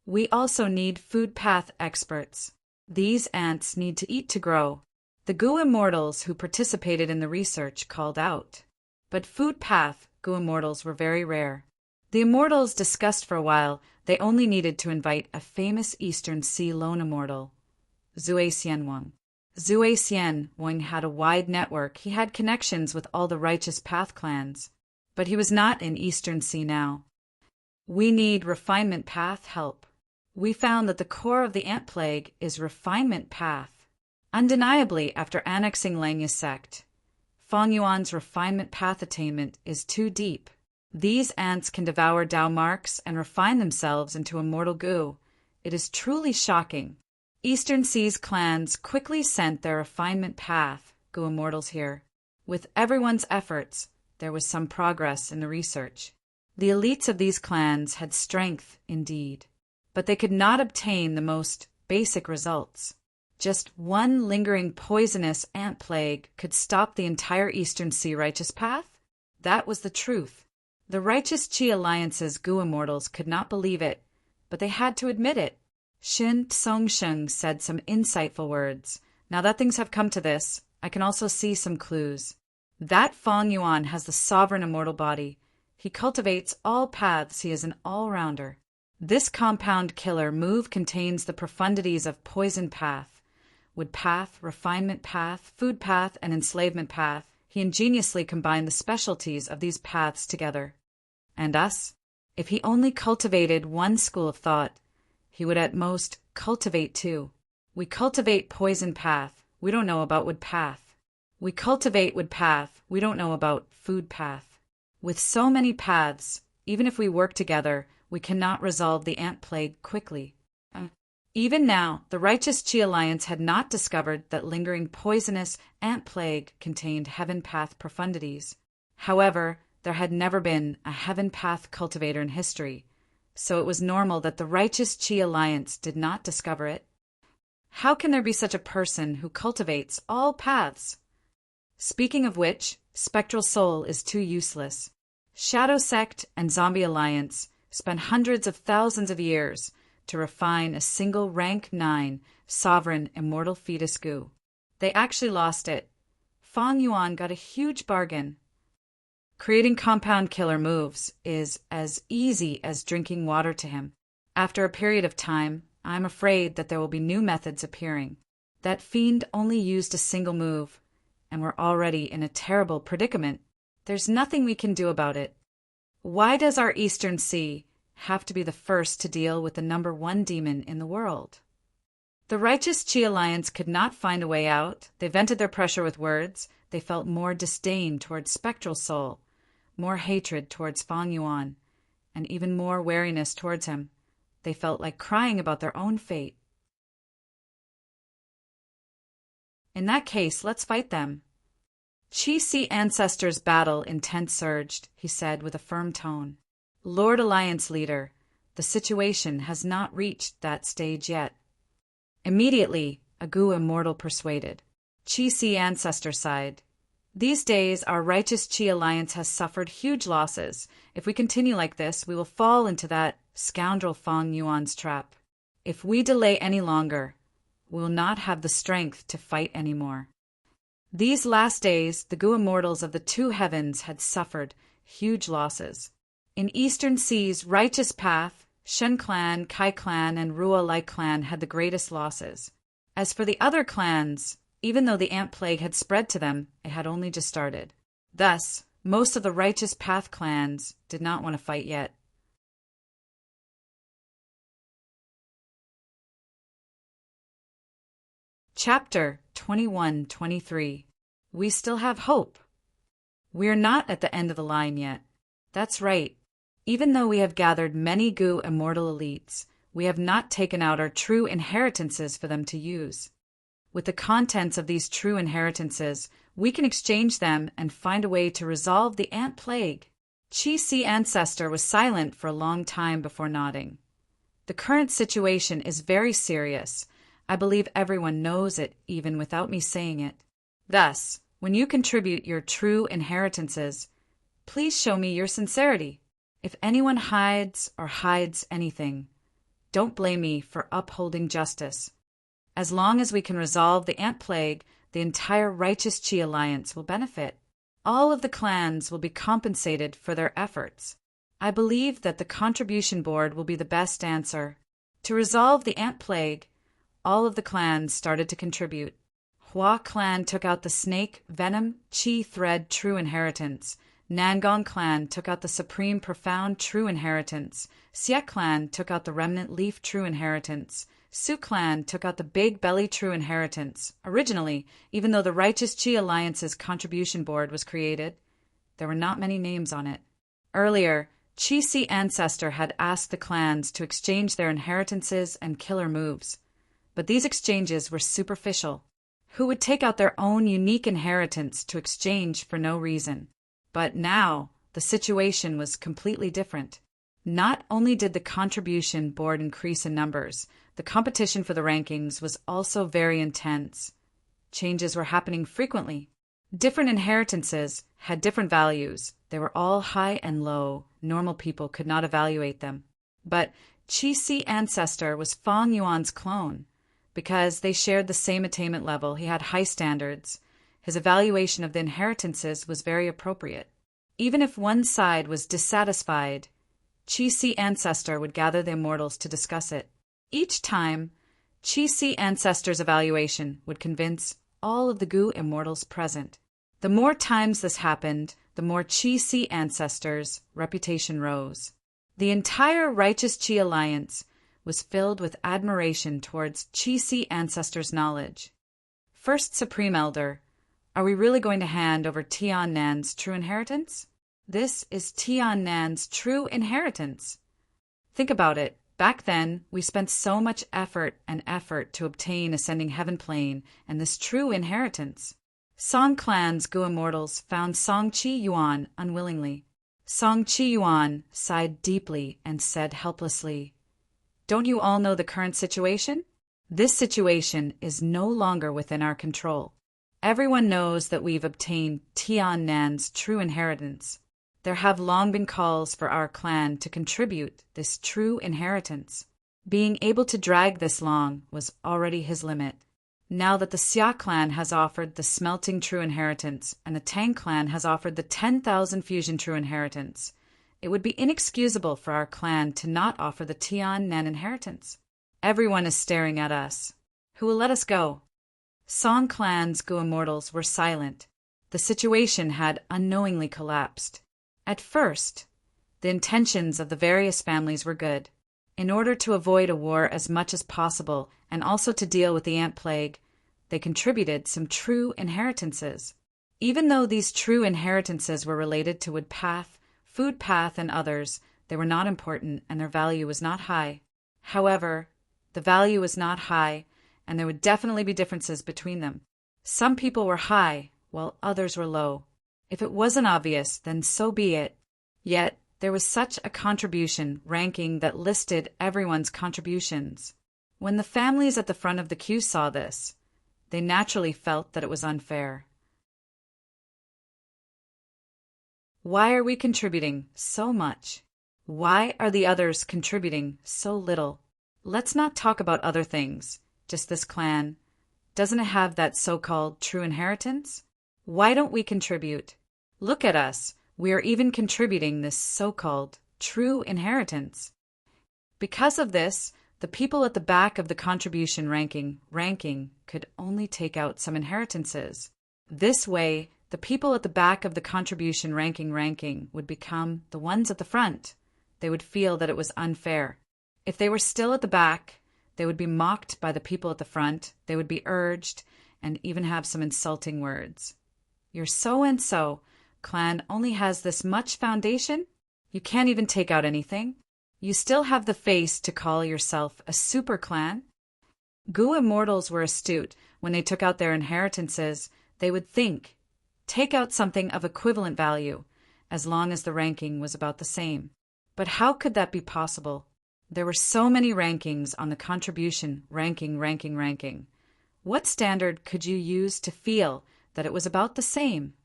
A: "We also need food path experts. These ants need to eat to grow." The Gu immortals who participated in the research called out. But food path Gu immortals were very rare. The immortals discussed for a while. They only needed to invite a famous Eastern Sea lone immortal, Zue Xianwang. Zue Xianwang had a wide network. He had connections with all the righteous path clans. But he was not in Eastern Sea now. "We need refinement path help. We found that the core of the ant plague is refinement path. Undeniably, after annexing Langya's sect, Fang Yuan's refinement path attainment is too deep. These ants can devour Dao marks and refine themselves into immortal Gu. It is truly shocking." Eastern Seas clans quickly sent their refinement path Gu immortals here. With everyone's efforts, there was some progress in the research. The elites of these clans had strength indeed, but they could not obtain the most basic results. Just one lingering poisonous ant plague could stop the entire Eastern Sea righteous path? That was the truth. The righteous Qi alliance's Gu immortals could not believe it, but they had to admit it. Shin Tsongsheng said some insightful words. "Now that things have come to this, I can also see some clues. That Fang Yuan has the sovereign immortal body. He cultivates all paths. He is an all-rounder. This compound killer move contains the profundities of poison path, wood path, refinement path, food path, and enslavement path. He ingeniously combined the specialties of these paths together. And us? If he only cultivated one school of thought, he would at most cultivate two. We cultivate poison path. We don't know about wood path. We cultivate wood path. We don't know about food path. With so many paths, even if we work together, we cannot resolve the ant plague quickly." Even now, the righteous Qi alliance had not discovered that lingering poisonous ant plague contained heaven path profundities. However, there had never been a heaven path cultivator in history, so it was normal that the righteous Qi alliance did not discover it. How can there be such a person who cultivates all paths? Speaking of which, Spectral Soul is too useless. Shadow Sect and Zombie Alliance spent hundreds of thousands of years to refine a single rank 9 sovereign immortal fetus Gu. They actually lost it. Fang Yuan got a huge bargain. Creating compound killer moves is as easy as drinking water to him. After a period of time, I'm afraid that there will be new methods appearing. That fiend only used a single move, and we're already in a terrible predicament. There's nothing we can do about it. Why does our Eastern Sea have to be the first to deal with the #1 demon in the world? The righteous Qi Alliance could not find a way out. They vented their pressure with words. They felt more disdain towards Spectral Soul, more hatred towards Fang Yuan, and even more wariness towards him. They felt like crying about their own fate. In that case, let's fight them. Qi Si Ancestors' battle intent surged, he said with a firm tone. Lord Alliance Leader, the situation has not reached that stage yet. Immediately, a Gu Immortal persuaded. Qi Si Ancestor sighed. These days, our righteous Qi Alliance has suffered huge losses. If we continue like this, we will fall into that scoundrel Fang Yuan's trap. If we delay any longer, we will not have the strength to fight anymore. These last days, the Gu Immortals of the two heavens had suffered huge losses. In Eastern Sea's righteous path, Shen Clan, Kai Clan, and Rua Lai Clan had the greatest losses. As for the other clans, even though the ant plague had spread to them, it had only just started. Thus, most of the righteous path clans did not want to fight yet. Chapter 21-23. We still have hope. We're not at the end of the line yet. That's right. Even though we have gathered many Gu Immortal elites, we have not taken out our true inheritances for them to use. With the contents of these true inheritances, we can exchange them and find a way to resolve the ant plague. Qi Si Ancestor was silent for a long time before nodding. The current situation is very serious. I believe everyone knows it, even without me saying it. Thus, when you contribute your true inheritances, please show me your sincerity. If anyone hides anything, don't blame me for upholding justice. As long as we can resolve the ant plague, the entire righteous Qi Alliance will benefit. All of the clans will be compensated for their efforts. I believe that the contribution board will be the best answer. To resolve the ant plague, all of the clans started to contribute. Hua Clan took out the Snake, Venom, Qi Thread True Inheritance. Nangong Clan took out the Supreme Profound True Inheritance. Xie Clan took out the Remnant Leaf True Inheritance. Su Clan took out the Big Belly True Inheritance. Originally, even though the Righteous Qi Alliance's contribution board was created, there were not many names on it. Earlier, Qi Si Ancestor had asked the clans to exchange their inheritances and killer moves. But these exchanges were superficial. Who would take out their own unique inheritance to exchange for no reason? But now, the situation was completely different. Not only did the contribution board increase in numbers, the competition for the rankings was also very intense. Changes were happening frequently. Different inheritances had different values. They were all high and low. Normal people could not evaluate them. But Qi Si Ancestor was Fang Yuan's clone. Because they shared the same attainment level, he had high standards. His evaluation of the inheritances was very appropriate. Even if one side was dissatisfied, Qi Si Ancestor would gather the immortals to discuss it. Each time, Qi Si Ancestor's evaluation would convince all of the Gu immortals present. The more times this happened, the more Qi Si Ancestor's reputation rose. The entire Righteous Qi Alliance was filled with admiration towards Qi Si Ancestor's knowledge. First Supreme Elder, are we really going to hand over Tian Nan's true inheritance? This is Tian Nan's true inheritance. Think about it. Back then, we spent so much effort to obtain Ascending Heaven Plane and this true inheritance. Song Clan's Gu Immortals found Song Qi Yuan unwillingly. Song Qi Yuan sighed deeply and said helplessly, "Don't you all know the current situation? This situation is no longer within our control. Everyone knows that we've obtained Tian Nan's true inheritance. There have long been calls for our clan to contribute this true inheritance. Being able to drag this long was already his limit. Now that the Xia clan has offered the smelting true inheritance and the Tang clan has offered the 10,000 fusion true inheritance, it would be inexcusable for our clan to not offer the Tian Nan inheritance. Everyone is staring at us. Who will let us go? Song clan's Gu immortals were silent. The situation had unknowingly collapsed. At first, the intentions of the various families were good. In order to avoid a war as much as possible and also to deal with the ant plague, they contributed some true inheritances. Even though these true inheritances were related to wood path, food path, and others, they were not important and their value was not high. However, the value was not high, and there would definitely be differences between them. Some people were high, while others were low. If it wasn't obvious, then so be it. Yet, there was such a contribution ranking that listed everyone's contributions. When the families at the front of the queue saw this, they naturally felt that it was unfair. Why are we contributing so much? Why are the others contributing so little? Let's not talk about other things, just this clan. Doesn't it have that so-called true inheritance? Why don't we contribute? Look at us. We are even contributing this so-called true inheritance. Because of this, the people at the back of the contribution ranking could only take out some inheritances. This way, the people at the back of the contribution ranking would become the ones at the front. They would feel that it was unfair. If they were still at the back, they would be mocked by the people at the front, they would be urged, and even have some insulting words. Your so-and-so clan only has this much foundation? You can't even take out anything? You still have the face to call yourself a super clan? Gu immortals were astute. When they took out their inheritances, they would think, take out something of equivalent value, as long as the ranking was about the same. But how could that be possible? There were so many rankings on the contribution ranking. What standard could you use to feel that it was about the same?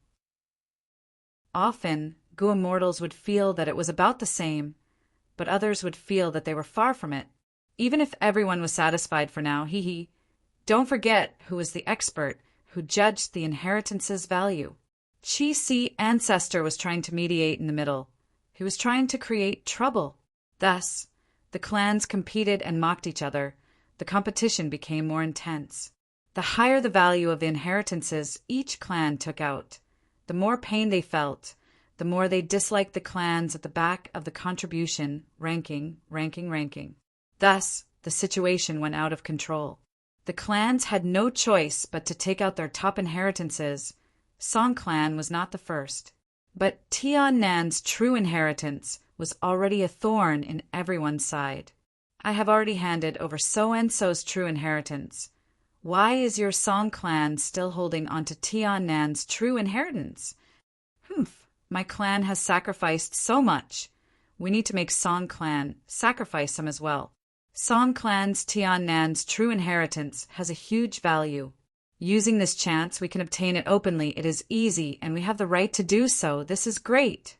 A: Often, Gu immortals would feel that it was about the same, but others would feel that they were far from it. Even if everyone was satisfied for now, don't forget who was the expert who judged the inheritance's value. Qi Si ancestor was trying to mediate in the middle. He was trying to create trouble. Thus, the clans competed and mocked each other. The competition became more intense. The higher the value of the inheritances each clan took out, the more pain they felt, the more they disliked the clans at the back of the contribution ranking. Thus, the situation went out of control. The clans had no choice but to take out their top inheritances. Song clan was not the first. But Tian Nan's true inheritance was already a thorn in everyone's side. I have already handed over so-and-so's true inheritance. Why is your Song clan still holding on to Tian Nan's true inheritance? My clan has sacrificed so much. We need to make Song clan sacrifice some as well. Song clan's Tian Nan's true inheritance has a huge value. Using this chance, we can obtain it openly. It is easy, and we have the right to do so. This is great.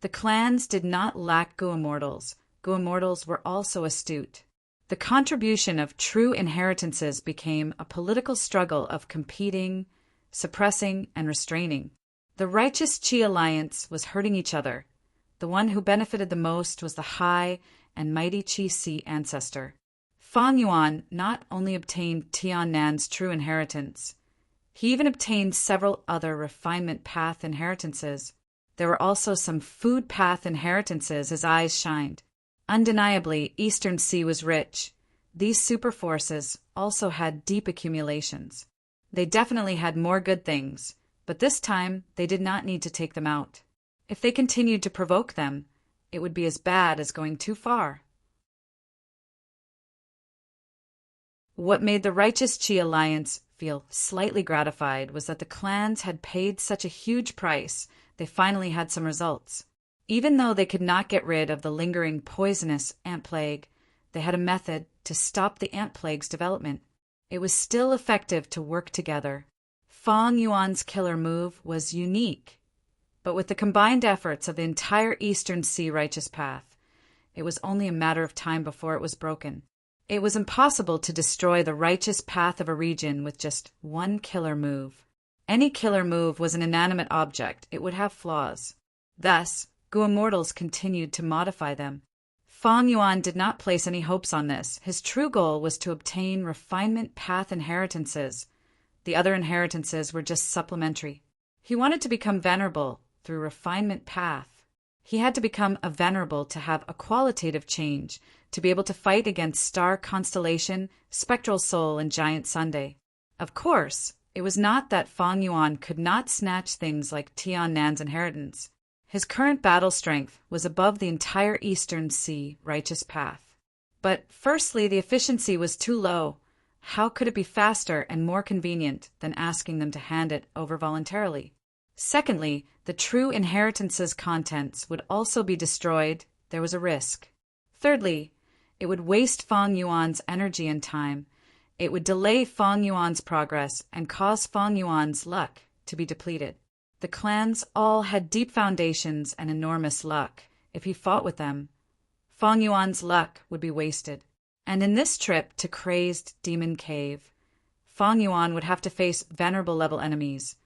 A: The clans did not lack Gu immortals. Gu immortals were also astute. The contribution of true inheritances became a political struggle of competing, suppressing, and restraining. The righteous Qi alliance was hurting each other. The one who benefited the most was the high and mighty Qi Si ancestor. Fang Yuan not only obtained Tian Nan's true inheritance, he even obtained several other refinement path inheritances. There were also some food path inheritances. His eyes shined. Undeniably, Eastern Sea was rich. These super forces also had deep accumulations. They definitely had more good things, but this time they did not need to take them out. If they continued to provoke them, it would be as bad as going too far. What made the righteous Qi alliance feel slightly gratified was that the clans had paid such a huge price. They finally had some results. Even though they could not get rid of the lingering poisonous ant plague, they had a method to stop the ant plague's development. It was still effective to work together. Fang Yuan's killer move was unique, but with the combined efforts of the entire Eastern Sea righteous path, it was only a matter of time before it was broken. It was impossible to destroy the righteous path of a region with just one killer move. Any killer move was an inanimate object. It would have flaws. Thus, Gu immortals continued to modify them. Fang Yuan did not place any hopes on this. His true goal was to obtain refinement path inheritances. The other inheritances were just supplementary. He wanted to become venerable through refinement path. He had to become a venerable to have a qualitative change, to be able to fight against Star Constellation, Spectral Soul, and Giant Sunday. Of course, it was not that Fang Yuan could not snatch things like Tian Nan's inheritance. His current battle strength was above the entire Eastern Sea righteous path. But firstly, the efficiency was too low. How could it be faster and more convenient than asking them to hand it over voluntarily? Secondly, the true inheritance's contents would also be destroyed. There was a risk. Thirdly, it would waste Fang Yuan's energy and time. It would delay Fang Yuan's progress and cause Fang Yuan's luck to be depleted. The clans all had deep foundations and enormous luck. If he fought with them, Fang Yuan's luck would be wasted. And in this trip to Crazed Demon Cave, Fang Yuan would have to face Venerable-level enemies.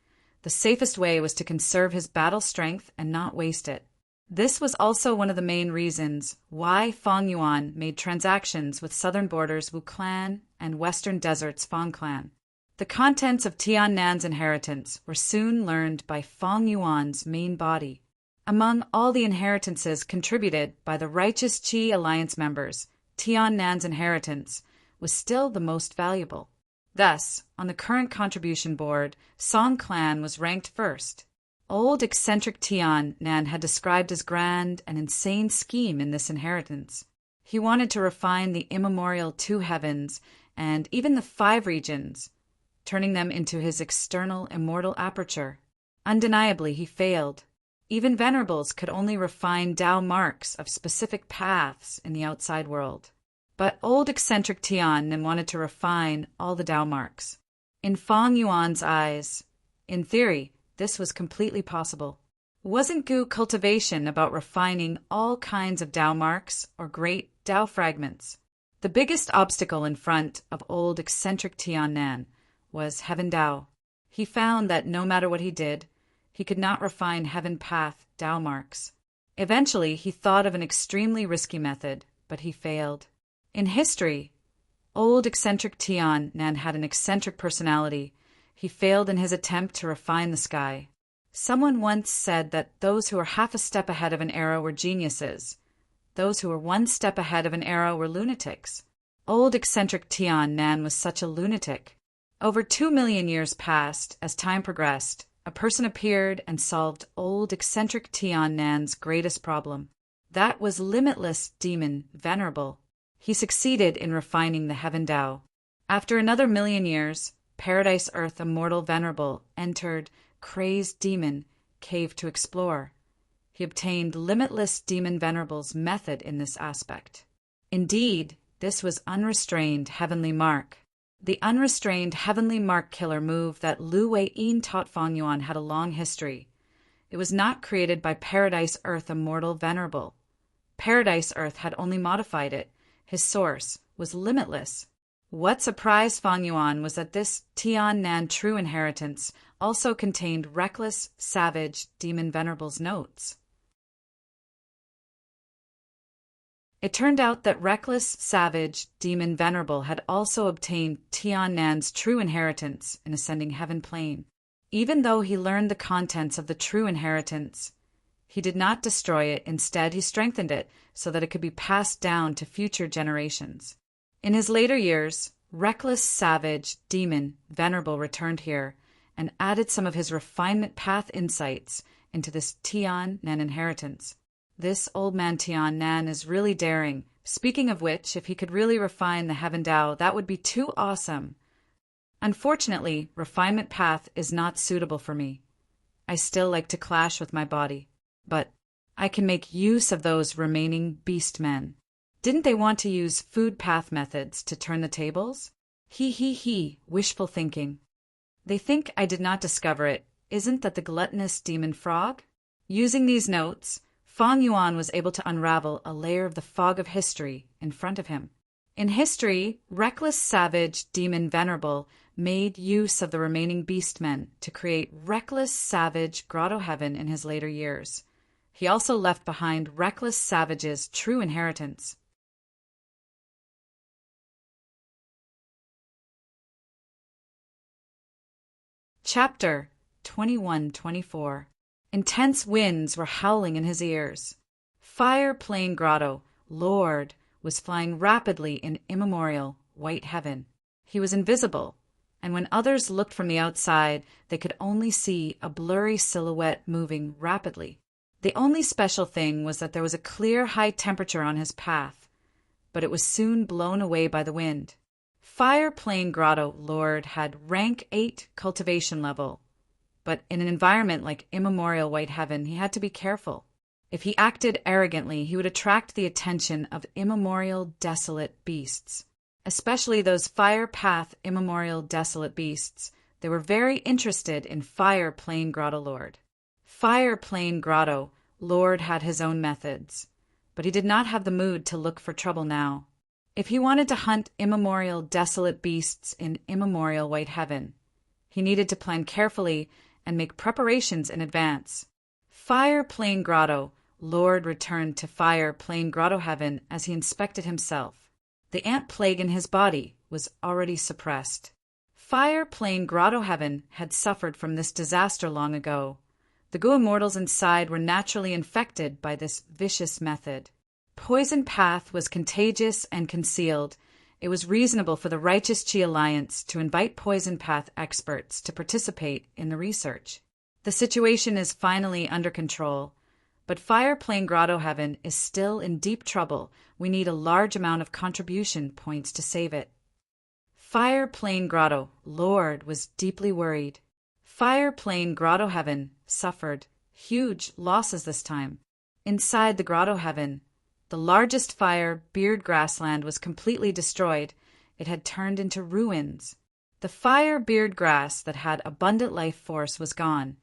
A: The safest way was to conserve his battle strength and not waste it. This was also one of the main reasons why Fang Yuan made transactions with Southern Borders Wu Clan and Western Deserts Fang Clan. The contents of Tian Nan's inheritance were soon learned by Fang Yuan's main body. Among all the inheritances contributed by the Righteous Qi Alliance members, Tian Nan's inheritance was still the most valuable. Thus, on the current contribution board, Song Clan was ranked first. Old eccentric Tian Nan had described his grand and insane scheme in this inheritance. He wanted to refine the immemorial 2 heavens and even the 5 regions, turning them into his external immortal aperture. Undeniably, he failed. Even venerables could only refine Tao marks of specific paths in the outside world. But old eccentric Tian Nan wanted to refine all the Tao marks. In Fang Yuan's eyes, in theory, this was completely possible. Wasn't Gu cultivation about refining all kinds of Tao marks or great Tao fragments? The biggest obstacle in front of old eccentric Tian Nan was Heaven Tao. He found that no matter what he did, he could not refine Heaven Path Tao marks. Eventually, he thought of an extremely risky method, but he failed. In history, old eccentric Tian Nan had an eccentric personality. He failed in his attempt to refine the sky. Someone once said that those who were half a step ahead of an arrow were geniuses. Those who were 1 step ahead of an arrow were lunatics. Old eccentric Tian Nan was such a lunatic. Over 2 million years passed. As time progressed, a person appeared and solved old eccentric Tian Nan's greatest problem. That was limitless demon Venerable. He succeeded in refining the Heaven Tao. After another 1,000,000 years, Paradise Earth Immortal Venerable entered Crazed Demon Cave to explore. He obtained limitless Demon Venerable's method in this aspect. Indeed, this was unrestrained heavenly mark. The unrestrained heavenly mark killer move that Lu Wei-yin taught Fang Yuan had a long history. It was not created by Paradise Earth Immortal Venerable. Paradise Earth had only modified it. His source was limitless. What surprised Fang Yuan was that this Tian Nan true inheritance also contained reckless, savage Demon Venerable's notes. It turned out that reckless, savage Demon Venerable had also obtained Tian Nan's true inheritance in Ascending Heaven Plane. Even though he learned the contents of the true inheritance, he did not destroy it. Instead, he strengthened it so that it could be passed down to future generations. In his later years, reckless, savage Demon Venerable returned here and added some of his refinement path insights into this Tian Nan inheritance. This old man Tian Nan is really daring. Speaking of which, if he could really refine the Heaven Tao, that would be too awesome. Unfortunately, refinement path is not suitable for me. I still like to clash with my body. But I can make use of those remaining beast men. Didn't they want to use food path methods to turn the tables? Wishful thinking. They think I did not discover it. Isn't that the gluttonous demon frog? Using these notes, Fang Yuan was able to unravel a layer of the fog of history in front of him. In history, reckless savage demon Venerable made use of the remaining beastmen to create reckless savage Grotto Heaven in his later years. He also left behind reckless savage's true inheritance. Chapter 21-24. Intense winds were howling in his ears. Fire Plain Grotto, Lord, was flying rapidly in immemorial white heaven. He was invisible, and when others looked from the outside, they could only see a blurry silhouette moving rapidly. The only special thing was that there was a clear high temperature on his path, but it was soon blown away by the wind. Fire Plain Grotto, Lord, had rank 8 cultivation level, but in an environment like immemorial white heaven, he had to be careful. If he acted arrogantly, he would attract the attention of immemorial desolate beasts, especially those fire path immemorial desolate beasts. They were very interested in Fire Plain Grotto Lord. Fire Plain Grotto Lord had his own methods, but he did not have the mood to look for trouble now. If he wanted to hunt immemorial desolate beasts in immemorial white heaven, he needed to plan carefully and make preparations in advance. Fire Plain Grotto Lord returned to Fire Plain Grotto Heaven as he inspected himself. The ant plague in his body was already suppressed. Fire Plain Grotto Heaven had suffered from this disaster long ago. The Gu immortals inside were naturally infected by this vicious method. Poison Path was contagious and concealed. It was reasonable for the Righteous Chi Alliance to invite Poison Path experts to participate in the research. The situation is finally under control, but Fire Plain Grotto Heaven is still in deep trouble. We need a large amount of contribution points to save it. Fire Plain Grotto Lord was deeply worried. Fire Plain Grotto Heaven suffered huge losses this time. Inside the Grotto Heaven, the largest fire beard grassland was completely destroyed. It had turned into ruins. The fire beard grass that had abundant life force was gone.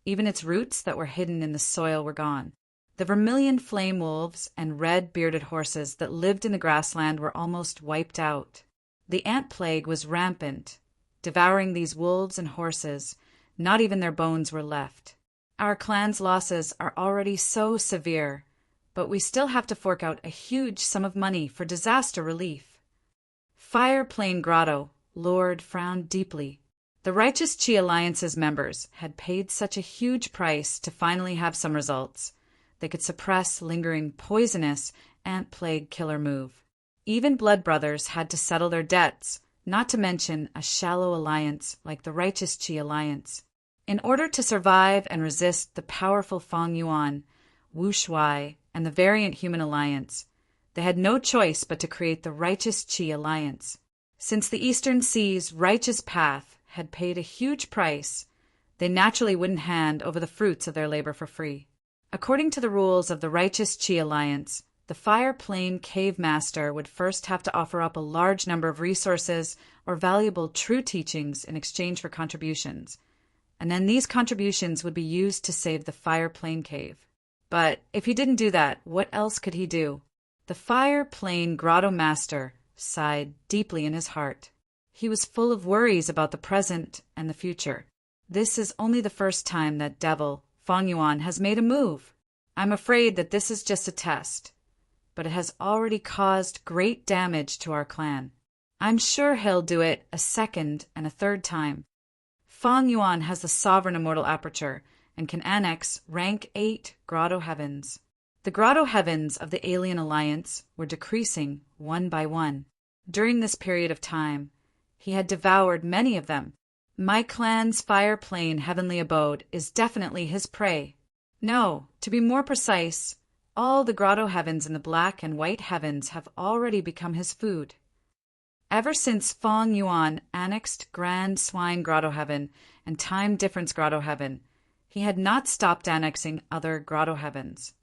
A: Even its roots that were hidden in the soil were gone. The vermilion flame wolves and red bearded horses that lived in the grassland were almost wiped out. The ant plague was rampant, devouring these wolves and horses. Not even their bones were left. Our clan's losses are already so severe, but we still have to fork out a huge sum of money for disaster relief. Fire Plain Grotto Lord frowned deeply. The Righteous Chi Alliance's members had paid such a huge price to finally have some results. They could suppress lingering poisonous ant plague killer move. Even blood brothers had to settle their debts, not to mention a shallow alliance like the Righteous Chi Alliance. In order to survive and resist the powerful Feng Yuan, Wu Shuai, and the Variant Human Alliance, they had no choice but to create the Righteous Chi Alliance. Since the Eastern Sea's Righteous Path had paid a huge price, they naturally wouldn't hand over the fruits of their labor for free. According to the rules of the Righteous Chi Alliance, the Fire Plain Cave Master would first have to offer up a large number of resources or valuable true teachings in exchange for contributions, and then these contributions would be used to save the Fire Plain Cave. But if he didn't do that, what else could he do? The Fire Plain Grotto Master sighed deeply in his heart. He was full of worries about the present and the future. This is only the first time that devil, Feng Yuan, has made a move. I'm afraid that this is just a test, but it has already caused great damage to our clan. I'm sure he'll do it a second and a third time. Feng Yuan has the sovereign immortal aperture and can annex rank 8 Grotto Heavens. The Grotto Heavens of the Alien Alliance were decreasing one by one. During this period of time, he had devoured many of them. My clan's Fire Plain Heavenly Abode is definitely his prey. No, to be more precise, all the Grotto Heavens in the Black and White Heavens have already become his food. Ever since Feng Yuan annexed Grand Swine Grotto Heaven and Time Difference Grotto Heaven, he had not stopped annexing other Grotto Heavens.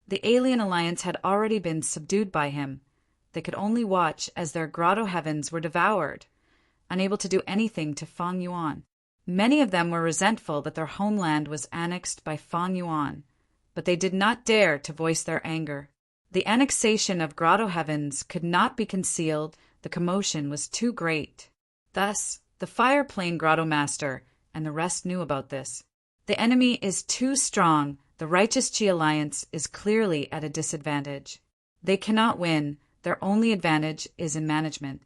A: The Alien Alliance had already been subdued by him. They could only watch as their Grotto Heavens were devoured, unable to do anything to Feng Yuan. Many of them were resentful that their homeland was annexed by Feng Yuan, but they did not dare to voice their anger. The annexation of grotto heavens could not be concealed, the commotion was too great. Thus, the fire plane grotto master and the rest knew about this. The enemy is too strong, the righteous Chi alliance is clearly at a disadvantage. They cannot win, their only advantage is in management.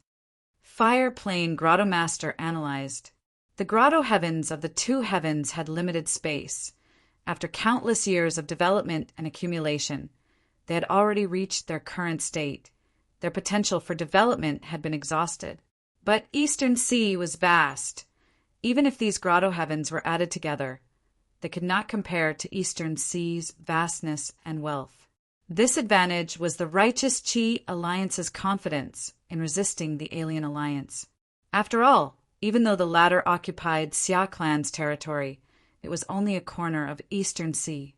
A: Fire plane grotto master analyzed. The grotto heavens of the two heavens had limited space. After countless years of development and accumulation, they had already reached their current state. Their potential for development had been exhausted. But Eastern Sea was vast. Even if these grotto heavens were added together, they could not compare to Eastern Sea's vastness and wealth. This advantage was the righteous Chi alliance's confidence in resisting the alien alliance. After all, even though the latter occupied Xia clan's territory, it was only a corner of Eastern Sea.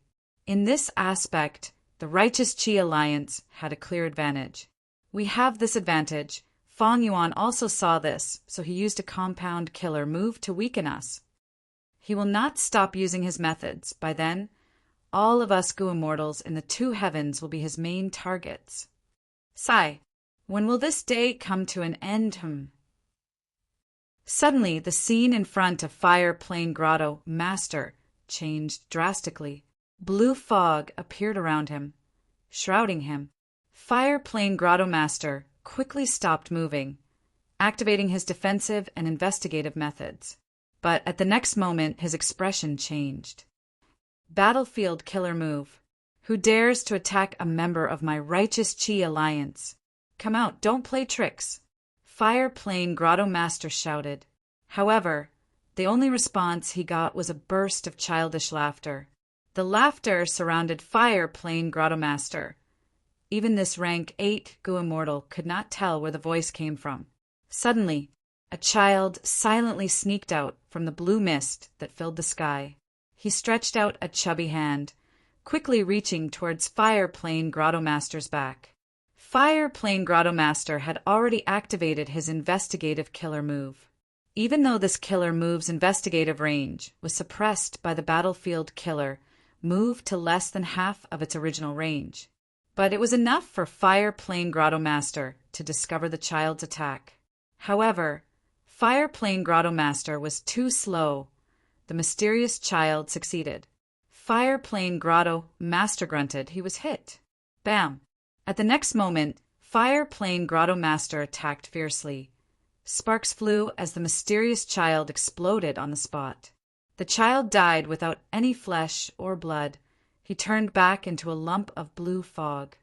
A: In this aspect, the righteous Chi alliance had a clear advantage. We have this advantage. Fang Yuan also saw this, so he used a compound killer move to weaken us. He will not stop using his methods. By then, all of us Gu immortals in the two heavens will be his main targets. Sigh, when will this day come to an end? Suddenly, the scene in front of Fire Plane Grotto Master changed drastically. Blue fog appeared around him, shrouding him. Fire Plane Grotto Master quickly stopped moving, activating his defensive and investigative methods. But at the next moment, his expression changed. Battlefield killer move. Who dares to attack a member of my righteous Chi alliance? Come out, don't play tricks. Fire Plane Grotto Master shouted. However, the only response he got was a burst of childish laughter. The laughter surrounded Fire Plane Grotto Master. Even this rank 8 Gu immortal could not tell where the voice came from. Suddenly, a child silently sneaked out from the blue mist that filled the sky. He stretched out a chubby hand, quickly reaching towards Fire Plane Grotto Master's back. Fire Plane Grotto Master had already activated his investigative killer move. Even though this killer move's investigative range was suppressed by the battlefield killer move to less than half of its original range. But it was enough for Fire Plane Grotto Master to discover the child's attack. However, Fire Plane Grotto Master was too slow. The mysterious child succeeded. Fire Plane Grotto Master grunted. He was hit. Bam! At the next moment, Fire Plane Grotto Master attacked fiercely. Sparks flew as the mysterious child exploded on the spot. The child died without any flesh or blood. He turned back into a lump of blue fog.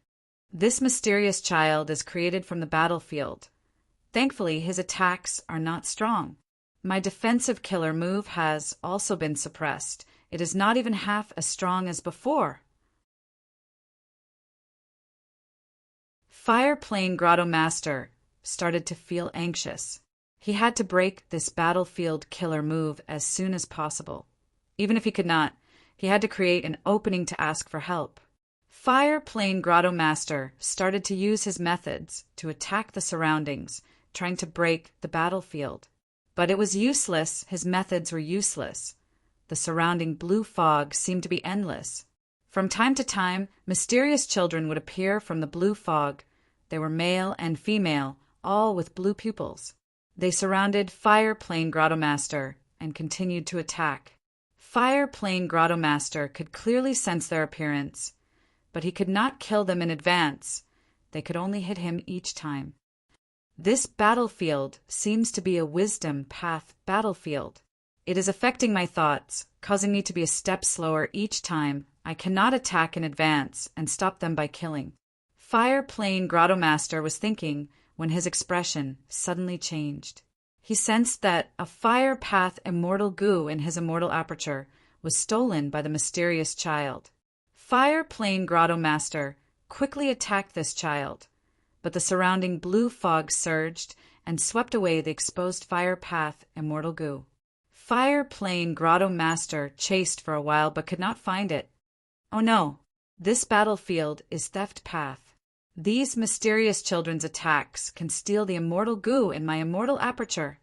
A: This mysterious child is created from the battlefield. Thankfully, his attacks are not strong. My defensive killer move has also been suppressed. It is not even half as strong as before. Fire Plane Grotto Master started to feel anxious. He had to break this battlefield killer move as soon as possible. Even if he could not, he had to create an opening to ask for help. Fire Plane Grotto Master started to use his methods to attack the surroundings, trying to break the battlefield. But it was useless. His methods were useless. The surrounding blue fog seemed to be endless. From time to time, mysterious children would appear from the blue fog. They were male and female, all with blue pupils. They surrounded Fire Plane Grotto Master and continued to attack. Fire Plane Grotto Master could clearly sense their appearance, but he could not kill them in advance. They could only hit him each time. This battlefield seems to be a wisdom path battlefield. It is affecting my thoughts, causing me to be a step slower each time. I cannot attack in advance and stop them by killing. Fire Plane Grotto Master was thinking when his expression suddenly changed. He sensed that a fire path immortal Gu in his immortal aperture was stolen by the mysterious child. Fire Plane Grotto Master quickly attacked this child, but the surrounding blue fog surged and swept away the exposed fire path immortal Gu. Fire Plane Grotto Master chased for a while but could not find it. Oh no, this battlefield is theft path. These mysterious children's attacks can steal the immortal Gu in my immortal aperture.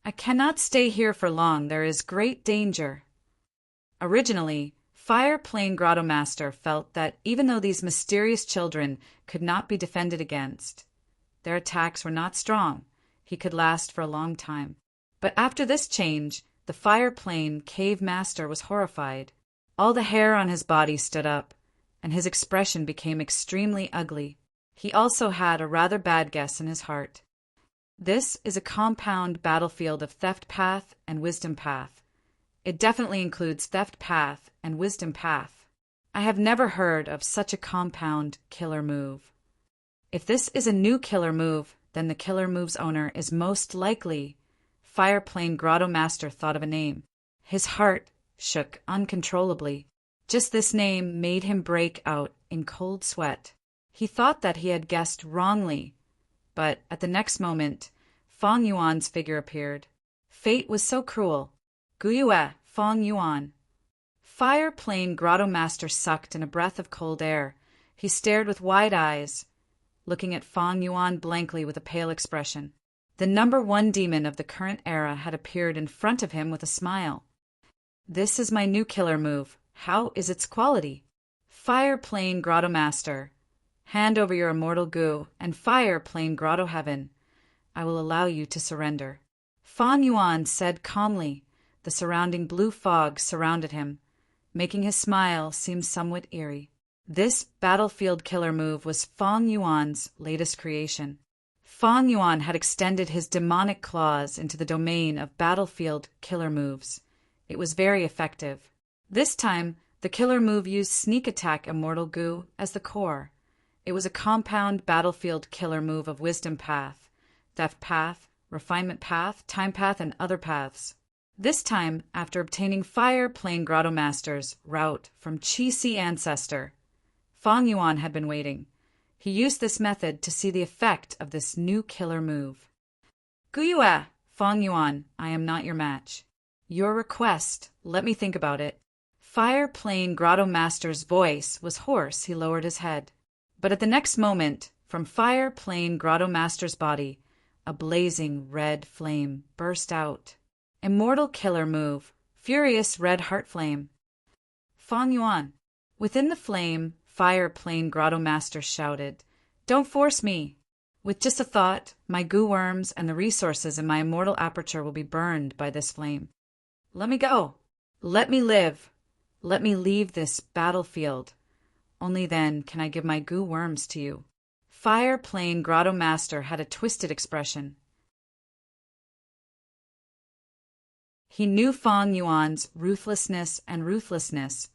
A: I cannot stay here for long. There is great danger. Originally, Fire Plane Grotto Master felt that even though these mysterious children could not be defended against, their attacks were not strong, he could last for a long time. But after this change, the Fire Plane Cave Master was horrified. All the hair on his body stood up, and his expression became extremely ugly. He also had a rather bad guess in his heart. This is a compound battlefield of Theft Path and Wisdom Path. It definitely includes Theft Path and Wisdom Path. I have never heard of such a compound killer move. If this is a new killer move, then the killer move's owner is most likely Fire Plane Grotto Master thought of a name. His heart shook uncontrollably. Just this name made him break out in cold sweat. He thought that he had guessed wrongly, but at the next moment, Fong Yuan's figure appeared. Fate was so cruel. Guyue, Fong Yuan. Fire Plane Grotto Master sucked in a breath of cold air. He stared with wide eyes, looking at Fong Yuan blankly with a pale expression. The number one demon of the current era had appeared in front of him with a smile. This is my new killer move. How is its quality? Fire Plane Grotto Master. Hand over your immortal goo, and Fire Plane Grotto Heaven. I will allow you to surrender. Fong Yuan said calmly. The surrounding blue fog surrounded him, making his smile seem somewhat eerie. This battlefield killer move was Fong Yuan's latest creation. Fong Yuan had extended his demonic claws into the domain of battlefield killer moves. It was very effective. This time, the killer move used Sneak Attack Immortal Goo as the core. It was a compound battlefield killer move of Wisdom Path, Theft Path, Refinement Path, Time Path, and other paths. This time, after obtaining Fire Plane Grotto Master's route from Qi Ancestor, Fong Yuan had been waiting. He used this method to see the effect of this new killer move. Guyue, Fong Yuan, I am not your match. Your request, let me think about it. Fire Plane Grotto Master's voice was hoarse. He lowered his head. But at the next moment, from Fire Plane Grotto Master's body, a blazing red flame burst out. Immortal killer move, Furious Red Heart Flame. Fong Yuan. Within the flame, Fire Plane Grotto Master shouted, "Don't force me! With just a thought, my goo worms and the resources in my immortal aperture will be burned by this flame. Let me go! Let me live! Let me leave this battlefield. Only then can I give my goo worms to you." Fire Plane Grotto Master had a twisted expression. He knew Fong Yuan's ruthlessness and ruthlessness.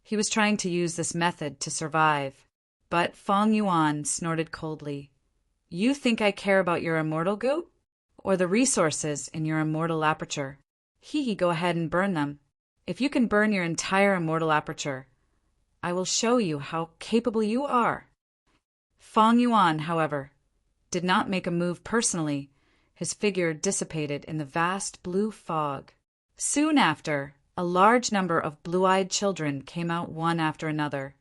A: He was trying to use this method to survive. But Fong Yuan snorted coldly. You think I care about your immortal goo? Or the resources in your immortal aperture? Go ahead and burn them. If you can burn your entire immortal aperture, I will show you how capable you are. Fong Yuan, however, did not make a move personally. His figure dissipated in the vast blue fog. Soon after, a large number of blue-eyed children came out one after another,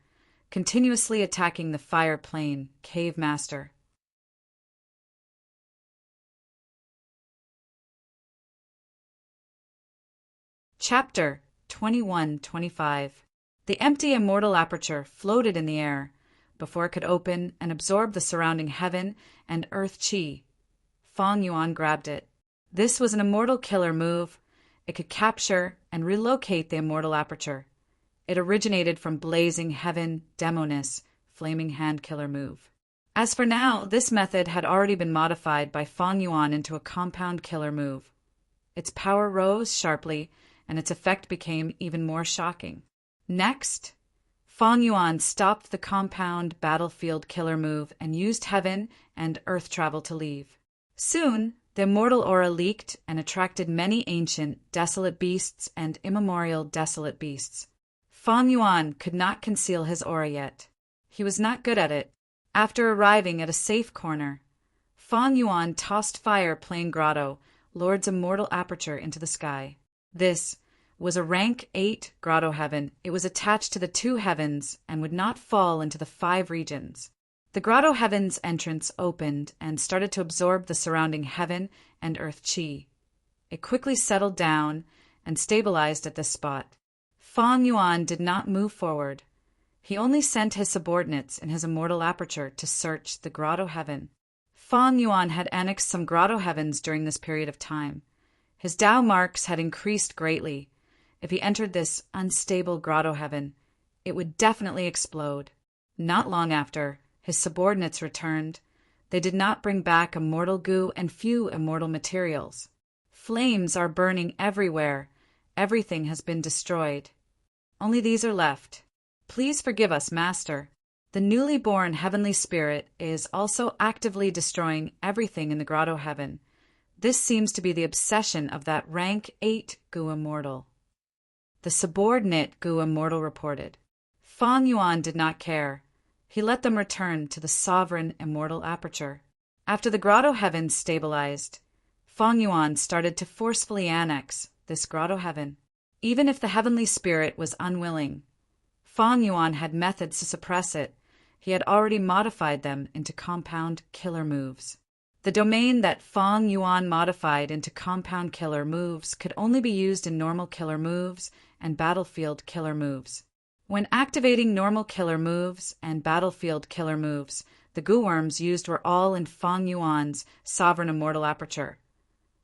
A: continuously attacking the Fire Plane Cave Master. Chapter 21-25. The empty immortal aperture floated in the air before it could open and absorb the surrounding heaven and earth chi. Fong Yuan grabbed it. This was an immortal killer move. It could capture and relocate the immortal aperture. It originated from Blazing Heaven Demonis Flaming Hand Killer move. As for now, this method had already been modified by Fong Yuan into a compound killer move. Its power rose sharply, and its effect became even more shocking. Next, Fong Yuan stopped the compound battlefield killer move and used heaven and earth travel to leave. Soon, the immortal aura leaked and attracted many ancient, desolate beasts and immemorial desolate beasts. Fong Yuan could not conceal his aura yet. He was not good at it. After arriving at a safe corner, Fong Yuan tossed Fire Plane Grotto, Lord's immortal aperture, into the sky. This was a rank 8 grotto heaven. It was attached to the 2 heavens and would not fall into the 5 regions. The grotto heaven's entrance opened and started to absorb the surrounding heaven and earth chi. It quickly settled down and stabilized at this spot. Fang Yuan did not move forward. He only sent his subordinates in his immortal aperture to search the grotto heaven. Fang Yuan had annexed some grotto heavens during this period of time. His Tao marks had increased greatly. If he entered this unstable grotto heaven, it would definitely explode. Not long after, his subordinates returned. They did not bring back immortal goo and few immortal materials. Flames are burning everywhere. Everything has been destroyed. Only these are left. Please forgive us, Master. The newly born heavenly spirit is also actively destroying everything in the grotto heaven. This seems to be the obsession of that rank 8 Gu Immortal. The subordinate Gu Immortal reported. Fang Yuan did not care. He let them return to the sovereign immortal aperture. After the grotto heaven stabilized, Fang Yuan started to forcefully annex this grotto heaven. Even if the heavenly spirit was unwilling, Fang Yuan had methods to suppress it. He had already modified them into compound killer moves. The domain that Fang Yuan modified into compound killer moves could only be used in normal killer moves and battlefield killer moves. When activating normal killer moves and battlefield killer moves, the goo worms used were all in Fang Yuan's sovereign immortal aperture.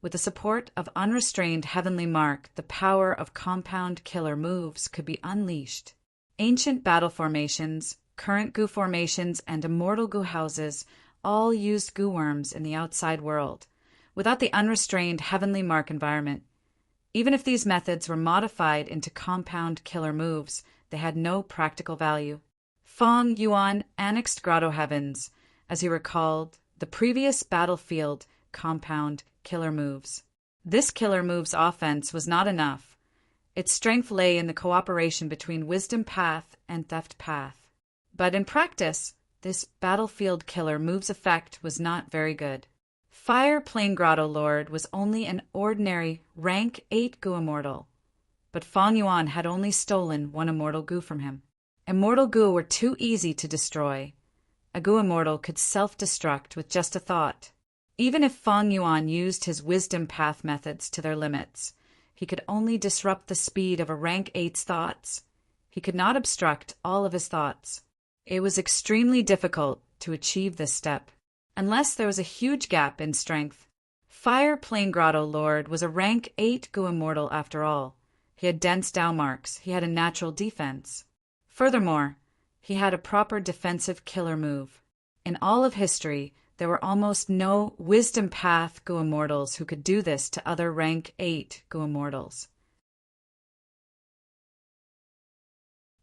A: With the support of unrestrained heavenly mark, the power of compound killer moves could be unleashed. Ancient battle formations, current goo formations, and immortal goo houses all used goo worms in the outside world, without the unrestrained heavenly mark environment. Even if these methods were modified into compound killer moves, they had no practical value. Fang Yuan annexed grotto heavens, as he recalled the previous battlefield compound killer moves. This killer moves offense was not enough. Its strength lay in the cooperation between wisdom path and theft path. But in practice, this battlefield killer move's effect was not very good. Fire Plain Grotto Lord was only an ordinary rank 8 Goo Immortal, but Fang Yuan had only stolen one immortal goo from him. Immortal goo were too easy to destroy. A goo immortal could self-destruct with just a thought. Even if Fang Yuan used his wisdom path methods to their limits, he could only disrupt the speed of a rank 8's thoughts. He could not obstruct all of his thoughts. It was extremely difficult to achieve this step, unless there was a huge gap in strength. Fire Plain Grotto Lord was a rank 8 Goo Immortal after all. He had dense Tao marks. He had a natural defense. Furthermore, he had a proper defensive killer move. In all of history, there were almost no Wisdom Path Goo Immortals who could do this to other rank 8 Goo Immortals.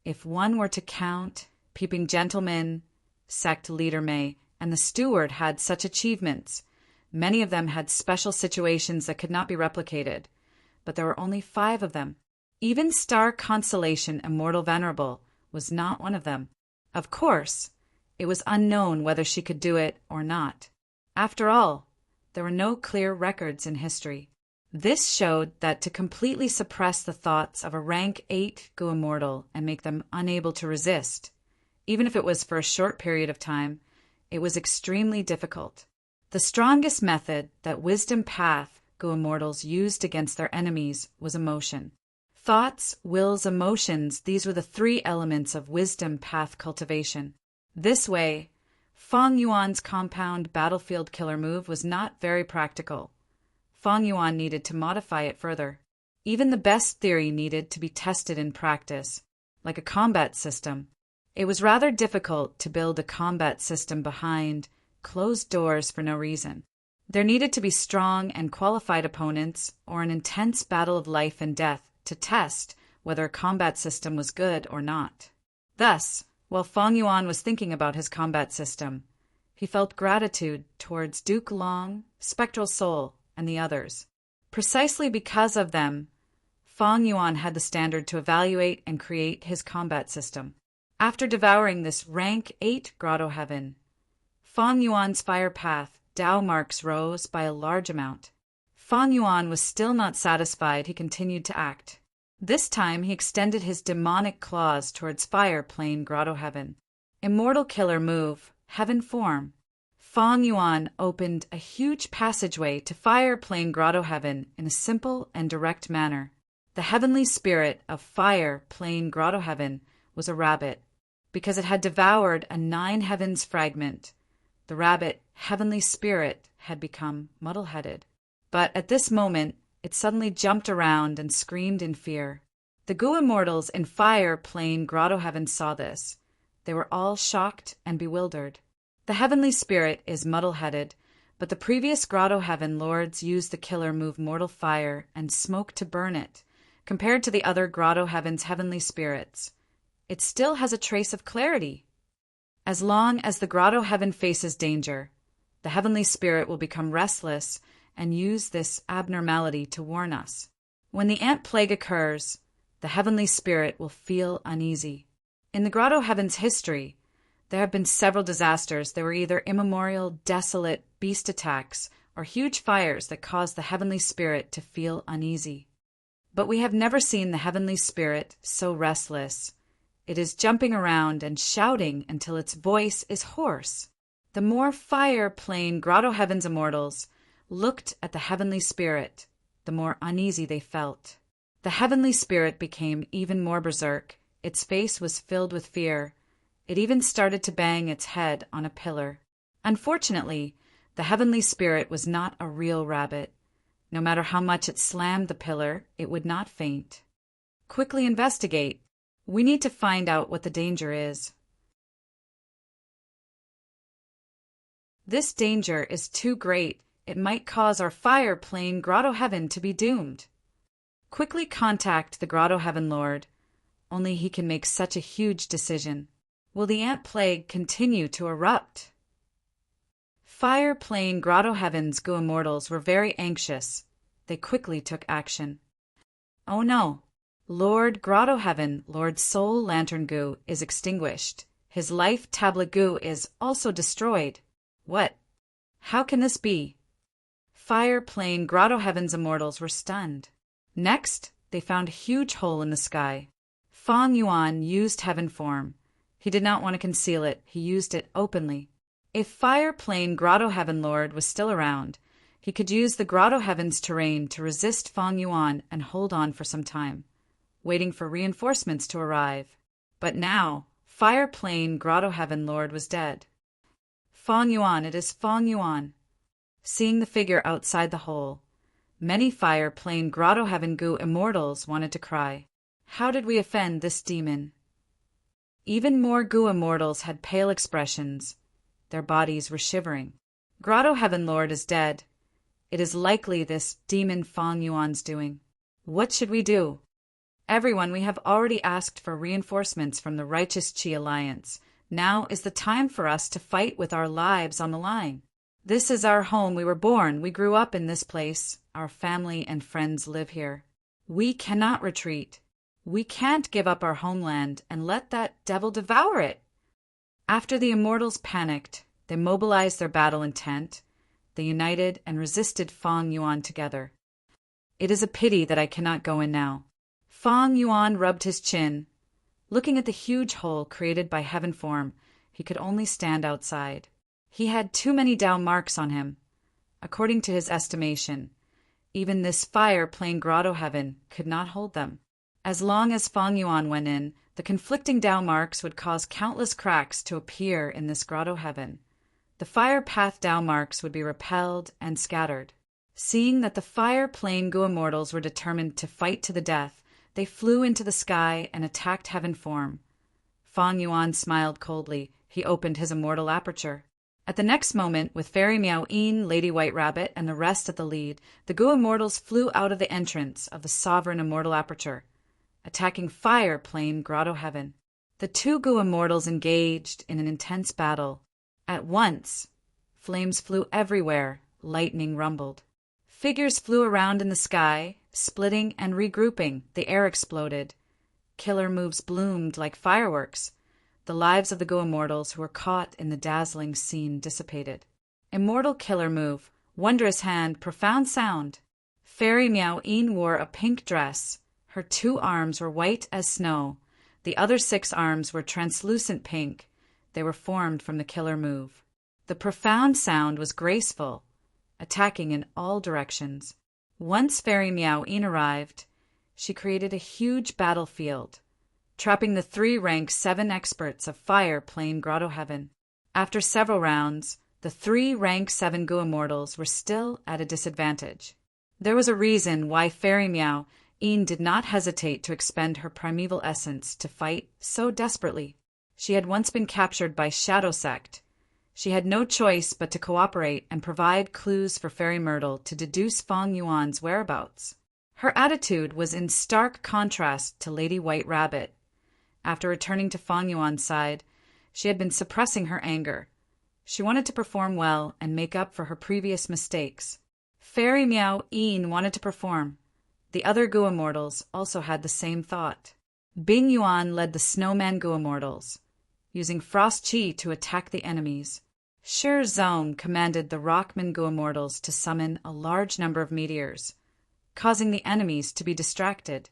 A: If one were to count, Peeping Gentleman, Sect Leader May, and the Steward had such achievements. Many of them had special situations that could not be replicated, but there were only 5 of them. Even Star Constellation Immortal Venerable was not one of them. Of course, it was unknown whether she could do it or not. After all, there were no clear records in history. This showed that to completely suppress the thoughts of a rank 8 Goo Immortal and make them unable to resist, even if it was for a short period of time, it was extremely difficult. The strongest method that Wisdom Path Goo Immortals used against their enemies was emotion. Thoughts, wills, emotions, these were the 3 elements of Wisdom Path cultivation. This way, Fang Yuan's compound battlefield killer move was not very practical. Fang Yuan needed to modify it further. Even the best theory needed to be tested in practice, like a combat system. It was rather difficult to build a combat system behind closed doors for no reason. There needed to be strong and qualified opponents or an intense battle of life and death to test whether a combat system was good or not. Thus, while Fang Yuan was thinking about his combat system, he felt gratitude towards Duke Long, Spectral Soul, and the others. Precisely because of them, Fang Yuan had the standard to evaluate and create his combat system. After devouring this rank 8 Grotto Heaven, Fang Yuan's fire path Tao marks rose by a large amount. Fang Yuan was still not satisfied. He continued to act. This time he extended his demonic claws towards Fire Plain Grotto Heaven. Immortal killer move, Heaven Form. Fang Yuan opened a huge passageway to Fire Plain Grotto Heaven in a simple and direct manner. The heavenly spirit of fire, plain grotto heaven was a rabbit, because it had devoured a 9 heavens fragment. The rabbit, heavenly spirit, had become muddle-headed. But at this moment, it suddenly jumped around and screamed in fear. The Goo immortals in fire, plain grotto heaven saw this. They were all shocked and bewildered. The heavenly spirit is muddle-headed, but the previous grotto heaven lords used the killer move mortal fire and smoke to burn it, compared to the other grotto heaven's heavenly spirits. It still has a trace of clarity. As long as the grotto heaven faces danger, the heavenly spirit will become restless and use this abnormality to warn us. When the ant plague occurs, the heavenly spirit will feel uneasy. In the grotto heaven's history, there have been several disasters. There were either immemorial, desolate beast attacks or huge fires that caused the heavenly spirit to feel uneasy. But we have never seen the heavenly spirit so restless. It is jumping around and shouting until its voice is hoarse. The more fire plain grotto heaven's immortals looked at the heavenly spirit, the more uneasy they felt. The heavenly spirit became even more berserk. Its face was filled with fear. It even started to bang its head on a pillar. Unfortunately, the heavenly spirit was not a real rabbit. No matter how much it slammed the pillar, it would not faint. Quickly investigate. We need to find out what the danger is. This danger is too great. It might cause our fire plain grotto heaven to be doomed. Quickly contact the grotto heaven lord. Only he can make such a huge decision. Will the ant plague continue to erupt? Fire plain grotto heaven's Goo immortals were very anxious. They quickly took action. Oh no! Lord Grotto Heaven, Lord Soul Lantern Goo, is extinguished. His life tablet Goo is also destroyed. What? How can this be? Fire plain Grotto Heaven's immortals were stunned. Next, they found a huge hole in the sky. Fong Yuan used heaven form. He did not want to conceal it. He used it openly. If Fire plain Grotto Heaven Lord was still around, he could use the Grotto Heaven's terrain to resist Fong Yuan and hold on for some time, waiting for reinforcements to arrive. But now, Fire plain Grotto Heaven Lord was dead. Fong Yuan, it is Fong Yuan. Seeing the figure outside the hole, many Fire plain Grotto Heaven Goo immortals wanted to cry. How did we offend this demon? Even more Goo immortals had pale expressions. Their bodies were shivering. Grotto Heaven Lord is dead. It is likely this demon Fong Yuan's doing. What should we do? Everyone, we have already asked for reinforcements from the Righteous Chi Alliance. Now is the time for us to fight with our lives on the line. This is our home. We were born. We grew up in this place. Our family and friends live here. We cannot retreat. We can't give up our homeland and let that devil devour it. After the immortals panicked, they mobilized their battle intent. They united and resisted Fong Yuan together. It is a pity that I cannot go in now. Fong Yuan rubbed his chin. Looking at the huge hole created by heaven form, he could only stand outside. He had too many Dao marks on him. According to his estimation, even this fire plain grotto heaven could not hold them. As long as Fong Yuan went in, the conflicting Dao marks would cause countless cracks to appear in this grotto heaven. The fire path Dao marks would be repelled and scattered. Seeing that the fire plain Goo immortals were determined to fight to the death, they flew into the sky and attacked heaven form. Fong Yuan smiled coldly. He opened his immortal aperture. At the next moment, with Fairy Meow-een, Lady White Rabbit, and the rest at the lead, the Goo immortals flew out of the entrance of the sovereign immortal aperture, attacking fire plain grotto heaven. The two Goo immortals engaged in an intense battle. At once, flames flew everywhere, lightning rumbled. Figures flew around in the sky, splitting and regrouping. The air exploded. Killer moves bloomed like fireworks. The lives of the Goo immortals who were caught in the dazzling scene dissipated. Immortal killer move, wondrous hand, profound sound. Fairy Meow-een wore a pink dress. Her 2 arms were white as snow. The other 6 arms were translucent pink. They were formed from the killer move. The profound sound was graceful, attacking in all directions. Once Fairy Meow-een arrived, she created a huge battlefield, trapping the 3 rank 7 experts of Fire Plane Grotto Heaven. After several rounds, the 3 rank 7 Goo Immortals were still at a disadvantage. There was a reason why Fairy Meow Een did not hesitate to expend her primeval essence to fight so desperately. She had once been captured by Shadow Sect. She had no choice but to cooperate and provide clues for Fairy Myrtle to deduce Fong Yuan's whereabouts. Her attitude was in stark contrast to Lady White Rabbit. After returning to Fong Yuan's side, she had been suppressing her anger. She wanted to perform well and make up for her previous mistakes. Fairy Meow Een wanted to perform. The other Goo Immortals also had the same thought. Bing Yuan led the Snowman Goo Immortals, using Frost Chi to attack the enemies. Shi Zong commanded the Rockman Goo Immortals to summon a large number of meteors, causing the enemies to be distracted.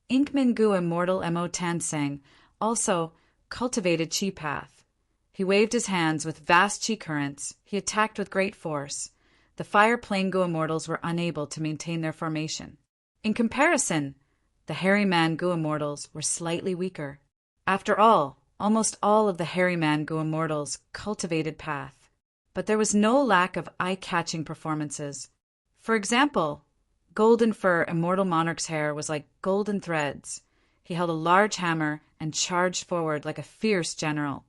A: Inkman Goo Immortal Mo Tansang also cultivated Chi Path. He waved his hands with vast Chi currents. He attacked with great force. The Fire Plane Goo Immortals were unable to maintain their formation. In comparison, the Hairy Man Goo Immortals were slightly weaker. After all, almost all of the Hairy Man Goo Immortals cultivated Path. But there was no lack of eye-catching performances. For example, Golden Fur Immortal Monarch's hair was like golden threads. He held a large hammer and charged forward like a fierce general.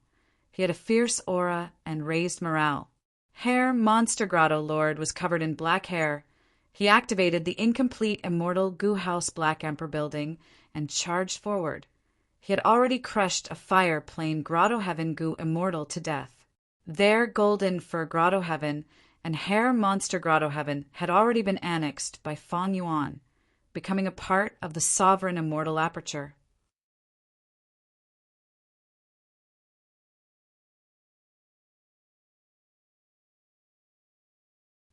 A: He had a fierce aura and raised morale. Hair Monster Grotto Lord was covered in black hair. He activated the incomplete Immortal Goo House Black Emperor building and charged forward. He had already crushed a Fire Plane Grotto Heaven Goo Immortal to death. Their Golden Fur Grotto Heaven and Hair Monster Grotto Heaven had already been annexed by Fong Yuan, becoming a part of the Sovereign Immortal Aperture.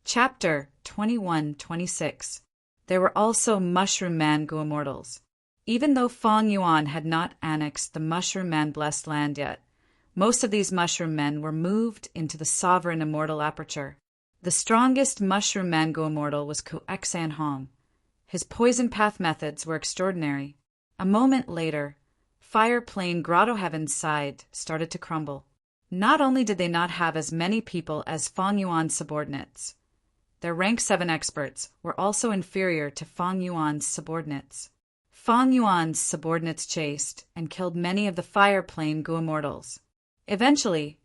A: Chapter 21-26. There were also Mushroom Man Goo Immortals. Even though Fong Yuan had not annexed the Mushroom Man Blessed Land yet, most of these Mushroom Men were moved into the Sovereign Immortal Aperture. The strongest Mushroom Man Goo Immortal was Kuexan Hong. His poison path methods were extraordinary. A moment later, Fire Plane Grotto Heaven's side started to crumble. Not only did they not have as many people as Fong Yuan's subordinates, their rank 7 experts were also inferior to Fong Yuan's subordinates. Fong Yuan's subordinates chased and killed many of the Fire Plane Goo Immortals. Eventually,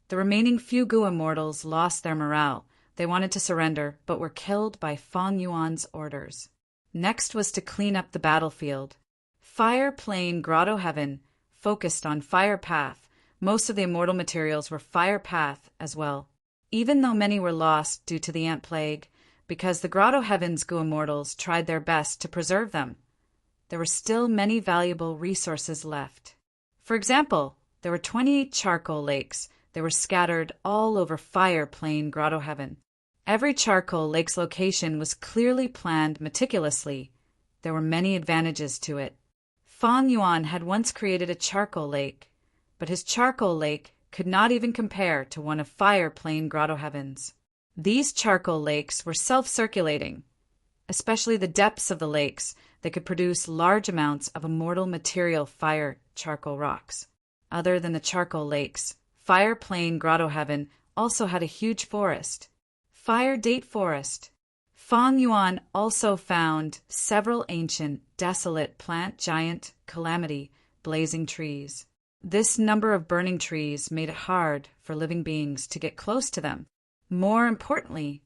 A: the remaining few Goo Immortals lost their morale. They wanted to surrender, but were killed by Fong Yuan's orders. Next was to clean up the battlefield. Fire Plane Grotto Heaven focused on Fire Path. Most of the immortal materials were Fire Path as well. Even though many were lost due to the Ant Plague, because the Grotto Heaven's Goo Immortals tried their best to preserve them, there were still many valuable resources left. For example, there were 28 charcoal lakes. They were scattered all over Fire Plane Grotto Heaven. Every charcoal lake's location was clearly planned meticulously. There were many advantages to it. Fong Yuan had once created a charcoal lake, but his charcoal lake could not even compare to one of Fire Plane Grotto Heaven's. These charcoal lakes were self-circulating. Especially the depths of the lakes, they could produce large amounts of immortal material fire charcoal rocks. Other than the charcoal lakes, Fire Plane Grotto Heaven also had a huge forest, Fire Date Forest. Fong Yuan also found several ancient, desolate plant giant calamity blazing trees. This number of burning trees made it hard for living beings to get close to them. More importantly,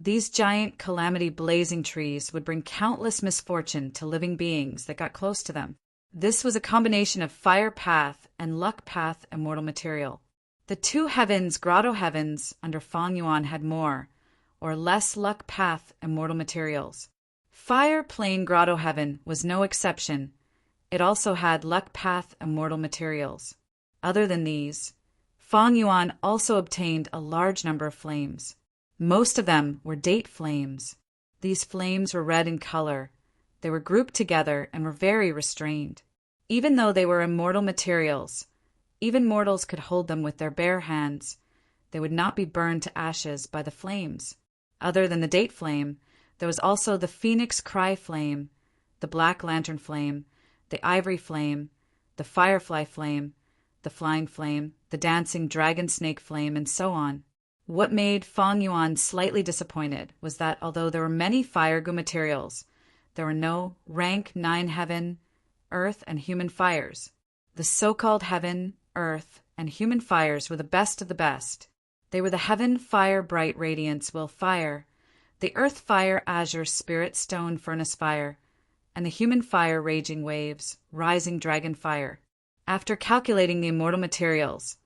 A: these giant calamity blazing trees would bring countless misfortune to living beings that got close to them. This was a combination of Fire Path and Luck Path immortal material. The 2 heavens, Grotto Heavens, under Fong Yuan had more or less Luck Path immortal materials. Fire Plane Grotto Heaven was no exception. It also had Luck Path immortal materials. Other than these, Fong Yuan also obtained a large number of flames. Most of them were date flames. These flames were red in color. They were grouped together and were very restrained. Even though they were immortal materials, even mortals could hold them with their bare hands. They would not be burned to ashes by the flames. Other than the date flame, There was also the phoenix cry flame, the black lantern flame, the ivory flame, the firefly flame, the flying flame, the dancing dragon snake flame, and so on. What made Fang Yuan slightly disappointed was that although there were many fire goo materials, there were no rank 9 heaven, earth, and human fires. The so-called heaven, earth, and human fires were the best of the best. They were the heaven fire bright radiance will fire, the earth fire azure spirit stone furnace fire, and the human fire raging waves, rising dragon fire. After calculating the immortal materials,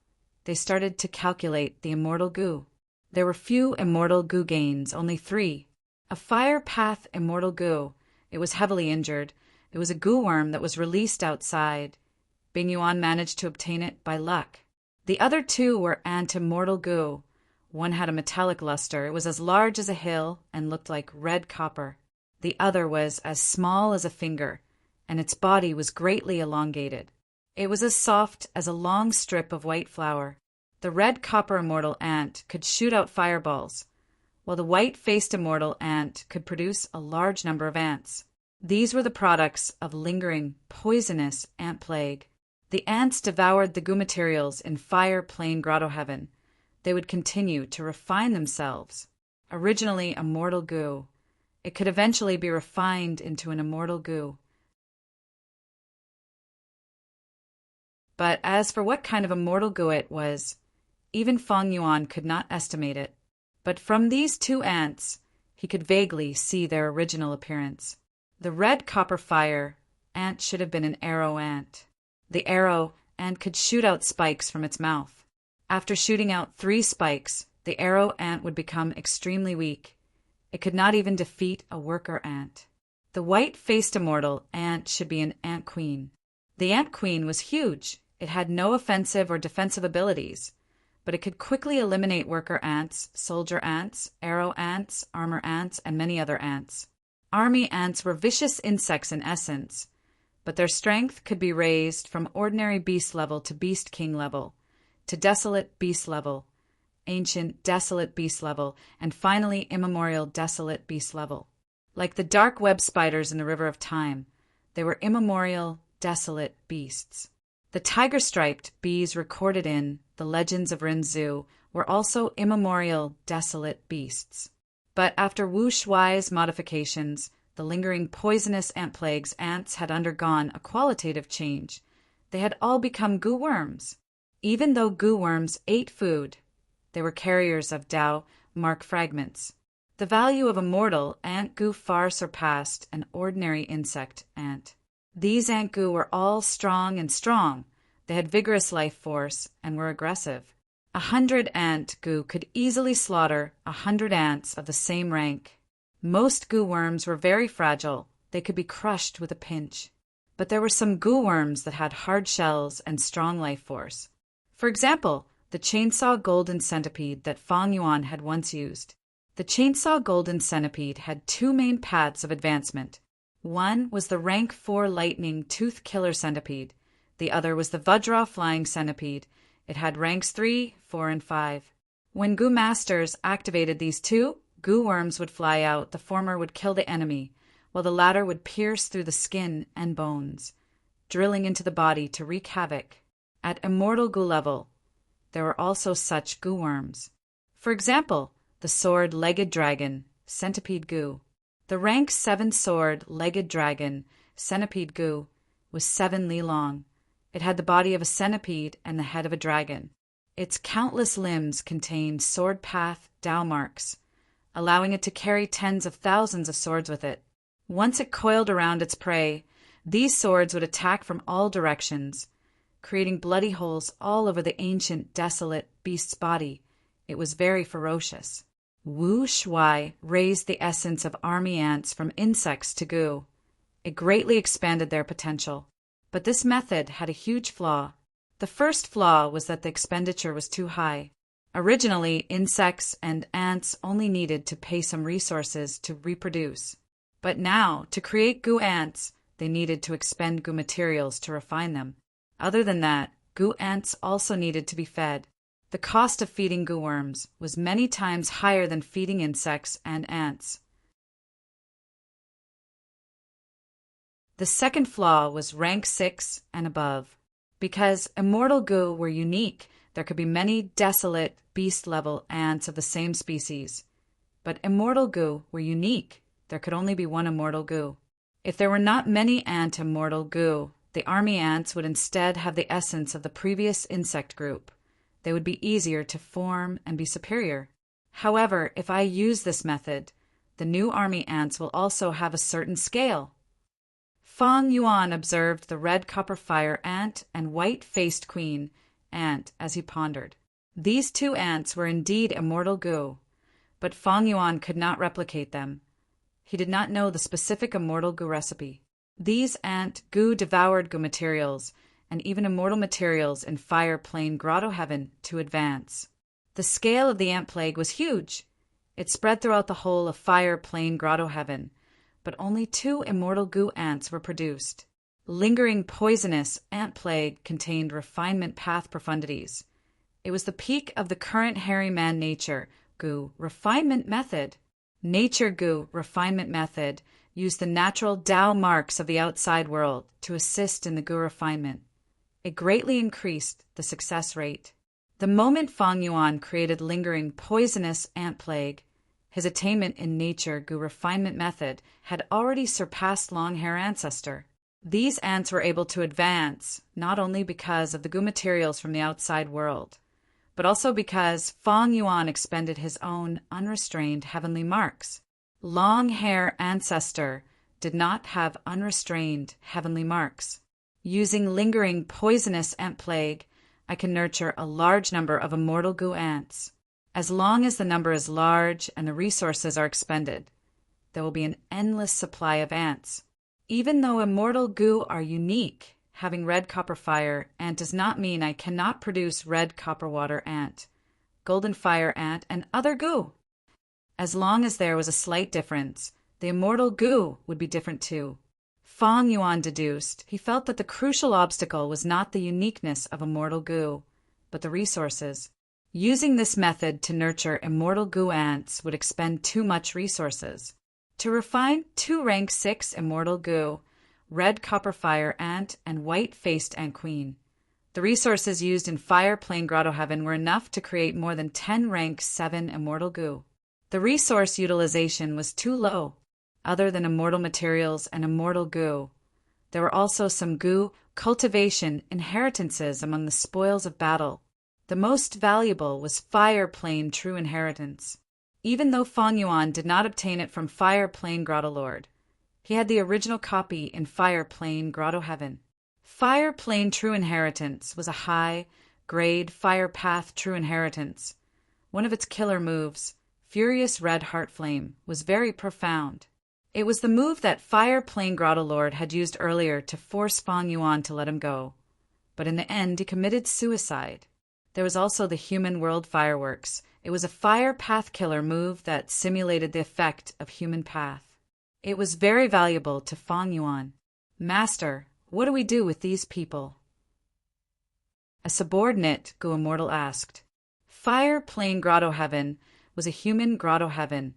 A: they started to calculate the immortal goo. There were few immortal goo gains, only 3. A fire path immortal goo. It was heavily injured. It was a goo worm that was released outside. Bing Yuan managed to obtain it by luck. The other 2 were ant-immortal goo. One had a metallic luster. It was as large as a hill and looked like red copper. The other was as small as a finger, and its body was greatly elongated. It was as soft as a long strip of white flour. The red copper immortal ant could shoot out fireballs, while the white-faced immortal ant could produce a large number of ants. These were the products of lingering, poisonous ant plague. The ants devoured the goo materials in fire plain grotto heaven. They would continue to refine themselves. Originally a mortal goo, it could eventually be refined into an immortal goo. But as for what kind of immortal goo it was, even Fang Yuan could not estimate it. But from these 2 ants, he could vaguely see their original appearance. The red copper fire ant should have been an arrow ant. The arrow ant could shoot out spikes from its mouth. After shooting out 3 spikes, the arrow ant would become extremely weak. It could not even defeat a worker ant. The white-faced immortal ant should be an ant queen. The ant queen was huge. It had no offensive or defensive abilities, but it could quickly eliminate worker ants, soldier ants, arrow ants, armor ants, and many other ants. Army ants were vicious insects in essence, but their strength could be raised from ordinary beast level to beast king level, to desolate beast level, ancient desolate beast level, and finally immemorial desolate beast level. Like the dark web spiders in the river of time, they were immemorial desolate beasts. The tiger-striped bees recorded in the Legends of Rin Zhu were also immemorial desolate beasts. But after Wu Shuai's modifications, the lingering poisonous ant plagues ants had undergone a qualitative change. They had all become goo worms. Even though goo worms ate food, they were carriers of Tao mark fragments. The value of a mortal ant goo far surpassed an ordinary insect ant. These ant goo were all strong. They had vigorous life force and were aggressive. 100 ant goo could easily slaughter 100 ants of the same rank. Most goo worms were very fragile. They could be crushed with a pinch. But there were some goo worms that had hard shells and strong life force. For example, the chainsaw golden centipede that Fang Yuan had once used. The chainsaw golden centipede had 2 main paths of advancement. One was the rank 4 lightning tooth killer centipede. The other was the Vajra flying centipede. It had ranks 3, 4, and 5. When goo masters activated these 2, goo worms would fly out. The former would kill the enemy, while the latter would pierce through the skin and bones, drilling into the body to wreak havoc. At immortal goo level, there were also such goo worms. For example, the sword-legged dragon, centipede goo. The rank 7 sword-legged dragon, centipede goo, was 7 li long. It had the body of a centipede and the head of a dragon. Its countless limbs contained sword path Tao marks, allowing it to carry tens of thousands of swords with it. Once it coiled around its prey, these swords would attack from all directions, creating bloody holes all over the ancient, desolate beast's body. It was very ferocious. Wu Shuai raised the essence of army ants from insects to goo. It greatly expanded their potential. But this method had a huge flaw. The first flaw was that the expenditure was too high. Originally, insects and ants only needed to pay some resources to reproduce. But now, to create goo ants, they needed to expend goo materials to refine them. Other than that, goo ants also needed to be fed. The cost of feeding goo worms was many times higher than feeding insects and ants. The second flaw was rank 6 and above. Because immortal goo were unique, there could be many desolate, beast-level ants of the same species. But immortal goo were unique. There could only be one immortal goo. If there were not many ant-immortal goo, the army ants would instead have the essence of the previous insect group. They would be easier to form and be superior. However, if I use this method, the new army ants will also have a certain scale. Fang Yuan observed the red copper fire ant and white-faced queen ant as he pondered. These two ants were indeed immortal goo, but Fang Yuan could not replicate them. He did not know the specific immortal goo recipe. These ant goo devoured goo materials and even immortal materials in fire plane grotto heaven to advance. The scale of the ant plague was huge. It spread throughout the whole of fire plane grotto heaven, but only 2 immortal goo ants were produced. Lingering poisonous ant plague contained refinement path profundities. It was the peak of the current hairy man nature goo refinement method. Nature goo refinement method used the natural Tao marks of the outside world to assist in the goo refinement. It greatly increased the success rate. The moment Fang Yuan created lingering poisonous ant plague, his attainment in nature goo refinement method had already surpassed long-hair ancestor. These ants were able to advance not only because of the goo materials from the outside world, but also because Fang Yuan expended his own unrestrained heavenly marks. Long-hair ancestor did not have unrestrained heavenly marks. Using lingering poisonous ant plague, I can nurture a large number of immortal goo ants. As long as the number is large and the resources are expended, there will be an endless supply of ants. Even though immortal goo are unique, having red copper fire ant does not mean I cannot produce red copper water ant, golden fire ant, and other goo. As long as there was a slight difference, the immortal goo would be different too. Fang Yuan deduced he felt that the crucial obstacle was not the uniqueness of immortal goo, but the resources. Using this method to nurture immortal goo ants would expend too much resources. To refine 2 rank 6 immortal goo, red copper fire ant and white-faced ant queen, the resources used in fire plane grotto heaven were enough to create more than 10 rank 7 immortal goo. The resource utilization was too low. Other than immortal materials and immortal goo, there were also some goo cultivation inheritances among the spoils of battle. The most valuable was fire plane true inheritance. Even though Fang Yuan did not obtain it from fire plane grotto lord, he had the original copy in fire plane grotto heaven. Fire plane true inheritance was a high-grade fire path true inheritance. One of its killer moves, Furious Red Heart Flame, was very profound. It was the move that Fire Plane Grotto Lord had used earlier to force Fang Yuan to let him go. But in the end, he committed suicide. There was also the Human World Fireworks. It was a fire path killer move that simulated the effect of human path. It was very valuable to Fang Yuan. Master, what do we do with these people? A subordinate Goo Immortal asked. Fire Plane Grotto Heaven was a human grotto heaven.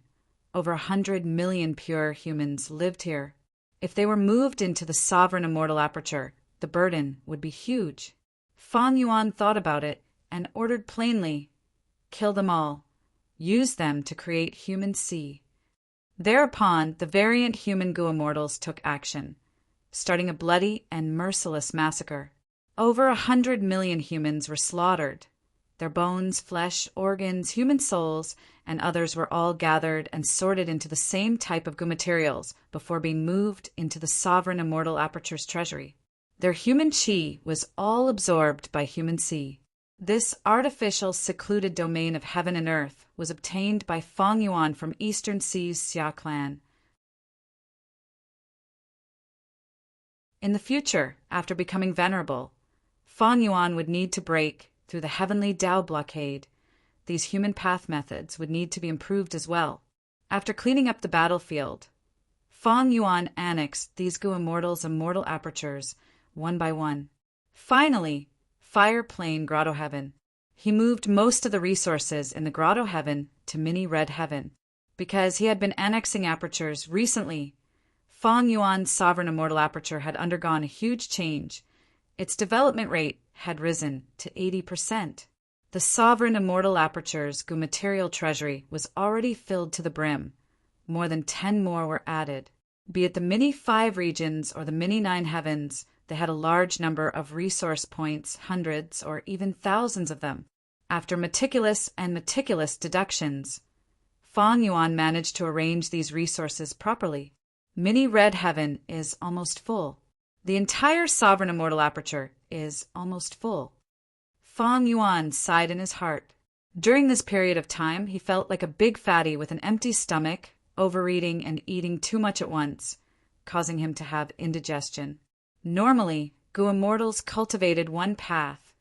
A: Over 100 million pure humans lived here. If they were moved into the sovereign immortal aperture, the burden would be huge. Fang Yuan thought about it and ordered plainly, kill them all. Use them to create human sea. Thereupon, the variant human Goo Immortals took action, starting a bloody and merciless massacre. Over 100 million humans were slaughtered. Their bones, flesh, organs, human souls, and others were all gathered and sorted into the same type of goo materials before being moved into the sovereign immortal aperture's treasury. Their human chi was all absorbed by human sea. This artificial secluded domain of heaven and earth was obtained by Fang Yuan from Eastern Sea's Xia clan. In the future, after becoming venerable, Fang Yuan would need to break through the heavenly Tao blockade. These human path methods would need to be improved as well. After cleaning up the battlefield, Fang Yuan annexed these Goo Immortals' immortal apertures, one by one. Finally, Fire Plane Grotto Heaven. He moved most of the resources in the Grotto Heaven to Mini Red Heaven. Because he had been annexing apertures recently, Fang Yuan's sovereign immortal aperture had undergone a huge change. Its development rate had risen to 80%. The sovereign immortal aperture's goo material treasury was already filled to the brim. More than 10 more were added. Be it the mini 5 regions or the mini 9 heavens, they had a large number of resource points, hundreds or even thousands of them. After meticulous deductions, Fang Yuan managed to arrange these resources properly. Mini red heaven is almost full. The entire sovereign immortal aperture is almost full. Fang Yuan sighed in his heart. During this period of time, he felt like a big fatty with an empty stomach, overeating and eating too much at once, causing him to have indigestion. Normally, goo immortals cultivated one path.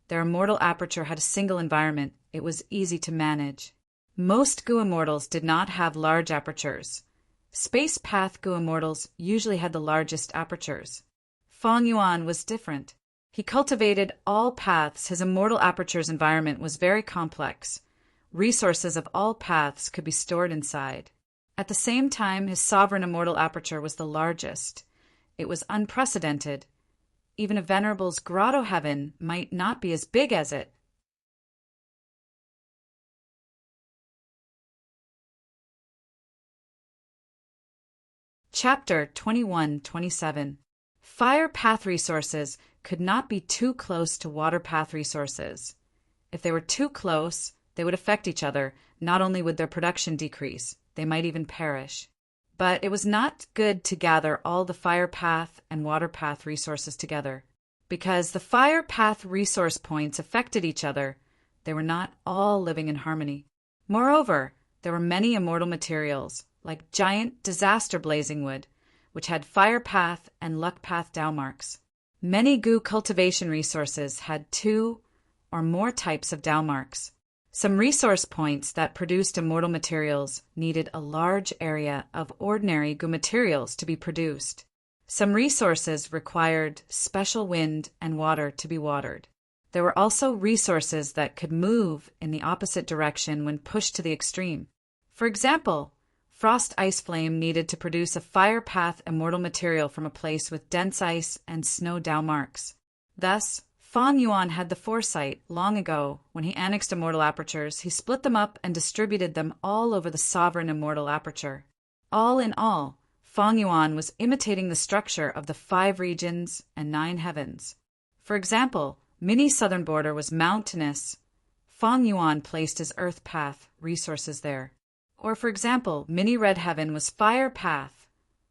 A: Their immortal aperture had a single environment. It was easy to manage. Most goo immortals did not have large apertures. Space path goo immortals usually had the largest apertures. Fang Yuan was different. He cultivated all paths. His immortal aperture's environment was very complex. Resources of all paths could be stored inside. At the same time, his sovereign immortal aperture was the largest. It was unprecedented. Even a Venerable's grotto heaven might not be as big as it. Chapter 21-27. Fire path resources could not be too close to water path resources. If they were too close, they would affect each other. Not only would their production decrease, they might even perish. But it was not good to gather all the fire path and water path resources together. Because the fire path resource points affected each other, they were not all living in harmony. Moreover, there were many immortal materials, like giant disaster blazing wood, which had fire path and luck path Tao marks. Many goo cultivation resources had 2 or more types of Tao marks. Some resource points that produced immortal materials needed a large area of ordinary goo materials to be produced. Some resources required special wind and water to be watered. There were also resources that could move in the opposite direction when pushed to the extreme. For example, frost ice flame needed to produce a fire path immortal material from a place with dense ice and snow Tao marks. Thus, Fang Yuan had the foresight long ago. When he annexed immortal apertures, he split them up and distributed them all over the sovereign immortal aperture. All in all, Fang Yuan was imitating the structure of the 5 regions and 9 heavens. For example, mini southern border was mountainous. Fang Yuan placed his earth path resources there. Or for example, mini red heaven was fire path.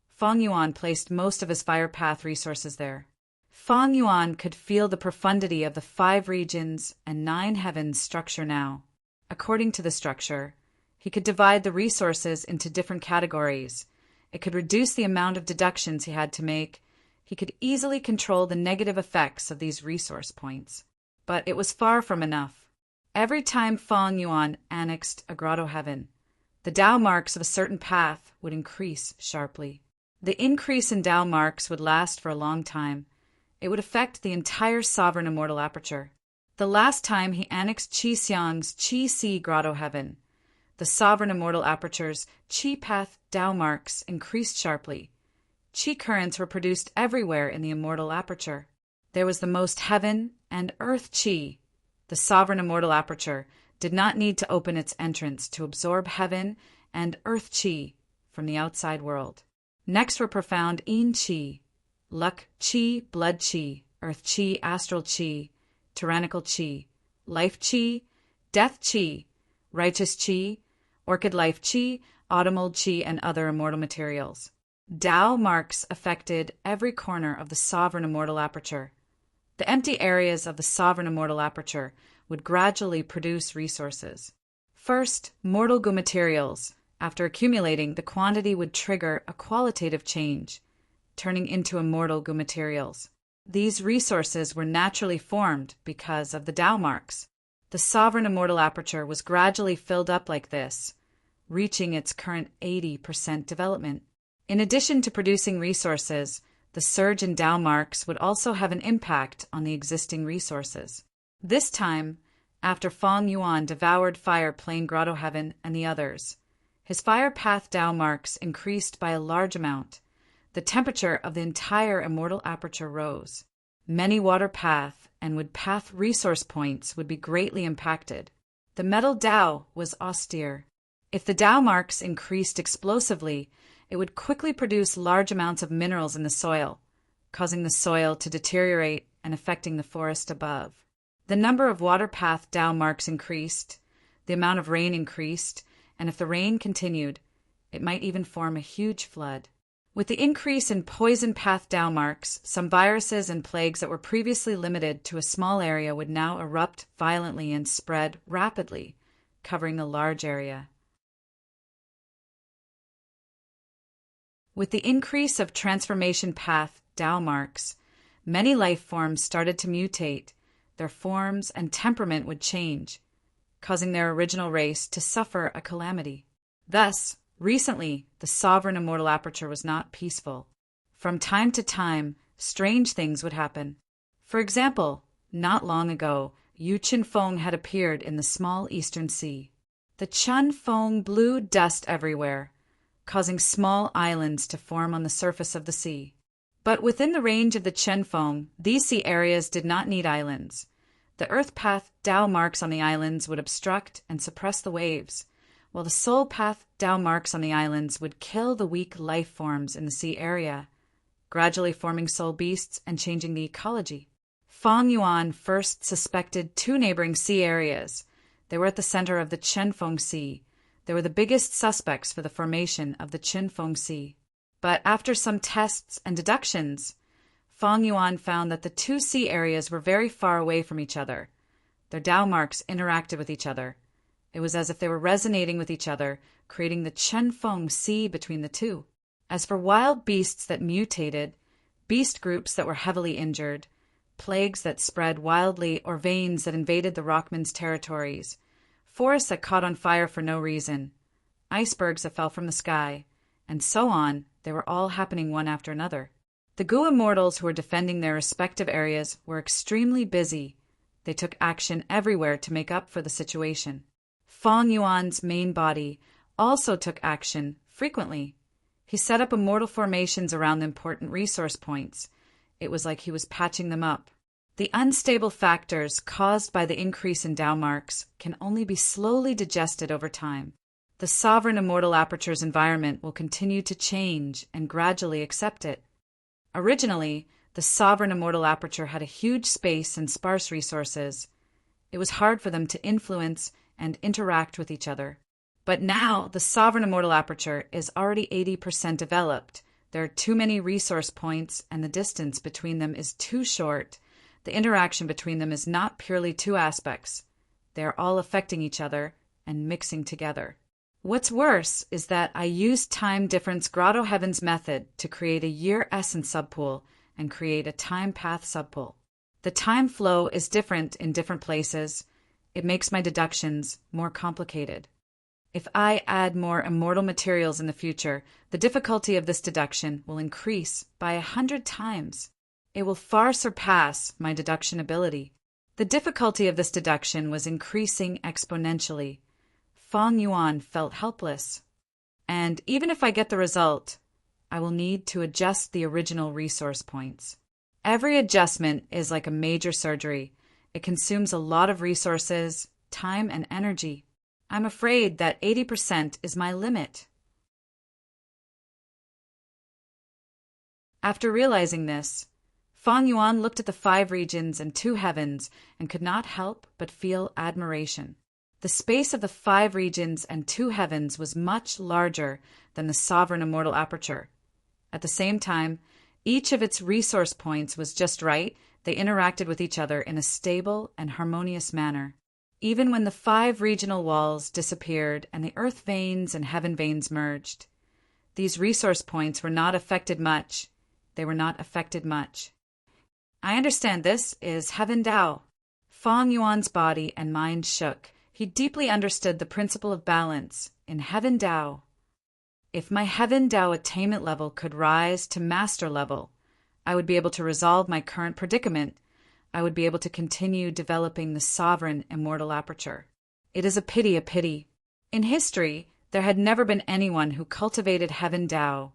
A: Fang Yuan placed most of his fire path resources there. Fang Yuan could feel the profundity of the 5 regions and 9 heavens structure now. According to the structure, he could divide the resources into different categories. It could reduce the amount of deductions he had to make. He could easily control the negative effects of these resource points. But it was far from enough. Every time Fang Yuan annexed a grotto heaven, the Tao marks of a certain path would increase sharply. The increase in Tao marks would last for a long time. It would affect the entire sovereign immortal aperture. The last time he annexed Qi Xiang's Qi Si grotto heaven, the sovereign immortal aperture's Qi path Tao marks increased sharply. Qi currents were produced everywhere in the immortal aperture. There was the most heaven and earth Qi. The sovereign immortal aperture did not need to open its entrance to absorb heaven and earth Qi from the outside world. Next were profound Yin Qi, luck Qi, blood Qi, earth Qi, astral Qi, tyrannical Qi, life Qi, death Qi, righteous Qi, orchid life Qi, autumnal Qi, and other immortal materials. Tao marks affected every corner of the sovereign immortal aperture. The empty areas of the sovereign immortal aperture would gradually produce resources. First, mortal goo materials. After accumulating, the quantity would trigger a qualitative change, turning into immortal goo materials. These resources were naturally formed because of the Tao marks. The sovereign immortal aperture was gradually filled up like this, reaching its current 80% development. In addition to producing resources, the surge in Tao marks would also have an impact on the existing resources. This time, after Fang Yuan devoured Fire Plain Grotto Heaven and the others, his fire path Tao marks increased by a large amount. the temperature of the entire immortal aperture rose. Many water path and wood path resource points would be greatly impacted. The metal Tao was austere. If the Tao marks increased explosively, it would quickly produce large amounts of minerals in the soil, causing the soil to deteriorate and affecting the forest above. The number of water path Tao marks increased, the amount of rain increased, and if the rain continued, it might even form a huge flood. With the increase in poison path Tao marks, some viruses and plagues that were previously limited to a small area would now erupt violently and spread rapidly, covering a large area. With the increase of transformation path Tao marks, many life forms started to mutate. Their forms and temperament would change, causing their original race to suffer a calamity. Thus, recently, the sovereign immortal aperture was not peaceful. From time to time, strange things would happen. For example, not long ago, Yu Chen Feng had appeared in the small eastern sea. The Chun Feng blew dust everywhere, causing small islands to form on the surface of the sea. But within the range of the Chen Feng, these sea areas did not need islands. The earth path Tao marks on the islands would obstruct and suppress the waves, while the soul path Tao marks on the islands would kill the weak life forms in the sea area, gradually forming soul beasts and changing the ecology. Fang Yuan first suspected two neighboring sea areas. They were at the center of the Chen Feng Sea. They were the biggest suspects for the formation of the Chen Feng Sea. But after some tests and deductions, Fang Yuan found that the two sea areas were very far away from each other. Their Tao marks interacted with each other. It was as if they were resonating with each other, creating the Chen Feng Sea between the two. As for wild beasts that mutated, beast groups that were heavily injured, plagues that spread wildly, or veins that invaded the Rockman's territories, forests that caught on fire for no reason, icebergs that fell from the sky, and so on, they were all happening one after another. The Gu immortals who were defending their respective areas were extremely busy. They took action everywhere to make up for the situation. Fang Yuan's main body also took action frequently. He set up immortal formations around the important resource points. It was like he was patching them up. The unstable factors caused by the increase in Tao marks can only be slowly digested over time. The sovereign immortal aperture's environment will continue to change and gradually accept it. Originally, the sovereign immortal aperture had a huge space and sparse resources. It was hard for them to influence and interact with each other. But now, the sovereign immortal aperture is already 80% developed. There are too many resource points, and the distance between them is too short. The interaction between them is not purely two aspects. They are all affecting each other and mixing together. What's worse is that I used time difference Grotto Heavens method to create a year essence subpool and create a time path subpool. The time flow is different in different places. It makes my deductions more complicated. If I add more immortal materials in the future, the difficulty of this deduction will increase by 100 times. It will far surpass my deduction ability. The difficulty of this deduction was increasing exponentially. Fang Yuan felt helpless. And even if I get the result, I will need to adjust the original resource points. Every adjustment is like a major surgery. It consumes a lot of resources, time, and energy. I'm afraid that 80% is my limit. After realizing this, Fang Yuan looked at the 5 regions and 2 heavens and could not help but feel admiration. The space of the 5 regions and 2 heavens was much larger than the sovereign immortal aperture. At the same time, each of its resource points was just right. They interacted with each other in a stable and harmonious manner. Even when the 5 regional walls disappeared and the earth veins and heaven veins merged, these resource points were not affected much. They were not affected much. I understand this is heaven Tao. Fang Yuan's body and mind shook. He deeply understood the principle of balance in heaven Tao. If my heaven Tao attainment level could rise to master level, I would be able to resolve my current predicament. I would be able to continue developing the sovereign immortal aperture. It is a pity. In history, there had never been anyone who cultivated heaven Tao.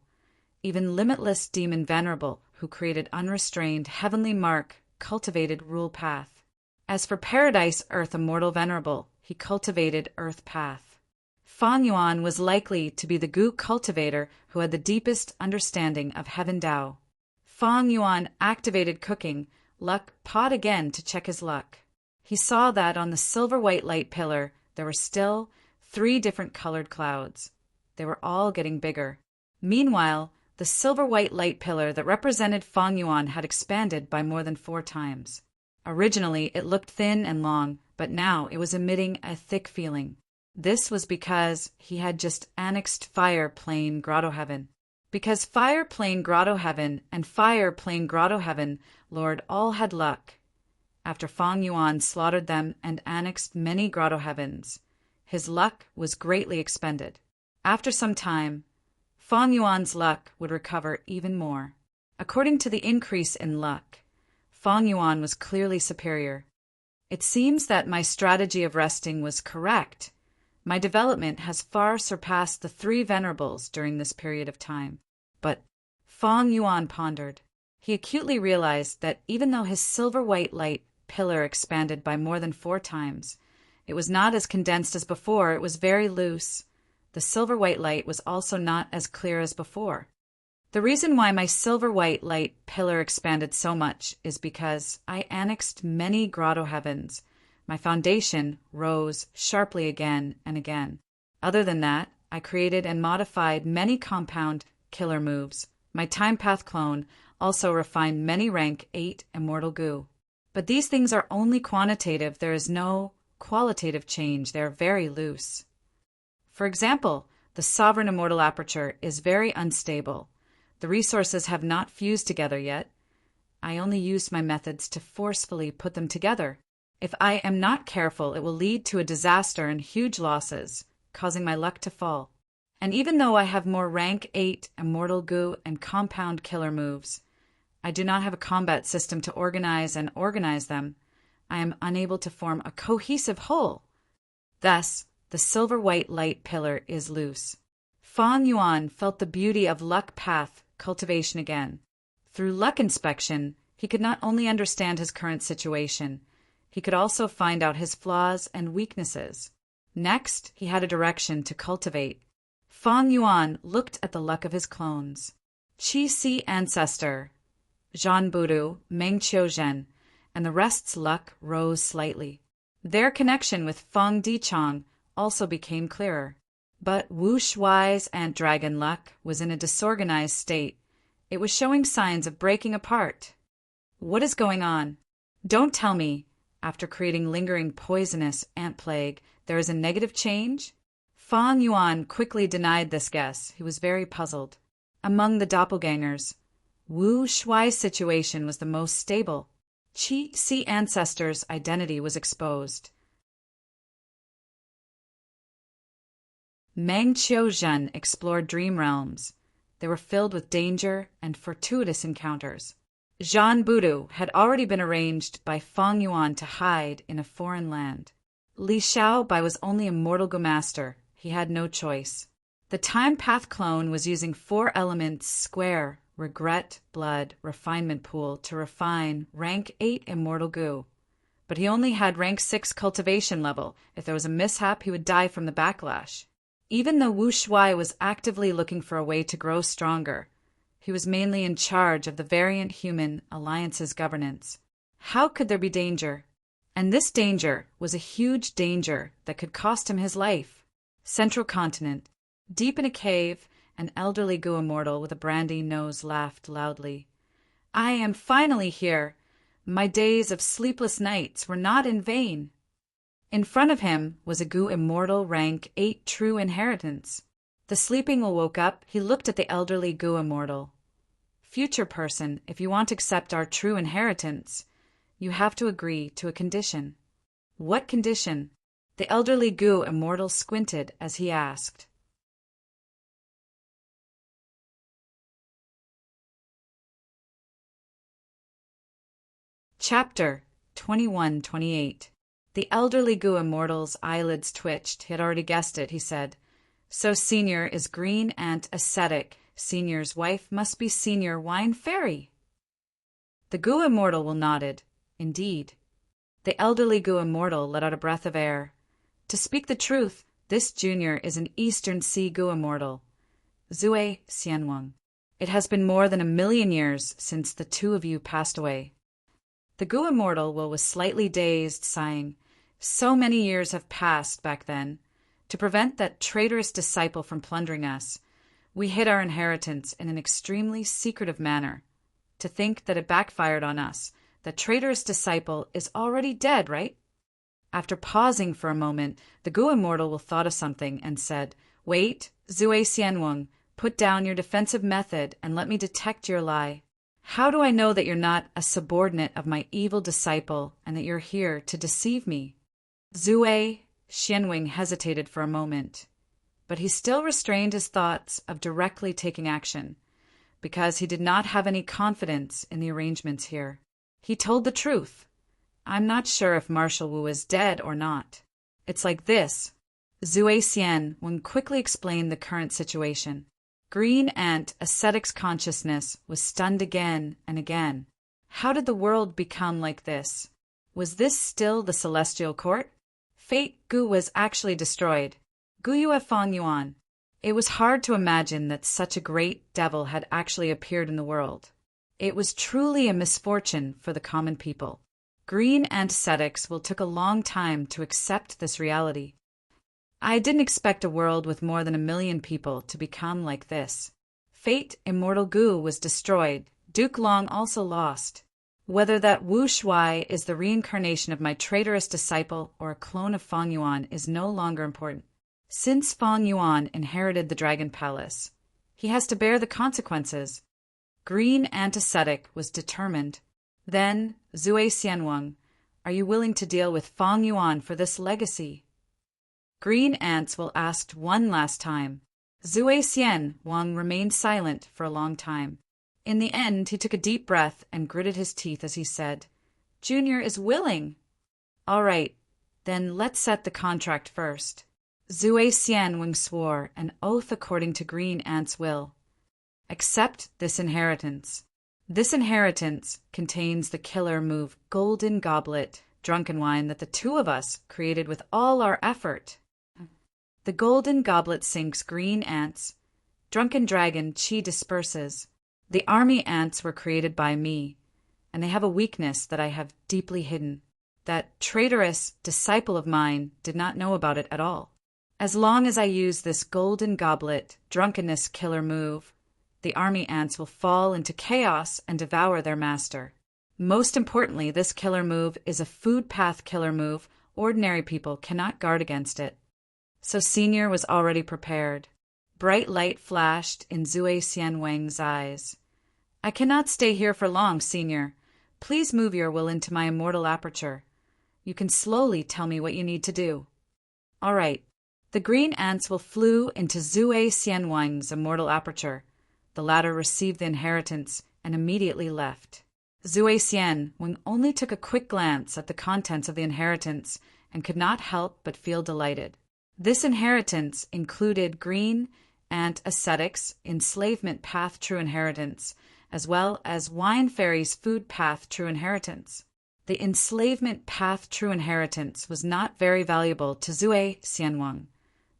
A: Even limitless demon Venerable, who created unrestrained heavenly mark, cultivated rule path. As for paradise earth immortal Venerable, he cultivated earth path. Fang Yuan was likely to be the Gu cultivator who had the deepest understanding of heaven Tao. Fang Yuan activated cooking luck pot again to check his luck. He saw that on the silver white light pillar there were still 3 different colored clouds. They were all getting bigger. Meanwhile, the silver white light pillar that represented Fang Yuan had expanded by more than 4 times. Originally, it looked thin and long, but now it was emitting a thick feeling. This was because he had just annexed Fire Plane Grotto Heaven. Because Fire Plane Grotto Heaven and Fire Plane Grotto Heaven Lord all had luck. After Fang Yuan slaughtered them and annexed many Grotto Heavens, his luck was greatly expended. After some time, Fang Yuan's luck would recover even more. According to the increase in luck, Fang Yuan was clearly superior. It seems that my strategy of resting was correct. My development has far surpassed the 3 Venerables during this period of time. But Fang Yuan pondered. He acutely realized that even though his silver white light pillar expanded by more than 4 times, it was not as condensed as before, it was very loose. The silver white light was also not as clear as before. The reason why my silver white light pillar expanded so much is because I annexed many Grotto Heavens. My foundation rose sharply again and again. Other than that, I created and modified many compound killer moves. My Time Path clone also refined many rank 8 immortal Gu. But these things are only quantitative. There is no qualitative change. They are very loose. For example, the sovereign immortal aperture is very unstable. The resources have not fused together yet. I only used my methods to forcefully put them together. If I am not careful, it will lead to a disaster and huge losses, causing my luck to fall. And even though I have more rank 8 immortal Gu and compound killer moves, I do not have a combat system to organize them. I am unable to form a cohesive whole. Thus, the silver white light pillar is loose. Fang Yuan felt the beauty of luck path cultivation again. Through luck inspection, he could not only understand his current situation, he could also find out his flaws and weaknesses. Next, he had a direction to cultivate. Fang Yuan looked at the luck of his clones. Qi Si Ancestor, Zhan Budu, Meng Qiuzhen, and the rest's luck rose slightly. Their connection with Feng Dichang also became clearer. But Wu Shuai's ant dragon luck was in a disorganized state. It was showing signs of breaking apart. What is going on? Don't tell me, after creating lingering poisonous ant plague, there is a negative change? Fang Yuan quickly denied this guess. He was very puzzled. Among the doppelgangers, Wu Shuai's situation was the most stable. Qi Si Ancestor's identity was exposed. Meng Qiuzhen explored dream realms. They were filled with danger and fortuitous encounters. Zhan Budu had already been arranged by Fang Yuan to hide in a foreign land. Li Xiaobai was only a mortal Gu master. He had no choice. The Time Path clone was using 4 elements square, regret, blood, refinement pool to refine rank 8 immortal Gu. But he only had rank 6 cultivation level. If there was a mishap, he would die from the backlash. Even though Wu Shuai was actively looking for a way to grow stronger, he was mainly in charge of the Variant Human Alliance's governance. How could there be danger? And this danger was a huge danger that could cost him his life. Central Continent. Deep in a cave, an elderly Gu immortal with a brandy nose laughed loudly. I am finally here. My days of sleepless nights were not in vain. In front of him was a Gu immortal rank 8 true inheritance. The sleeping one woke up. He looked at the elderly Gu immortal. Future person, if you want to accept our true inheritance, you have to agree to a condition. What condition? The elderly Gu immortal squinted as he asked. Chapter 21-28. The elderly Gu immortal's eyelids twitched. He had already guessed it, he said. So senior is green ant ascetic. Senior's wife must be Senior Wine Fairy. The Gu Immortal will nodded. Indeed. The elderly Gu Immortal let out a breath of air. To speak the truth, this junior is an Eastern Sea Gu Immortal, Zue Xianwang. It has been more than 1,000,000 years since the two of you passed away. The Gu Immortal was slightly dazed, sighing. So many years have passed back then. To prevent that traitorous disciple from plundering us, we hid our inheritance in an extremely secretive manner. To think that it backfired on us, that traitorous disciple is already dead, right? After pausing for a moment, the Gu Immortal thought of something and said, "Wait, Zue Xianwang, put down your defensive method and let me detect your lie. How do I know that you're not a subordinate of my evil disciple and that you're here to deceive me?" Zue Xianwang hesitated for a moment, but he still restrained his thoughts of directly taking action, because he did not have any confidence in the arrangements here. He told the truth. "I'm not sure if Marshal Wu is dead or not. It's like this." Zue Xianwang quickly explained the current situation. Green Ant Ascetic's consciousness was stunned again and again. How did the world become like this? Was this still the Celestial Court? Fate Gu was actually destroyed. Guyue Fang Yuan. It was hard to imagine that such a great devil had actually appeared in the world. It was truly a misfortune for the common people. Green Ant Ascetics took a long time to accept this reality. I didn't expect a world with more than 1,000,000 people to become like this. Fate Immortal Gu was destroyed. Duke Long also lost. Whether that Wu Shuai is the reincarnation of my traitorous disciple or a clone of Fang Yuan is no longer important. Since Fang Yuan inherited the Dragon Palace, he has to bear the consequences. Green Ant Ascetic was determined. Then, Zue Xianwang, are you willing to deal with Fang Yuan for this legacy? Green Ants asked one last time. Zue Xianwang remained silent for a long time. In the end, he took a deep breath and gritted his teeth as he said, "Junior is willing." "All right, then let's set the contract first." Zue Xianwang swore an oath according to Green Ant's will. "Accept this inheritance. This inheritance contains the killer move Golden Goblet, drunken wine that the two of us created with all our effort. The Golden Goblet sinks green ants. Drunken Dragon Chi disperses. The army ants were created by me, and they have a weakness that I have deeply hidden. That traitorous disciple of mine did not know about it at all. As long as I use this Golden Goblet drunkenness killer move, the army ants will fall into chaos and devour their master. Most importantly, this killer move is a food path killer move. Ordinary people cannot guard against it." So Senior was already prepared. Bright light flashed in Zue Xianwang's eyes. "I cannot stay here for long, Senior. Please move your will into my immortal aperture. You can slowly tell me what you need to do." "All right." The green ants flew into Zue Xianwang's immortal aperture. The latter received the inheritance and immediately left. Zue Xianwang only took a quick glance at the contents of the inheritance and could not help but feel delighted. This inheritance included Green Ant Ascetics' Enslavement Path True Inheritance, as well as Wine Fairy's Food Path True Inheritance. The Enslavement Path True Inheritance was not very valuable to Zue Xianwang,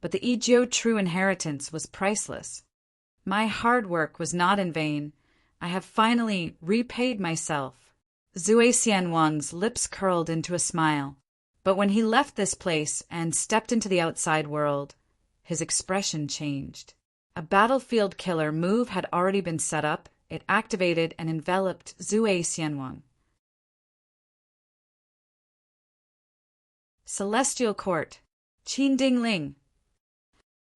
A: but the Ijio True Inheritance was priceless. My hard work was not in vain. I have finally repaid myself. Zue Xianwang's lips curled into a smile. But when he left this place and stepped into the outside world, his expression changed. A battlefield killer move had already been set up. It activated and enveloped Zue Xianwang. Celestial Court. Qin Ding Ling.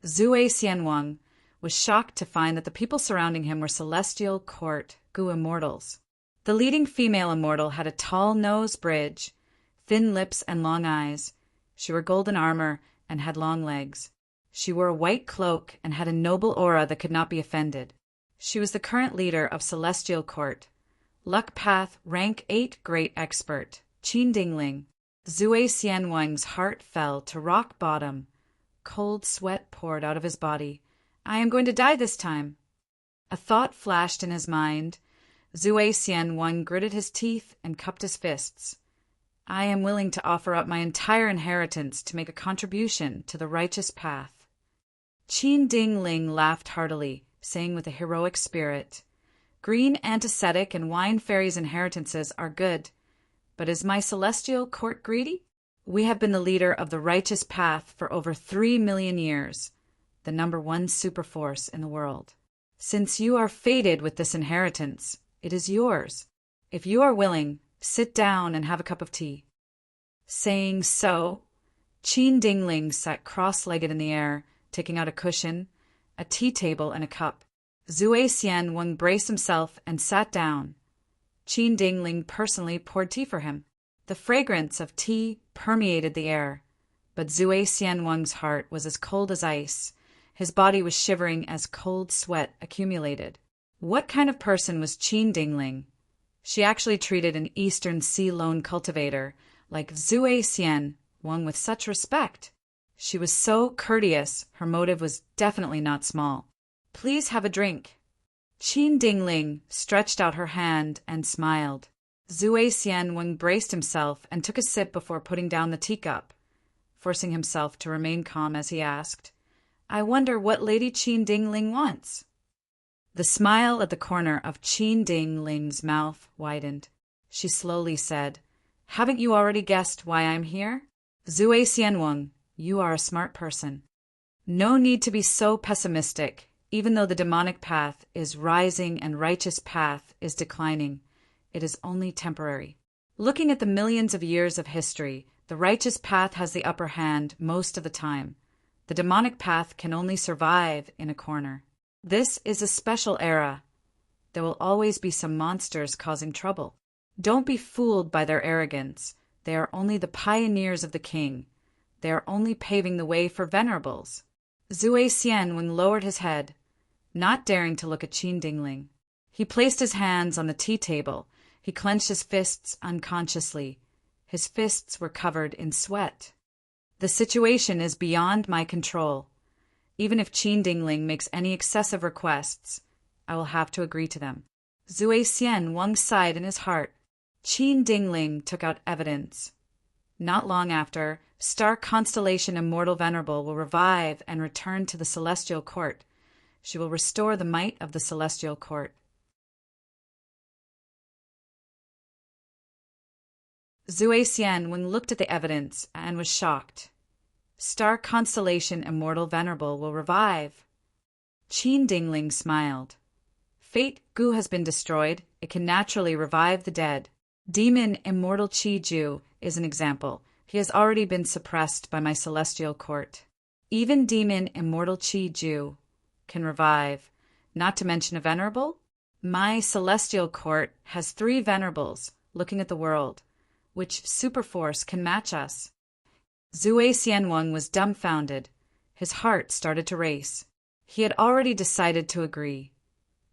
A: Zue Xianwang was shocked to find that the people surrounding him were Celestial Court Gu Immortals. The leading female immortal had a tall nose bridge, thin lips and long eyes. She wore golden armor and had long legs. She wore a white cloak and had a noble aura that could not be offended. She was the current leader of Celestial Court. Luck Path Rank 8 Great Expert, Qin Dingling. Zue Xianwang's heart fell to rock bottom. Cold sweat poured out of his body. "I am going to die this time." A thought flashed in his mind. Zue Xian Wang gritted his teeth and cupped his fists. I am willing to offer up my entire inheritance to make a contribution to the righteous path. Qin Ding Ling laughed heartily, saying with a heroic spirit, Green antiseptic and wine fairies' inheritances are good, but is my celestial court greedy? We have been the leader of the righteous path for over 3 million years, the #1 superforce in the world. Since you are fated with this inheritance, it is yours. If you are willing, sit down and have a cup of tea. Saying so, Qin Dingling sat cross-legged in the air, taking out a cushion, a tea table, and a cup. Zue Xian Wang braced himself and sat down. Qin Dingling personally poured tea for him. The fragrance of tea permeated the air, but Zue Xian Wang's heart was as cold as ice. His body was shivering as cold sweat accumulated. What kind of person was Qin Dingling? She actually treated an Eastern Sea loan cultivator like Zue Xian Wang with such respect. She was so courteous, her motive was definitely not small. Please have a drink. Qin Dingling stretched out her hand and smiled. Zue Xian Wang braced himself and took a sip before putting down the teacup, forcing himself to remain calm as he asked, I wonder what Lady Qin Dingling wants. The smile at the corner of Qin Dingling's mouth widened. She slowly said, Haven't you already guessed why I'm here? Zue Xian Wang, you are a smart person. No need to be so pessimistic. Even though the demonic path is rising and righteous path is declining, it is only temporary. Looking at the millions of years of history, the righteous path has the upper hand most of the time. The demonic path can only survive in a corner. This is a special era. There will always be some monsters causing trouble. Don't be fooled by their arrogance. They are only the pioneers of the king. They are only paving the way for venerables. Zue Xian Wang lowered his head, not daring to look at Qin Dingling. He placed his hands on the tea table. He clenched his fists unconsciously. His fists were covered in sweat. The situation is beyond my control. Even if Qin Dingling makes any excessive requests, I will have to agree to them. Zue Xian Wang sighed in his heart. Qin Dingling took out evidence. Not long after, Star Constellation Immortal Venerable will revive and return to the Celestial Court. She will restore the might of the Celestial Court. Zue Xian Wang looked at the evidence and was shocked. Star Constellation Immortal Venerable will revive. Qin Dingling smiled. Fate Gu has been destroyed. It can naturally revive the dead. Demon Immortal Qi Ju is an example. He has already been suppressed by my celestial court. Even Demon Immortal Qi Ju can revive, not to mention a venerable. My celestial court has 3 venerables looking at the world. Which superforce can match us? Zue Xian Wang was dumbfounded. His heart started to race. He had already decided to agree.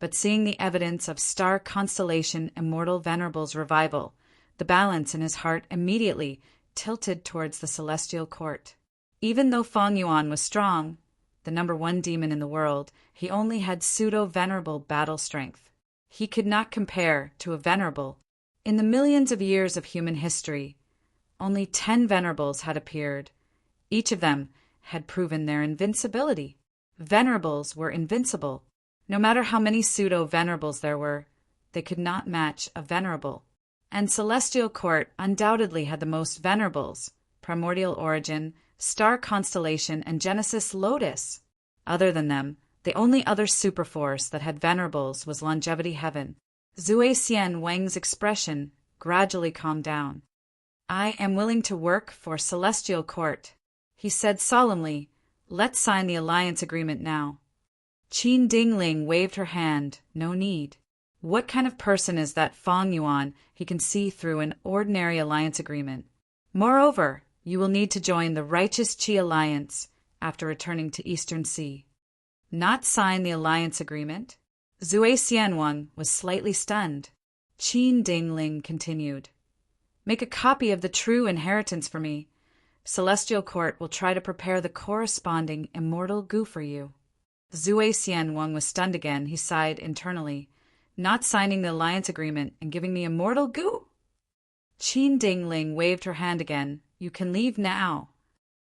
A: But seeing the evidence of Star Constellation Immortal Venerable's revival, the balance in his heart immediately tilted towards the celestial court. Even though Feng Yuan was strong, the #1 demon in the world, he only had pseudo-venerable battle strength. He could not compare to a venerable. In the millions of years of human history, only 10 venerables had appeared. Each of them had proven their invincibility. Venerables were invincible. No matter how many pseudo-venerables there were, they could not match a venerable. And Celestial Court undoubtedly had the most venerables: Primordial Origin, Star Constellation, and Genesis Lotus. Other than them, the only other superforce that had venerables was Longevity Heaven. Zue Xian Wang's expression gradually calmed down. I am willing to work for Celestial Court, he said solemnly. Let's sign the alliance agreement now. Qin Dingling waved her hand. No need. What kind of person is that Feng Yuan he can see through an ordinary alliance agreement? Moreover, you will need to join the Righteous Qi Alliance after returning to Eastern Sea. Not sign the alliance agreement? Zue Xian Wang was slightly stunned. Qin Dingling continued. Make a copy of the true inheritance for me. Celestial Court will try to prepare the corresponding immortal Gu for you. Zue Xianwang was stunned again. He sighed internally. Not signing the alliance agreement and giving me immortal goo? Qin Dingling waved her hand again. You can leave now.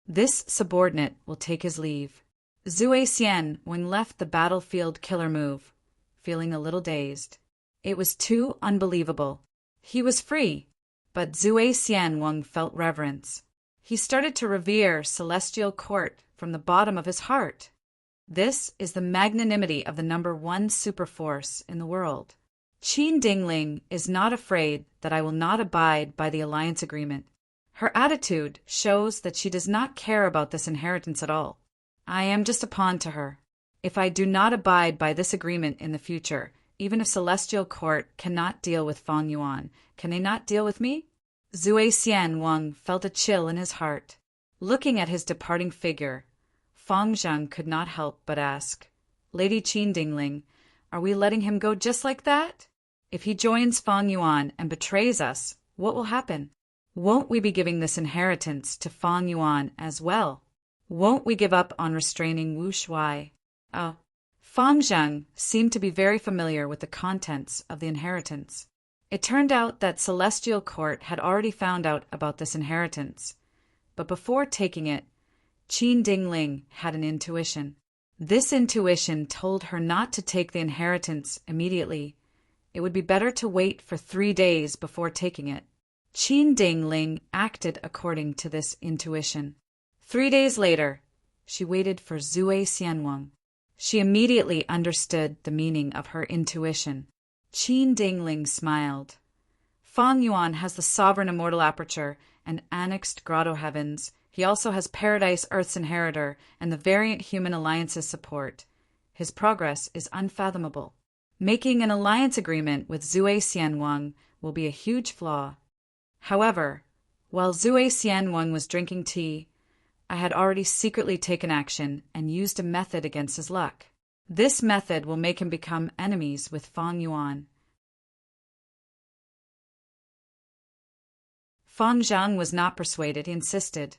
A: This subordinate will take his leave. Zue Xianwang left the battlefield killer move, feeling a little dazed. It was too unbelievable. He was free, but Zue Xianwang felt reverence. He started to revere celestial court from the bottom of his heart. This is the magnanimity of the #1 superforce in the world. Qin Dingling is not afraid that I will not abide by the alliance agreement. Her attitude shows that she does not care about this inheritance at all. I am just a pawn to her. If I do not abide by this agreement in the future, even if Celestial Court cannot deal with Fang Yuan, can they not deal with me? Zue Xianwang felt a chill in his heart. Looking at his departing figure, Fang Zheng could not help but ask, Lady Qin Dingling, are we letting him go just like that? If he joins Fang Yuan and betrays us, what will happen? Won't we be giving this inheritance to Fang Yuan as well? Won't we give up on restraining Wu Shuai? Oh, Fang Zheng seemed to be very familiar with the contents of the inheritance. It turned out that Celestial Court had already found out about this inheritance. But before taking it, Qin Dingling had an intuition. This intuition told her not to take the inheritance immediately. It would be better to wait for 3 days before taking it. Qin Dingling acted according to this intuition. 3 days later, she waited for Zue Xianwang. She immediately understood the meaning of her intuition. Qin Dingling smiled. Fang Yuan has the sovereign immortal aperture and annexed grotto heavens. He also has Paradise Earth's inheritor and the variant human alliance's support. His progress is unfathomable. Making an alliance agreement with Zue Xianwang will be a huge flaw. However, while Zue Xianwang was drinking tea, I had already secretly taken action and used a method against his luck. This method will make him become enemies with Fang Yuan. Fang Zheng was not persuaded. He insisted.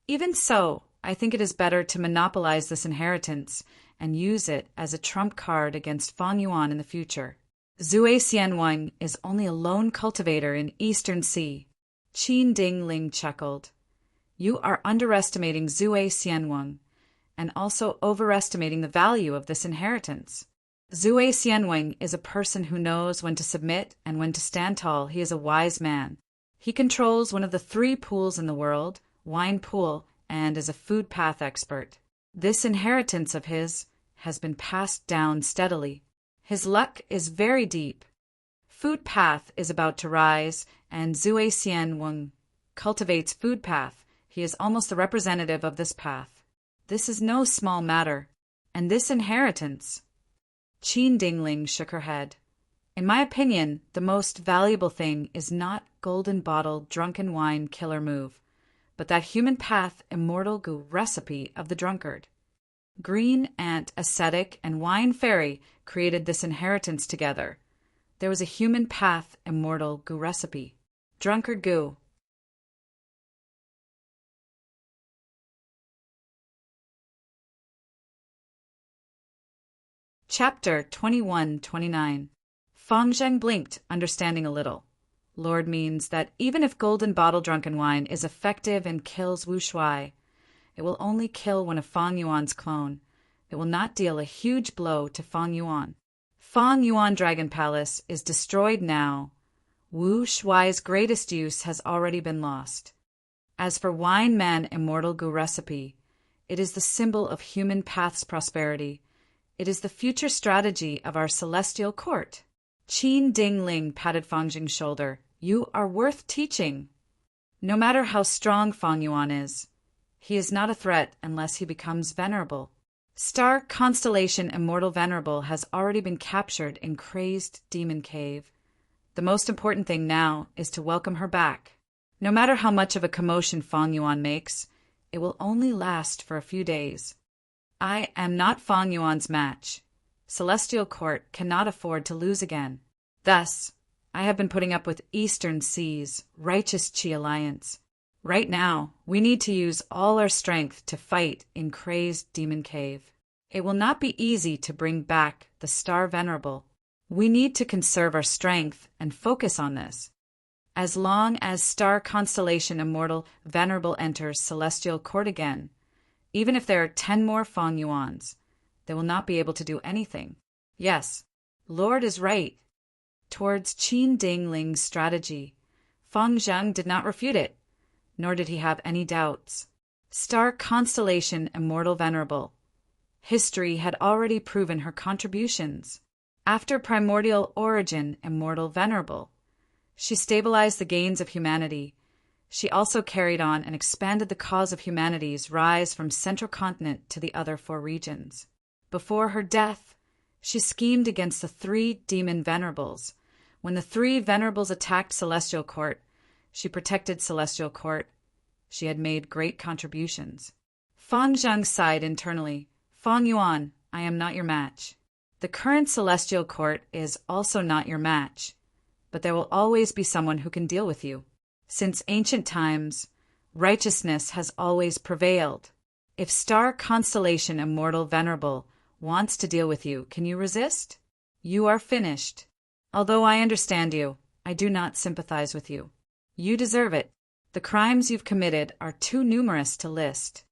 A: Even so, I think it is better to monopolize this inheritance and use it as a trump card against Fang Yuan in the future. Zue Xianwang is only a lone cultivator in Eastern Sea. Qin Dingling chuckled. You are underestimating Zue Xianwang and also overestimating the value of this inheritance. Zue Xianwang is a person who knows when to submit and when to stand tall. He is a wise man. He controls one of the 3 pools in the world, Wine Pool, and is a food path expert. This inheritance of his has been passed down steadily. His luck is very deep. Food path is about to rise, and Zue Xianwang cultivates food path. He is almost the representative of this path. This is no small matter. And this inheritance. Qin Dingling shook her head. In my opinion, the most valuable thing is not golden bottle drunken wine killer move, but that human path immortal goo recipe of the drunkard. Green Ant ascetic and Wine Fairy created this inheritance together. There was a human path immortal goo recipe. Drunkard goo. Chapter 21-29. Fang Zheng blinked, understanding a little. Lord means that even if golden bottle drunken wine is effective and kills Wu Shuai, it will only kill one of Fang Yuan's clone. It will not deal a huge blow to Fang Yuan. Fang Yuan Dragon Palace is destroyed now. Wu Shuai's greatest use has already been lost. As for Wine Man Immortal Goo Recipe, it is the symbol of human path's prosperity. It is the future strategy of our celestial court. Qin Dingling patted Fang Zheng's shoulder. You are worth teaching. No matter how strong Fang Yuan is, he is not a threat unless he becomes venerable. Star Constellation Immortal Venerable has already been captured in Crazed Demon Cave. The most important thing now is to welcome her back. No matter how much of a commotion Fang Yuan makes, it will only last for a few days. I am not Fang Yuan's match. Celestial Court cannot afford to lose again. Thus, I have been putting up with Eastern Sea's Righteous Qi Alliance. Right now, we need to use all our strength to fight in Crazed Demon Cave. It will not be easy to bring back the star Venerable. We need to conserve our strength and focus on this. As long as star constellation Immortal Venerable enters celestial court again, even if there are 10 more Feng Yuans, they will not be able to do anything. Yes, Lord is right. Towards Qin Dingling's strategy, Feng Zheng did not refute it, nor did he have any doubts. Star constellation Immortal Venerable. History had already proven her contributions. After primordial origin Immortal Venerable, she stabilized the gains of humanity. She also carried on and expanded the cause of humanity's rise from central continent to the other 4 regions. Before her death, she schemed against the 3 demon venerables. When the 3 venerables attacked Celestial Court, she protected Celestial Court. She had made great contributions. Feng Zheng sighed internally. Feng Yuan, I am not your match. The current Celestial Court is also not your match, but there will always be someone who can deal with you. Since ancient times, righteousness has always prevailed. If star constellation Immortal Venerable wants to deal with you, can you resist? You are finished. Although I understand you, I do not sympathize with you. You deserve it. The crimes you've committed are too numerous to list.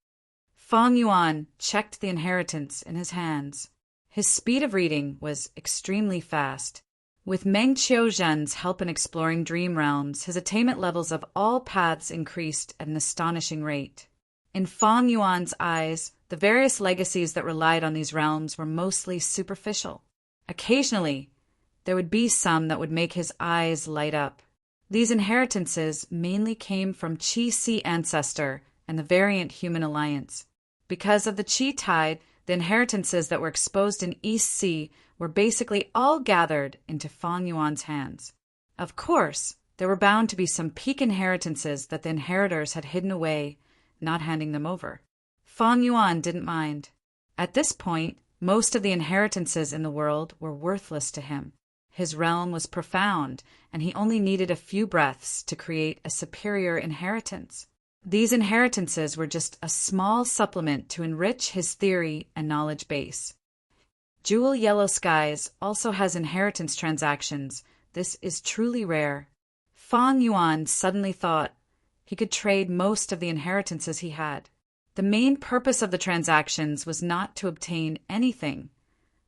A: Feng Yuan checked the inheritance in his hands. His speed of reading was extremely fast. With Meng Qiuzhen's help in exploring dream realms, his attainment levels of all paths increased at an astonishing rate. In Feng Yuan's eyes, the various legacies that relied on these realms were mostly superficial. Occasionally, there would be some that would make his eyes light up. These inheritances mainly came from Qi-Si ancestor and the variant human alliance. Because of the Qi tide, the inheritances that were exposed in East Sea were basically all gathered into Feng Yuan's hands. Of course, there were bound to be some peak inheritances that the inheritors had hidden away, not handing them over. Feng Yuan didn't mind. At this point, most of the inheritances in the world were worthless to him. His realm was profound, and he only needed a few breaths to create a superior inheritance. These inheritances were just a small supplement to enrich his theory and knowledge base. Jewel Yellow Skies also has inheritance transactions. This is truly rare. Feng Yuan suddenly thought he could trade most of the inheritances he had. The main purpose of the transactions was not to obtain anything,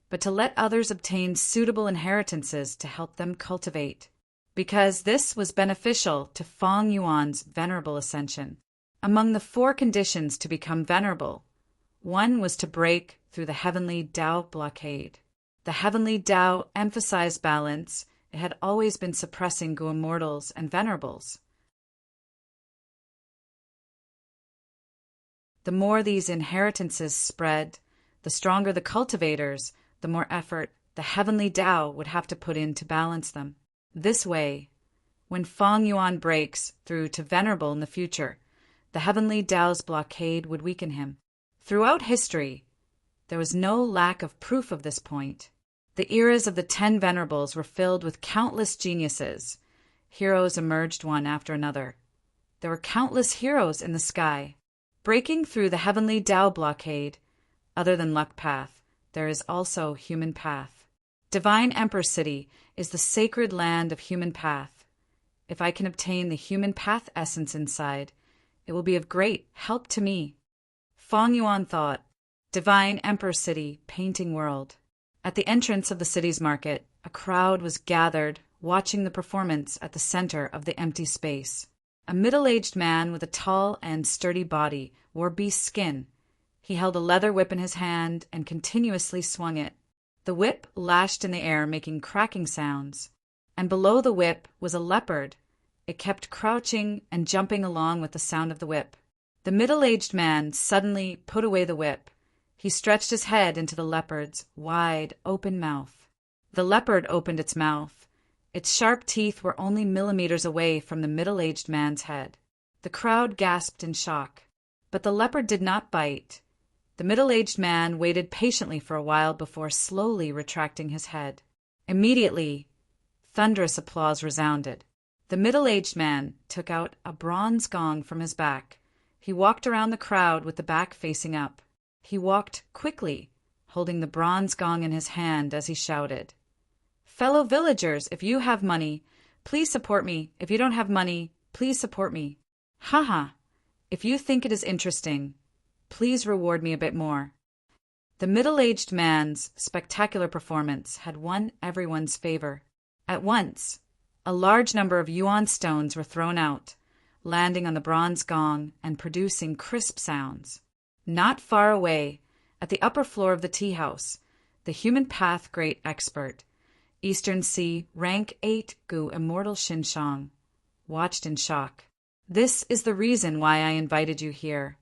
A: but to let others obtain suitable inheritances to help them cultivate, because this was beneficial to Feng Yuan's venerable ascension. Among the 4 conditions to become venerable, one was to break through the heavenly Tao blockade. The heavenly Tao emphasized balance. It had always been suppressing Gu immortals and venerables. The more these inheritances spread, the stronger the cultivators, the more effort the heavenly Tao would have to put in to balance them. This way, when Feng Yuan breaks through to venerable in the future, the heavenly Tao's blockade would weaken him. Throughout history, there was no lack of proof of this point. The eras of the 10 venerables were filled with countless geniuses. Heroes emerged one after another. There were countless heroes in the sky. Breaking through the heavenly Tao blockade, other than luck path, there is also human path. Divine Emperor City is the sacred land of human path. If I can obtain the human path essence inside, it will be of great help to me. Feng Yuan thought, Divine Emperor City, painting world. At the entrance of the city's market, a crowd was gathered, watching the performance at the center of the empty space. A middle-aged man with a tall and sturdy body wore beast skin. He held a leather whip in his hand and continuously swung it. The whip lashed in the air, making cracking sounds. And below the whip was a leopard. It kept crouching and jumping along with the sound of the whip. The middle-aged man suddenly put away the whip. He stretched his head into the leopard's wide, open mouth. The leopard opened its mouth. Its sharp teeth were only millimeters away from the middle-aged man's head. The crowd gasped in shock. But the leopard did not bite. The middle-aged man waited patiently for a while before slowly retracting his head. Immediately, thunderous applause resounded. The middle-aged man took out a bronze gong from his back. He walked around the crowd with the back facing up. He walked quickly, holding the bronze gong in his hand as he shouted, "Fellow villagers, if you have money, please support me. If you don't have money, please support me. Haha, if you think it is interesting, please reward me a bit more." The middle-aged man's spectacular performance had won everyone's favor. At once, a large number of yuan stones were thrown out, landing on the bronze gong and producing crisp sounds. Not far away, at the upper floor of the tea house, the human path great expert, Eastern Sea Rank 8 Gu Immortal Xinshang, watched in shock. "This is the reason why I invited you here."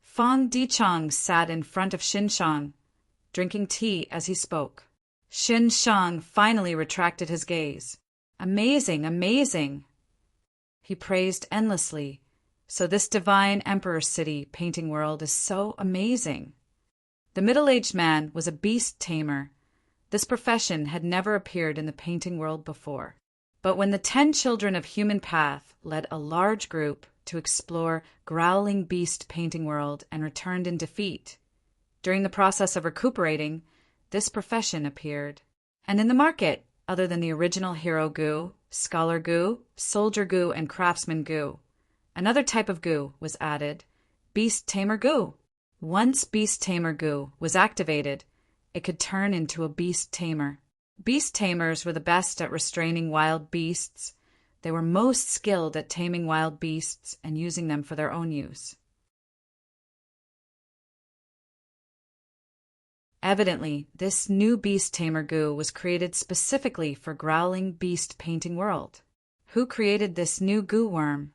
A: Fang Dichang sat in front of Xinshang, drinking tea as he spoke. Xinshang finally retracted his gaze. "Amazing, amazing!" He praised endlessly. "So this divine emperor city painting world is so amazing." The middle-aged man was a beast tamer. This profession had never appeared in the painting world before. But when the 10 children of human path led a large group to explore growling beast painting world and returned in defeat, during the process of recuperating, this profession appeared. And in the market, other than the original hero Gu, scholar Gu, soldier Gu, and craftsman Gu, another type of Gu was added, beast tamer Gu. Once beast tamer Gu was activated, it could turn into a beast tamer. Beast tamers were the best at restraining wild beasts. They were most skilled at taming wild beasts and using them for their own use. Evidently, this new beast tamer Gu was created specifically for growling beast painting world. Who created this new Gu worm?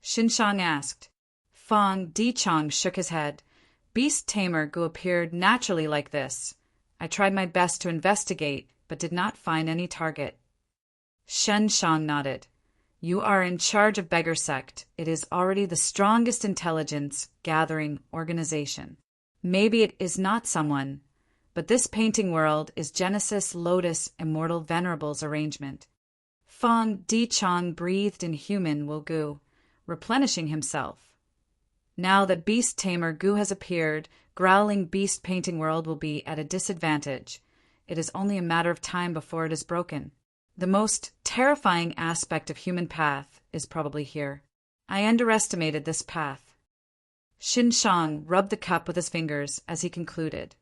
A: Xinshang asked. Fang Dichang shook his head. Beast tamer Gu appeared naturally like this. I tried my best to investigate, but did not find any target. Xinshang nodded. You are in charge of Beggar Sect. It is already the strongest intelligence gathering organization. Maybe it is not someone, but this painting world is Genesis Lotus Immortal Venerable's arrangement. Fang Dichang breathed in human Wu Gu, replenishing himself. Now that Beast Tamer Gu has appeared, growling beast painting world will be at a disadvantage. It is only a matter of time before it is broken. The most terrifying aspect of human path is probably here. I underestimated this path. Xinshang rubbed the cup with his fingers as he concluded.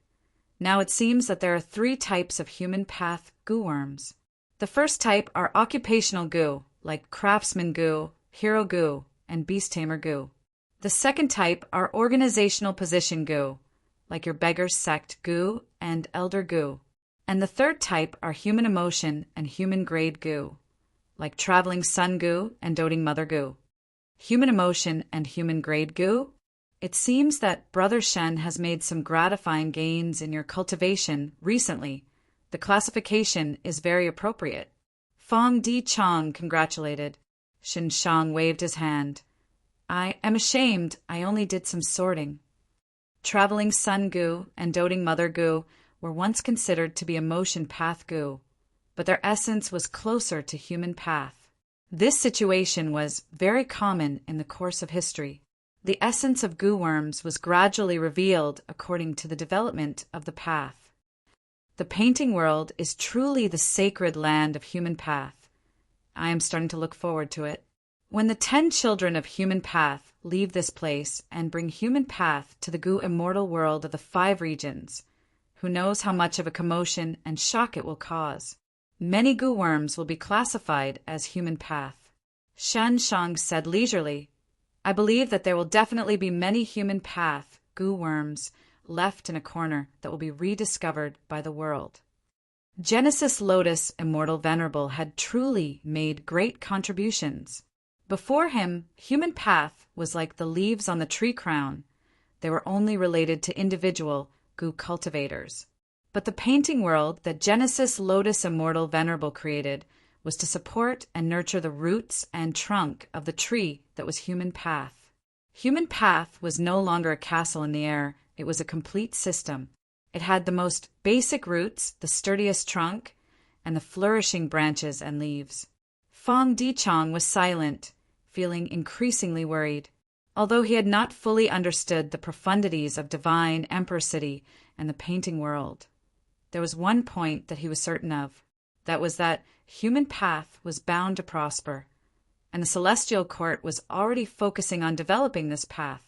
A: Now it seems that there are 3 types of human path Gu worms. The first type are occupational Gu, like craftsman Gu, hero Gu, and beast tamer Gu. The second type are organizational position Gu, like your beggar sect Gu and elder Gu. And the third type are human emotion and human grade Gu, like traveling sun Gu and doting mother Gu. Human emotion and human grade Gu? It seems that Brother Shen has made some gratifying gains in your cultivation recently. The classification is very appropriate. Fang Dichang congratulated. Xinshang waved his hand. I am ashamed I only did some sorting. Traveling sun Gu and doting mother Gu were once considered to be emotion path Gu, but their essence was closer to human path. This situation was very common in the course of history. The essence of Gu worms was gradually revealed according to the development of the path. The painting world is truly the sacred land of human path. I am starting to look forward to it. When the 10 children of human path leave this place and bring human path to the Gu immortal world of the 5 regions, who knows how much of a commotion and shock it will cause? Many Gu worms will be classified as human path. Xinshang said leisurely, I believe that there will definitely be many human path Gu worms left in a corner that will be rediscovered by the world. Genesis Lotus Immortal Venerable had truly made great contributions. Before him, human path was like the leaves on the tree crown. They were only related to individual Gu cultivators. But the painting world that Genesis Lotus Immortal Venerable created was to support and nurture the roots and trunk of the tree that was human path. Human path was no longer a castle in the air, it was a complete system. It had the most basic roots, the sturdiest trunk, and the flourishing branches and leaves. Fang Dichang was silent, feeling increasingly worried. although he had not fully understood the profundities of divine Emperor City and the painting world. There was one point that he was certain of. That was that human path was bound to prosper, and the celestial court was already focusing on developing this path.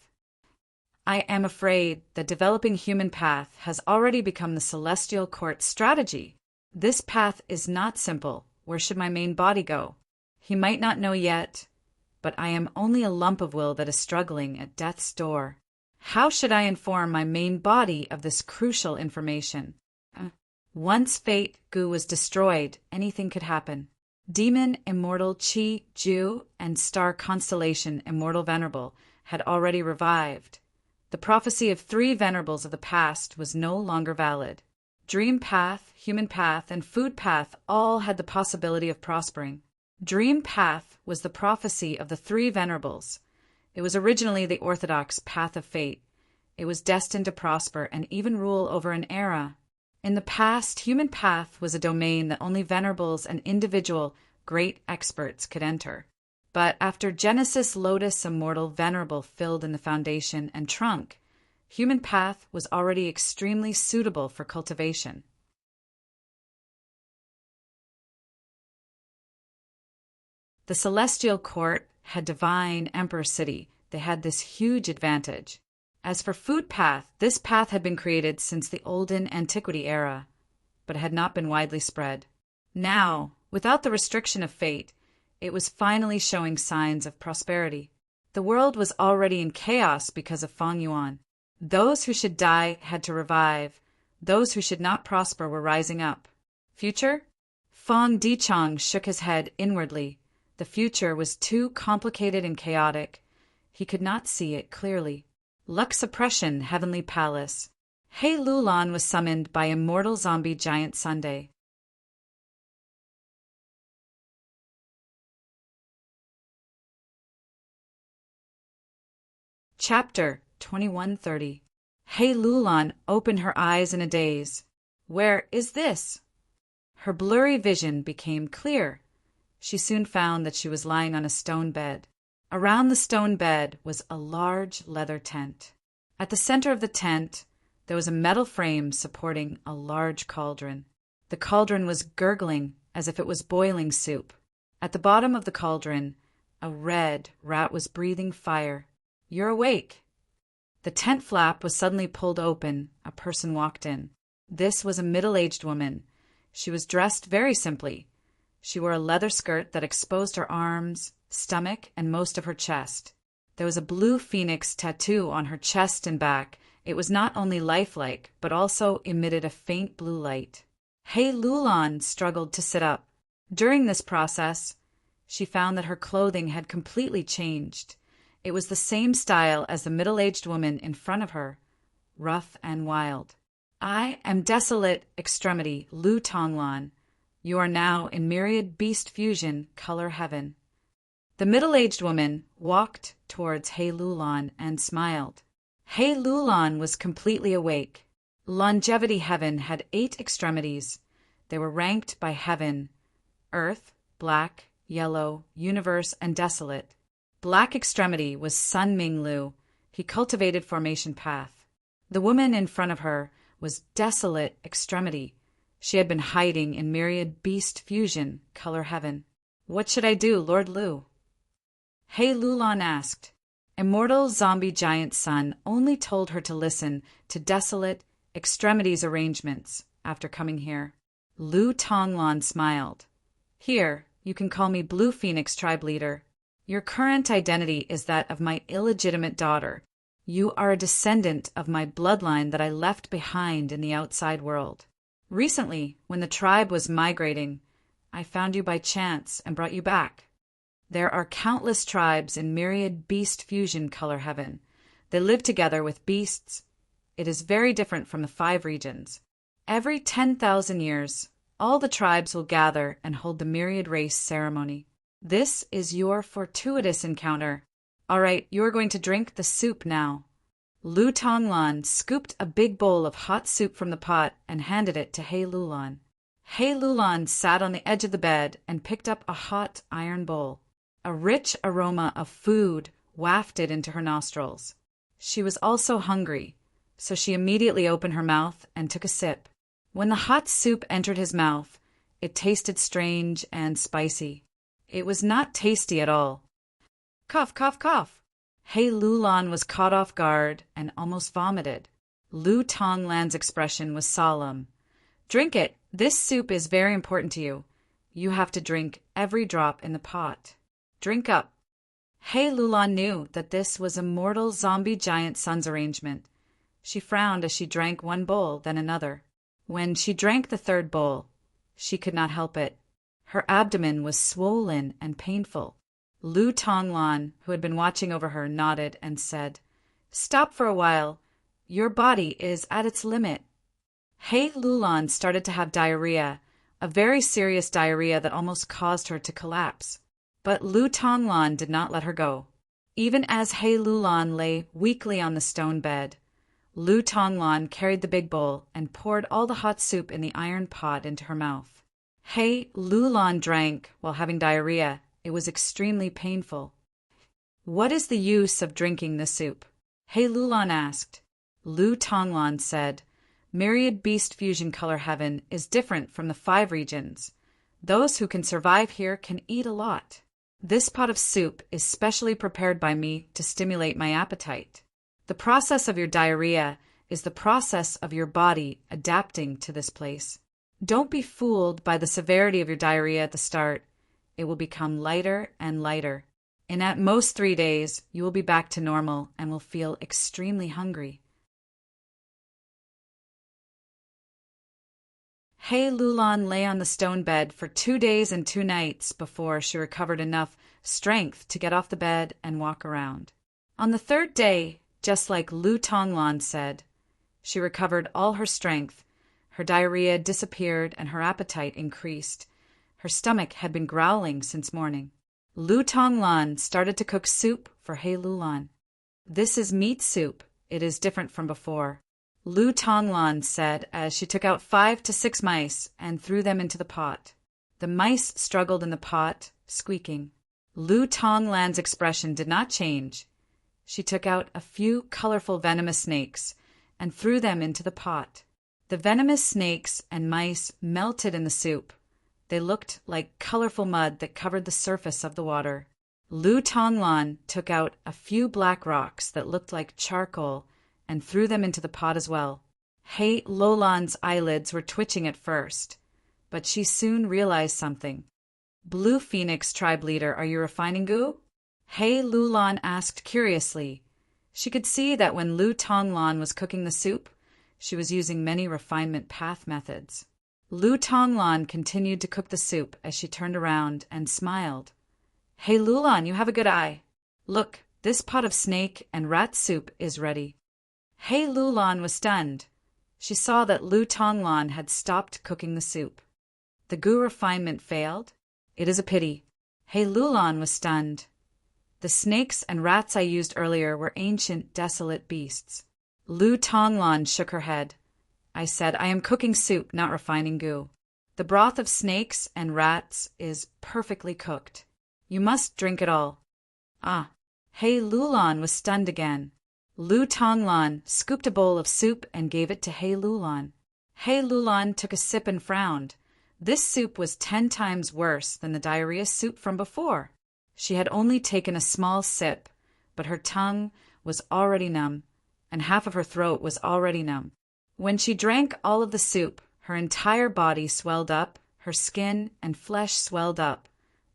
A: I am afraid that developing human path has already become the celestial court's strategy. This path is not simple. Where should my main body go? He might not know yet, but I am only a lump of will that is struggling at death's door. How should I inform my main body of this crucial information? Once Fate Gu was destroyed, anything could happen. Demon Immortal Chi Ju and Star Constellation Immortal Venerable had already revived. The prophecy of 3 venerables of the past was no longer valid. Dream path, human path, and food path all had the possibility of prospering. Dream path was the prophecy of the 3 venerables. It was originally the orthodox path of fate. It was destined to prosper and even rule over an era. In the past, human path was a domain that only venerables and individual great experts could enter. But after Genesis Lotus Immortal Venerable filled in the foundation and trunk, human path was already extremely suitable for cultivation. The celestial court had divine Emperor City. They had this huge advantage. As for food path, this path had been created since the olden antiquity era, but had not been widely spread. Now, without the restriction of fate, it was finally showing signs of prosperity. The world was already in chaos because of Feng Yuan. Those who should die had to revive. Those who should not prosper were rising up. Future? Feng Dichang shook his head inwardly. The future was too complicated and chaotic. He could not see it clearly. Luck Suppression, Heavenly Palace. Hei Lulan was summoned by Immortal Zombie Giant Sunday. Chapter 2130. Hei Lulan opened her eyes in a daze. Where is this? Her blurry vision became clear. She soon found that she was lying on a stone bed. Around the stone bed was a large leather tent. At the center of the tent, there was a metal frame supporting a large cauldron. The cauldron was gurgling as if it was boiling soup. At the bottom of the cauldron, a red rat was breathing fire. You're awake. The tent flap was suddenly pulled open. A person walked in. This was a middle-aged woman. She was dressed very simply. She wore a leather skirt that exposed her arms, stomach, and most of her chest. There was a blue phoenix tattoo on her chest and back. It was not only lifelike, but also emitted a faint blue light. Hei Lulan struggled to sit up. During this process, she found that her clothing had completely changed. It was the same style as the middle-aged woman in front of her, rough and wild. I am Desolate Extremity, Lu Tonglan. You are now in Myriad Beast Fusion, Color Heaven. The middle-aged woman walked towards Hei Lulan and smiled. Hei Lulan was completely awake. Longevity Heaven had 8 extremities. They were ranked by heaven: Earth, Black, Yellow, Universe, and Desolate. Black extremity was Sun Ming Lu. He cultivated Formation Path. The woman in front of her was Desolate Extremity. She had been hiding in Myriad Beast Fusion, Color Heaven. What should I do, Lord Lu? Hei Lulan asked. Immortal Zombie Giant Sun only told her to listen to Desolate Extremity's arrangements after coming here. Lu Tonglan smiled. Here, you can call me Blue Phoenix Tribe Leader. Your current identity is that of my illegitimate daughter. You are a descendant of my bloodline that I left behind in the outside world. Recently, when the tribe was migrating, I found you by chance and brought you back. There are countless tribes in Myriad Beast Fusion Color Heaven. They live together with beasts. It is very different from the 5 regions. Every 10,000 years, all the tribes will gather and hold the Myriad Race ceremony. This is your fortuitous encounter. All right, you are going to drink the soup now. Lu Tonglan scooped a big bowl of hot soup from the pot and handed it to Hei Lulan. Hei Lulan sat on the edge of the bed and picked up a hot iron bowl. A rich aroma of food wafted into her nostrils. She was also hungry, so she immediately opened her mouth and took a sip. When the hot soup entered his mouth, it tasted strange and spicy. It was not tasty at all. Cough, cough, cough. Hei Lulan was caught off guard and almost vomited. Lu Tonglan's expression was solemn. Drink it. This soup is very important to you. You have to drink every drop in the pot. Drink up. Hei Lulan knew that this was a mortal zombie giant son's arrangement. She frowned as she drank one bowl, then another. When she drank the third bowl, she could not help it. Her abdomen was swollen and painful. Lu Tonglan, who had been watching over her, nodded and said, Stop for a while. Your body is at its limit. Hei Lulan started to have diarrhea, a very serious diarrhea that almost caused her to collapse. But Lu Tonglan did not let her go. Even as Hei Lulan lay weakly on the stone bed, Lu Tonglan carried the big bowl and poured all the hot soup in the iron pot into her mouth. Hei Lulan drank while having diarrhea. It was extremely painful. What is the use of drinking this soup? Hei Lulan asked. Lu Tonglan said, Myriad Beast Fusion Color Heaven is different from the 5 regions. Those who can survive here can eat a lot. This pot of soup is specially prepared by me to stimulate my appetite. The process of your diarrhea is the process of your body adapting to this place. Don't be fooled by the severity of your diarrhea at the start. It will become lighter and lighter. In at most 3 days, you will be back to normal and will feel extremely hungry. Hei Lulan lay on the stone bed for 2 days and 2 nights before she recovered enough strength to get off the bed and walk around. On the 3rd day, just like Lu Tonglan said, she recovered all her strength. Her diarrhea disappeared and her appetite increased. Her stomach had been growling since morning. Lu Tonglan started to cook soup for Hei Lulan. This is meat soup. It is different from before. Lu Tonglan said as she took out 5 to 6 mice and threw them into the pot. The mice struggled in the pot, squeaking. Lu Tonglan's expression did not change. She took out a few colorful venomous snakes and threw them into the pot. The venomous snakes and mice melted in the soup. They looked like colorful mud that covered the surface of the water. Lu Tonglan took out a few black rocks that looked like charcoal and threw them into the pot as well. Hei Lulan's eyelids were twitching at first, but she soon realized something. Blue Phoenix tribe leader, are you refining goo? Hei Lulan asked curiously. She could see that when Lu Tonglan was cooking the soup, she was using many refinement path methods. Lu Tonglan continued to cook the soup as she turned around and smiled. Hei Lulan, you have a good eye. Look, this pot of snake and rat soup is ready. Hei Lulan was stunned. She saw that Lu Tonglan had stopped cooking the soup. The goo refinement failed? It is a pity. Hei Lulan was stunned. The snakes and rats I used earlier were ancient, desolate beasts. Lu Tonglan shook her head. I said, I am cooking soup, not refining goo. The broth of snakes and rats is perfectly cooked. You must drink it all. Ah, Hei Lulan was stunned again. Lu Tonglan scooped a bowl of soup and gave it to Hei Lulan. Hei Lulan took a sip and frowned. This soup was 10 times worse than the diarrhea soup from before. She had only taken a small sip, but her tongue was already numb, and half of her throat was already numb. When she drank all of the soup, her entire body swelled up, her skin and flesh swelled up.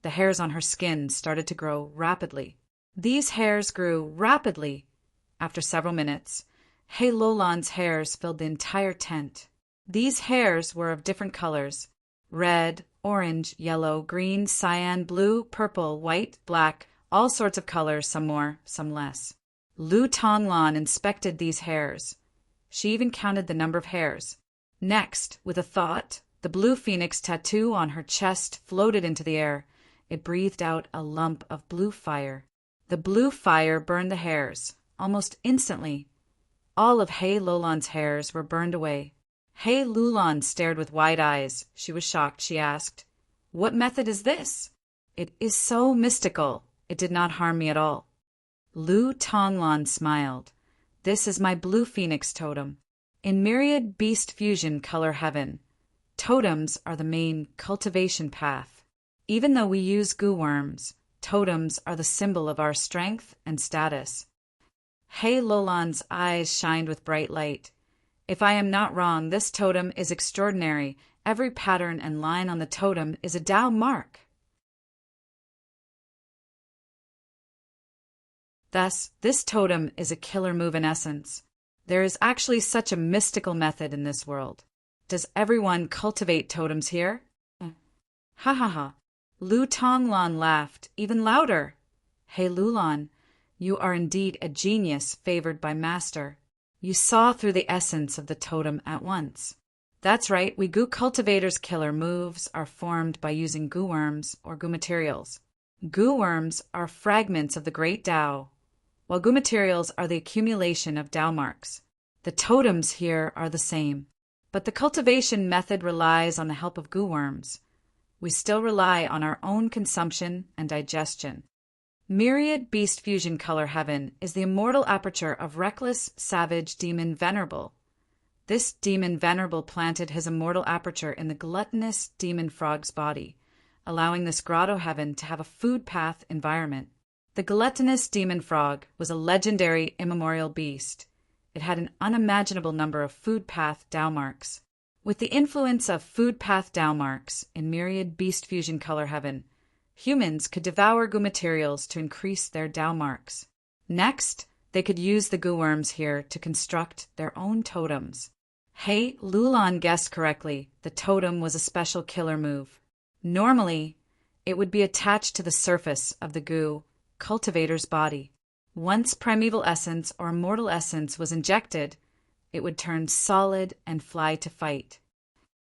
A: The hairs on her skin started to grow rapidly. These hairs grew rapidly. After several minutes, Hei Lulan's hairs filled the entire tent. These hairs were of different colors: red, orange, yellow, green, cyan, blue, purple, white, black, all sorts of colors, some more, some less. Lu Tonglan inspected these hairs. She even counted the number of hairs. Next, with a thought, the blue phoenix tattoo on her chest floated into the air. It breathed out a lump of blue fire. The blue fire burned the hairs. Almost instantly, all of Hei Lulan's hairs were burned away. Hei Lulan stared with wide eyes. She was shocked. She asked, What method is this? It is so mystical. It did not harm me at all. Lu Tonglan smiled. This is my blue phoenix totem. In myriad beast fusion color heaven, totems are the main cultivation path. Even though we use goo worms, totems are the symbol of our strength and status. He Lulan's eyes shined with bright light. If I am not wrong, this totem is extraordinary. Every pattern and line on the totem is a Tao mark. Thus, this totem is a killer move in essence. There is actually such a mystical method in this world. Does everyone cultivate totems here? Ha ha ha. Lu Tonglan laughed, even louder. Hey Lulan, you are indeed a genius favored by Master. You saw through the essence of the totem at once. That's right, we goo cultivators' killer moves are formed by using goo worms or goo materials. Goo worms are fragments of the great Tao, while goo materials are the accumulation of Tao marks. The totems here are the same, but the cultivation method relies on the help of goo worms. We still rely on our own consumption and digestion. Myriad beast fusion color heaven is the immortal aperture of reckless, savage demon Venerable. This demon Venerable planted his immortal aperture in the gluttonous demon frog's body, allowing this grotto heaven to have a food path environment. The gluttonous demon frog was a legendary immemorial beast. It had an unimaginable number of food path Tao marks. With the influence of food path Tao marks in myriad beast fusion color heaven, humans could devour goo materials to increase their Tao marks. Next, they could use the goo worms here to construct their own totems. Hey Lulan guessed correctly, the totem was a special killer move. Normally, it would be attached to the surface of the goo cultivator's body. Once primeval essence or immortal essence was injected, it would turn solid and fly to fight.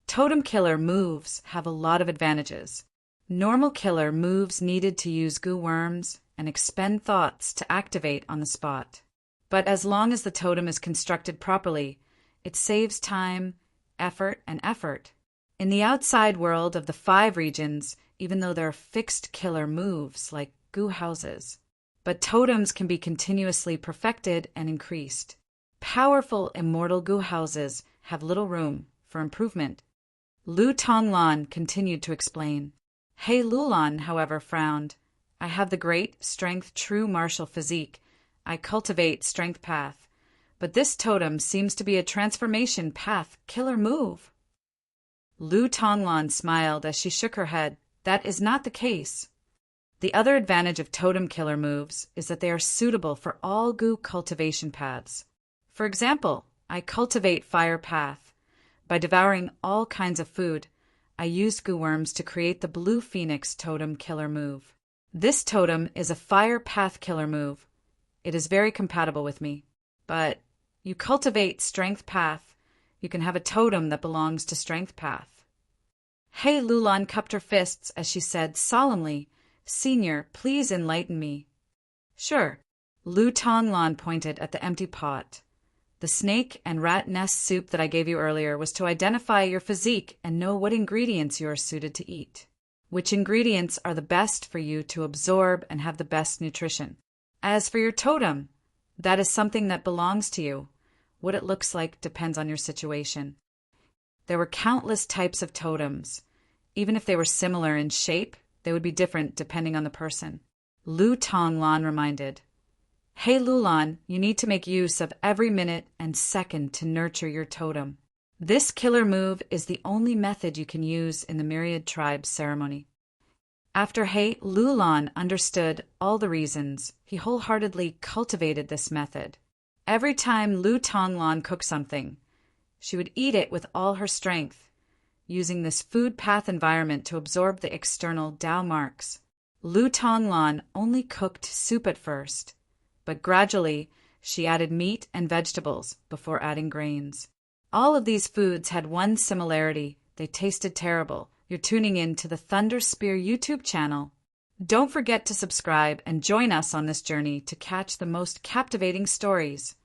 A: Totem killer moves have a lot of advantages. Normal killer moves needed to use goo worms and expend thoughts to activate on the spot. But as long as the totem is constructed properly, it saves time, effort, and effort. In the outside world of the 5 regions, even though there are fixed killer moves like goo houses, but totems can be continuously perfected and increased. Powerful immortal goo houses have little room for improvement. Lu Tonglan continued to explain. He Lulan, however, frowned. I have the great strength true martial physique. I cultivate strength path. But this totem seems to be a transformation path killer move. Lu Tonglan smiled as she shook her head. That is not the case. The other advantage of totem killer moves is that they are suitable for all goo cultivation paths. For example, I cultivate fire path. By devouring all kinds of food, I used goo worms to create the blue phoenix totem killer move. This totem is a fire path killer move. It is very compatible with me. But you cultivate strength path, you can have a totem that belongs to strength path. Hey Lulan cupped her fists as she said solemnly, Senior, please enlighten me. Sure. Lu Tonglan pointed at the empty pot. The snake and rat nest soup that I gave you earlier was to identify your physique and know what ingredients you are suited to eat. Which ingredients are the best for you to absorb and have the best nutrition. As for your totem, that is something that belongs to you. What it looks like depends on your situation. There were countless types of totems. Even if they were similar in shape, they would be different depending on the person. Lu Tonglan reminded. Hey Lulan, you need to make use of every minute and second to nurture your totem. This killer move is the only method you can use in the Myriad Tribes ceremony. After He Lulan understood all the reasons, he wholeheartedly cultivated this method. Every time Lu Tonglan cooked something, she would eat it with all her strength, using this food path environment to absorb the external Tao marks. Lu Tonglan only cooked soup at first, but gradually she added meat and vegetables before adding grains. All of these foods had one similarity: they tasted terrible. You're tuning in to the Thunder Spear YouTube channel. Don't forget to subscribe and join us on this journey to catch the most captivating stories.